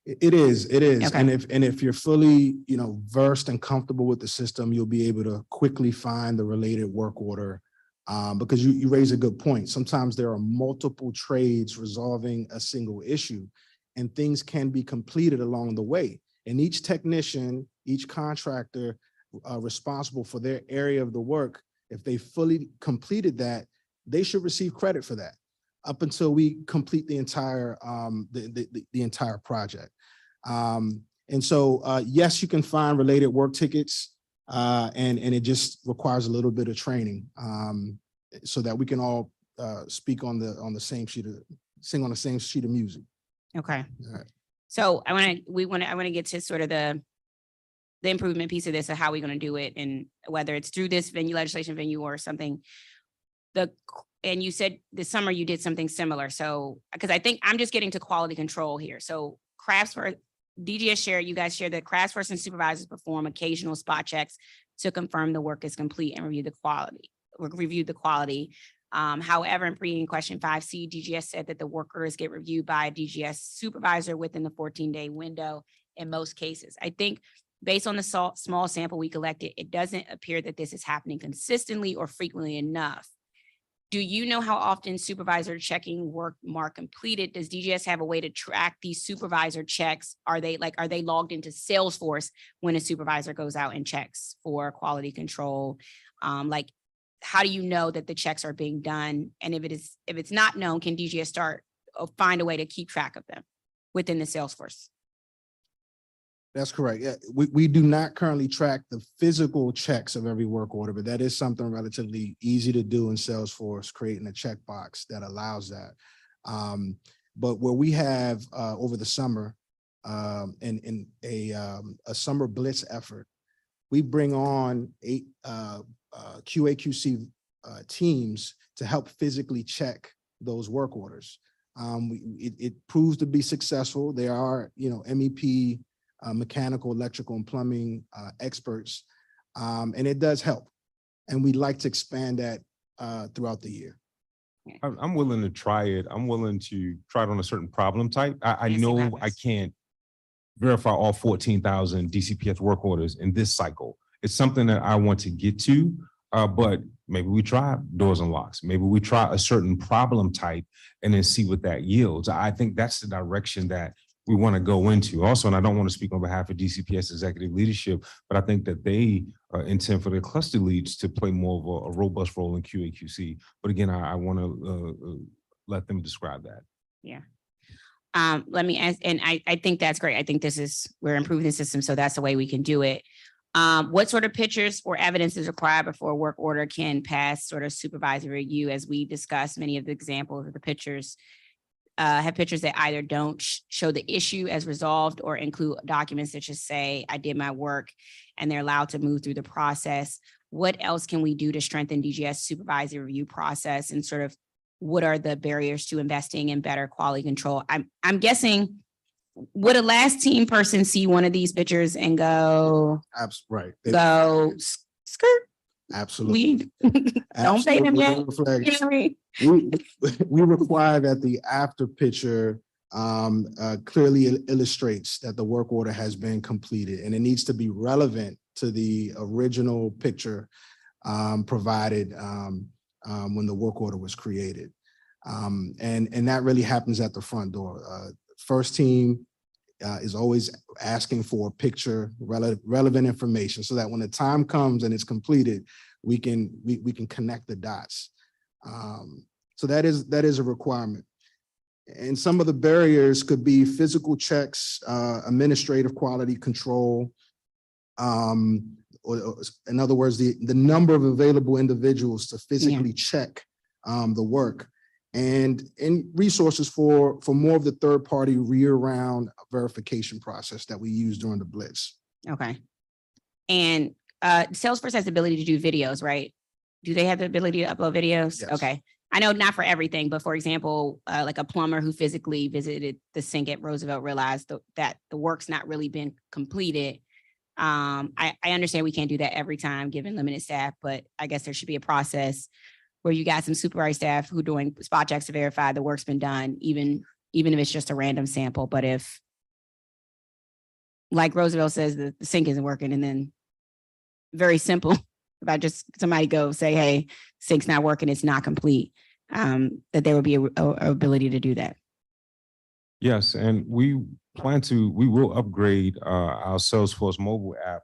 It is. Okay. And if you're fully, versed and comfortable with the system, you'll be able to quickly find the related work order. Because you raise a good point. Sometimes there are multiple trades resolving a single issue, and things can be completed along the way. And each technician, each contractor responsible for their area of the work, if they fully completed that, they should receive credit for that up until we complete the entire the entire project. And so, yes, you can find related work tickets, and it just requires a little bit of training so that we can all speak on the same sing on the same sheet of music. Okay. All right. So I want to get to sort of the improvement piece of this, of how we're going to do it, and whether it's through this legislation venue or something. And you said this summer you did something similar. So, because I think I'm just getting to quality control here. So DGS share, you guys share that craftsperson supervisors perform occasional spot checks to confirm the work is complete and review the quality. However, in pre question 5C, DGS said that the workers get reviewed by a DGS supervisor within the 14-day window in most cases. I think based on the small sample we collected, it doesn't appear that this is happening consistently or frequently enough. Do you know how often supervisor checking work mark completed? Does DGS have a way to track these supervisor checks? Are they logged into Salesforce when a supervisor goes out and checks for quality control? how do you know that the checks are being done? And if it's not known, can DGS start or find a way to keep track of them within the Salesforce? That's correct. Yeah, we do not currently track the physical checks of every work order, but that is something relatively easy to do in Salesforce, creating a checkbox that allows that. But where we have over the summer in a summer blitz effort, we bring on 8 QA/QC teams to help physically check those work orders. It proves to be successful. There are, MEP, mechanical, electrical, and plumbing experts, and it does help. And we'd like to expand that throughout the year. I'm willing to try it. I'm willing to try it on a certain problem type. I know I can't verify all 14,000 DCPS work orders in this cycle. It's something that I want to get to, but maybe we try doors and locks. Maybe we try a certain problem type and then see what that yields. I think that's the direction that we want to go into. Also, and I don't want to speak on behalf of DCPS executive leadership, but I think that they intend for their cluster leads to play more of a robust role in QA/QC. But again, I want to let them describe that. Yeah. Let me ask, and I think that's great. I think we're improving the system, so that's the way we can do it. What sort of pictures or evidence is required before a work order can pass sort of supervisory review? As we discussed, many of the examples of the pictures have pictures that either don't show the issue as resolved or include documents that just say, I did my work, and they're allowed to move through the process. What else can we do to strengthen DGS supervisory review process, and sort of what are the barriers to investing in better quality control? I'm guessing, would a last team person see one of these pictures and go, Right. Go skirt? Absolutely. Don't pay them yet. We require that the after picture clearly illustrates that the work order has been completed, and it needs to be relevant to the original picture provided when the work order was created. And that really happens at the front door. First team is always asking for a picture, relevant information, so that when the time comes and it's completed, we can connect the dots. So that is a requirement. And some of the barriers could be physical checks, administrative quality control, or in other words, the number of available individuals to physically check the work, and resources for more of the third-party year-round verification process that we use during the blitz. Okay. And Salesforce has the ability to do videos, right? Do they have the ability to upload videos? Yes. Okay. I know not for everything, but for example, like a plumber who physically visited the sink at Roosevelt realized that the work's not really been completed. I understand we can't do that every time given limited staff, but I guess there should be a process where you got some supervised staff who are doing spot checks to verify the work's been done, even if it's just a random sample. But if, like Roosevelt says, the sink isn't working, and then very simple, if I just somebody go say, hey, sink's not working, it's not complete, that there would be a ability to do that. Yes, and we will upgrade our Salesforce mobile app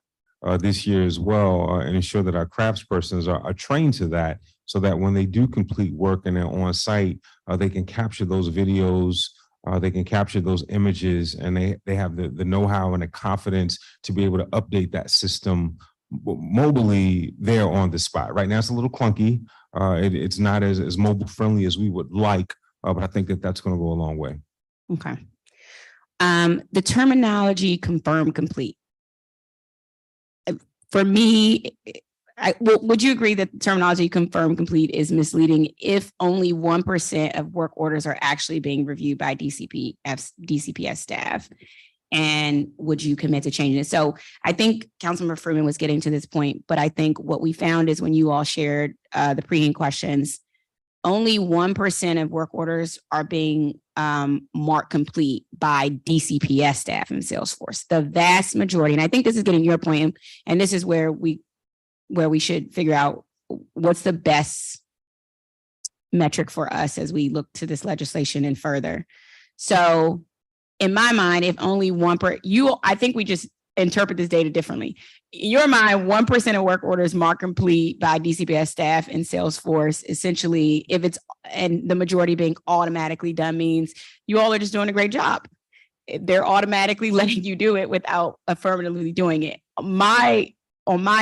this year as well, and ensure that our craftspersons are trained to that, so that when they do complete work and they're on site, they can capture those videos, they can capture those images, and they have the know-how and the confidence to be able to update that system mobily there on the spot. Right now, it's a little clunky. It's not as mobile friendly as we would like, but I think that that's going to go a long way. Okay. The terminology confirm complete. For me, would you agree that the terminology confirm complete is misleading if only 1% of work orders are actually being reviewed by DCPS staff? And would you commit to changing it? So I think Councilmember Freeman was getting to this point, but I think what we found is when you all shared the pre-hearing questions, only 1% of work orders are being marked complete by DCPS staff in Salesforce. The vast majority, and I think this is getting your point, and this is where we should figure out what's the best metric for us as we look to this legislation and further. So in my mind, if only I think we just interpret this data differently. In your mind, 1% of work orders marked complete by DCPS staff in Salesforce, essentially, if it's, and the majority being automatically done, means you all are just doing a great job. They're automatically letting you do it without affirmatively doing it. On my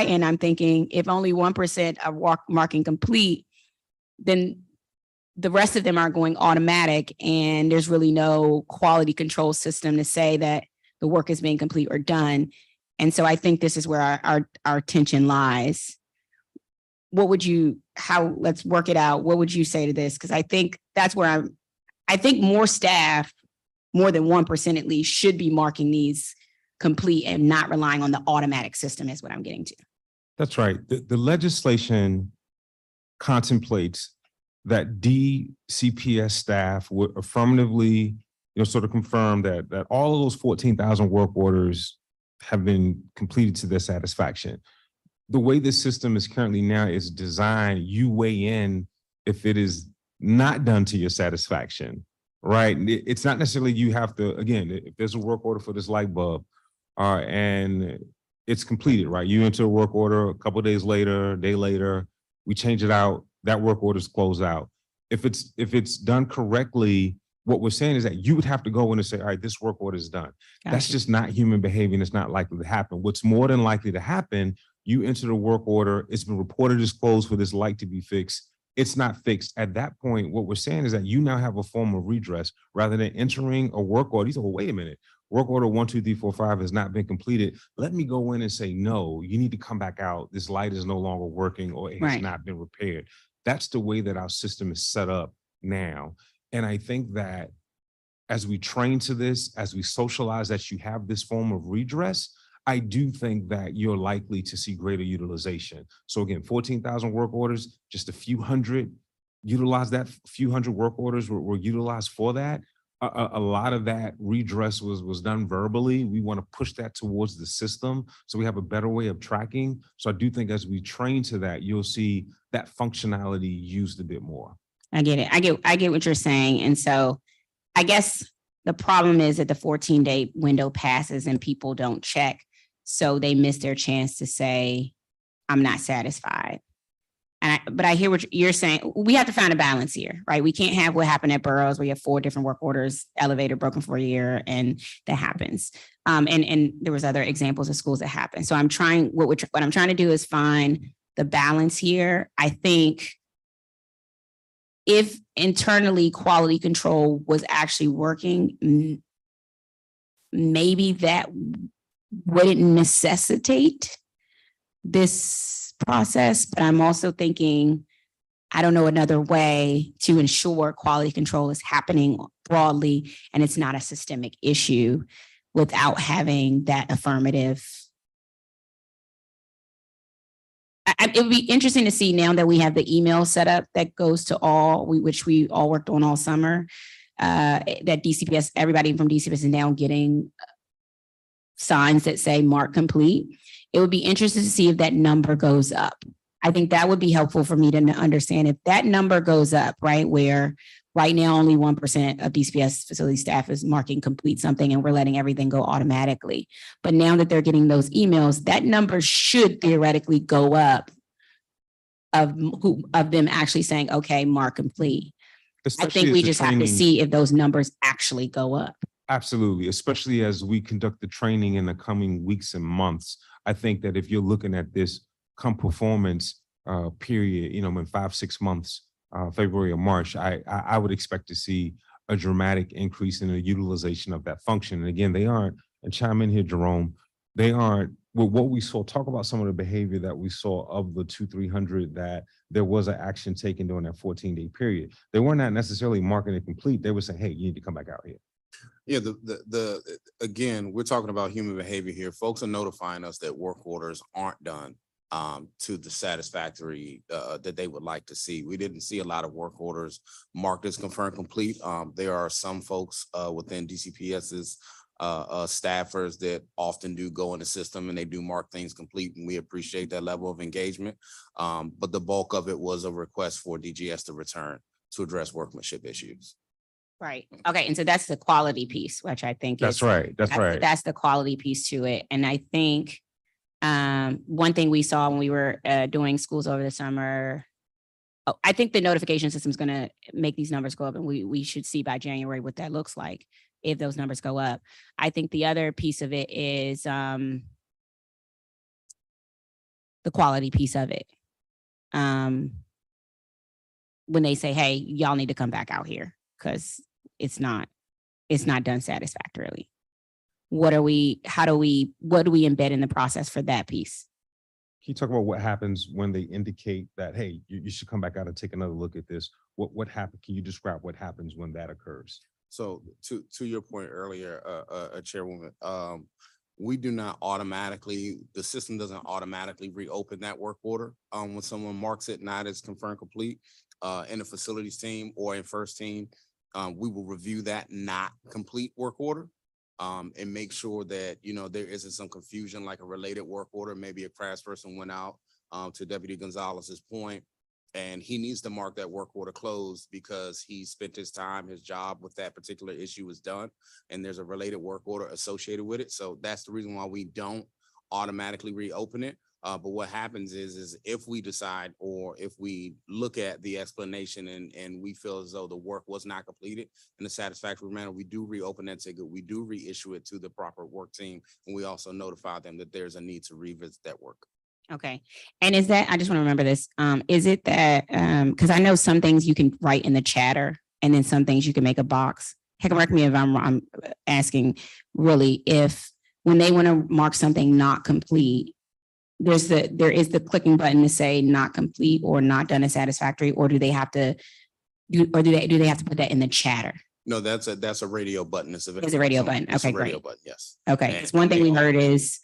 end, I'm thinking if only 1% are marking complete, then the rest of them are going automatic, and there's really no quality control system to say that the work is being complete or done. And so I think this is where our tension lies. What would you, let's work it out. What would you say to this? Because I think that's where I think more staff, more than 1% at least, should be marking these complete and not relying on the automatic system is what I'm getting to. That's right. The legislation contemplates that DCPS staff would affirmatively, sort of confirm that all of those 14,000 work orders have been completed to their satisfaction. The way this system is currently now is designed, you weigh in if it is not done to your satisfaction, right? It's not necessarily you have to, again, if there's a work order for this light bulb and it's completed, right? You enter a work order a couple of days later, a day later, we change it out, that work order is closed out. If it's done correctly, what we're saying is that you would have to go in and say, all right, this work order is done. Gotcha. That's just not human behavior, and it's not likely to happen. What's more than likely to happen, you enter the work order, it's been reported as closed for this light to be fixed. It's not fixed. At that point, what we're saying is that you now have a form of redress rather than entering a work order. You say, well, wait a minute, work order 1, 2, 3, 4, 5 has not been completed. Let me go in and say, no, you need to come back out. This light is no longer working or it has not been repaired. That's the way that our system is set up now. And I think that as we train to this, as we socialize that you have this form of redress, I do think that you're likely to see greater utilization. So again, 14,000 work orders, just a few hundred utilize that, few hundred work orders were utilized for that. A lot of that redress was done verbally. We want to push that towards the system so we have a better way of tracking. So I do think as we train to that, you'll see that functionality used a bit more. I get it. I get what you're saying. And so I guess the problem is that the 14-day window passes and people don't check. So they miss their chance to say, I'm not satisfied. But I hear what you're saying. We have to find a balance here, right? We can't have what happened at Burroughs where you have 4 different work orders, elevator broken for a year, and that happens. And there was other examples of schools that happen. So I'm trying, what I'm trying to do is find the balance here. I think if internally quality control was actually working, maybe that wouldn't necessitate this process, but I'm also thinking, I don't know another way to ensure quality control is happening broadly and it's not a systemic issue without having that affirmative. It would be interesting to see now that we have the email set up that goes to all, which we all worked on all summer, that DCPS, everybody from DCPS is now getting signs that say mark complete. It would be interesting to see if that number goes up. I think that would be helpful for me to understand if that number goes up, right? Where right now only 1% of DCPS facility staff is marking complete something and we're letting everything go automatically. But now that they're getting those emails, that number should theoretically go up of them actually saying, okay, mark complete. Especially I think we as the just have to see if those numbers actually go up. Absolutely, especially as we conduct the training in the coming weeks and months. I think that if you're looking at this come performance period, in 5-6 months, February or March, I would expect to see a dramatic increase in the utilization of that function. And again, they aren't, and chime in here, Jerome, they aren't, well, what we saw, talk about some of the behavior that we saw of the 200-300 that there was an action taken during that 14-day period. They were not necessarily marking it complete. They were saying, hey, you need to come back out here. Yeah, again, we're talking about human behavior here. Folks are notifying us that work orders aren't done to the satisfactory that they would like to see. We didn't see a lot of work orders marked as confirmed complete. There are some folks within DCPS's staffers that often do go in the system and they do mark things complete, and we appreciate that level of engagement. But the bulk of it was a request for DGS to return to address workmanship issues. Right. Okay. And so that's the quality piece, which I think That's is, right. That's right. that's the quality piece to it. And I think one thing we saw when we were doing schools over the summer, I think the notification system is going to make these numbers go up, and we should see by January what that looks like if those numbers go up. I think the other piece of it is the quality piece of it. When they say, hey, y'all need to come back out here because it's not done satisfactorily. What do we embed in the process for that piece? Can you talk about what happens when they indicate that, hey, you should come back out and take another look at this? What happened? Can you describe what happens when that occurs? So to your point earlier, Chairwoman, we do not automatically, the system doesn't automatically reopen that work order. When someone marks it not as confirmed complete in the facilities team or in first team, we will review that not complete work order and make sure that, there isn't some confusion like a related work order. Maybe a crash person went out to Deputy Gonzalez's point, and he needs to mark that work order closed because he spent his time, his job with that particular issue is done, and there's a related work order associated with it. So that's the reason why we don't automatically reopen it. But what happens is if we decide, or if we look at the explanation and we feel as though the work was not completed in a satisfactory manner, we do reopen that ticket. We do reissue it to the proper work team. And we also notify them that there's a need to revisit that work. Okay. And is that, I just want to remember this, is it that, because I know some things you can write in the chatter and then some things you can make a box. Correct me if I'm asking really, if when they want to mark something not complete, there is the clicking button to say not complete or not done as satisfactory, or do they have to do they have to put that in the chatter? No, that's a radio button. It's a radio button. It's okay, a radio great. button, yes. Okay. It's one thing we heard is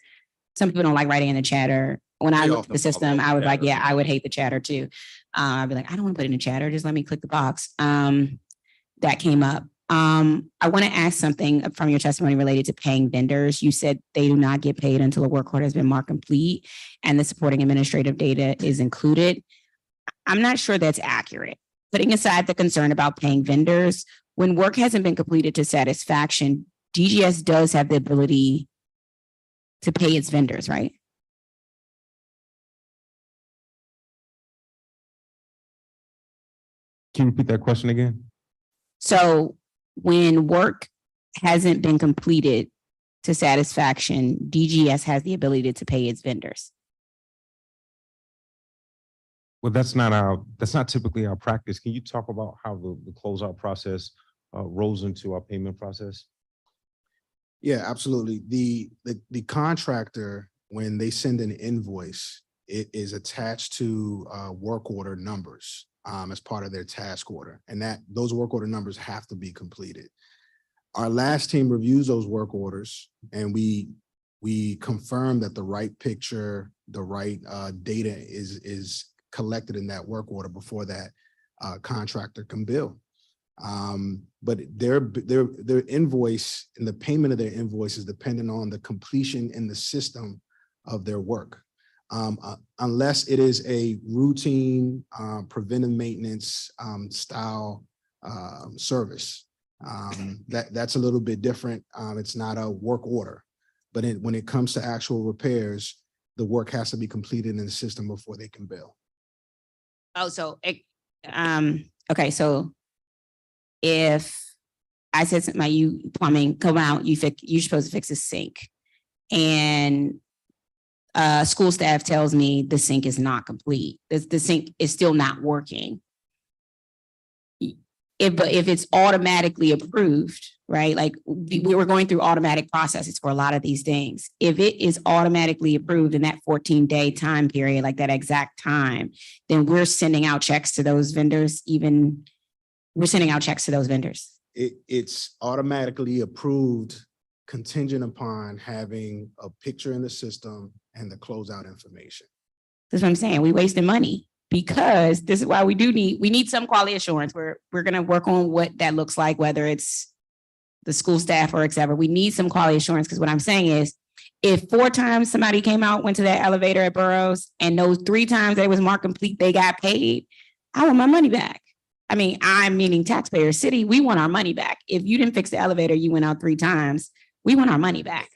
some people don't like writing in the chatter. When I looked at the system, I was like, yeah, I would hate the chatter too. I'd be like, I don't want to put it in the chatter. Just let me click the box. That came up. I want to ask something from your testimony related to paying vendors. You said they do not get paid until a work order has been marked complete and the supporting administrative data is included. I'm not sure that's accurate. Putting aside the concern about paying vendors, when work hasn't been completed to satisfaction, DGS does have the ability to pay its vendors, right? Can you repeat that question again? So when work hasn't been completed to satisfaction, DGS has the ability to pay its vendors. Well, that's not typically our practice. Can you talk about how the closeout process rolls into our payment process? Yeah, absolutely. The contractor, when they send an invoice, it is attached to work order numbers as part of their task order, and those work order numbers have to be completed. Our last team reviews those work orders, and we confirm that the right picture, the right data is collected in that work order before that contractor can bill. But their invoice and the payment of their invoice is dependent on the completion in the system of their work. Unless it is a routine preventive maintenance style service. That's a little bit different. It's not a work order, but when it comes to actual repairs, the work has to be completed in the system before they can bill. Oh, so, okay, so if I said something, you plumbing, come out, you're supposed to fix a sink, and school staff tells me the sink is not complete. The sink is still not working. If it's automatically approved, right? Like we were going through automatic processes for a lot of these things. If it is automatically approved in that 14-day time period, like that exact time, then we're sending out checks to those vendors. It's automatically approved contingent upon having a picture in the system and the closeout information. That's what I'm saying. We wasting money, because this is why we need some quality assurance. We're going to work on what that looks like, whether it's the school staff or etc. We need some quality assurance, because what I'm saying is, if 4 times somebody came out, went to that elevator at Burroughs, and those 3 times they was marked complete, they got paid, I want my money back. I mean, I'm meaning taxpayer city, we want our money back. If you didn't fix the elevator, you went out 3 times, we want our money back.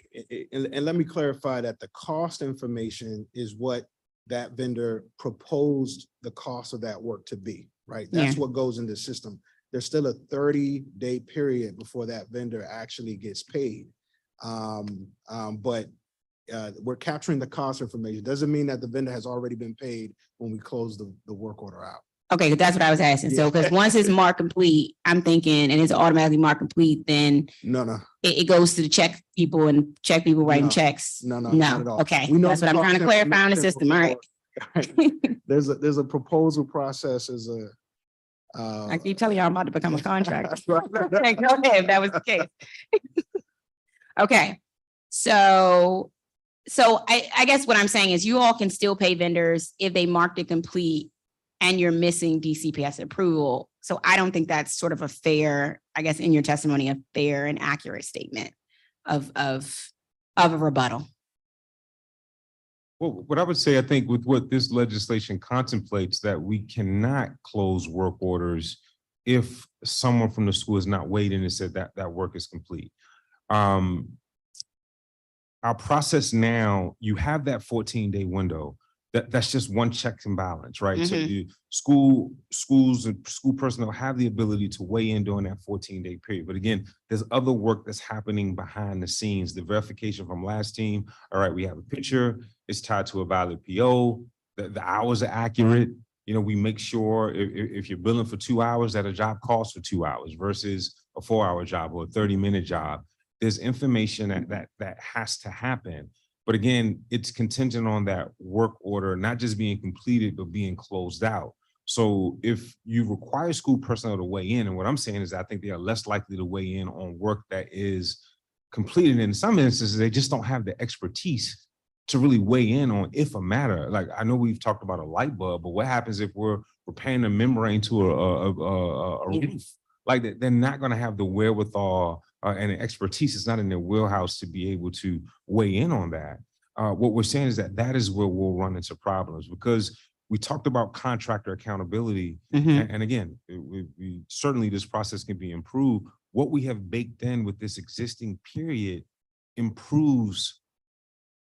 And let me clarify that the cost information is what that vendor proposed the cost of that work to be, right? That's Yeah. what goes in the system. There's still a 30-day period before that vendor actually gets paid. But we're capturing the cost information. Doesn't mean that the vendor has already been paid when we close the work order out. Okay, that's what I was asking. So, because once it's marked complete, I'm thinking, and it's automatically marked complete, then No. it goes to the check people and check people writing No. checks. No, not at all. Okay, We know that's the what I'm trying to cost clarify on the system. All right. There's a proposal process as a. I keep telling you I'm about to become a contractor. Okay, go ahead if that was the case. Okay, so I guess what I'm saying is you all can still pay vendors if they marked it complete and you're missing DCPS approval. So I don't think that's sort of a fair, I guess in your testimony, a fair and accurate statement of a rebuttal. Well, what I would say, I think with what this legislation contemplates, that we cannot close work orders if someone from the school has not weighed in and said that that work is complete. Our process now, you have that 14-day window. That's just one check and balance, right? So the schools and school personnel have the ability to weigh in during that 14-day period. But again, there's other work that's happening behind the scenes. The verification from last team, all right, we have a picture, it's tied to a valid PO, the hours are accurate. You know, we make sure if you're billing for 2 hours, that a job costs for 2 hours versus a 4-hour job or a 30-minute job. There's information that has to happen. But again, it's contingent on that work order, not just being completed, but being closed out. So if you require school personnel to weigh in, and what I'm saying is I think they are less likely to weigh in on work that is completed. In some instances, they just don't have the expertise to really weigh in on if a matter. Like I know we've talked about a light bulb, but what happens if we're repairing a membrane to a roof? Like they're not going to have the wherewithal and the expertise. It's not in their wheelhouse to be able to weigh in on that. What we're saying is that is where we'll run into problems, because we talked about contractor accountability. And again, we certainly this process can be improved. What we have baked in with this existing period improves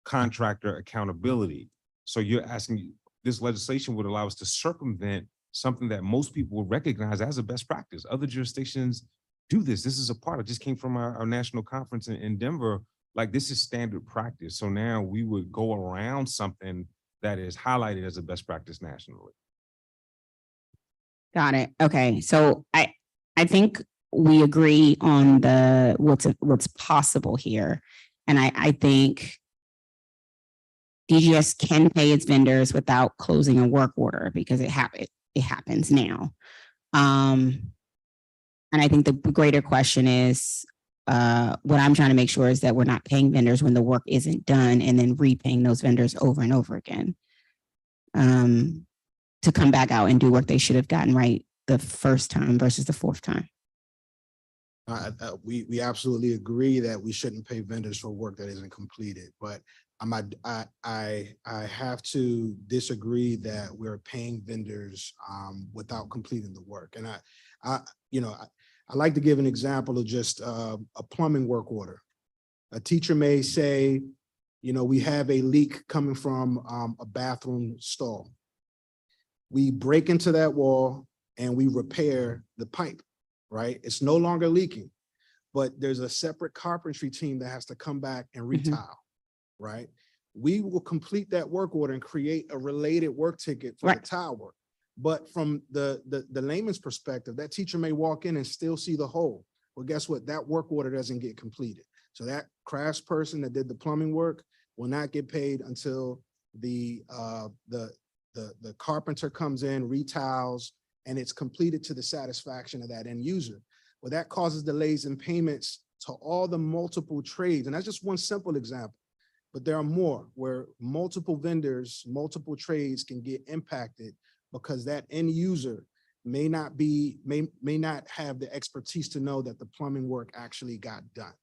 contractor accountability. So you're asking, this legislation would allow us to circumvent something that most people would recognize as a best practice. Other jurisdictions do this. This is a part. I just came from our national conference in Denver. Like this is standard practice. So now we would go around something that is highlighted as a best practice nationally. Got it. Okay. So I think we agree on the what's possible here. And I think DGS can pay its vendors without closing a work order because it happens now. And I think the greater question is, what I'm trying to make sure is that we're not paying vendors when the work isn't done and then repaying those vendors over and over again to come back out and do work they should have gotten right the first time versus the fourth time. We absolutely agree that we shouldn't pay vendors for work that isn't completed, but I have to disagree that we're paying vendors without completing the work. And I like to give an example of just a plumbing work order. A teacher may say, we have a leak coming from a bathroom stall. We break into that wall and we repair the pipe, right? It's no longer leaking, but there's a separate carpentry team that has to come back and retile, right? We will complete that work order and create a related work ticket for the tile work. But from the layman's perspective, that teacher may walk in and still see the hole. Well, guess what? That work order doesn't get completed. So that crafts person that did the plumbing work will not get paid until the carpenter comes in, retiles, and it's completed to the satisfaction of that end user. Well, that causes delays in payments to all the multiple trades. And that's just one simple example. But there are more where multiple vendors, multiple trades can get impacted because that end user may not have the expertise to know that the plumbing work actually got done.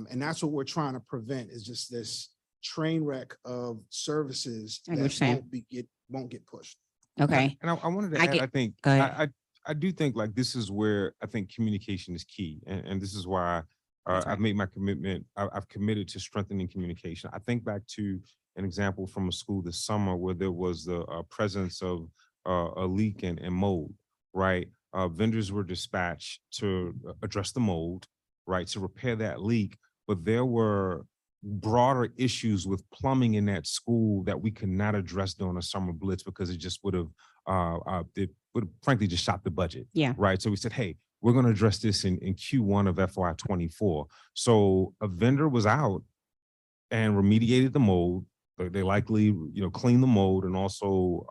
And that's what we're trying to prevent, is just this train wreck of services that won't get pushed. Okay. And I wanted to add, I think, I I do think like this is where I think communication is key. And this is why I've made my commitment. I've committed to strengthening communication. I think back to an example from a school this summer where there was the presence of a leak and mold, right? Vendors were dispatched to address the mold, right, to repair that leak. But there were broader issues with plumbing in that school that we could not address during a summer blitz because it just would have frankly just shot the budget. Yeah. Right. So we said, hey, we're going to address this in Q1 of FY24. So a vendor was out and remediated the mold. They likely, cleaned the mold and also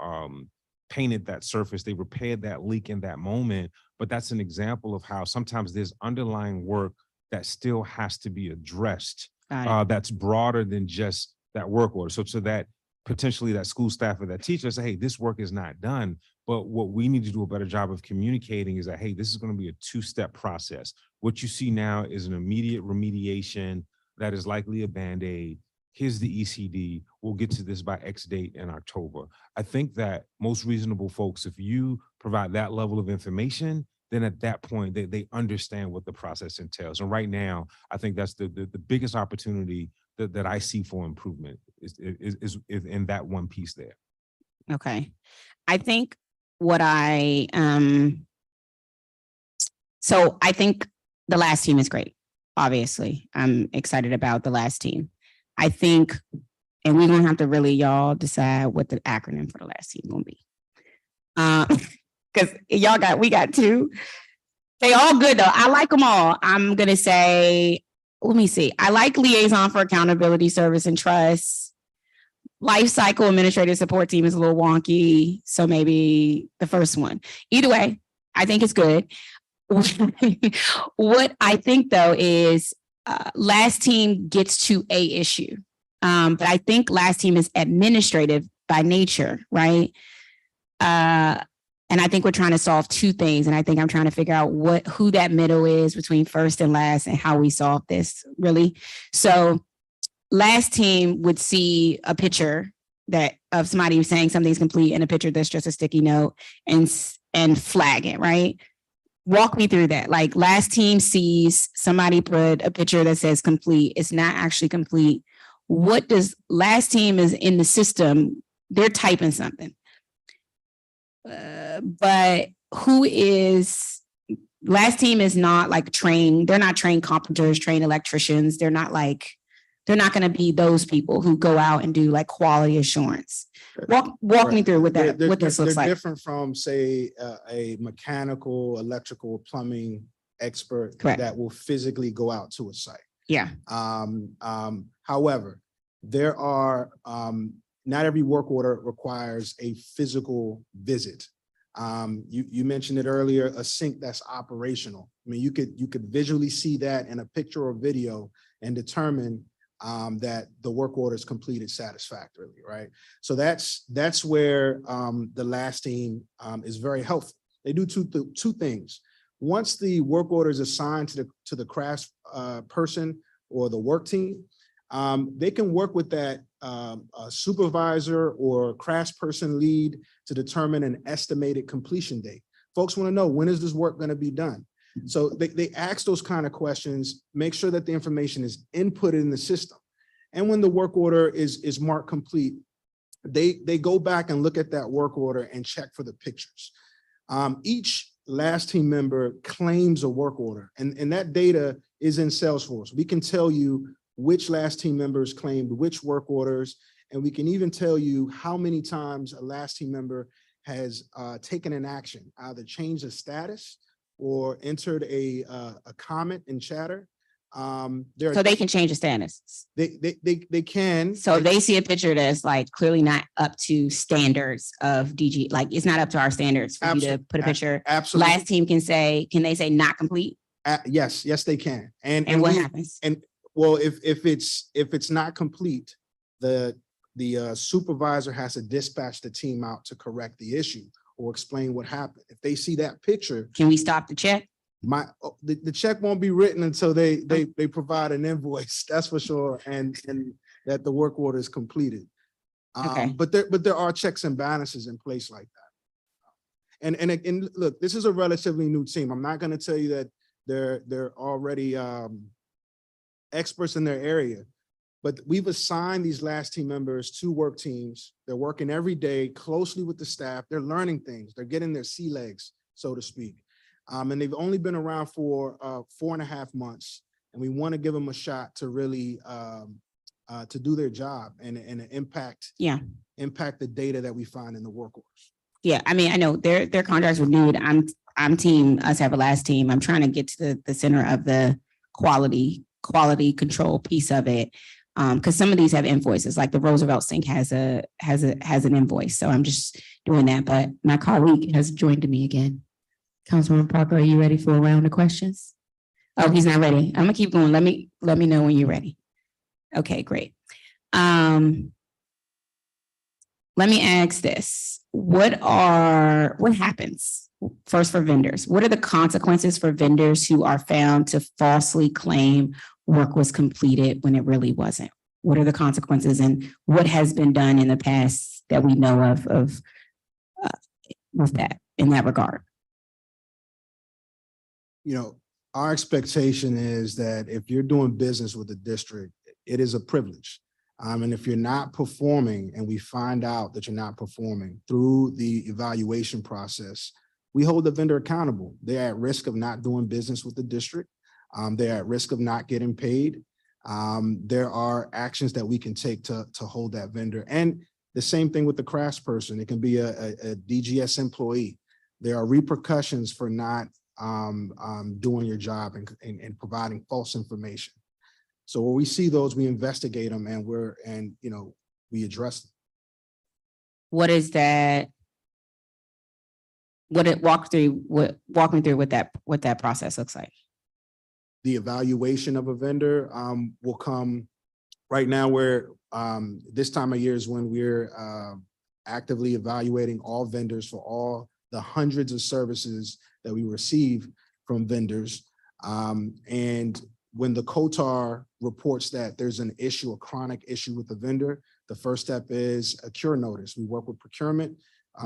painted that surface. They repaired that leak in that moment. But that's an example of how sometimes there's underlying work that still has to be addressed. That's broader than just that work order. So that potentially that school staff or that teacher say, hey, this work is not done. But what we need to do a better job of communicating is that, hey, this is going to be a two-step process. What you see now is an immediate remediation that is likely a Band-Aid. Here's the ECD. We'll get to this by X date in October. I think that most reasonable folks, if you provide that level of information, then at that point, they understand what the process entails. And right now, I think that's the biggest opportunity that I see for improvement is in that one piece there. Okay. I think so I think the last team is great. Obviously, I'm excited about the last team. I think, and we're going to have to really y'all decide what the acronym for the last team going to be. Because we got two. They all good though. I like them all. I'm going to say, let me see. I like liaison for accountability, service, and trust. Life cycle administrative support team is a little wonky. So maybe the first one. Either way, I think it's good. What I think though is last team gets to a issue. But I think last team is administrative by nature, right? And I think we're trying to solve two things. And I think I'm trying to figure out who that middle is between first and last and how we solve this really. So last team would see a picture of somebody saying something's complete and a picture that's just a sticky note and flag it, right? Walk me through that. Like last team sees somebody put a picture that says complete. It's not actually complete. What does last team is in the system? They're typing something. But last team is not like trained. They're not trained carpenters, trained electricians. They're not going to be those people who go out and do like quality assurance. Walk me through what this looks like. They're different from, say, a mechanical, electrical, plumbing expert that will physically go out to a site. Yeah. However, there are not every work order requires a physical visit. You mentioned it earlier, a sink that's operational. I mean, you could visually see that in a picture or video and determine that the work order is completed satisfactorily, right? So that's where the last team is very helpful. They do two things. Once the work order is assigned to the craft person or the work team, they can work with that supervisor or crafts person lead to determine an estimated completion date. Folks want to know, when is this work going to be done? So they ask those kind of questions, make sure that the information is inputted in the system. And when the work order is marked complete, they go back and look at that work order and check for the pictures. Each last team member claims a work order, and that data is in Salesforce. We can tell you which last team members claimed which work orders, and we can even tell you how many times a last team member has taken an action, either changed a status or entered a comment in chatter. So they can change the status. They can. So if they see a picture that's like clearly not up to standards of DG, like it's not up to our standards for you to put a picture. Absolutely. Last team can they say not complete? Yes, they can. And what happens? And well, if it's not complete, the supervisor has to dispatch the team out to correct the issue or explain what happened. If they see that picture, can we stop the check? The check won't be written until they provide an invoice. That's for sure, and that the work order is completed. Okay. But there are checks and balances in place like And look, this is a relatively new team. I'm not going to tell you that they're already experts in their area, but we've assigned these last team members to work teams. They're working every day closely with the staff. They're learning things. They're getting their sea legs, so to speak. And they've only been around for 4.5 months. And we want to give them a shot to really to do their job and impact the data that we find in the work orders. Yeah, I mean, I know their contracts renewed. I'm team us have a last team. I'm trying to get to the center of the quality control piece of it. Because some of these have invoices, like the Roosevelt sink has an invoice. So I'm just doing that. But my colleague has joined me again. Councilman Parker, are you ready for a round of questions? Oh, he's not ready. I'm gonna keep going. Let me know when you're ready. Okay, great. Let me ask this. What happens first for vendors? What are the consequences for vendors who are found to falsely claim work was completed when it really wasn't? What are the consequences and what has been done in the past that we know of with that in that regard? You know, our expectation is that if you're doing business with the district, it is a privilege. And if you're not performing and we find out that you're not performing through the evaluation process, we hold the vendor accountable. They're at risk of not doing business with the district. They're at risk of not getting paid. There are actions that we can take to hold that vendor. And the same thing with the craftsperson. It can be a DGS employee. There are repercussions for not doing your job and providing false information. So when we see those, we investigate them and we address them. What is that? Walk me through what that process looks like. The evaluation of a vendor will come right now where this time of year is when we're actively evaluating all vendors for all the hundreds of services that we receive from vendors. And when the COTAR reports that there's an issue, a chronic issue with the vendor, the first step is a cure notice. We work with procurement.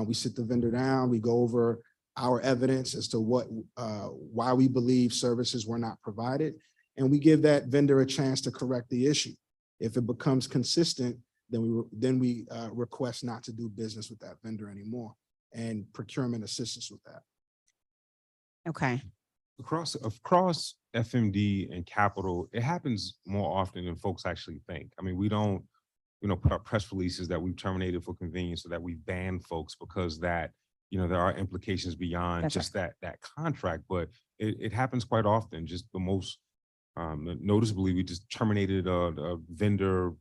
We sit the vendor down. We go over our evidence as to why we believe services were not provided. And we give that vendor a chance to correct the issue. If it becomes consistent, then we request not to do business with that vendor anymore. And procurement assists us with that. Okay. Across FMD and capital, it happens more often than folks actually think. I mean, we don't, put out press releases that we've terminated for convenience or that we've banned folks because that, there are implications beyond just that contract, but it happens quite often. Just the most noticeably, we just terminated a vendor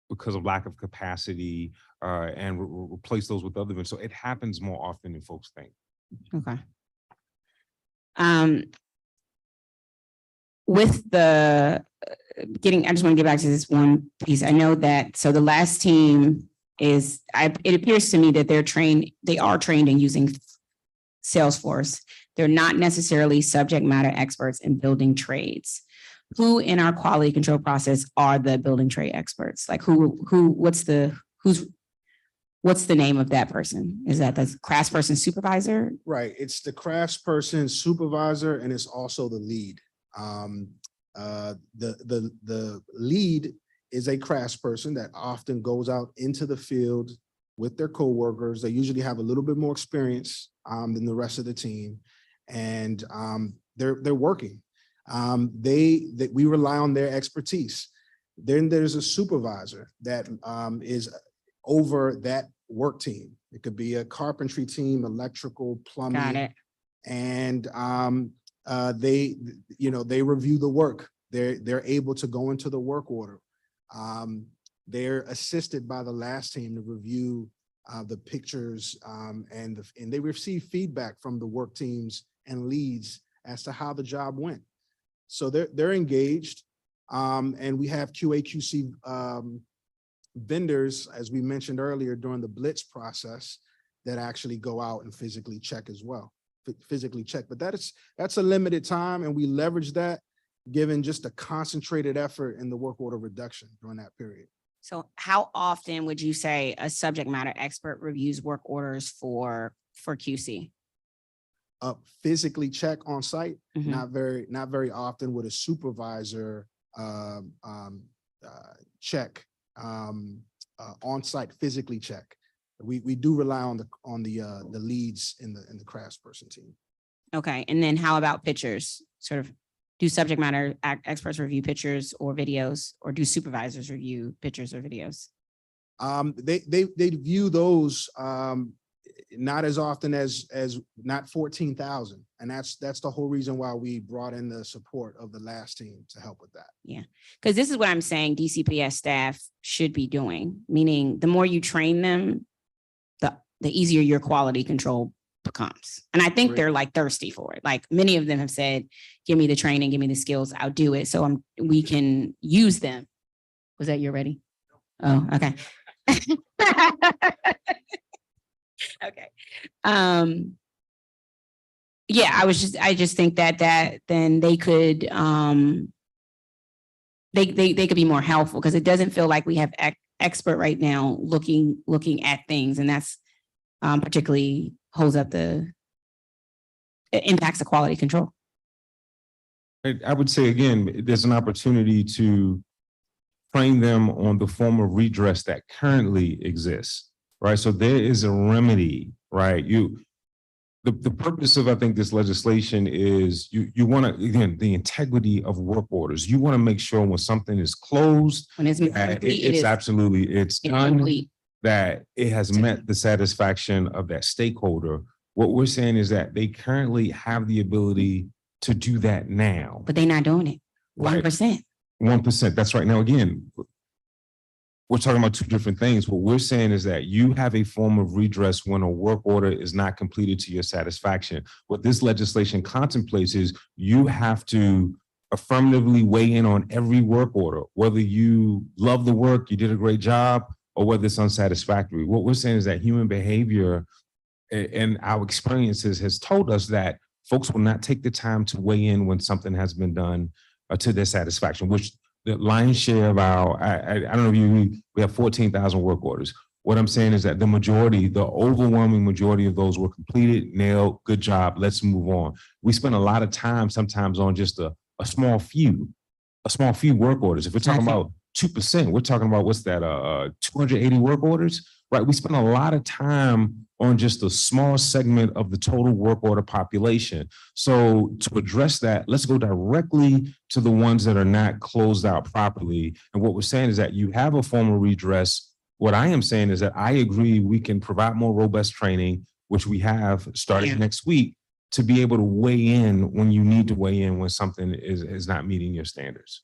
because of lack of capacity and replace those with other vendors. So it happens more often than folks think. Okay. With the I just want to get back to this one piece. I know that, so the last team it appears to me that they are trained in using Salesforce. They're not necessarily subject matter experts in building trades. Who in our quality control process are the building trade experts? Like what's the name of that person? Is that the craftsperson supervisor? Right, it's the craftsperson supervisor, and it's also the lead. The lead is a craftsperson that often goes out into the field with their coworkers. They usually have a little bit more experience than the rest of the team, and they're working. We rely on their expertise. Then there's a supervisor that is over that work team. It could be a carpentry team, electrical, plumbing. Got it. And they review the work. They're able to go into the work order. They're assisted by the last team to review the pictures and they receive feedback from the work teams and leads as to how the job went. So they're engaged, and we have QA/QC vendors, as we mentioned earlier, during the Blitz process that actually go out and physically check as well. But that's a limited time, and we leverage that given just a concentrated effort in the work order reduction during that period. So how often would you say a subject matter expert reviews work orders for for QC? Physically check on site, Mhm. not very often with a supervisor check, on site physically check. We do rely on the leads in the craftsperson team. Okay, and then how about pictures? Sort of, do subject matter experts review pictures or videos, or do supervisors review pictures or videos? They view those not as often as not 14,000, and that's the whole reason why we brought in the support of the last team to help with that. Yeah, because this is what I'm saying DCPS staff should be doing, meaning the more you train them, the easier your quality control becomes. And I think they're like thirsty for it. Like many of them have said, give me the training, give me the skills, I'll do it. So we can use them. Was that you ready? Oh, okay. Okay. Yeah, I just think that then they could they could be more helpful, because it doesn't feel like we have expert right now looking at things, and that's particularly it impacts the quality control. I would say, again, there's an opportunity to train them on the form of redress that currently exists, right? So there is a remedy, right? The purpose of, I think, this legislation is you want to, again, the integrity of work orders. You want to make sure when something is closed, when it's done, that it has met the satisfaction of that stakeholder. What we're saying is that they currently have the ability to do that now. But they're not doing it. 1%. 1%. That's right. Now, again, we're talking about two different things. What we're saying is that you have a form of redress when a work order is not completed to your satisfaction. What this legislation contemplates is you have to affirmatively weigh in on every work order, whether you love the work, you did a great job, or whether it's unsatisfactory. What we're saying is that human behavior and our experiences has told us that folks will not take the time to weigh in when something has been done to their satisfaction, which the lion's share of our, I don't know if we have 14,000 work orders. What I'm saying is that the overwhelming majority of those were completed, nailed, good job, let's move on. We spend a lot of time sometimes on just a small few work orders. If we're talking about 2%, we're talking about, what's that, 280 work orders, right? We spend a lot of time on just a small segment of the total work order population. So to address that, let's go directly to the ones that are not closed out properly. And what we're saying is that you have a form of redress. What I am saying is that I agree we can provide more robust training, which we have starting next week, to be able to weigh in when you need to weigh in when something is not meeting your standards.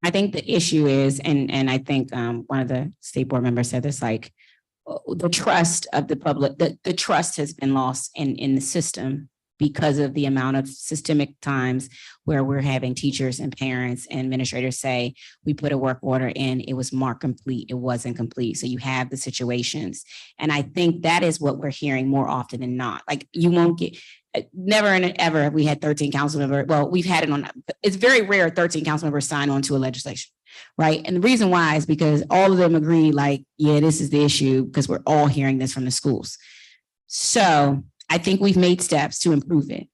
I think the issue is, and I think one of the state board members said this, like the trust of the public, the trust has been lost in the system because of the amount of systemic times where we're having teachers and parents and administrators say, we put a work order in, it was marked complete, it wasn't complete. So you have the situations. And I think that is what we're hearing more often than not. Like you won't get, never and ever have we had 13 council members. Well, we've had it on, it's very rare 13 council members sign on to a legislation, right? And the reason why is because all of them agree, like, yeah, this is the issue, because we're all hearing this from the schools. So I think we've made steps to improve it.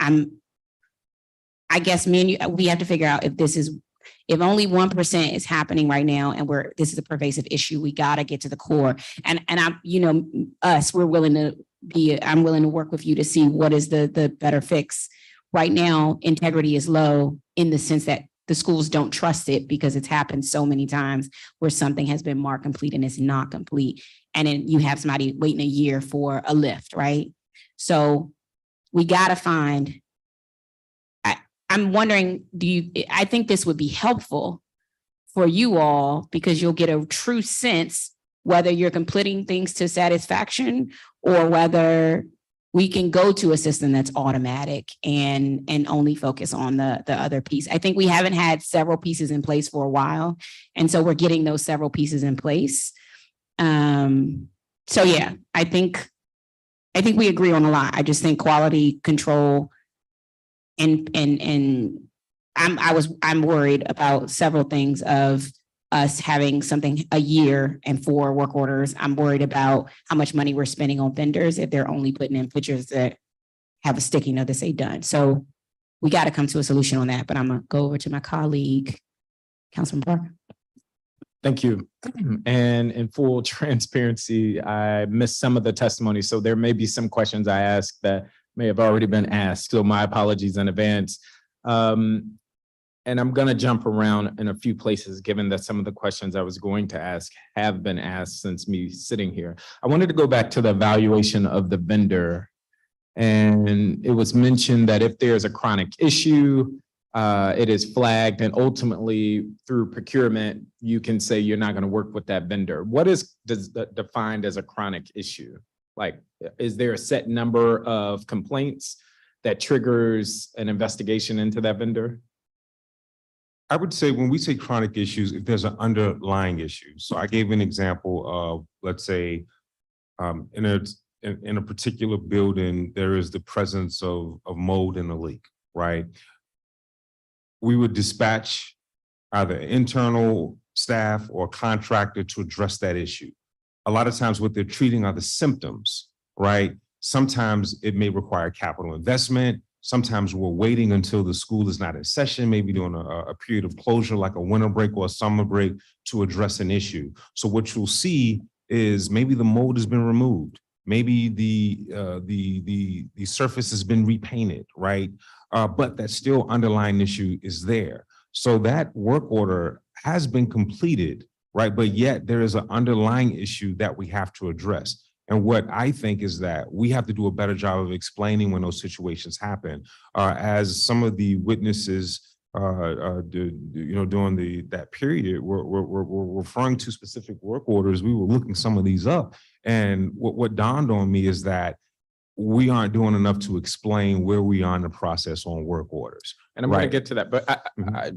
I guess me and you, we have to figure out if only 1% is happening right now, and this is a pervasive issue, we got to get to the core. And I'm, we're willing to I'm willing to work with you to see what is the better fix. Right now, integrity is low in the sense that the schools don't trust it because it's happened so many times where something has been marked complete and it's not complete. And then you have somebody waiting a year for a lift, right? So we got to find, I'm wondering, I think this would be helpful for you all because you'll get a true sense whether you're completing things to satisfaction or whether we can go to a system that's automatic and only focus on the other piece. I think we haven't had several pieces in place for a while. And so we're getting those several pieces in place. So yeah, I think we agree on a lot. I just think quality control and I'm worried about several things of us having something a year and 4 work orders. I'm worried about how much money we're spending on vendors if they're only putting in pictures that have a sticky note that say done. So we got to come to a solution on that, but I'm gonna go over to my colleague, Councilman Parker. Thank you. And in full transparency, I missed some of the testimony, so there may be some questions I asked that may have already been asked. So my apologies in advance. And I'm going to jump around in a few places, given that some of the questions I was going to ask have been asked since me sitting here. I wanted to go back to the evaluation of the vendor. And it was mentioned that if there's a chronic issue, it is flagged, and ultimately through procurement, you can say you're not going to work with that vendor. What is defined as a chronic issue? Like, is there a set number of complaints that triggers an investigation into that vendor? I would say when we say chronic issues, if there's an underlying issue. So I gave an example of, let's say, in a particular building, there is the presence of mold and a leak, right? We would dispatch either internal staff or contractor to address that issue. A lot of times what they're treating are the symptoms, right? Sometimes it may require capital investment. Sometimes we're waiting until the school is not in session, maybe during a period of closure, like a winter break or a summer break, to address an issue. So what you'll see is maybe the mold has been removed. Maybe the surface has been repainted, right? But that still underlying issue is there. So that work order has been completed, right? But yet there is an underlying issue that we have to address. And what I think is that we have to do a better job of explaining when those situations happen. As some of the witnesses, during that period, we're referring to specific work orders. We were looking some of these up, and what dawned on me is that we aren't doing enough to explain where we are in the process on work orders. And I'm going to get to that, but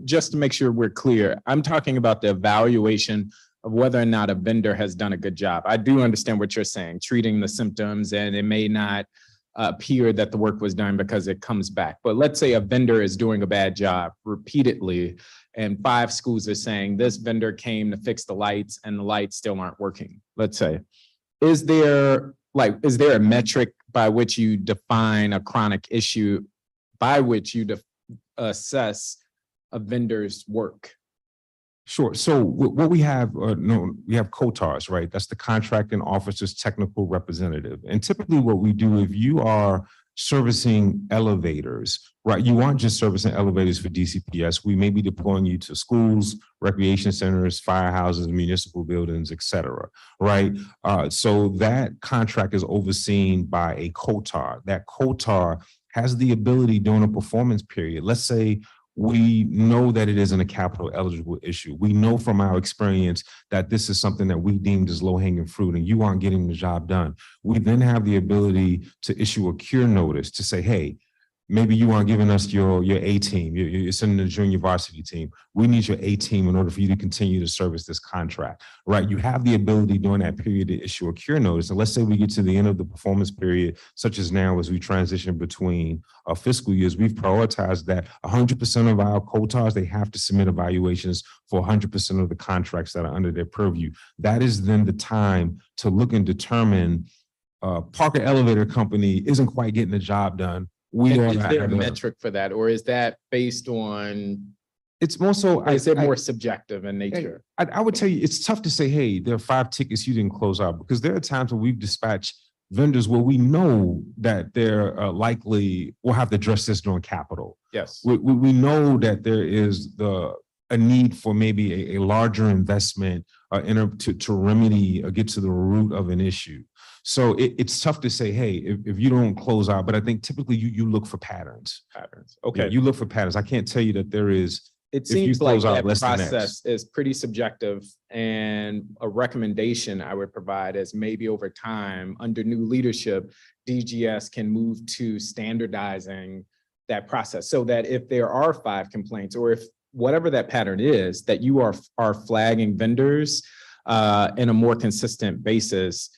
just to make sure we're clear, I'm talking about the evaluation of whether or not a vendor has done a good job. I do understand what you're saying, treating the symptoms, and it may not appear that the work was done because it comes back. But let's say a vendor is doing a bad job repeatedly, and 5 schools are saying this vendor came to fix the lights and the lights still aren't working. Let's say, is there a metric by which you define a chronic issue, by which you assess a vendor's work? Sure. So what we have, we have COTARs, right? That's the Contracting Officer's Technical Representative. And typically what we do, if you are servicing elevators, right? You aren't just servicing elevators for DCPS. We may be deploying you to schools, recreation centers, firehouses, municipal buildings, et cetera, right? So that contract is overseen by a COTAR. That COTAR has the ability during a performance period. Let's say we know that it isn't a capital eligible issue. We know from our experience that this is something that we deemed as low hanging fruit and you aren't getting the job done. We then have the ability to issue a cure notice to say, hey, maybe you aren't giving us your A team. You're sending the junior varsity team. We need your A team in order for you to continue to service this contract, right? You have the ability during that period to issue a cure notice. And let's say we get to the end of the performance period, such as now as we transition between fiscal years, we've prioritized that 100% of our COTARs, they have to submit evaluations for 100% of the contracts that are under their purview. That is then the time to look and determine Parker Elevator Company isn't quite getting the job done. Is there a metric for that, or is that based on? It's more so. Is it more subjective in nature? I would tell you, it's tough to say, hey, there are 5 tickets you didn't close out, because there are times when we've dispatched vendors where we know that they're likely will have to address this during capital. Yes. We know that there is a need for maybe a larger investment to remedy or get to the root of an issue. So it's tough to say, hey, if you don't close out, but I think typically you look for patterns. Okay. Yeah, you look for patterns. I can't tell you that there is. It seems like that process is pretty subjective, and a recommendation I would provide is maybe over time, under new leadership, DGS can move to standardizing that process so that if there are 5 complaints, or if whatever that pattern is, that you are flagging vendors in a more consistent basis.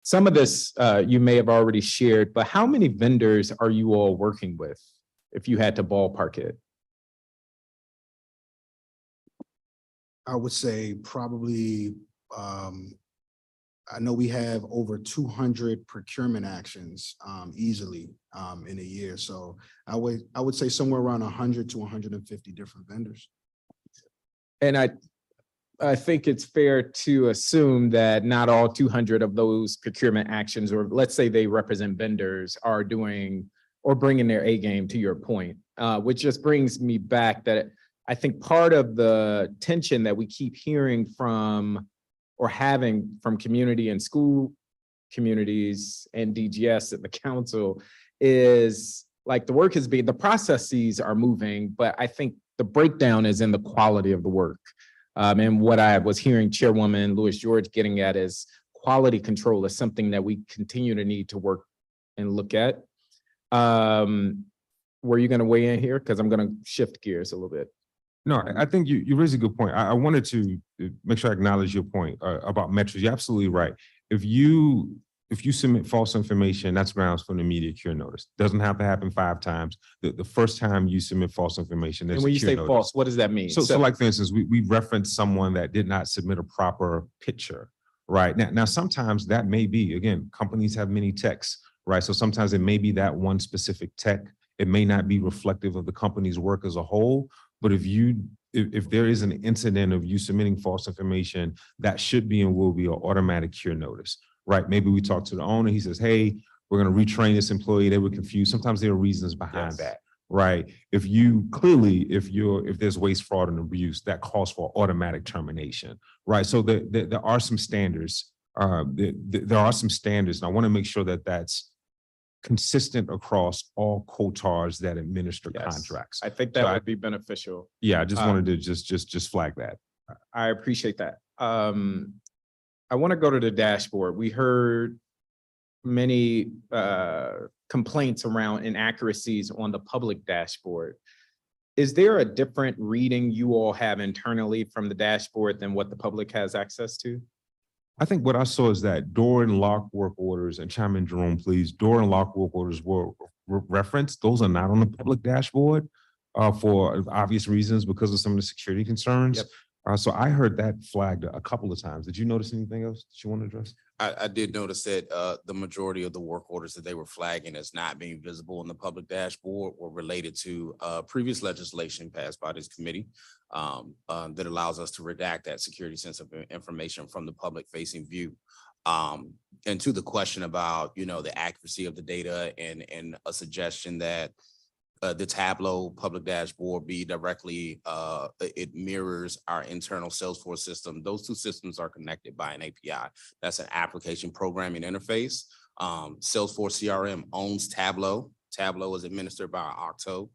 Some of this you may have already shared, but how many vendors are you all working with, if you had to ballpark it? I would say probably, I know we have over 200 procurement actions easily in a year. So I would say somewhere around 100 to 150 different vendors. And I think it's fair to assume that not all 200 of those procurement actions, or let's say they represent vendors, are doing or bringing their A game, to your point, which just brings me back that I think part of the tension that we keep hearing from or having from community and school communities and DGS at the council is like the work is being, the processes are moving, but I think the breakdown is in the quality of the work. And what I was hearing Chairwoman Lewis George getting at is quality control is something that we continue to need to work and look at. Were you going to weigh in here? Because I'm going to shift gears a little bit. No, I think you raised a good point. I wanted to make sure I acknowledge your point about metrics. You're absolutely right. If you submit false information, that's grounds for an immediate cure notice. Doesn't have to happen 5 times. The first time you submit false information, there's And when a you cure say notice. false, what does that mean? So like, for instance, we referenced someone that did not submit a proper picture, right? Now sometimes that may be, again, companies have many techs, right? So sometimes it may be that one specific tech. It may not be reflective of the company's work as a whole. But if there is an incident of you submitting false information, that should be and will be an automatic cure notice, right? Maybe we talk to the owner, he says, hey, we're going to retrain this employee, they were confused. Sometimes there are reasons behind that, right? If there's waste, fraud, and abuse, that calls for automatic termination, right? So there are some standards. There are some standards, and I want to make sure that that's consistent across all quotars that administer contracts. I think that would be beneficial. Yeah, I just wanted to just flag that. I appreciate that. I want to go to the dashboard. We heard many complaints around inaccuracies on the public dashboard. Is there a different reading you all have internally from the dashboard than what the public has access to? I think what I saw is that door and lock work orders, and chime in, Jerome, please, door and lock work orders were referenced. Those are not on the public dashboard for obvious reasons because of some of the security concerns. So I heard that flagged a couple of times. Did you notice anything else that you want to address? I did notice that the majority of the work orders that they were flagging as not being visible in the public dashboard were related to previous legislation passed by this committee that allows us to redact that security sensitive information from the public facing view. And to the question about, the accuracy of the data and a suggestion that the Tableau public dashboard be directly, it mirrors our internal Salesforce system. Those two systems are connected by an API. That's an application programming interface. Salesforce CRM owns Tableau. Tableau is administered by our Octo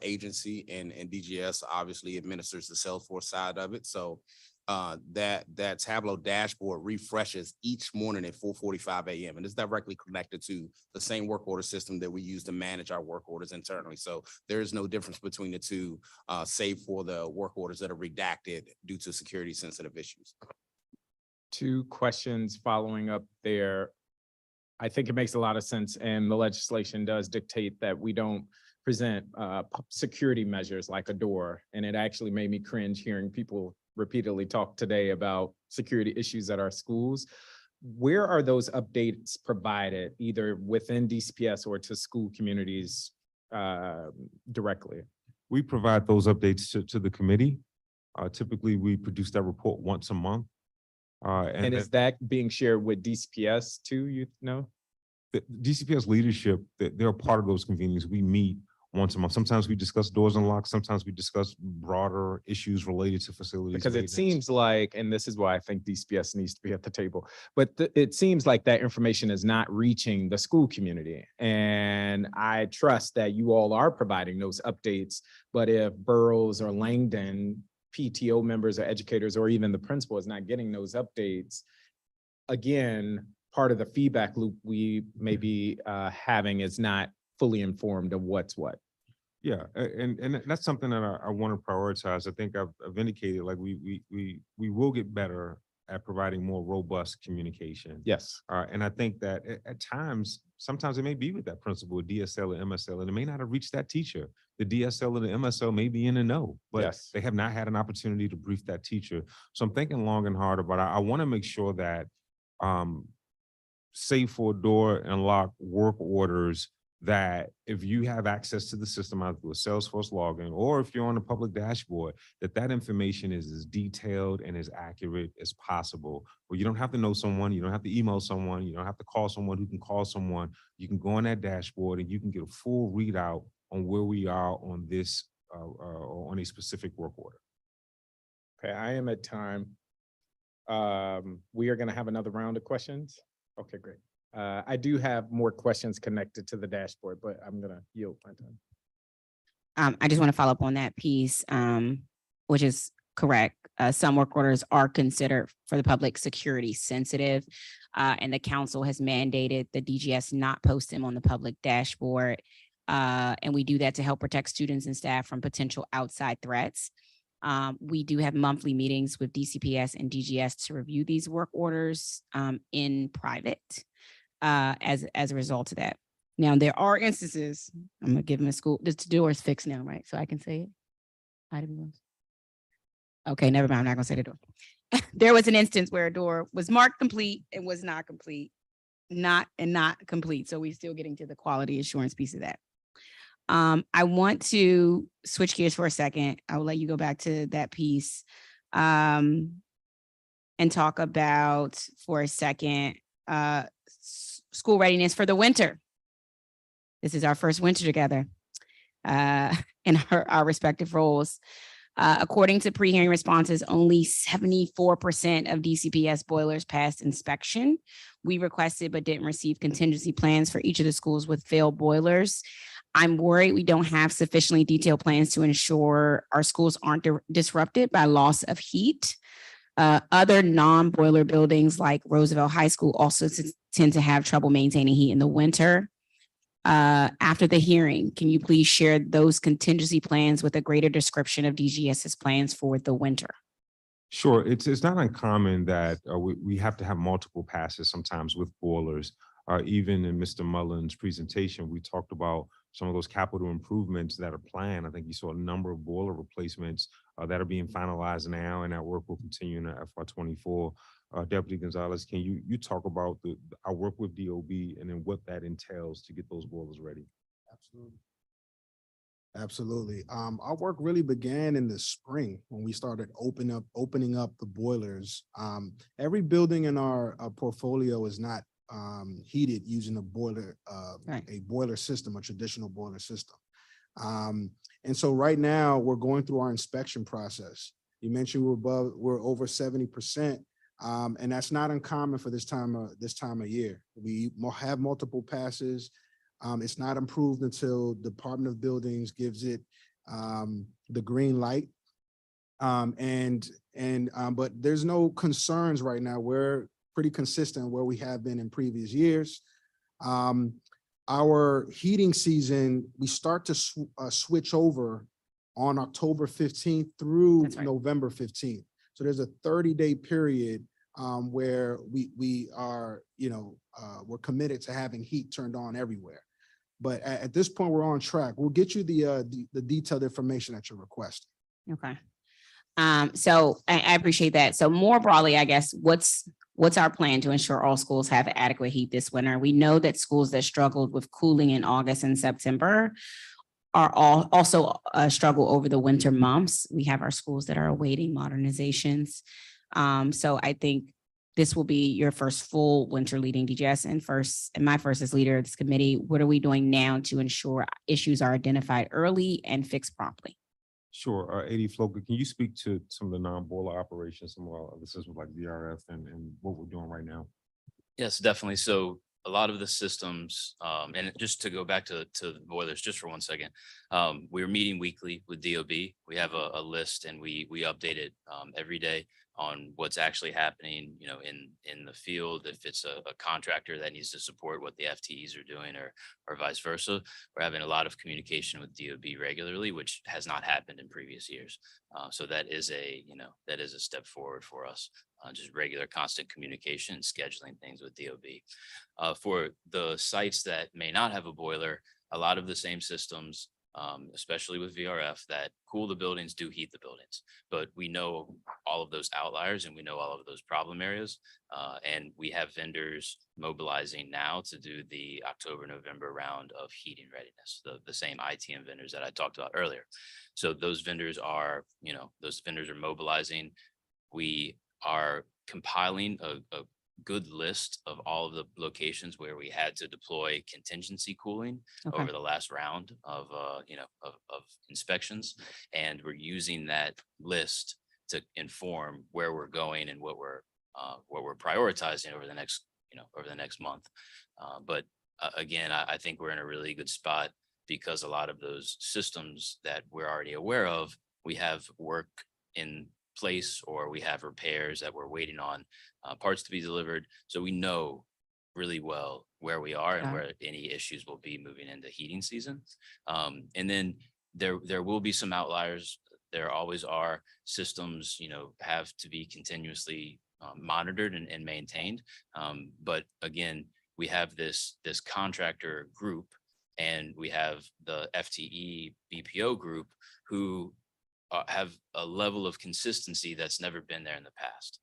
agency, and DGS obviously administers the Salesforce side of it. So that Tableau dashboard refreshes each morning at 4:45 a.m. and it's directly connected to the same work order system that we use to manage our work orders internally. So there is no difference between the two, save for the work orders that are redacted due to security sensitive issues. 2 questions following up there. I think it makes a lot of sense, and the legislation does dictate that we don't present security measures like a door, and it actually made me cringe hearing people repeatedly talk today about security issues at our schools. Where are those updates provided, either within DCPS or to school communities directly? We provide those updates to the committee. Typically, we produce that report once a month. And is that being shared with DCPS too, The DCPS leadership, they're a part of those convenings. We meet once a month. Sometimes we discuss doors and locks. Sometimes we discuss broader issues related to facilities. Because it maintenance. seems like, and this is why I think DCPS needs to be at the table, but it seems like that information is not reaching the school community. And I trust that you all are providing those updates, but if Burroughs or Langdon PTO members or educators, or even the principal is not getting those updates, again, part of the feedback loop we may be having is not fully informed of what's what. Yeah, and that's something that I want to prioritize. I think I've indicated, like we will get better at providing more robust communication. Yes. And I think that at times sometimes it may be with that principal, DSL or MSL, and it may not have reached that teacher. The DSL or the MSL may be in a no, but Yes. they have not had an opportunity to brief that teacher. So I'm thinking long and hard about it. I want to make sure that safe for door and lock work orders, that if you have access to the system either through a Salesforce login or if you're on a public dashboard, that information is as detailed and as accurate as possible. Where you don't have to know someone, you don't have to email someone, you don't have to call someone who can call someone. You can go on that dashboard and you can get a full readout on where we are on this, on a specific work order. Okay, I am at time. We are going to have another round of questions. Okay, great. I do have more questions connected to the dashboard, but I'm going to yield my time. I just want to follow up on that piece, which is correct. Some work orders are considered for the public security sensitive, and the council has mandated the DGS not post them on the public dashboard. And we do that to help protect students and staff from potential outside threats. We do have monthly meetings with DCPS and DGS to review these work orders in private as a result of that. Now, there are instances, I'm gonna give them a school, this door is fixed now, right? So I can say it. Okay, never mind, I'm not gonna say the door. There was an instance where a door was marked complete and was not complete, not complete. So we're still getting to the quality assurance piece of that. I want to switch gears for a second. I will let you go back to that piece and talk about for a second school readiness for the winter. This is our first winter together in our respective roles. According to pre-hearing responses, only 74% of DCPS boilers passed inspection. We requested but didn't receive contingency plans for each of the schools with failed boilers. I'm worried we don't have sufficiently detailed plans to ensure our schools aren't disrupted by loss of heat. Other non-boiler buildings like Roosevelt High School also tend to have trouble maintaining heat in the winter. After the hearing, can you please share those contingency plans with a greater description of DGS's plans for the winter? Sure, it's not uncommon that we have to have multiple passes sometimes with boilers. Even in Mr. Mullen's presentation, we talked about some of those capital improvements that are planned. I think you saw a number of boiler replacements that are being finalized now, and that work will continue in FY24. Deputy Gonzalez, can you talk about our work with DOB and then what that entails to get those boilers ready? Absolutely. Our work really began in the spring when we started opening up the boilers. Every building in our portfolio is not heated using a boiler system, a traditional boiler system. And so right now we're going through our inspection process. You mentioned we're over 70%. And that's not uncommon for this time of year. We have multiple passes. It's not improved until Department of Buildings gives it the green light. But there's no concerns right now. We're pretty consistent where we have been in previous years. Our heating season, we start to switch over on October 15th through November 15th. So there's a 30-day period where we are, we're committed to having heat turned on everywhere. But at this point, we're on track. We'll get you the detailed information that you're requesting. Okay. So I appreciate that. So more broadly, I guess, what's our plan to ensure all schools have adequate heat this winter? We know that schools that struggled with cooling in August and September are also struggle over the winter months. We have our schools that are awaiting modernizations. So I think this will be your first full winter leading DGS and my first as leader of this committee. What are we doing now to ensure issues are identified early and fixed promptly? Sure. AD Floker, can you speak to some of the non-boiler operations, some of the systems like VRF and what we're doing right now? Yes, definitely. So a lot of the systems, and just to go back to the boilers just for 1 second, we're meeting weekly with DOB. We have a list and we update it every day on what's actually happening, in the field. If it's a contractor that needs to support what the FTEs are doing or vice versa, we're having a lot of communication with DOB regularly, which has not happened in previous years. So that is a step forward for us just regular constant communication, scheduling things with DOB. For the sites that may not have a boiler, a lot of the same systems, especially with VRF, that cool the buildings do heat the buildings. But we know all of those outliers and we know all of those problem areas. And we have vendors mobilizing now to do the October, November round of heating readiness, the same ITM vendors that I talked about earlier. So those vendors are, mobilizing. We are compiling a good list of all of the locations where we had to deploy contingency cooling over the last round of inspections, and we're using that list to inform where we're going and what we're prioritizing over the next month. But again, I think we're in a really good spot because a lot of those systems that we're already aware of, we have work in place or we have repairs that we're waiting on parts to be delivered. So we know really well where we are and where any issues will be moving into heating season. And then there will be some outliers. There always are. Systems, have to be continuously monitored and maintained. But again, we have this contractor group and we have the FTE BPO group who have a level of consistency that's never been there in the past.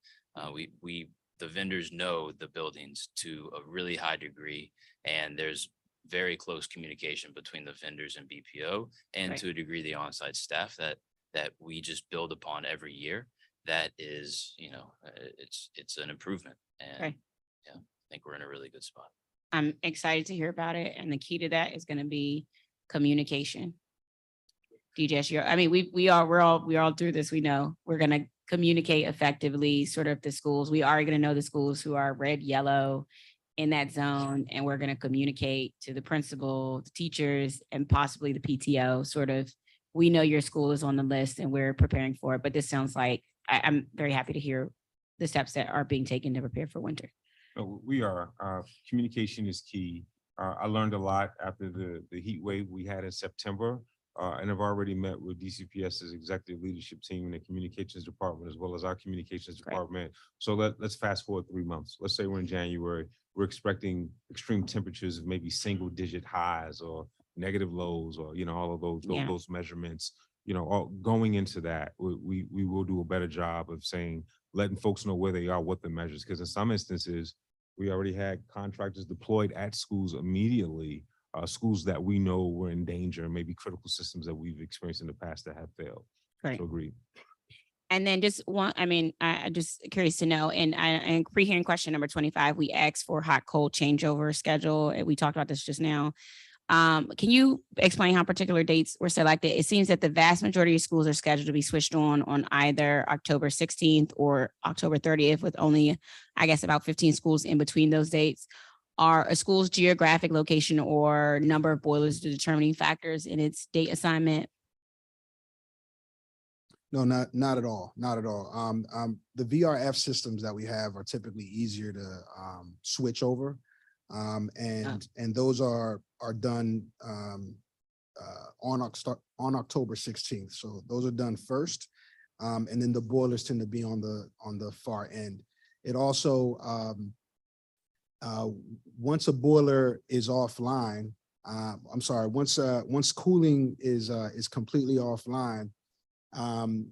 The vendors know the buildings to a really high degree, and there's very close communication between the vendors and BPO, and to a degree the on-site staff that we just build upon every year. That is, it's an improvement, and yeah, I think we're in a really good spot. I'm excited to hear about it, and the key to that is going to be communication. DJS, we're all through this. We know we're going to communicate effectively, sort of the schools. We are going to know the schools who are red, yellow in that zone, and we're going to communicate to the principal, the teachers, and possibly the PTO. Sort of, we know your school is on the list and we're preparing for it. But this sounds like I'm very happy to hear the steps that are being taken to prepare for winter. We are. Communication is key. I learned a lot after the heat wave we had in September. And I've already met with DCPS's executive leadership team and the communications department, as well as our communications department. So let's fast forward 3 months. Let's say we're in January. We're expecting extreme temperatures of maybe single digit highs or negative lows, or all of those measurements. All going into that, we will do a better job of letting folks know where they are, what the measures. Because in some instances, we already had contractors deployed at schools immediately. Schools that we know were in danger, maybe critical systems that we've experienced in the past that have failed. Right. So agreed. And then I'm just curious to know, and pre-hearing question number 25, we asked for hot cold changeover schedule. And we talked about this just now. Can you explain how particular dates were selected? It seems that the vast majority of schools are scheduled to be switched on either October 16th or October 30th, with only, I guess, about 15 schools in between those dates. Are a school's geographic location or number of boilers the determining factors in its date assignment? No, not at all. Not at all. The VRF systems that we have are typically easier to switch over. And those are done on October 16th. So those are done first. And then the boilers tend to be on the far end. It also, once a boiler is offline, once cooling is completely offline,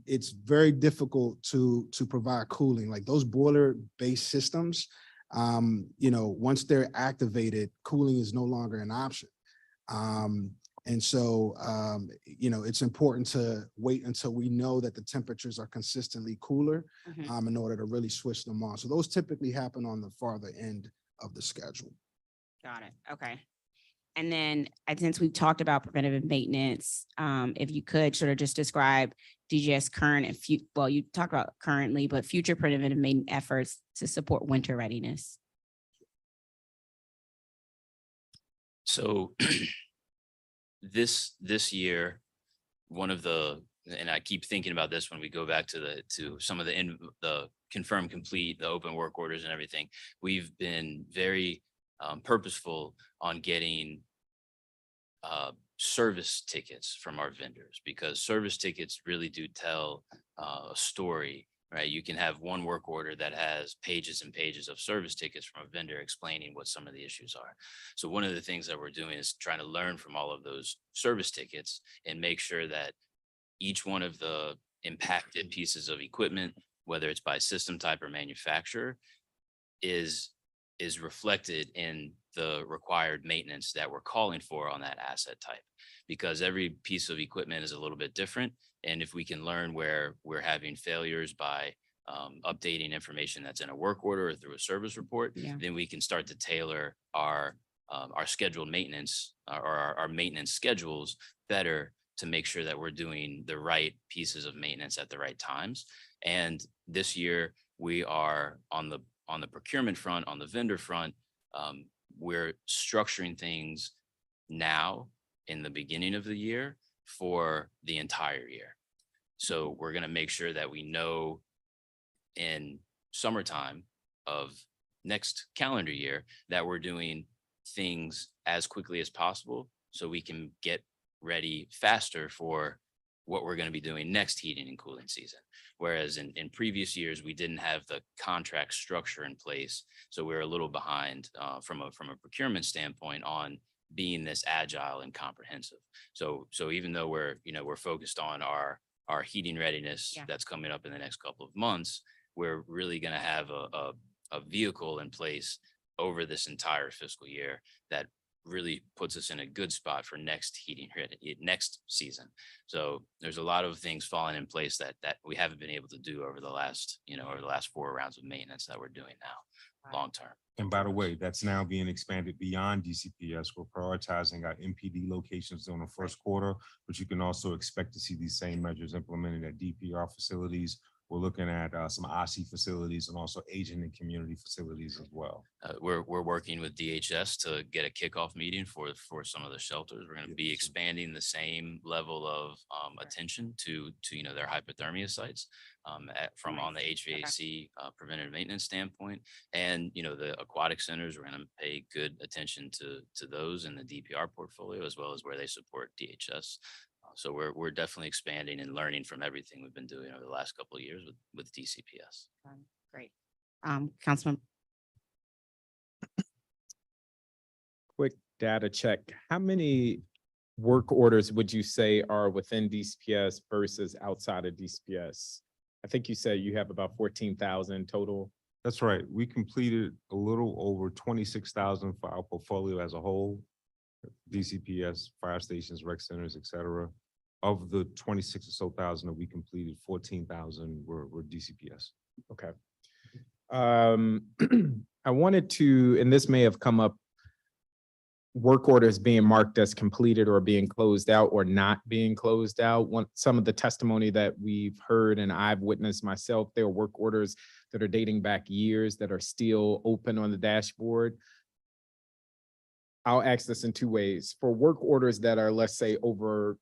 it's very difficult to provide cooling. Like those boiler-based systems, once they're activated, cooling is no longer an option. And so, it's important to wait until we know that the temperatures are consistently cooler in order to really switch them on. So those typically happen on the farther end of the schedule. Got it. Okay. And then since we've talked about preventative maintenance, if you could sort of just describe DGS current and you talked about currently, but future preventative maintenance efforts to support winter readiness. So this year, and I keep thinking about this when we go back to some of the confirmed complete, the open work orders and everything, we've been very purposeful on getting service tickets from our vendors, because service tickets really do tell a story right? You can have one work order that has pages and pages of service tickets from a vendor explaining what some of the issues are. So one of the things that we're doing is trying to learn from all of those service tickets and make sure that each one of the impacted pieces of equipment, whether it's by system type or manufacturer, is reflected in the required maintenance that we're calling for on that asset type, because every piece of equipment is a little bit different. And if we can learn where we're having failures by updating information that's in a work order or through a service report, then we can start to tailor our scheduled maintenance or our maintenance schedules better to make sure that we're doing the right pieces of maintenance at the right times. And this year we are on the procurement front, on the vendor front, we're structuring things now in the beginning of the year for the entire year. So we're going to make sure that we know in summertime of next calendar year that we're doing things as quickly as possible so we can get ready faster for what we're going to be doing next heating and cooling season. Whereas in previous years, we didn't have the contract structure in place. So we're a little behind from a procurement standpoint on being this agile and comprehensive. So even though we're focused on our heating readiness that's coming up in the next couple of months, we're really going to have a vehicle in place over this entire fiscal year that really puts us in a good spot for next season. So there's a lot of things falling in place that we haven't been able to do over the last 4 rounds of maintenance that we're doing now, long term. And by the way, that's now being expanded beyond DCPS. We're prioritizing our MPD locations during the first quarter, but you can also expect to see these same measures implemented at DPR facilities. We're looking at some OSSI facilities and also aging and community facilities as well. We're working with DHS to get a kickoff meeting for some of the shelters. We're going to be expanding the same level of attention to their hypothermia sites from on the HVAC preventative maintenance standpoint, and the aquatic centers. We're going to pay good attention to those in the DPR portfolio as well as where they support DHS. So we're definitely expanding and learning from everything we've been doing over the last couple of years with DCPS. Great. Councilman. Quick data check. How many work orders would you say are within DCPS versus outside of DCPS? I think you said you have about 14,000 total. That's right. We completed a little over 26,000 for our portfolio as a whole. DCPS, fire stations, rec centers, et cetera. Of the 26 or so thousand that we completed, 14,000 were DCPS. Okay. I wanted to, and this may have come up, work orders being marked as completed or being closed out or not being closed out. Some of the testimony that we've heard and I've witnessed myself, there are work orders that are dating back years that are still open on the dashboard. I'll ask this in two ways. For work orders that are, let's say, over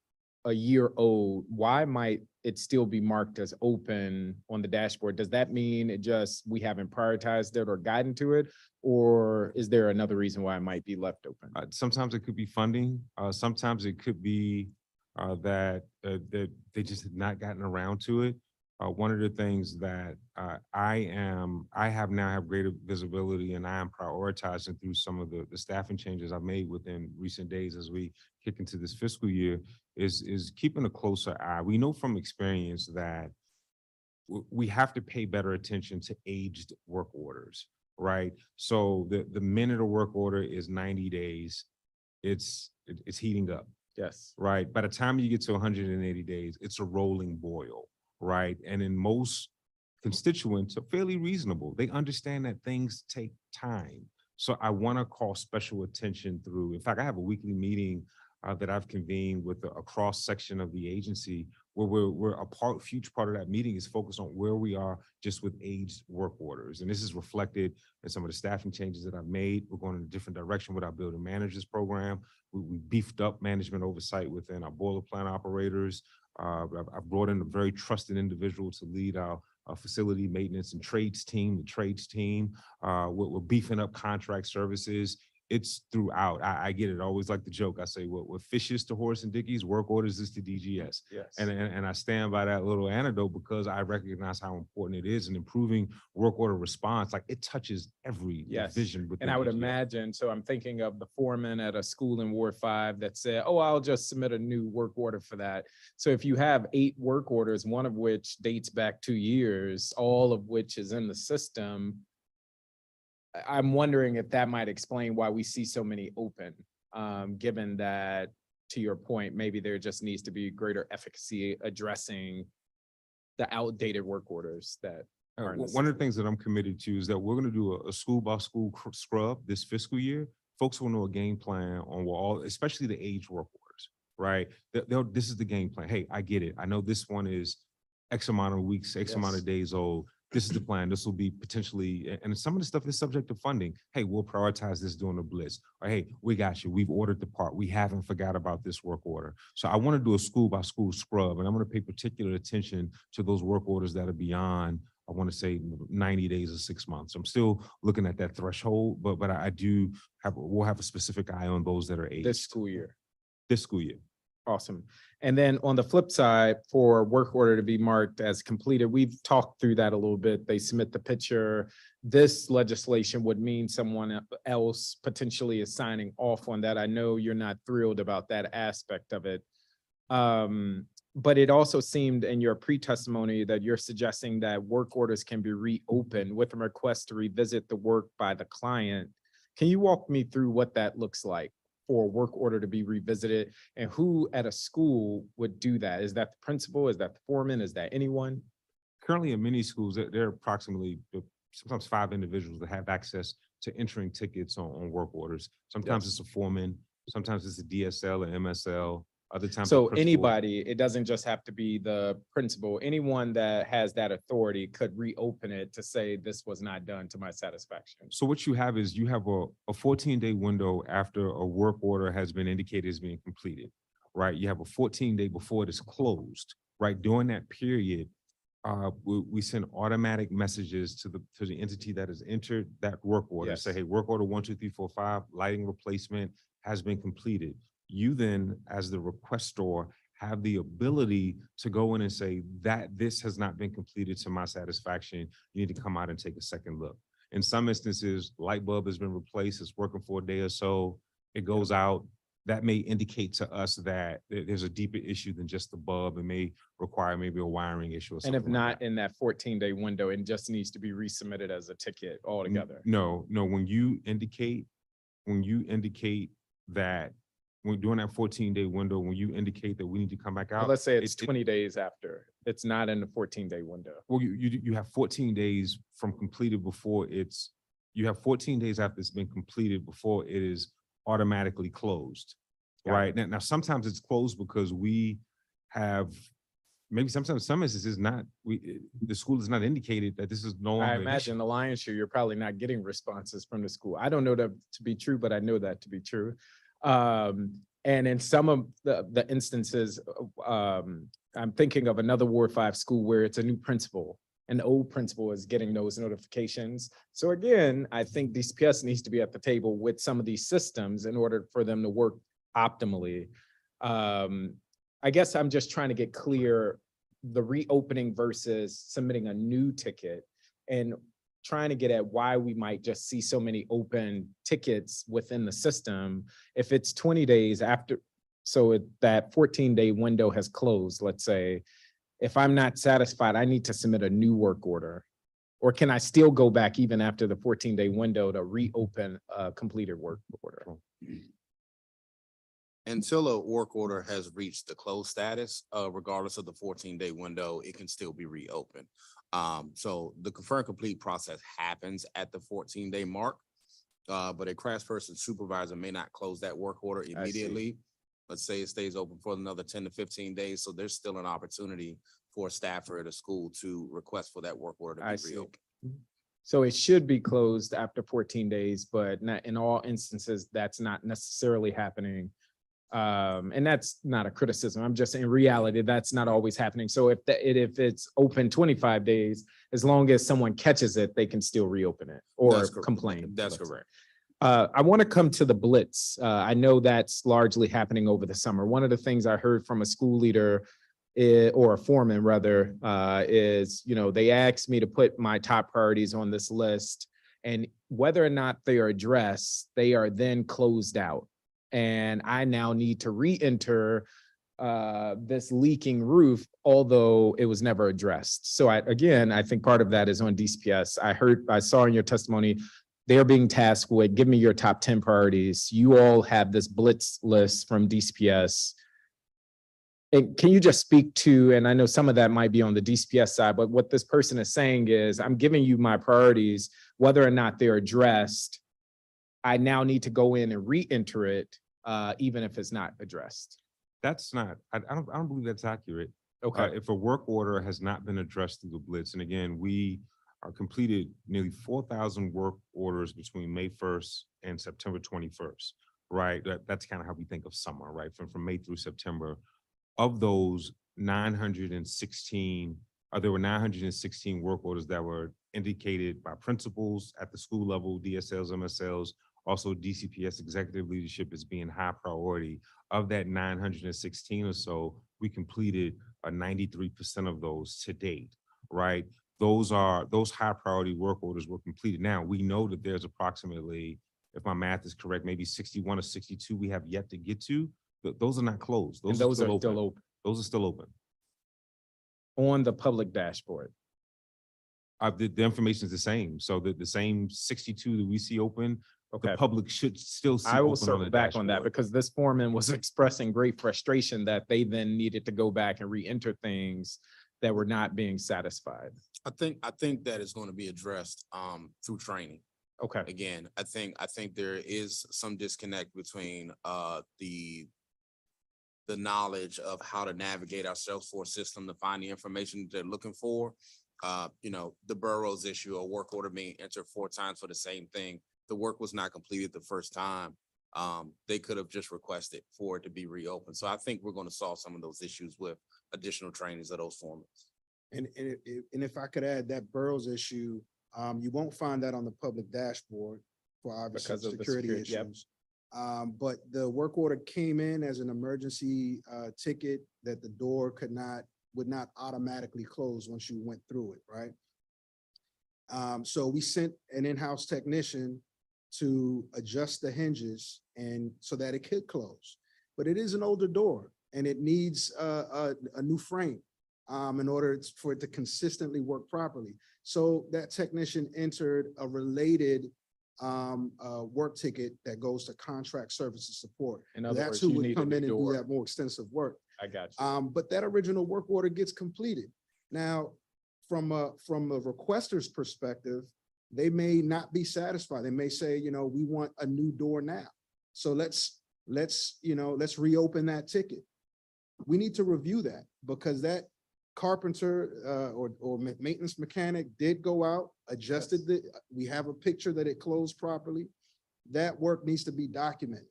a year old, why might it still be marked as open on the dashboard? Does that mean we haven't prioritized it or gotten to it? Or is there another reason why it might be left open? Sometimes it could be funding. Sometimes it could be that they just have not gotten around to it. One of the things that I have greater visibility, and I am prioritizing through some of the staffing changes I've made within recent days as we kick into this fiscal year, is keeping a closer eye. We know from experience that we have to pay better attention to aged work orders, right? So the minute a work order is 90 days, it's heating up. Yes. Right. By the time you get to 180 days, it's a rolling boil. Right. And in most constituents are fairly reasonable. They understand that things take time. So I want to call special attention through. In fact, I have a weekly meeting that I've convened with a cross section of the agency where huge part of that meeting is focused on where we are just with aged work orders. And this is reflected in some of the staffing changes that I've made. We're going in a different direction with our building managers program. We beefed up management oversight within our boiler plant operators. I've brought in a very trusted individual to lead our facility maintenance and trades team, the trades team. We're beefing up contract services. it's throughout. I get it. I always like the joke. I say, what fish is to Horace and Dickies, work orders is to DGS. Yes. And I stand by that little anecdote because I recognize how important it is in improving work order response. Like it touches every division within And I would DGS. imagine, so I'm thinking of the foreman at a school in Ward 5 that said, oh, I'll just submit a new work order for that. So if you have 8 work orders, one of which dates back 2 years, all of which is in the system, I'm wondering if that might explain why we see so many open, given that, to your point, maybe there just needs to be greater efficacy addressing the outdated work orders that are in the One of the things that I'm committed to is that we're going to do a school by school scrub this fiscal year. Folks will know a game plan on all, especially the age work orders, right? This is the game plan. Hey, I get it. I know this one is X amount of weeks, X amount of days old. This is the plan. This will be potentially, and some of the stuff is subject to funding. Hey, we'll prioritize this during the blitz. Or hey, we got you. We've ordered the part. We haven't forgot about this work order. So I want to do a school by school scrub, and I'm going to pay particular attention to those work orders that are beyond, I want to say 90 days or 6 months. I'm still looking at that threshold, but I do have, we'll have a specific eye on those that are aged. this school year. This school year. Awesome. And then on the flip side, for work order to be marked as completed, we've talked through that a little bit. They submit the picture. This legislation would mean someone else potentially is signing off on that. I know you're not thrilled about that aspect of it. But it also seemed in your pre-testimony that you're suggesting that work orders can be reopened with a request to revisit the work by the client. Can you walk me through what that looks like for a work order to be revisited, and who at a school would do that? Is that the principal? Is that the foreman? Is that anyone? Currently in many schools, there are approximately sometimes 5 individuals that have access to entering tickets on work orders. Sometimes it's a foreman, sometimes it's a DSL or MSL. Other times, So anybody, it doesn't just have to be the principal, anyone that has that authority could reopen it to say this was not done to my satisfaction. So what you have is you have a 14-day window after a work order has been indicated as being completed, right? You have a 14-day before it is closed, right? During that period, we send automatic messages to the entity that has entered that work order. Yes. Say, hey, work order 1, 2, 3, 4, 5, lighting replacement has been completed. You then, as the requestor, have the ability to go in and say that this has not been completed to my satisfaction. You need to come out and take a second look. In some instances, light bulb has been replaced, it's working for a day or so, it goes out. That may indicate to us that there's a deeper issue than just the bulb. It may require maybe a wiring issue or And something. if not in that 14-day window, it just needs to be resubmitted as a ticket altogether. No, when you indicate that when during that 14-day window, when you indicate that we need to come back Well, out. let's say it's 20 days after, it's not in the 14-day window. Well, you have 14 days from completed before you have 14 days after it's been completed before it is automatically closed, right? Now, sometimes it's closed because we have, maybe sometimes some instances the school is not indicated that this is no longer. I an issue. imagine the lion's share, you're probably not getting responses from the school. I don't know that to be true, but I know that to be true. And in some of the instances, I'm thinking of another Ward 5 school where it's a new principal. An old principal is getting those notifications. So again, I think DCPS needs to be at the table with some of these systems in order for them to work optimally. I guess I'm just trying to get clear the reopening versus submitting a new ticket and trying to get at why we might just see so many open tickets within the system. If it's 20 days after, so that 14-day window has closed, let's say, if I'm not satisfied, I need to submit a new work order. Or can I still go back even after the 14-day window to reopen a completed work order? Until a work order has reached the closed status, regardless of the 14-day window, it can still be reopened. So the confirm complete process happens at the 14-day mark, but a crash person supervisor may not close that work order immediately. Let's say it stays open for another 10 to 15 days. So there's still an opportunity for a staffer at a school to request for that work order to be reopened. So it should be closed after 14 days, but not in all instances, that's not necessarily happening. And that's not a criticism. I'm just saying in reality, that's not always happening. So if it's open 25 days, as long as someone catches it, they can still reopen it or complain. That's correct. I want to come to the blitz. I know that's largely happening over the summer. One of the things I heard from a school leader or a foreman rather, is, they asked me to put my top priorities on this list, and whether or not they are addressed, they are then closed out. And I now need to re-enter this leaking roof, although it was never addressed. So I think part of that is on DCPS. I saw in your testimony, they're being tasked with, give me your top 10 priorities. You all have this blitz list from DCPS. And can you just speak to, and I know some of that might be on the DCPS side, but what this person is saying is, I'm giving you my priorities, whether or not they're addressed, I now need to go in and re-enter it, even if it's not addressed. That's not, I don't believe that's accurate. Okay. If a work order has not been addressed through the blitz, and again, we completed nearly 4,000 work orders between May 1st and September 21st, right? That's kind of how we think of summer, right? From May through September. Of those 916, there were 916 work orders that were indicated by principals at the school level, DSLs, MSLs, also DCPS executive leadership as being high priority. Of that 916 or so, we completed 93% of those to date, right? Those high priority work orders were completed. Now, we know that there's approximately, if my math is correct, maybe 61 or 62 we have yet to get to. Those are not closed. Those are still open. Those are still open. On the public dashboard. The information is the same. So the same 62 that we see open, okay, the public should still see. I will open circle back on that, because this foreman was expressing great frustration that they then needed to go back and re-enter things that were not being satisfied. I think that is going to be addressed through training. Okay. Again, I think there is some disconnect between the knowledge of how to navigate our Salesforce system to find the information they're looking for. The boroughs issue, a work order being entered 4 times for the same thing. The work was not completed the first time. They could have just requested for it to be reopened. So I think we're going to solve some of those issues with additional trainings of those foremen. And if I could add, that boroughs issue, you won't find that on the public dashboard for obvious security issues. Yep. But the work order came in as an emergency ticket that the door would not automatically close once you went through it, right? So we sent an in-house technician to adjust the hinges and so that it could close. But it is an older door and it needs a new frame in order for it to consistently work properly. So that technician entered a related work ticket that goes to contract services support. In other That's words, who you would need come a in and new do door. that more extensive work. I got you. But that original work order gets completed. Now, from a requester's perspective, they may not be satisfied. They may say, we want a new door now. So let's reopen that ticket. We need to review that because that carpenter or maintenance mechanic did go out, adjusted we have a picture that it closed properly. That work needs to be documented.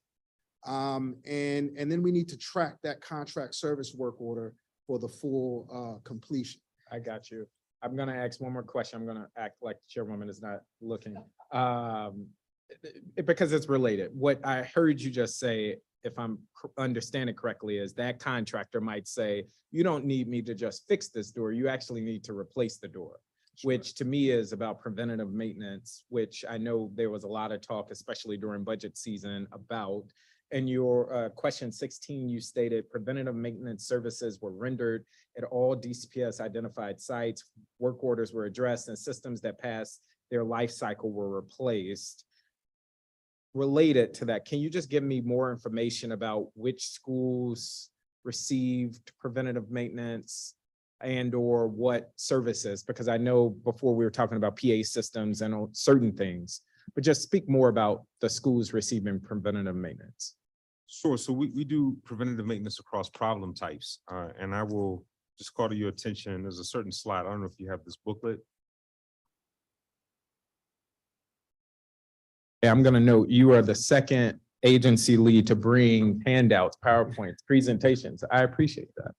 And then we need to track that contract service work order for the full completion. I got you. I'm going to ask one more question. I'm going to act like the chairwoman is not looking because it's related. What I heard you just say, if I'm understanding correctly, is that contractor might say, you don't need me to just fix this door. You actually need to replace the door, which to me is about preventative maintenance, which I know there was a lot of talk, especially during budget season, about. In your question 16, you stated preventative maintenance services were rendered at all DCPS identified sites, work orders were addressed, and systems that passed their life cycle were replaced. Related to that, can you just give me more information about which schools received preventative maintenance and or what services? Because I know before we were talking about PA systems and certain things, but just speak more about the schools receiving preventative maintenance. Sure. So we do preventative maintenance across problem types. And I will just call to your attention, there's a certain slide. I don't know if you have this booklet. Yeah, I'm going to note you are the second agency lead to bring handouts, PowerPoints, presentations. I appreciate that.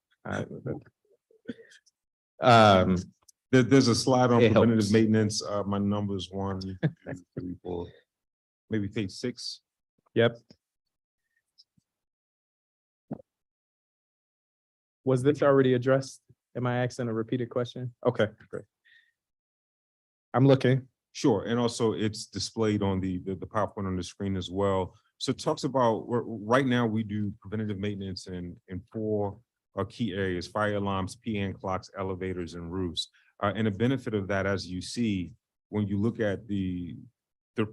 There's a slide on It preventative helps. maintenance. My number is 1, 2, 3, 4. maybe page 6. Yep. Was this already addressed? Am I asking a repeated question? Okay, great. I'm looking. Sure, and also it's displayed on the PowerPoint on the screen as well. So it talks about, right now we do preventative maintenance in 4 key areas: fire alarms, PN clocks, elevators, and roofs. And the benefit of that, as you see, when you look at the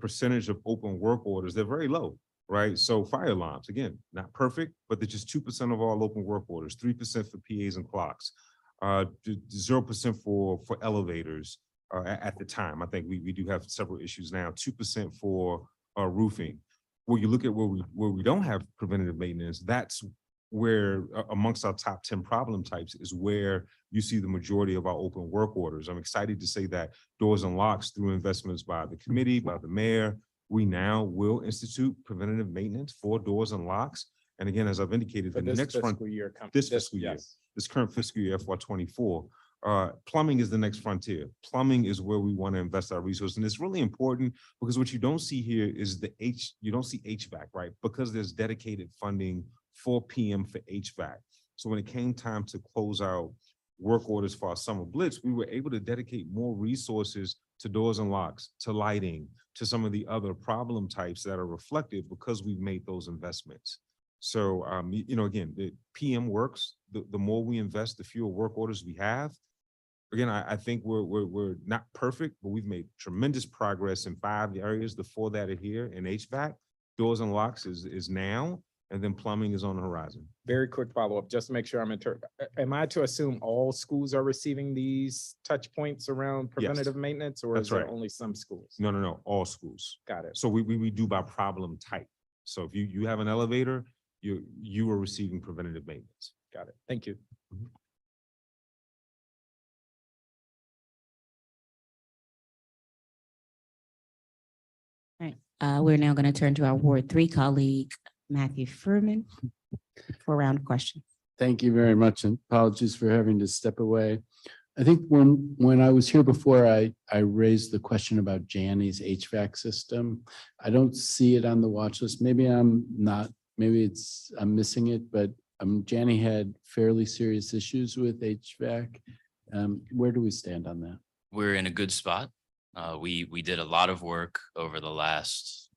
percentage of open work orders, they're very low, right? So fire alarms, again, not perfect, but they're just 2% of all open work orders, 3% for PAs and clocks, 0% for elevators. At the time, I think we do have several issues now, 2% for roofing. When you look at where we don't have preventative maintenance, that's where amongst our top 10 problem types is where you see the majority of our open work orders. I'm excited to say that doors and locks, through investments by the committee, by the mayor, we now will institute preventative maintenance for doors and locks. And again, as I've indicated, the next fiscal year. this fiscal year, this current fiscal year, FY24. Plumbing is the next frontier. Plumbing is where we want to invest our resources. And it's really important because what you don't see here is you don't see HVAC, right? Because there's dedicated funding for PM for HVAC. So when it came time to close out work orders for our summer blitz, we were able to dedicate more resources to doors and locks, to lighting, to some of the other problem types that are reflective because we've made those investments. So, again, the PM works. The more we invest, the fewer work orders we have. Again, I think we're not perfect, but we've made tremendous progress in 5 areas. The 4 that are here in HVAC, doors and locks is now, and then plumbing is on the horizon. Very quick follow-up, just to make sure am I to assume all schools are receiving these touch points around preventative maintenance, or is there only some schools? No, all schools. Got it. So we do by problem type. So if you have an elevator, you are receiving preventative maintenance. Got it. Thank you. All right, we're now going to turn to our Ward 3 colleague, Matthew Furman, for a round of questions. Thank you very much, and apologies for having to step away. I think when I was here before, I raised the question about Janney's HVAC system. I don't see it on the watch list. Maybe I'm missing it, but Janney had fairly serious issues with HVAC. Where do we stand on that? We're in a good spot. We did a lot of work over the last,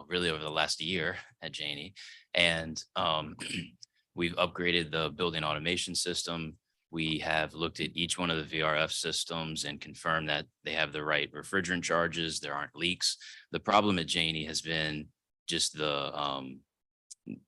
really over the last year at Janney, and we've upgraded the building automation system. We have looked at each one of the VRF systems and confirmed that they have the right refrigerant charges. There aren't leaks. The problem at Janney has been just the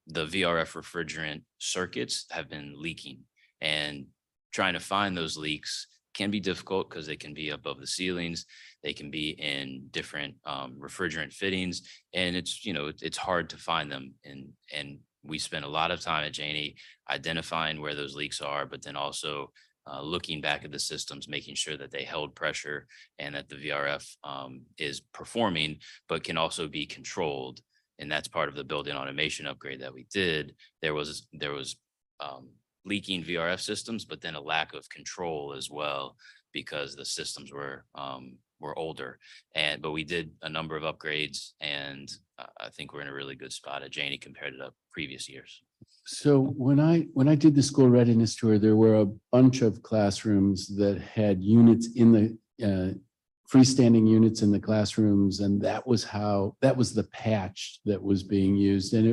VRF refrigerant circuits have been leaking, and trying to find those leaks can be difficult because they can be above the ceilings. They can be in different refrigerant fittings, and it's hard to find them. And we spent a lot of time at Janney identifying where those leaks are, but then also looking back at the systems, making sure that they held pressure and that the VRF is performing, but can also be controlled. And that's part of the building automation upgrade that we did. There was leaking VRF systems, but then a lack of control as well because the systems were older. But we did a number of upgrades, and I think we're in a really good spot at Janney compared to the previous years. So when I did the school readiness tour, there were a bunch of classrooms that had units in the freestanding units in the classrooms, and that was the patch that was being used, and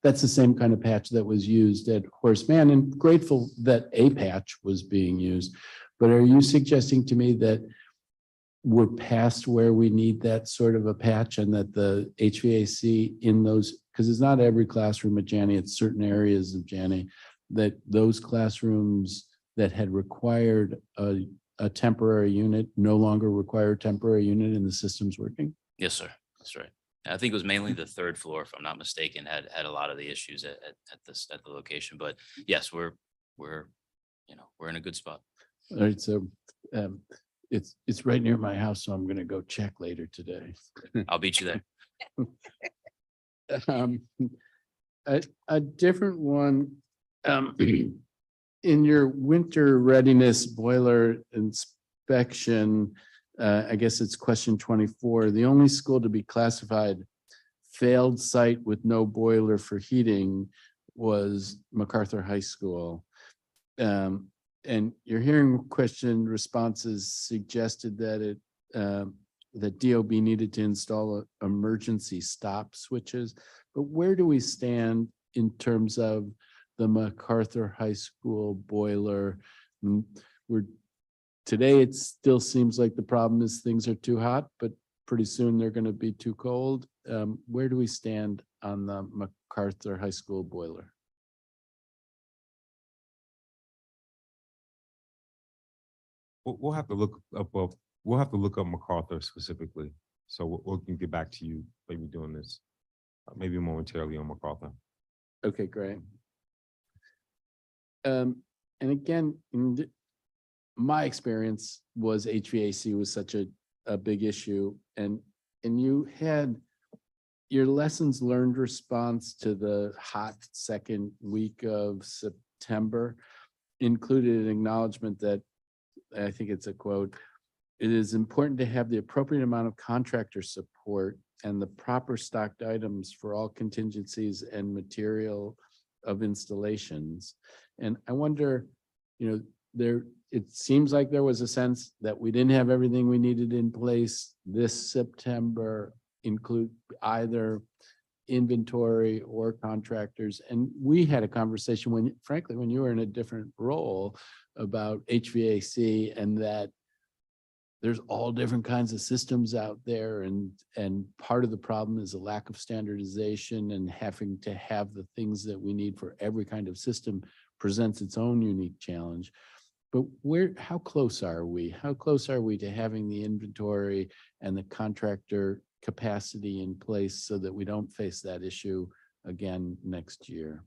that's the same kind of patch that was used at Horace Mann, and grateful that a patch was being used. But are you suggesting to me that we're past where we need that sort of a patch, and that the HVAC in those, because it's not every classroom at Janney, it's certain areas of Janney, that those classrooms that had required a temporary unit no longer require a temporary unit, and the system's working? Yes, sir. That's right. I think it was mainly the 3rd floor, if I'm not mistaken, had a lot of the issues at the location. But yes, we're in a good spot. All right, so it's right near my house, so I'm going to go check later today. I'll beat you there. A different one. In your winter readiness boiler inspection, I guess it's question 24, the only school to be classified failed site with no boiler for heating was MacArthur High School. And your hearing question responses suggested that that DOB needed to install emergency stop switches. But where do we stand in terms of the MacArthur High School boiler? Today, it still seems like the problem is things are too hot, but pretty soon they're going to be too cold. Where do we stand on the MacArthur High School boiler? We'll have to look up. We'll have to look up MacArthur specifically. So we can get back to you maybe doing this, maybe momentarily on MacArthur. Okay, great. And again, in my experience was HVAC was such a big issue, and you had your lessons learned response to the hot second week of September included an acknowledgement that, I think it's a quote, "It is important to have the appropriate amount of contractor support and the proper stocked items for all contingencies and material of installations." And I wonder, it seems like there was a sense that we didn't have everything we needed in place this September, include either inventory or contractors. And we had a conversation frankly, when you were in a different role about HVAC, and that there's all different kinds of systems out there. And part of the problem is a lack of standardization, and having to have the things that we need for every kind of system presents its own unique challenge. But how close are we? How close are we to having the inventory and the contractor capacity in place so that we don't face that issue again next year?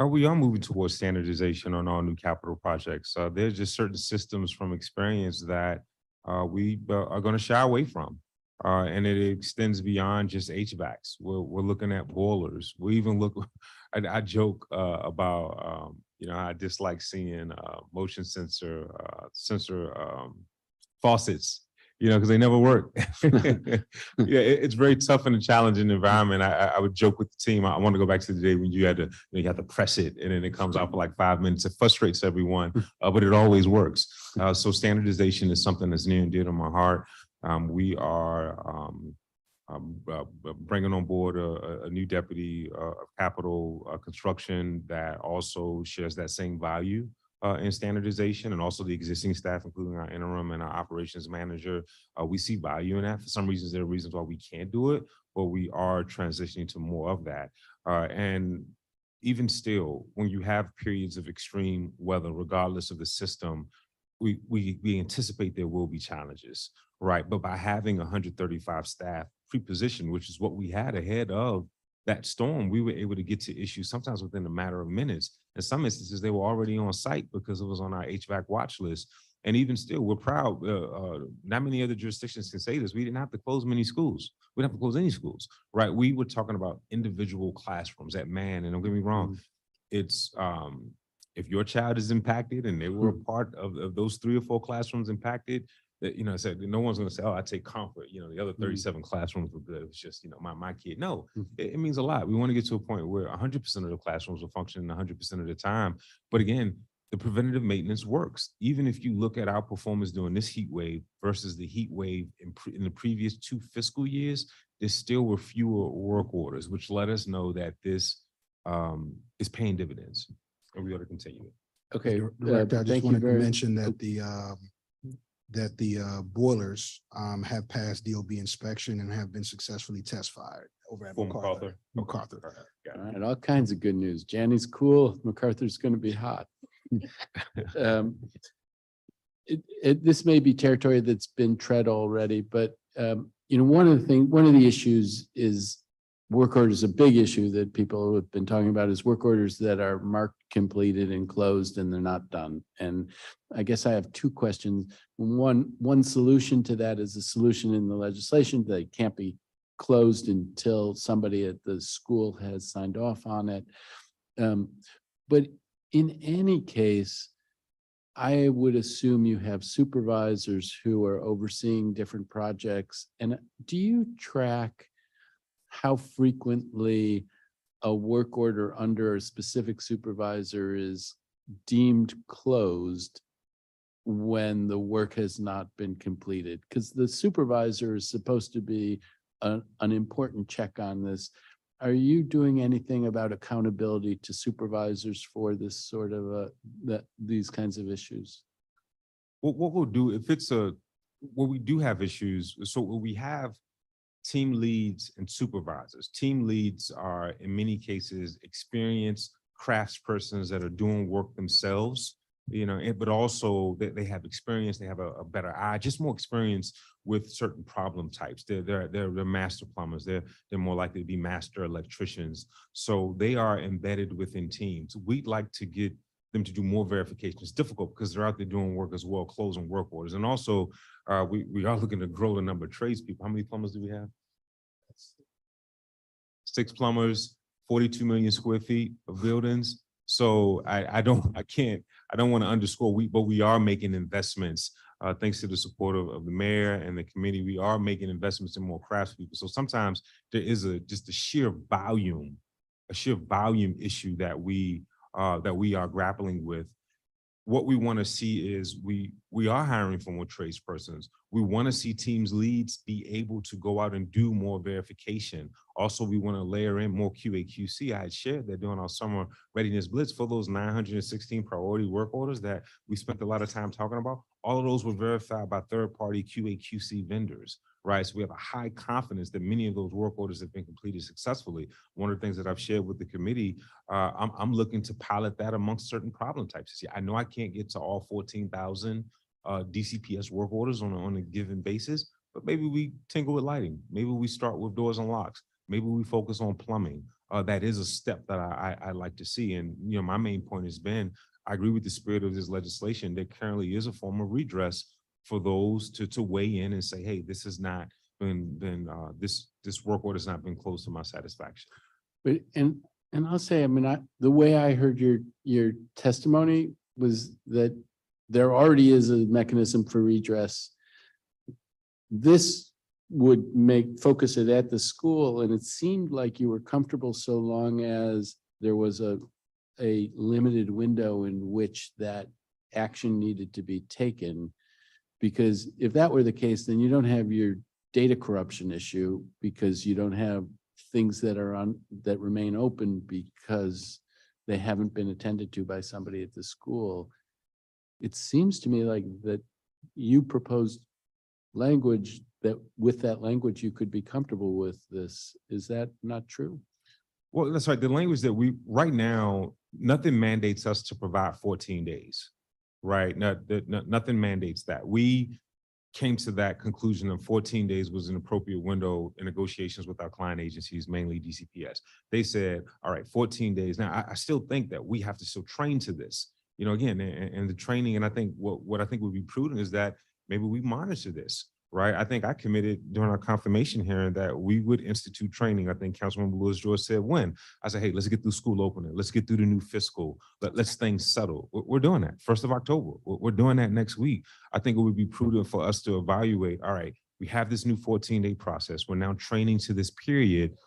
We are moving towards standardization on all new capital projects. There's just certain systems from experience that we are going to shy away from. And it extends beyond just HVACs. We're looking at boilers. We even look, I joke about, I dislike seeing motion sensor faucets, because they never work. Yeah, it's very tough in a challenging environment. I would joke with the team. I want to go back to the day when you had to press it and then it comes out for like 5 minutes. It frustrates everyone, but it always works. So standardization is something that's near and dear to my heart. We are bringing on board a new deputy of capital construction that also shares that same value in standardization, and also the existing staff, including our interim and our operations manager. We see value in that. For some reasons, there are reasons why we can't do it, but we are transitioning to more of that. And even still, when you have periods of extreme weather, regardless of the system, we anticipate there will be challenges, right? But by having 135 staff pre-positioned, which is what we had ahead of that storm, we were able to get to issues sometimes within a matter of minutes. In some instances, they were already on site because it was on our HVAC watch list. And even still, we're proud. Not many other jurisdictions can say this. We didn't have to close many schools. We didn't have to close any schools, right? We were talking about individual classrooms at Man, and don't get me wrong, it's if your child is impacted and they were a part of those 3 or 4 classrooms impacted, that, said no one's going to say, "Oh, I take comfort. The other 37 classrooms were good. It was just, my kid." No, it means a lot. We want to get to a point where 100% of the classrooms are functioning 100% of the time. But again, the preventative maintenance works. Even if you look at our performance during this heat wave versus the heat wave in the previous 2 fiscal years, there still were fewer work orders, which let us know that this is paying dividends, and we ought to continue. Okay, Director, I just thank you wanted to very mention that the boilers have passed DOB inspection and have been successfully test fired over at MacArthur. All right, all kinds of good news. Janny's cool. MacArthur's going to be hot. This may be territory that's been tread already, but one of the issues is work orders. A big issue that people have been talking about is work orders that are marked completed and closed and they're not done. And I guess I have 2 questions. One solution to that is a solution in the legislation that it can't be closed until somebody at the school has signed off on it. But in any case, I would assume you have supervisors who are overseeing different projects. And do you track how frequently a work order under a specific supervisor is deemed closed when the work has not been completed? Because the supervisor is supposed to be an important check on this. Are you doing anything about accountability to supervisors for this sort of these kinds of issues? What we'll do if it's where we do have issues, so we have team leads and supervisors. Team leads are in many cases experienced craftspersons that are doing work themselves, but also they have experience, they have a better eye, just more experience with certain problem types. They're master plumbers, they're more likely to be master electricians. So they are embedded within teams. We'd like to get them to do more verification. It's difficult because they're out there doing work as well, closing work orders. And also we are looking to grow the number of tradespeople. How many plumbers do we have? 6 plumbers, 42 million square feet of buildings. So I don't want to underscore, but we are making investments thanks to the support of the mayor and the committee. We are making investments in more craftspeople. So sometimes there is just a sheer volume issue that we are grappling with. What we want to see is we are hiring for more tradespersons. We want to see teams leads be able to go out and do more verification. Also, we want to layer in more QA/QC. I had shared that during our summer readiness blitz for those 916 priority work orders that we spent a lot of time talking about. All of those were verified by third-party QA/QC vendors, right? So we have a high confidence that many of those work orders have been completed successfully. One of the things that I've shared with the committee, I'm looking to pilot that amongst certain problem types. See, I know I can't get to all 14,000 DCPS work orders on a given basis, but maybe we tinker with lighting. Maybe we start with doors and locks. Maybe we focus on plumbing. That is a step that I like to see. And my main point has been, I agree with the spirit of this legislation. There currently is a form of redress for those to weigh in and say, hey, this has not this work order has not been closed to my satisfaction. But and I'll say, the way I heard your testimony was that there already is a mechanism for redress. This would focus it at the school, and it seemed like you were comfortable so long as there was a limited window in which that action needed to be taken. Because if that were the case, then you don't have your data corruption issue, because you don't have things that remain open because they haven't been attended to by somebody at the school. It seems to me like that you proposed language that with that language you could be comfortable with this. Is that not true? Well, that's right. The language that right now, nothing mandates us to provide 14 days, right? Nothing mandates that. We came to that conclusion of 14 days was an appropriate window in negotiations with our client agencies, mainly DCPS. They said, all right, 14 days. Now, I still think that we have to still train to this, again, and the training. And I think what I think would be prudent is that maybe we monitor this, right? I think I committed during our confirmation hearing that we would institute training. I think Councilmember Lewis George said when. I said, hey, let's get through school opening. Let's get through the new fiscal. Let's things settle. We're doing that. 1st of October. We're doing that next week. I think it would be prudent for us to evaluate, all right, we have this new 14-day process. We're now training to this period.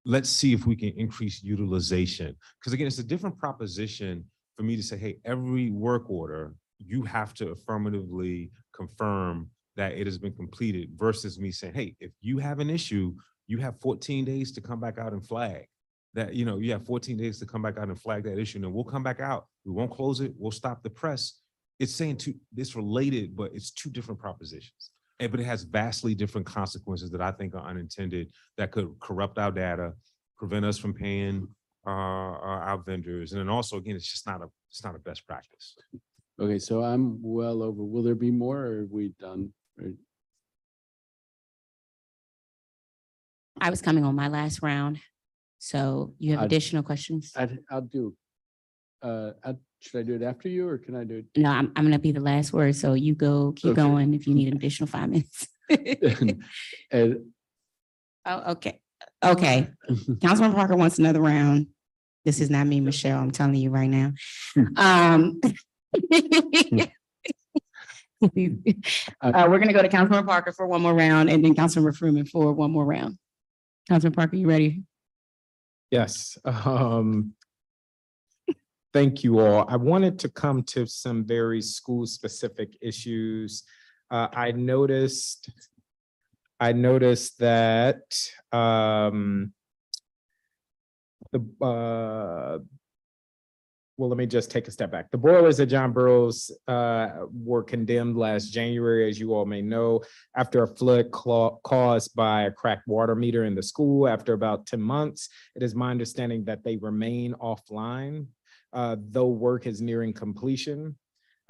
Let's see if we can increase utilization. Because again, it's a different proposition for me to say, hey, every work order, you have to affirmatively confirm that it has been completed versus me saying, hey, if you have an issue, you have 14 days to come back out and flag that, you have 14 days to come back out and flag that issue. And we'll come back out. We won't close it. We'll stop the press. It's saying it's related, but it's two different propositions. But it has vastly different consequences that I think are unintended that could corrupt our data, prevent us from paying our vendors. And then also, again, it's not a best practice. Okay, so I'm well over. Will there be more, or are we done? I was coming on my last round. So you have additional questions? I'll do. Should I do it after you, or can I do it? No, I'm going to be the last word. So you keep going if you need an additional 5 minutes. Oh, okay. Okay. Councilman Parker wants another round. This is not me, Michelle. I'm telling you right now. We're going to go to Councilman Parker for one more round, and then Councilman Freeman for one more round. Councilman Parker, you ready? Yes. Thank you all. I wanted to come to some very school-specific issues. I noticed that well, let me just take a step back. The boilers at John Burroughs were condemned last January, as you all may know, after a flood caused by a cracked water meter in the school. After about 10 months, it is my understanding that they remain offline, though work is nearing completion.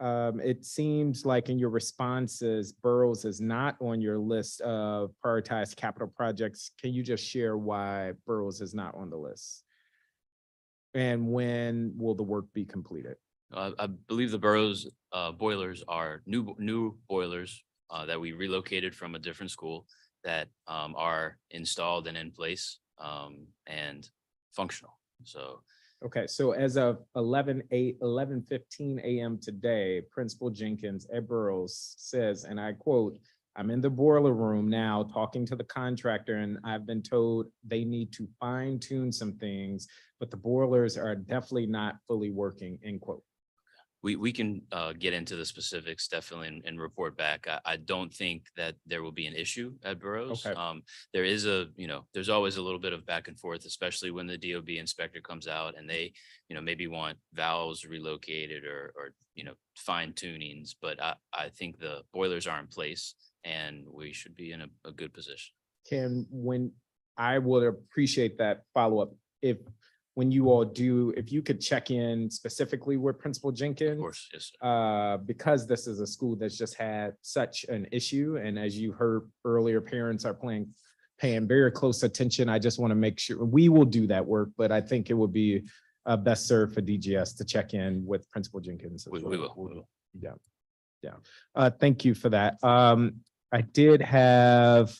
It seems like in your responses, Burroughs is not on your list of prioritized capital projects. Can you just share why Burroughs is not on the list? And when will the work be completed? I believe the borough's boilers are new boilers that we relocated from a different school that are installed and in place and functional. So okay, so as of 11:15 a.m. today, Principal Jenkins at Burroughs says, and I quote, "I'm in the boiler room now talking to the contractor, and I've been told they need to fine tune some things, but the boilers are definitely not fully working," end quote. we can get into the specifics definitely and report back. I don't think that there will be an issue at Burroughs. Okay. There is there's always a little bit of back and forth, especially when the DOB inspector comes out and they, maybe want valves relocated or fine tunings. But I think the boilers are in place and we should be in a good position. I would appreciate that follow-up when you all do, if you could check in specifically with Principal Jenkins. Of course, yes, sir. Because this is a school that's just had such an issue. And as you heard earlier, parents are paying very close attention. I just want to make sure we will do that work, but I think it would be best served for DGS to check in with Principal Jenkins. We will. Yeah. Thank you for that. I did have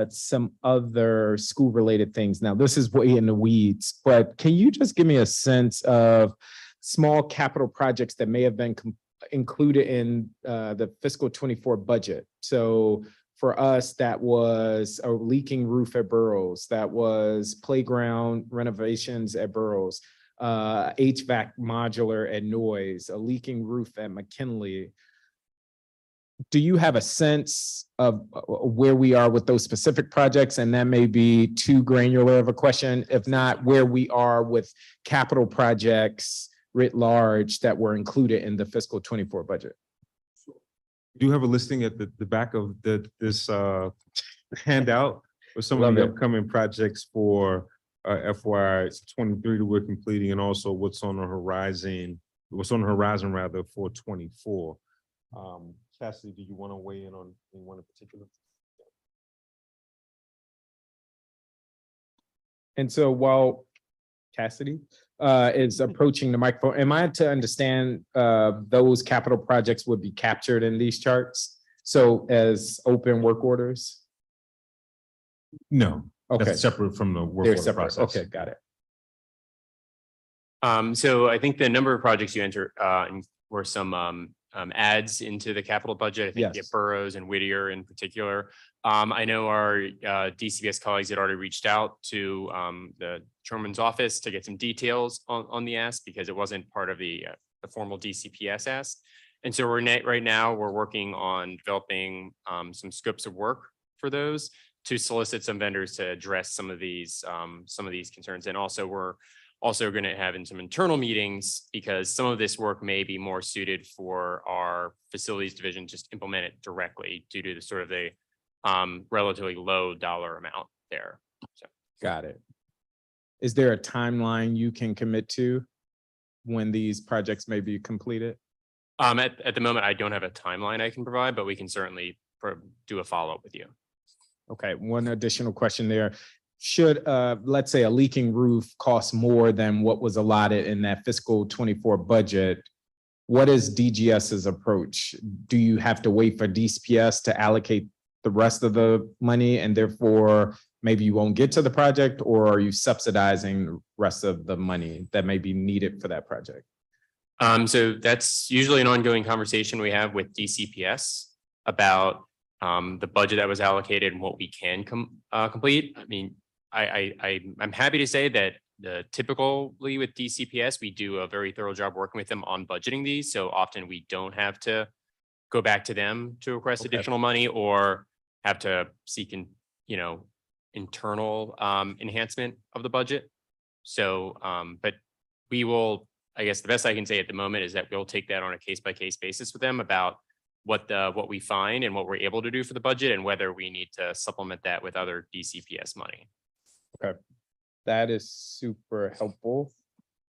some other school related things. Now, this is way in the weeds, but can you just give me a sense of small capital projects that may have been included in the fiscal 24 budget? So for us, that was a leaking roof at Burroughs, that was playground renovations at Burroughs, HVAC modular at Noyes, a leaking roof at McKinley. Do you have a sense of where we are with those specific projects? And that may be too granular of a question. If not, where we are with capital projects writ large that were included in the fiscal 24 budget. We do have a listing at the back of this handout with some of the upcoming projects for FY 23 that we're completing, and also what's on the horizon rather for 24. Cassidy, do you want to weigh in on one in particular? And so while Cassidy is approaching the microphone, am I to understand those capital projects would be captured in these charts? So as open work orders? No. Okay. That's separate from the work They're order separate. process. Okay, got it. So I think the number of projects you enter were some adds into the capital budget. I think Yes. at Burroughs and Whittier in particular. I know our DCPS colleagues had already reached out to the chairman's office to get some details on the ask, because it wasn't part of the formal DCPS ask. And so right now we're working on developing some scopes of work for those to solicit some vendors to address some of these concerns. And also we're also going to have in some internal meetings, because some of this work may be more suited for our facilities division, just implement it directly due to the sort of the relatively low dollar amount there. So. Got it. Is there a timeline you can commit to when these projects may be completed? At the moment, I don't have a timeline I can provide, but we can certainly do a follow-up with you. Okay, one additional question there. Should, let's say, a leaking roof cost more than what was allotted in that fiscal 24 budget, what is DGS's approach? Do you have to wait for DCPS to allocate the rest of the money and therefore maybe you won't get to the project, or are you subsidizing the rest of the money that may be needed for that project? So that's usually an ongoing conversation we have with DCPS about the budget that was allocated and what we can complete. I mean, I'm happy to say that typically with DCPS, we do a very thorough job working with them on budgeting these. So often we don't have to go back to them to request additional money or have to seek internal enhancement of the budget. So, but we will, I guess the best I can say at the moment is that we'll take that on a case by case basis with them about what we find and what we're able to do for the budget and whether we need to supplement that with other DCPS money. Okay, that is super helpful.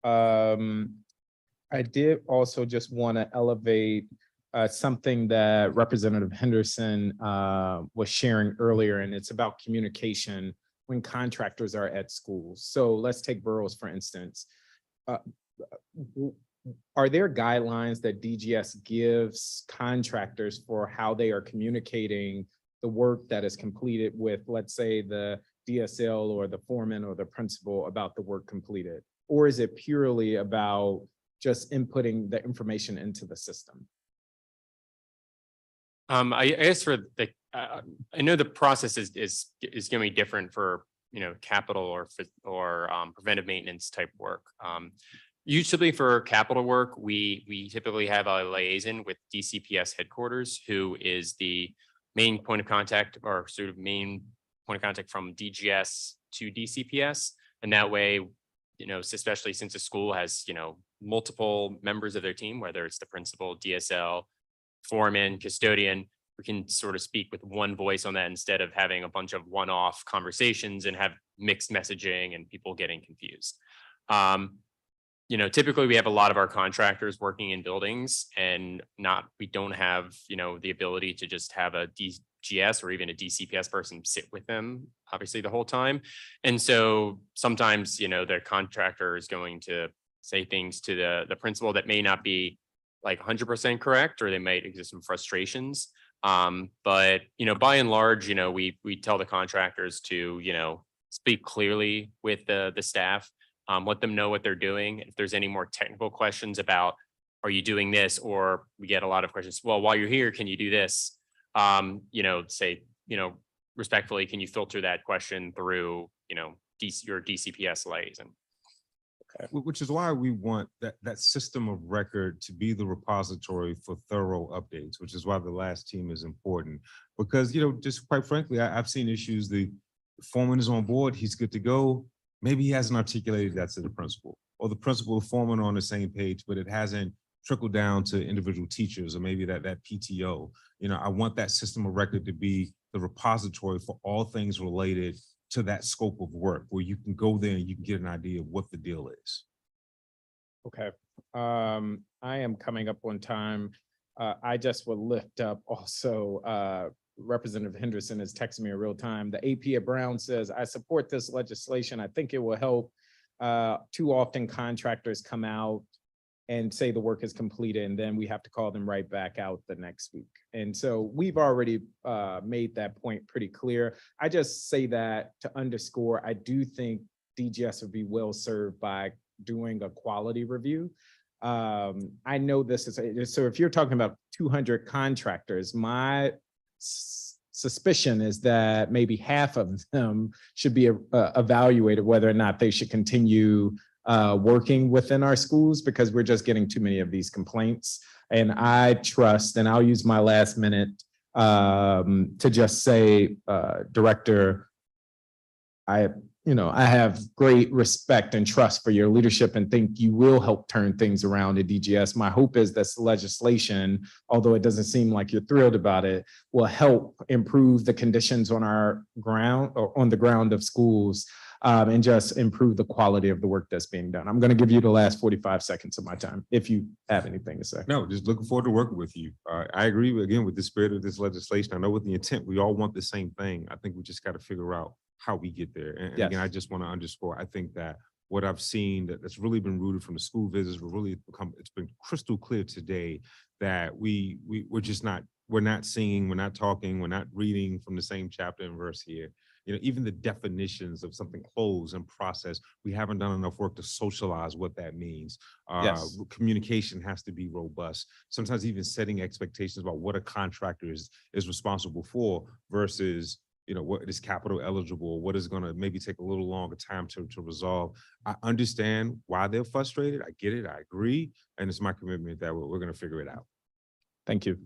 I did also just want to elevate something that Representative Henderson was sharing earlier, and it's about communication when contractors are at schools. So let's take boroughs, for instance. Are there guidelines that DGS gives contractors for how they are communicating the work that is completed with, let's say, the DSL or the foreman or the principal about the work completed? Or is it purely about just inputting the information into the system? I guess for the, I know the process is going to be different for, capital or preventive maintenance type work. Usually for capital work, we typically have a liaison with DCPS headquarters, who is the main point of contact or sort of main point of contact from DGS to DCPS. And that way, especially since a school has, multiple members of their team, whether it's the principal, DSL, foreman, custodian, we can sort of speak with one voice on that instead of having a bunch of one-off conversations and have mixed messaging and people getting confused. Typically we have a lot of our contractors working in buildings and we don't have, the ability to just have a DGS or even a DCPS person sit with them, obviously, the whole time. And so sometimes, the contractor is going to say things to the principal that may not be like 100% correct, or they might exist some frustrations. But, by and large, we tell the contractors to, speak clearly with the staff, let them know what they're doing. If there's any more technical questions about, are you doing this? Or we get a lot of questions, well, while you're here, can you do this? Say, respectfully, can you filter that question through, your DCPS liaison? Which is why we want that system of record to be the repository for thorough updates, which is why the last team is important. Because, just quite frankly, I've seen issues. The foreman is on board, he's good to go. Maybe he hasn't articulated that to the principal, or the principal and foreman are on the same page, but it hasn't trickled down to individual teachers or maybe that PTO. I want that system of record to be the repository for all things related to that scope of work, where you can go there and you can get an idea of what the deal is. Okay, I am coming up on time. I just will lift up also, Representative Henderson is texting me in real time. The AP at Brown says, I support this legislation. I think it will help. Too often contractors come out and say the work is completed, and then we have to call them right back out the next week. And so we've already made that point pretty clear. I just say that to underscore, I do think DGS would be well served by doing a quality review. I know this is, so if you're talking about 200 contractors, my suspicion is that maybe half of them should be evaluated whether or not they should continue working within our schools, because we're just getting too many of these complaints. And I trust, and I'll use my last minute to just say, Director, I have great respect and trust for your leadership and think you will help turn things around at DGS. My hope is this legislation, although it doesn't seem like you're thrilled about it, will help improve the conditions on our ground or on the ground of schools, and just improve the quality of the work that's being done. I'm going to give you the last 45 seconds of my time, if you have anything to say. No, just looking forward to working with you. I agree again with the spirit of this legislation. I know with the intent, we all want the same thing. I think we just got to figure out how we get there. And Yes. again, I just want to underscore, I think that what I've seen that's really been rooted from the school visits, it's been crystal clear today that we're not singing, we're not talking, we're not reading from the same chapter and verse here. Even the definitions of something closed and process, we haven't done enough work to socialize what that means. Yes. Communication has to be robust. Sometimes even setting expectations about what a contractor is responsible for versus what is capital eligible, what is gonna maybe take a little longer time to resolve. I understand why they're frustrated. I get it, I agree. And it's my commitment that we're gonna figure it out. Thank you.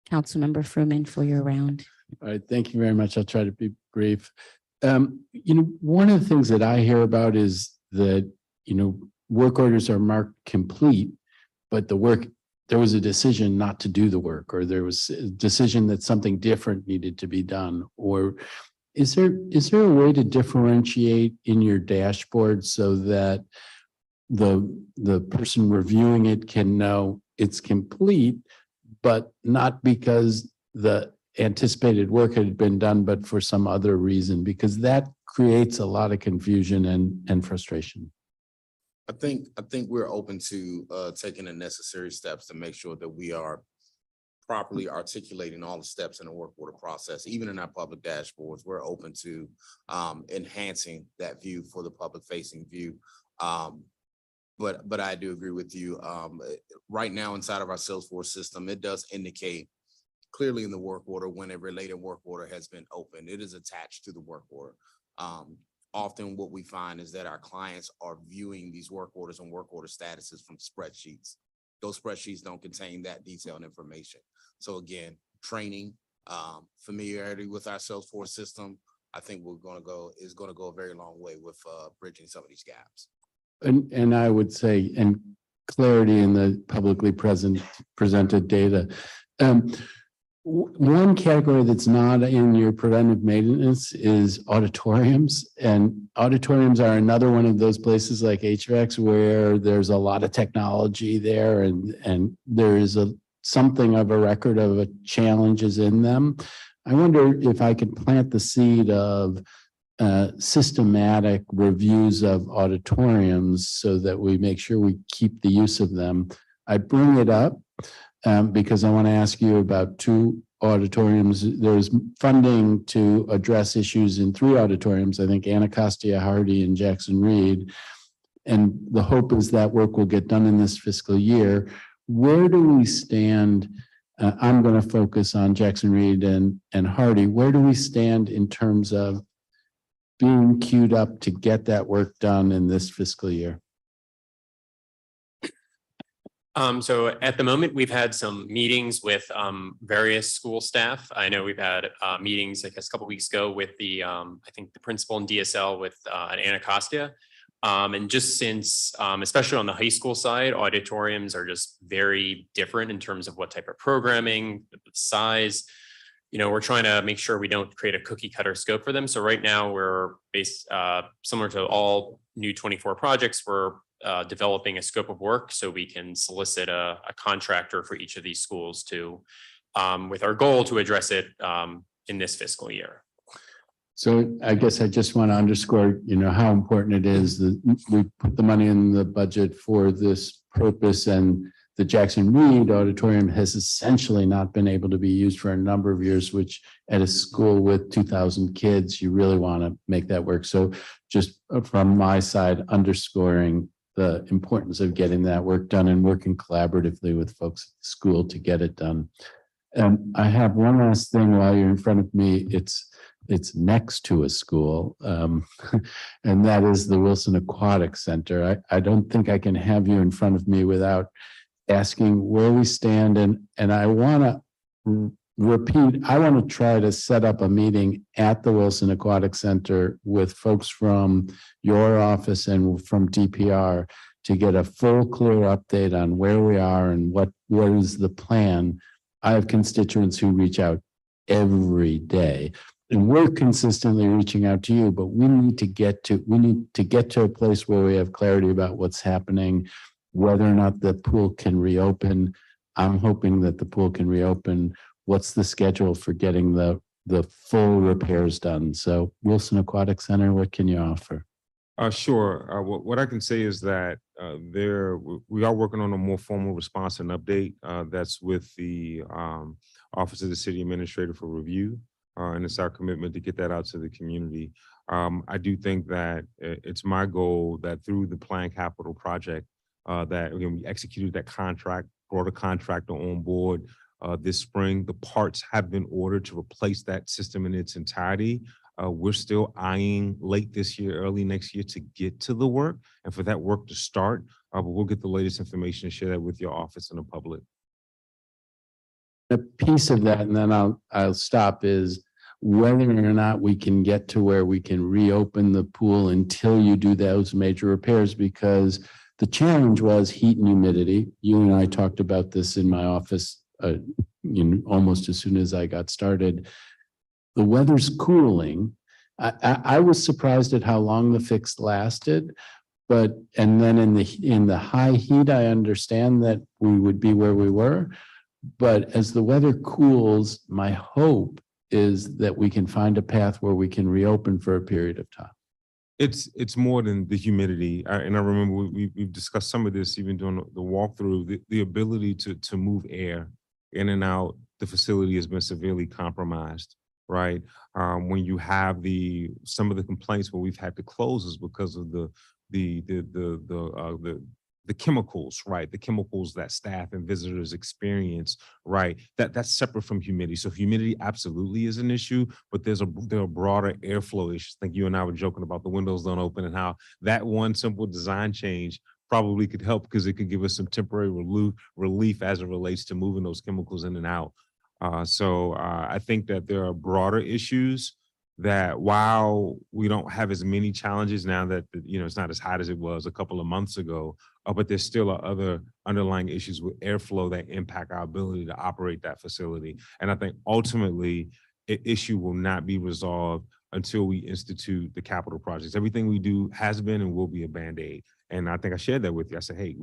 Councilmember Fruman for your round. All right, thank you very much. I'll try to be brief. One of the things that I hear about is that, work orders are marked complete, but there was a decision not to do the work, or there was a decision that something different needed to be done. Or is there a way to differentiate in your dashboard so that the person reviewing it can know it's complete, but not because the anticipated work had been done, but for some other reason? Because that creates a lot of confusion and frustration. I think we're open to taking the necessary steps to make sure that we are properly articulating all the steps in the work order process. Even in our public dashboards, we're open to enhancing that view for the public facing view. But I do agree with you. Right now inside of our Salesforce system, it does indicate clearly in the work order when a related work order has been opened. It is attached to the work order. Often what we find is that our clients are viewing these work orders and work order statuses from spreadsheets. Those spreadsheets don't contain that detailed information. So again, training, familiarity with our Salesforce system, I think is going to go a very long way with bridging some of these gaps. And I would say, and clarity in the publicly presented data. One category that's not in your preventive maintenance is auditoriums, and auditoriums are another one of those places like HVACs where there's a lot of technology there, and there is something of a record of challenges in them. I wonder if I could plant the seed of systematic reviews of auditoriums so that we make sure we keep the use of them. I bring it up because I want to ask you about 2 auditoriums. There's funding to address issues in 3 auditoriums, I think Anacostia, Hardy, and Jackson Reed. And the hope is that work will get done in this fiscal year. Where do we stand? I'm going to focus on Jackson Reed and Hardy. Where do we stand in terms of being queued up to get that work done in this fiscal year? So at the moment, we've had some meetings with various school staff. I know we've had meetings, I guess, a couple of weeks ago with the, I think the principal and DSL with at Anacostia. And just since, especially on the high school side, auditoriums are just very different in terms of what type of programming, the size. We're trying to make sure we don't create a cookie cutter scope for them. So right now we're similar to all new 24 projects, we're developing a scope of work so we can solicit a contractor for each of these schools with our goal to address it in this fiscal year. So I guess I just want to underscore, how important it is that we put the money in the budget for this purpose, and the Jackson Reed Auditorium has essentially not been able to be used for a number of years, which at a school with 2,000 kids, you really want to make that work. So just from my side, underscoring the importance of getting that work done and working collaboratively with folks at the school to get it done. And I have one last thing while you're in front of me. It's next to a school, and that is the Wilson Aquatic Center. I don't think I can have you in front of me without asking where we stand. And I want to repeat, I want to try to set up a meeting at the Wilson Aquatic Center with folks from your office and from DPR to get a full, clear update on where we are and what is the plan. I have constituents who reach out every day, and we're consistently reaching out to you, but we need to get to a place where we have clarity about what's happening, whether or not the pool can reopen. I'm hoping that the pool can reopen. What's the schedule for getting the full repairs done? So Wilson Aquatic Center, what can you offer? Sure. What I can say is that we are working on a more formal response and update that's with the Office of the City Administrator for review. And it's our commitment to get that out to the community. I do think that it's my goal that through the Planned Capital Project that we executed that contract, brought a contractor on board this spring. The parts have been ordered to replace that system in its entirety. We're still eyeing late this year, early next year to get to the work and for that work to start. But we'll get the latest information and share that with your office and the public. A piece of that, and then I'll stop, is whether or not we can get to where we can reopen the pool until you do those major repairs, because the challenge was heat and humidity. You and I talked about this in my office, almost as soon as I got started. The weather's cooling. I was surprised at how long the fix lasted, and then in the high heat, I understand that we would be where we were. But as the weather cools, my hope is that we can find a path where we can reopen for a period of time. It's more than the humidity. And I remember we've discussed some of this even during the walkthrough. The ability to move air in and out the facility has been severely compromised, right? When you have some of the complaints where we've had to close is because of the chemicals, right? The chemicals that staff and visitors experience, right? That's separate from humidity. So humidity absolutely is an issue, but there are broader airflow issues. I think you and I were joking about the windows don't open and how that one simple design change probably could help because it could give us some temporary relief as it relates to moving those chemicals in and out. So I think that there are broader issues that while we don't have as many challenges now that it's not as hot as it was a couple of months ago, but there still are other underlying issues with airflow that impact our ability to operate that facility. And I think ultimately an issue will not be resolved until we institute the capital projects. Everything we do has been and will be a Band-Aid. And I think I shared that with you. I said, hey,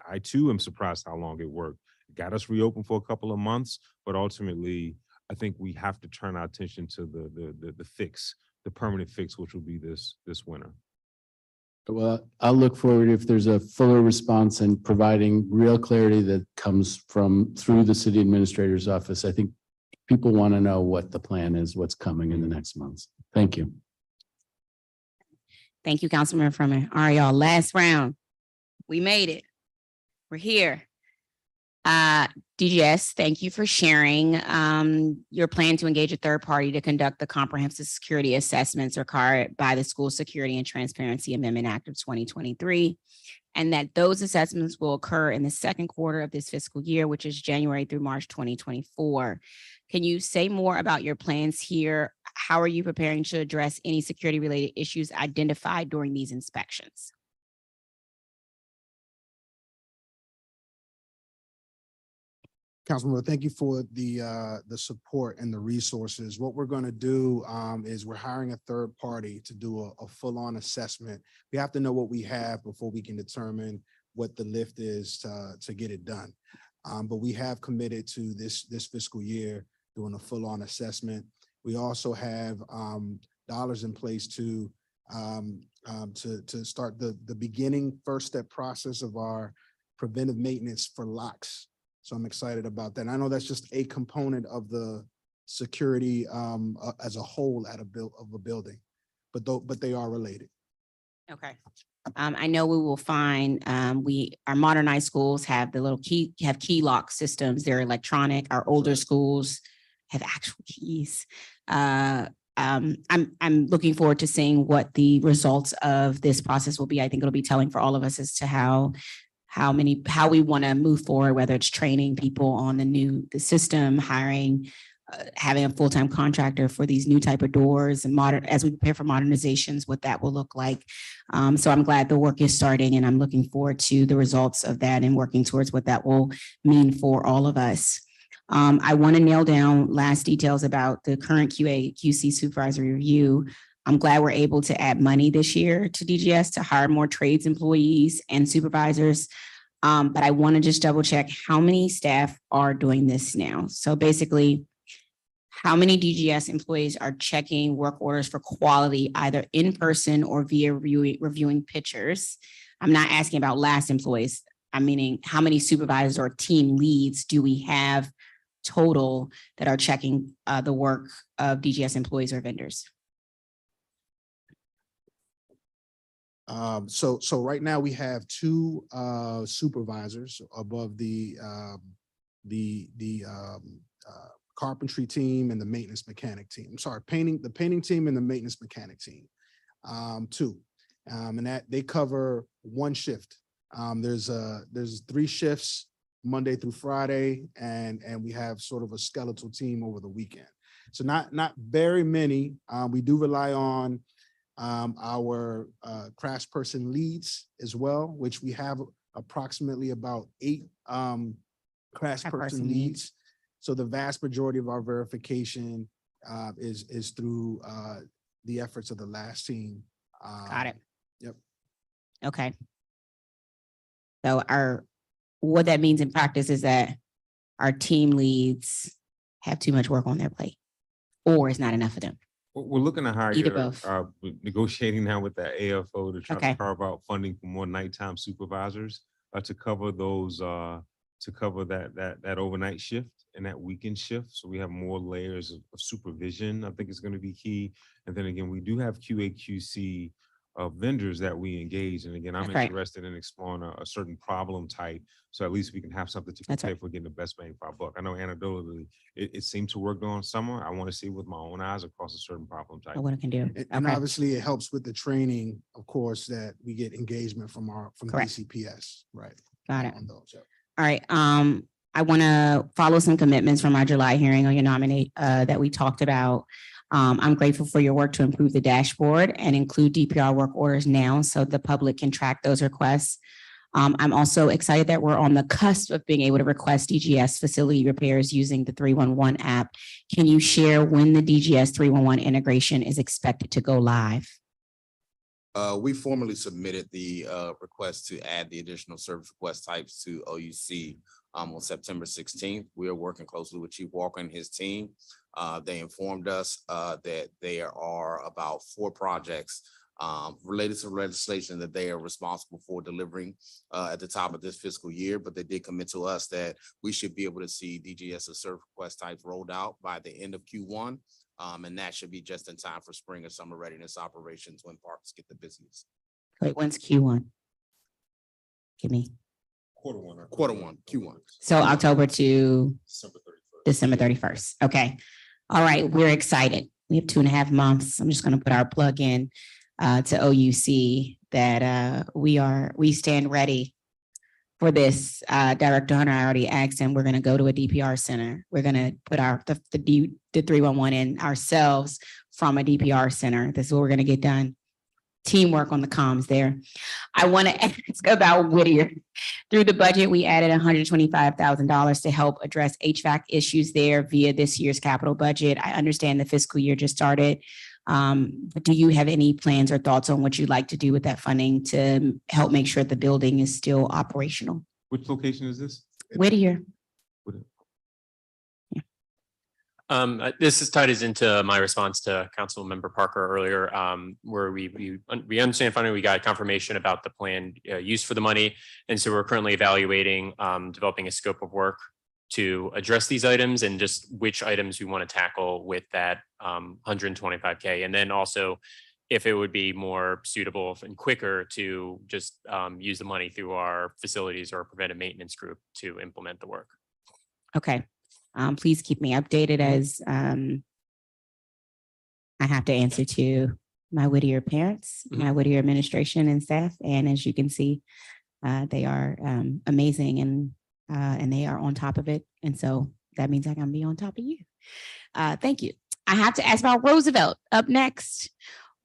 I too am surprised how long it worked. It got us reopened for a couple of months, but ultimately I think we have to turn our attention to the fix, the permanent fix, which will be this winter. Well, I'll look forward if there's a fuller response and providing real clarity that comes through the city administrator's office. I think people want to know what the plan is, what's coming in the next months. Thank you. Thank you, Councilmember Furman. All right, y'all, last round. We made it. We're here. DGS, thank you for sharing your plan to engage a third party to conduct the comprehensive security assessments required by the School Security and Transparency Amendment Act of 2023, and that those assessments will occur in the second quarter of this fiscal year, which is January through March 2024. Can you say more about your plans here? How are you preparing to address any security-related issues identified during these inspections? Councilmember, thank you for the support and the resources. What we're going to do is we're hiring a third party to do a full-on assessment. We have to know what we have before we can determine what the lift is to get it done. But we have committed to this fiscal year doing a full-on assessment. We also have dollars in place to start the beginning first step process of our preventive maintenance for locks. So I'm excited about that. And I know that's just a component of the security as a whole of a building, but they are related. Okay. I know we will find our modernized schools have the little key lock systems. They're electronic. Our older schools have actual keys. I'm looking forward to seeing what the results of this process will be. I think it'll be telling for all of us as to how we want to move forward, whether it's training people on the system, hiring, having a full-time contractor for these new type of doors, and as we prepare for modernizations, what that will look like. So I'm glad the work is starting, and I'm looking forward to the results of that and working towards what that will mean for all of us. I want to nail down last details about the current QA/QC supervisory review. I'm glad we're able to add money this year to DGS to hire more trades employees and supervisors. But I want to just double check how many staff are doing this now. So basically, how many DGS employees are checking work orders for quality, either in person or via reviewing pictures? I'm not asking about last employees. I'm meaning how many supervisors or team leads do we have total that are checking the work of DGS employees or vendors? So right now we have two supervisors above the the carpentry team and the maintenance mechanic team. I'm sorry, the painting team and the maintenance mechanic team. Two, and that they cover one shift. There's 3 shifts Monday through Friday, and we have sort of a skeletal team over the weekend. So not very many. We do rely on our crafts person leads as well, which we have approximately about 8 crafts person leads. So the vast majority of our verification is through the efforts of the last team. Got it. Yep. Okay. So what that means in practice is that our team leads have too much work on their plate, or it's not enough of them. We're looking to hire, Either both. we're negotiating now with the AFO to try Okay. to carve out funding for more nighttime supervisors to cover those, to cover that overnight shift and that weekend shift. So we have more layers of supervision, I think is going to be key. And then again, we do have QA/QC vendors that we engage. And again, I'm That's right. interested in exploring a certain problem type. So at least we can have something to That's compare right. for getting the best bang for our buck. I know anecdotally, it seemed to work during summer. I want to see with my own eyes across a certain problem type. What it can do. And Okay. obviously it helps with the training, of course, that we get engagement from Correct. DCPS, right? Got it. On those, yeah. All right. I want to follow some commitments from our July hearing on your nominate that we talked about. I'm grateful for your work to improve the dashboard and include DPR work orders now so the public can track those requests. I'm also excited that we're on the cusp of being able to request DGS facility repairs using the 311 app. Can you share when the DGS 311 integration is expected to go live? We formally submitted the request to add the additional service request types to OUC on September 16th. We are working closely with Chief Walker and his team. They informed us that there are about 4 projects related to legislation that they are responsible for delivering at the top of this fiscal year, but they did commit to us that we should be able to see DGS service request types rolled out by the end of Q1. And that should be just in time for spring and summer readiness operations when parks get the busiest. Wait, when's Q1? Give me. Quarter one, Q1. So October to December 31st. Okay. All right. We're excited. We have 2.5 months. I'm just going to put our plug in to OUC that we stand ready for this. Director Hunter, I already asked him, we're going to go to a DPR center. We're going to put the 311 in ourselves from a DPR center. This is what we're going to get done. Teamwork on the comms there. I want to ask about Whittier. Through the budget, we added $125,000 to help address HVAC issues there via this year's capital budget. I understand the fiscal year just started. But do you have any plans or thoughts on what you'd like to do with that funding to help make sure the building is still operational? Which location is this? Whittier. This ties into my response to Councilmember Parker earlier, where we understand funding, we got confirmation about the planned use for the money. And so we're currently evaluating developing a scope of work to address these items and just which items we want to tackle with that $125K. And then also if it would be more suitable and quicker to just use the money through our facilities or preventive maintenance group to implement the work. Okay. Please keep me updated as I have to answer to my Whittier parents, my Whittier administration and staff. And as you can see, they are amazing and they are on top of it. And so that means I can be on top of you. Thank you. I have to ask about Roosevelt. Up next,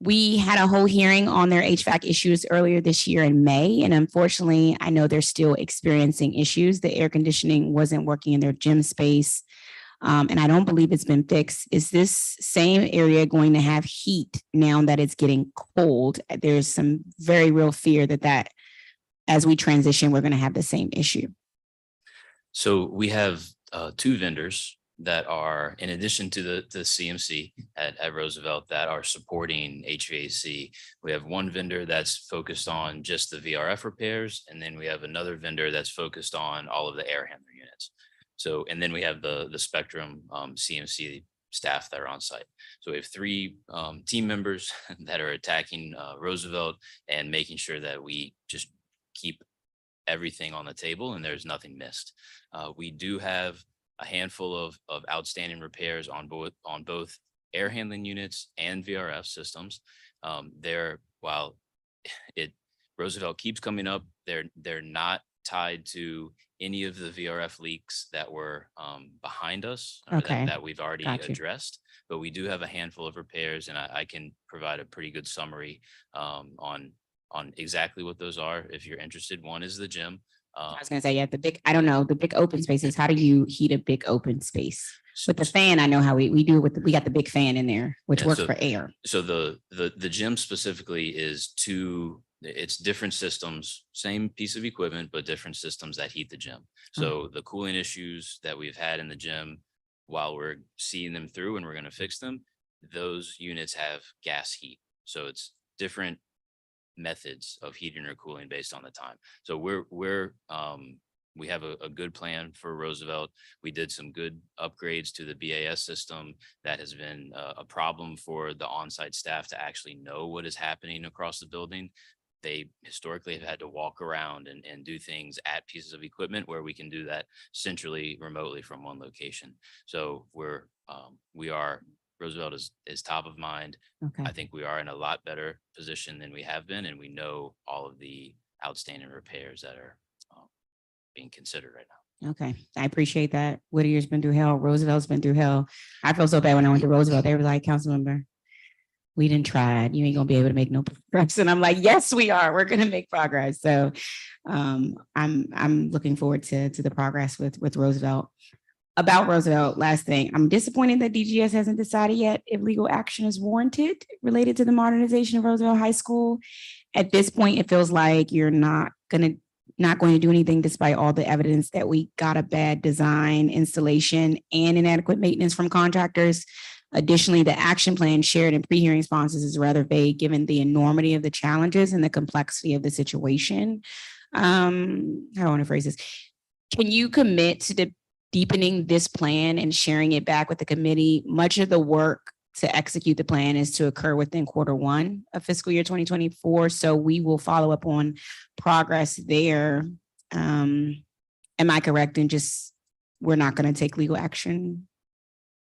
we had a whole hearing on their HVAC issues earlier this year in May. And unfortunately, I know they're still experiencing issues. The air conditioning wasn't working in their gym space. And I don't believe it's been fixed. Is this same area going to have heat now that it's getting cold? There's some very real fear that as we transition, we're going to have the same issue. So we have 2 vendors that are, in addition to the CMC at Roosevelt, that are supporting HVAC. We have one vendor that's focused on just the VRF repairs, and then we have another vendor that's focused on all of the air handler units. So, and then we have the Spectrum CMC staff that are on site. So we have 3 team members that are attacking Roosevelt and making sure that we just keep everything on the table and there's nothing missed. We do have a handful of outstanding repairs on both air handling units and VRF systems. While Roosevelt keeps coming up, they're not tied to any of the VRF leaks that were behind us or Okay. that we've already Got you. addressed. But we do have a handful of repairs, and I can provide a pretty good summary on exactly what those are if you're interested. One is the gym. I was gonna say, yeah, the big, I don't know, the big open spaces. How do you heat a big open space? With the fan, I know how we do it with, we got the big fan in there, which Yeah, works so- for air. So the gym specifically is it's different systems, same piece of equipment, but different systems that heat the gym. So the cooling issues that we've had in the gym, while we're seeing them through and we're going to fix them, those units have gas heat. So it's different methods of heating or cooling based on the time. So we have a good plan for Roosevelt. We did some good upgrades to the BAS system. That has been a problem for the on-site staff to actually know what is happening across the building. They historically have had to walk around and do things at pieces of equipment where we can do that centrally, remotely from one location. So Roosevelt is top of mind. Okay. I think we are in a lot better position than we have been, and we know all of the outstanding repairs that are being considered right now. Okay, I appreciate that. Whittier's been through hell. Roosevelt's been through hell. I felt so bad when I went to Roosevelt. They were like, council member, we didn't try it. You ain't gonna be able to make no progress. And I'm like, yes, we are. We're gonna make progress. So I'm looking forward to the progress with Roosevelt. About Roosevelt, last thing, I'm disappointed that DGS hasn't decided yet if legal action is warranted related to the modernization of Roosevelt High School. At this point, it feels like you're not going to do anything despite all the evidence that we got a bad design, installation, and inadequate maintenance from contractors. Additionally, the action plan shared in pre-hearing responses is rather vague given the enormity of the challenges and the complexity of the situation. How do I want to phrase this? Can you commit to deepening this plan and sharing it back with the committee? Much of the work to execute the plan is to occur within Q1 of fiscal year 2024. So we will follow up on progress there. Am I correct in just, we're not going to take legal action?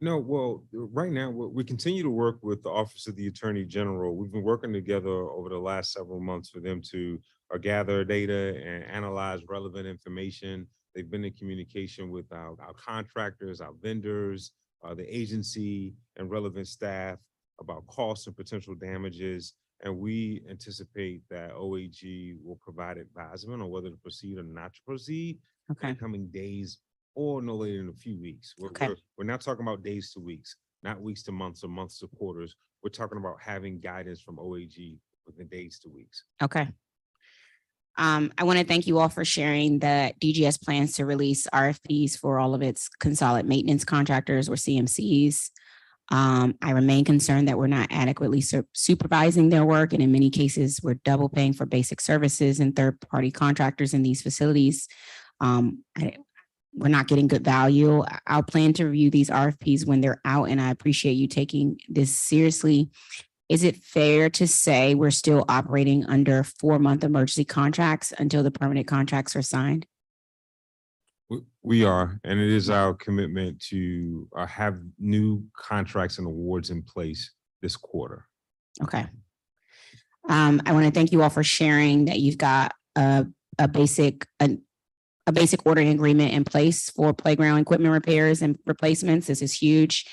No, well, right now, we continue to work with the Office of the Attorney General. We've been working together over the last several months for them to gather data and analyze relevant information. They've been in communication with our contractors, our vendors, the agency and relevant staff about costs and potential damages. And we anticipate that OAG will provide advisement on whether to proceed or not to proceed in the coming days or no later than a few weeks. We're not talking about days to weeks, not weeks to months or months to quarters. We're talking about having guidance from OAG within days to weeks. Okay. I want to thank you all for sharing that DGS plans to release RFPs for all of its consolidated maintenance contractors or CMCs. I remain concerned that we're not adequately supervising their work, and in many cases, we're double paying for basic services and third-party contractors in these facilities. We're not getting good value. I'll plan to review these RFPs when they're out, and I appreciate you taking this seriously. Is it fair to say we're still operating under 4-month emergency contracts until the permanent contracts are signed? We are, and it is our commitment to have new contracts and awards in place this quarter. Okay. I want to thank you all for sharing that you've got a basic ordering agreement in place for playground equipment repairs and replacements. This is huge.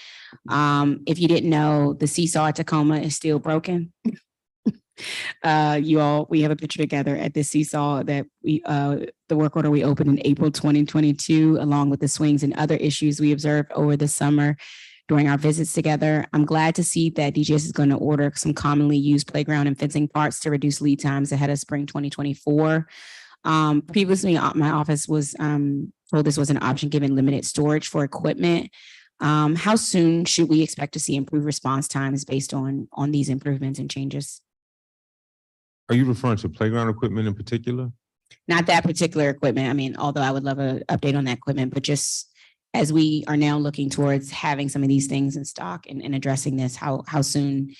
If you didn't know, the seesaw at Tacoma is still broken. We have a picture together at the seesaw that the work order we opened in April 2022, along with the swings and other issues we observed over the summer during our visits together. I'm glad to see that DGS is going to order some commonly used playground and fencing parts to reduce lead times ahead of spring 2024. Previously, my office was told this was an option given limited storage for equipment. How soon should we expect to see improved response times based on these improvements and changes? Are you referring to playground equipment in particular? Not that particular equipment. I mean, although I would love an update on that equipment, but just as we are now looking towards having some of these things in stock and addressing this, how soon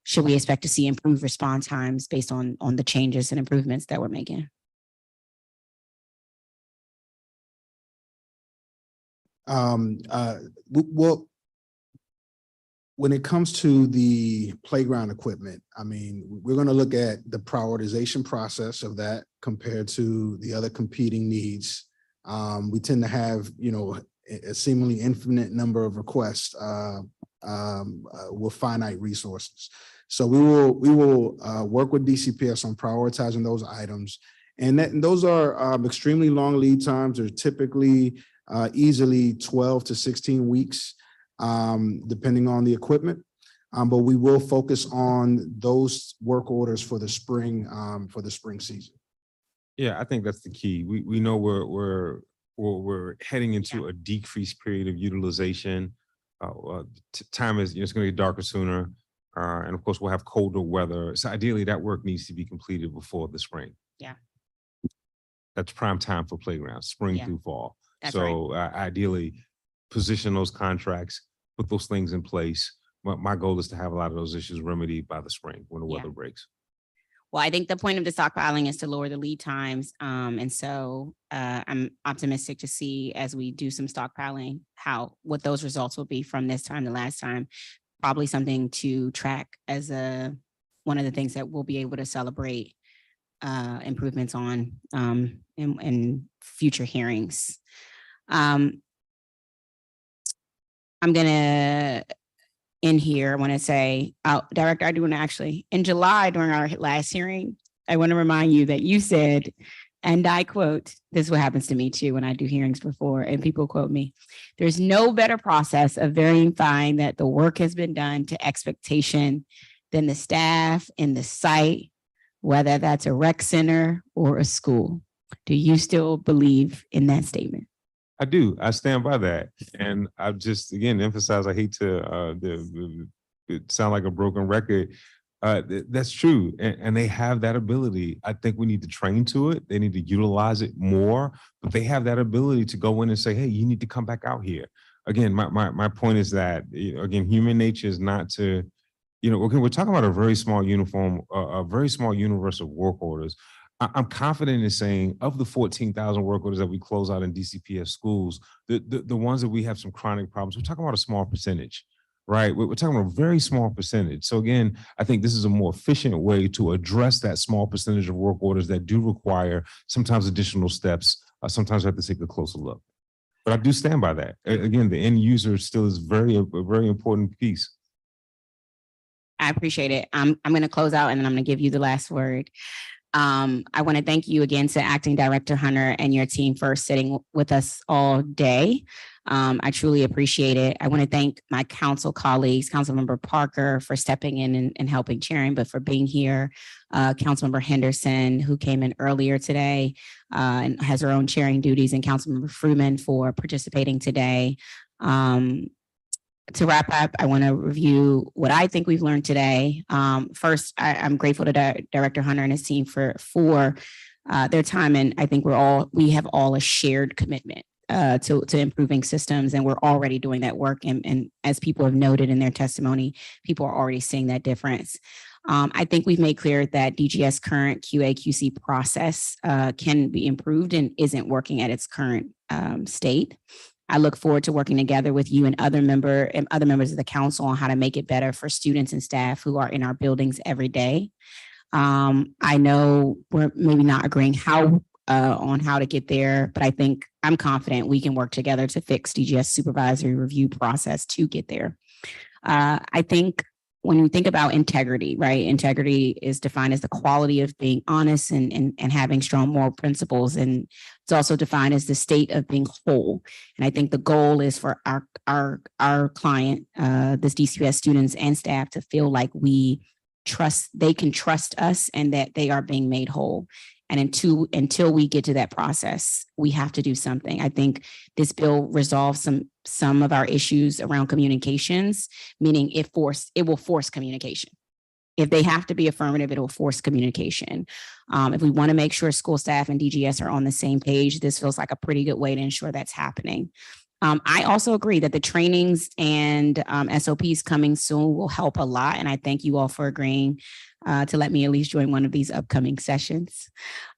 should we expect to see improved response times based on the changes and improvements that we're making? Well, when it comes to the playground equipment, I mean, we're going to look at the prioritization process of that compared to the other competing needs. We tend to have, a seemingly infinite number of requests with finite resources. So we will work with DCPS on prioritizing those items. And those are extremely long lead times. They're typically easily 12 to 16 weeks. Depending on the equipment, but we will focus on those work orders for the spring season. Yeah, I think that's the key. We know we're heading into a decreased period of utilization. Time is, it's going to get darker sooner, and of course we'll have colder weather. So ideally, that work needs to be completed before the spring. Yeah, that's prime time for playgrounds, spring through fall. That's so ideally, position those contracts, put those things in place. My goal is to have a lot of those issues remedied by the spring when the weather breaks. Well, I think the point of the stockpiling is to lower the lead times. And so I'm optimistic to see as we do some stockpiling, what those results will be from this time to last time. Probably something to track as one of the things that we'll be able to celebrate improvements on in future hearings. I'm going to end here. I want to say, Director, I do want to actually, in July during our last hearing, I want to remind you that you said, and I quote, this is what happens to me too when I do hearings before and people quote me, there's no better process of verifying that the work has been done to expectation than the staff in the site, whether that's a rec center or a school. Do you still believe in that statement? I do. I stand by that. And I just, again, emphasize, I hate to it sound like a broken record. That's true. And they have that ability. I think we need to train to it. They need to utilize it more, but they have that ability to go in and say, hey, you need to come back out here. Again, my point is that, again, human nature is not to, we're talking about a very small universe of work orders. I'm confident in saying of the 14,000 work orders that we close out in DCPS schools, the ones that we have some chronic problems, we're talking about a small percentage, right? We're talking about a very small percentage. So again, I think this is a more efficient way to address that small percentage of work orders that do require sometimes additional steps. Sometimes we have to take a closer look. But I do stand by that. Again, the end user still is a very important piece. I appreciate it. I'm going to close out and then I'm going to give you the last word. I want to thank you again to Acting Director Hunter and your team for sitting with us all day. I truly appreciate it. I want to thank my council colleagues, Councilmember Parker for stepping in and helping chairing, but for being here. Councilmember Henderson, who came in earlier today and has her own chairing duties, and Councilmember Fruman for participating today. To wrap up, I want to review what I think we've learned today. First, I'm grateful to Director Hunter and his team for their time, and I think we have all a shared commitment to improving systems, and we're already doing that work. And as people have noted in their testimony, people are already seeing that difference. I think we've made clear that DGS current QA/QC process can be improved and isn't working at its current state. I look forward to working together with you and other members of the council on how to make it better for students and staff who are in our buildings every day. I know we're maybe not agreeing on how to get there, but I think I'm confident we can work together to fix DGS supervisory review process to get there. I think when you think about integrity, right? Integrity is defined as the quality of being honest and having strong moral principles. And it's also defined as the state of being whole. And I think the goal is for our client, this DCPS students and staff, to feel like they can trust us and that they are being made whole. And until we get to that process, we have to do something. I think this bill resolves some of our issues around communications, meaning it will force communication. If they have to be affirmative, it will force communication. If we want to make sure school staff and DGS are on the same page, this feels like a pretty good way to ensure that's happening. I also agree that the trainings and SOPs coming soon will help a lot. And I thank you all for agreeing to let me at least join one of these upcoming sessions.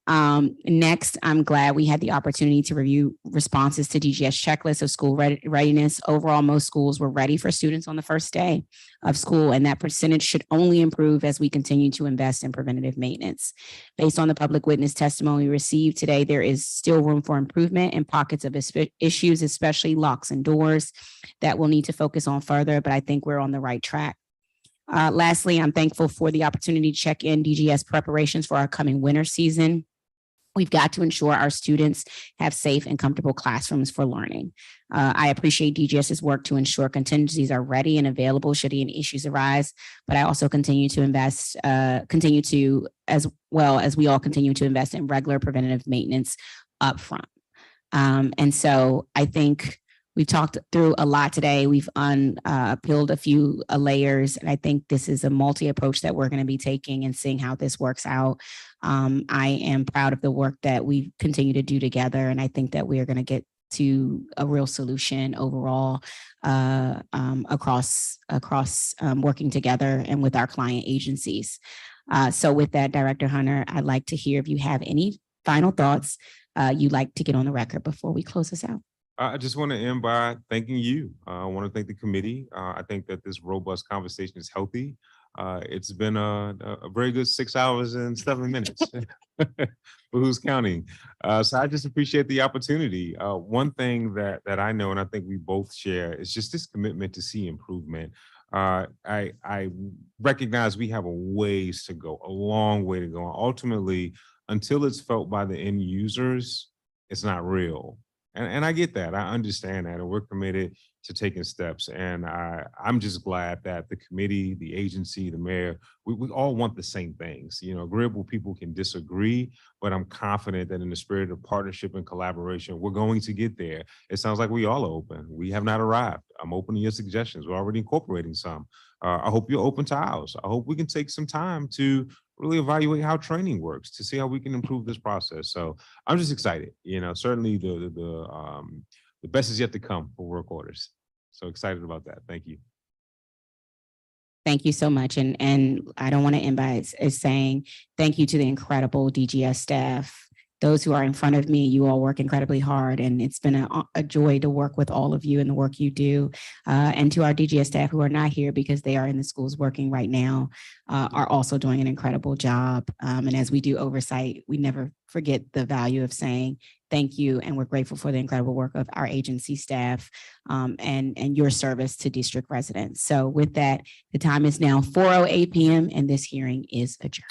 Next, I'm glad we had the opportunity to review responses to DGS checklists of school readiness. Overall, most schools were ready for students on the first day of school, and that percentage should only improve as we continue to invest in preventative maintenance. Based on the public witness testimony received today, there is still room for improvement in pockets of issues, especially locks and doors, that we'll need to focus on further, but I think we're on the right track. Lastly, I'm thankful for the opportunity to check in DGS preparations for our coming winter season. We've got to ensure our students have safe and comfortable classrooms for learning. I appreciate DGS's work to ensure contingencies are ready and available should any issues arise, but I also continue to invest, as well as we all continue to invest in regular preventative maintenance upfront. And so I think we've talked through a lot today. We've peeled a few layers, and I think this is a multi-approach that we're going to be taking and seeing how this works out. I am proud of the work that we continue to do together, and I think that we are going to get to a real solution overall across working together and with our client agencies. So with that, Director Hunter, I'd like to hear if you have any final thoughts you'd like to get on the record before we close this out. I just want to end by thanking you. I want to thank the committee. I think that this robust conversation is healthy. It's been a very good 6 hours and 7 minutes. But who's counting? So I just appreciate the opportunity. One thing that I know, and I think we both share, is just this commitment to see improvement. I recognize we have a ways to go, a long way to go. Ultimately, until it's felt by the end users, it's not real. And I get that. I understand that. And we're committed to taking steps. And I'm just glad that the committee, the agency, the mayor, we all want the same things. You know, agreeable people can disagree, but I'm confident that in the spirit of partnership and collaboration, we're going to get there. It sounds like we all are open. We have not arrived. I'm open to your suggestions. We're already incorporating some. I hope you're open to ours. I hope we can take some time to really evaluate how training works to see how we can improve this process. So I'm just excited. You know, certainly the best is yet to come for work orders. So excited about that. Thank you. Thank you so much. And I don't want to end by saying thank you to the incredible DGS staff. Those who are in front of me, you all work incredibly hard, and it's been a joy to work with all of you and the work you do. And to our DGS staff who are not here because they are in the schools working right now, are also doing an incredible job. And as we do oversight, we never forget the value of saying thank you, and we're grateful for the incredible work of our agency staff and your service to district residents. So with that, the time is now 4:08 p.m. and this hearing is adjourned.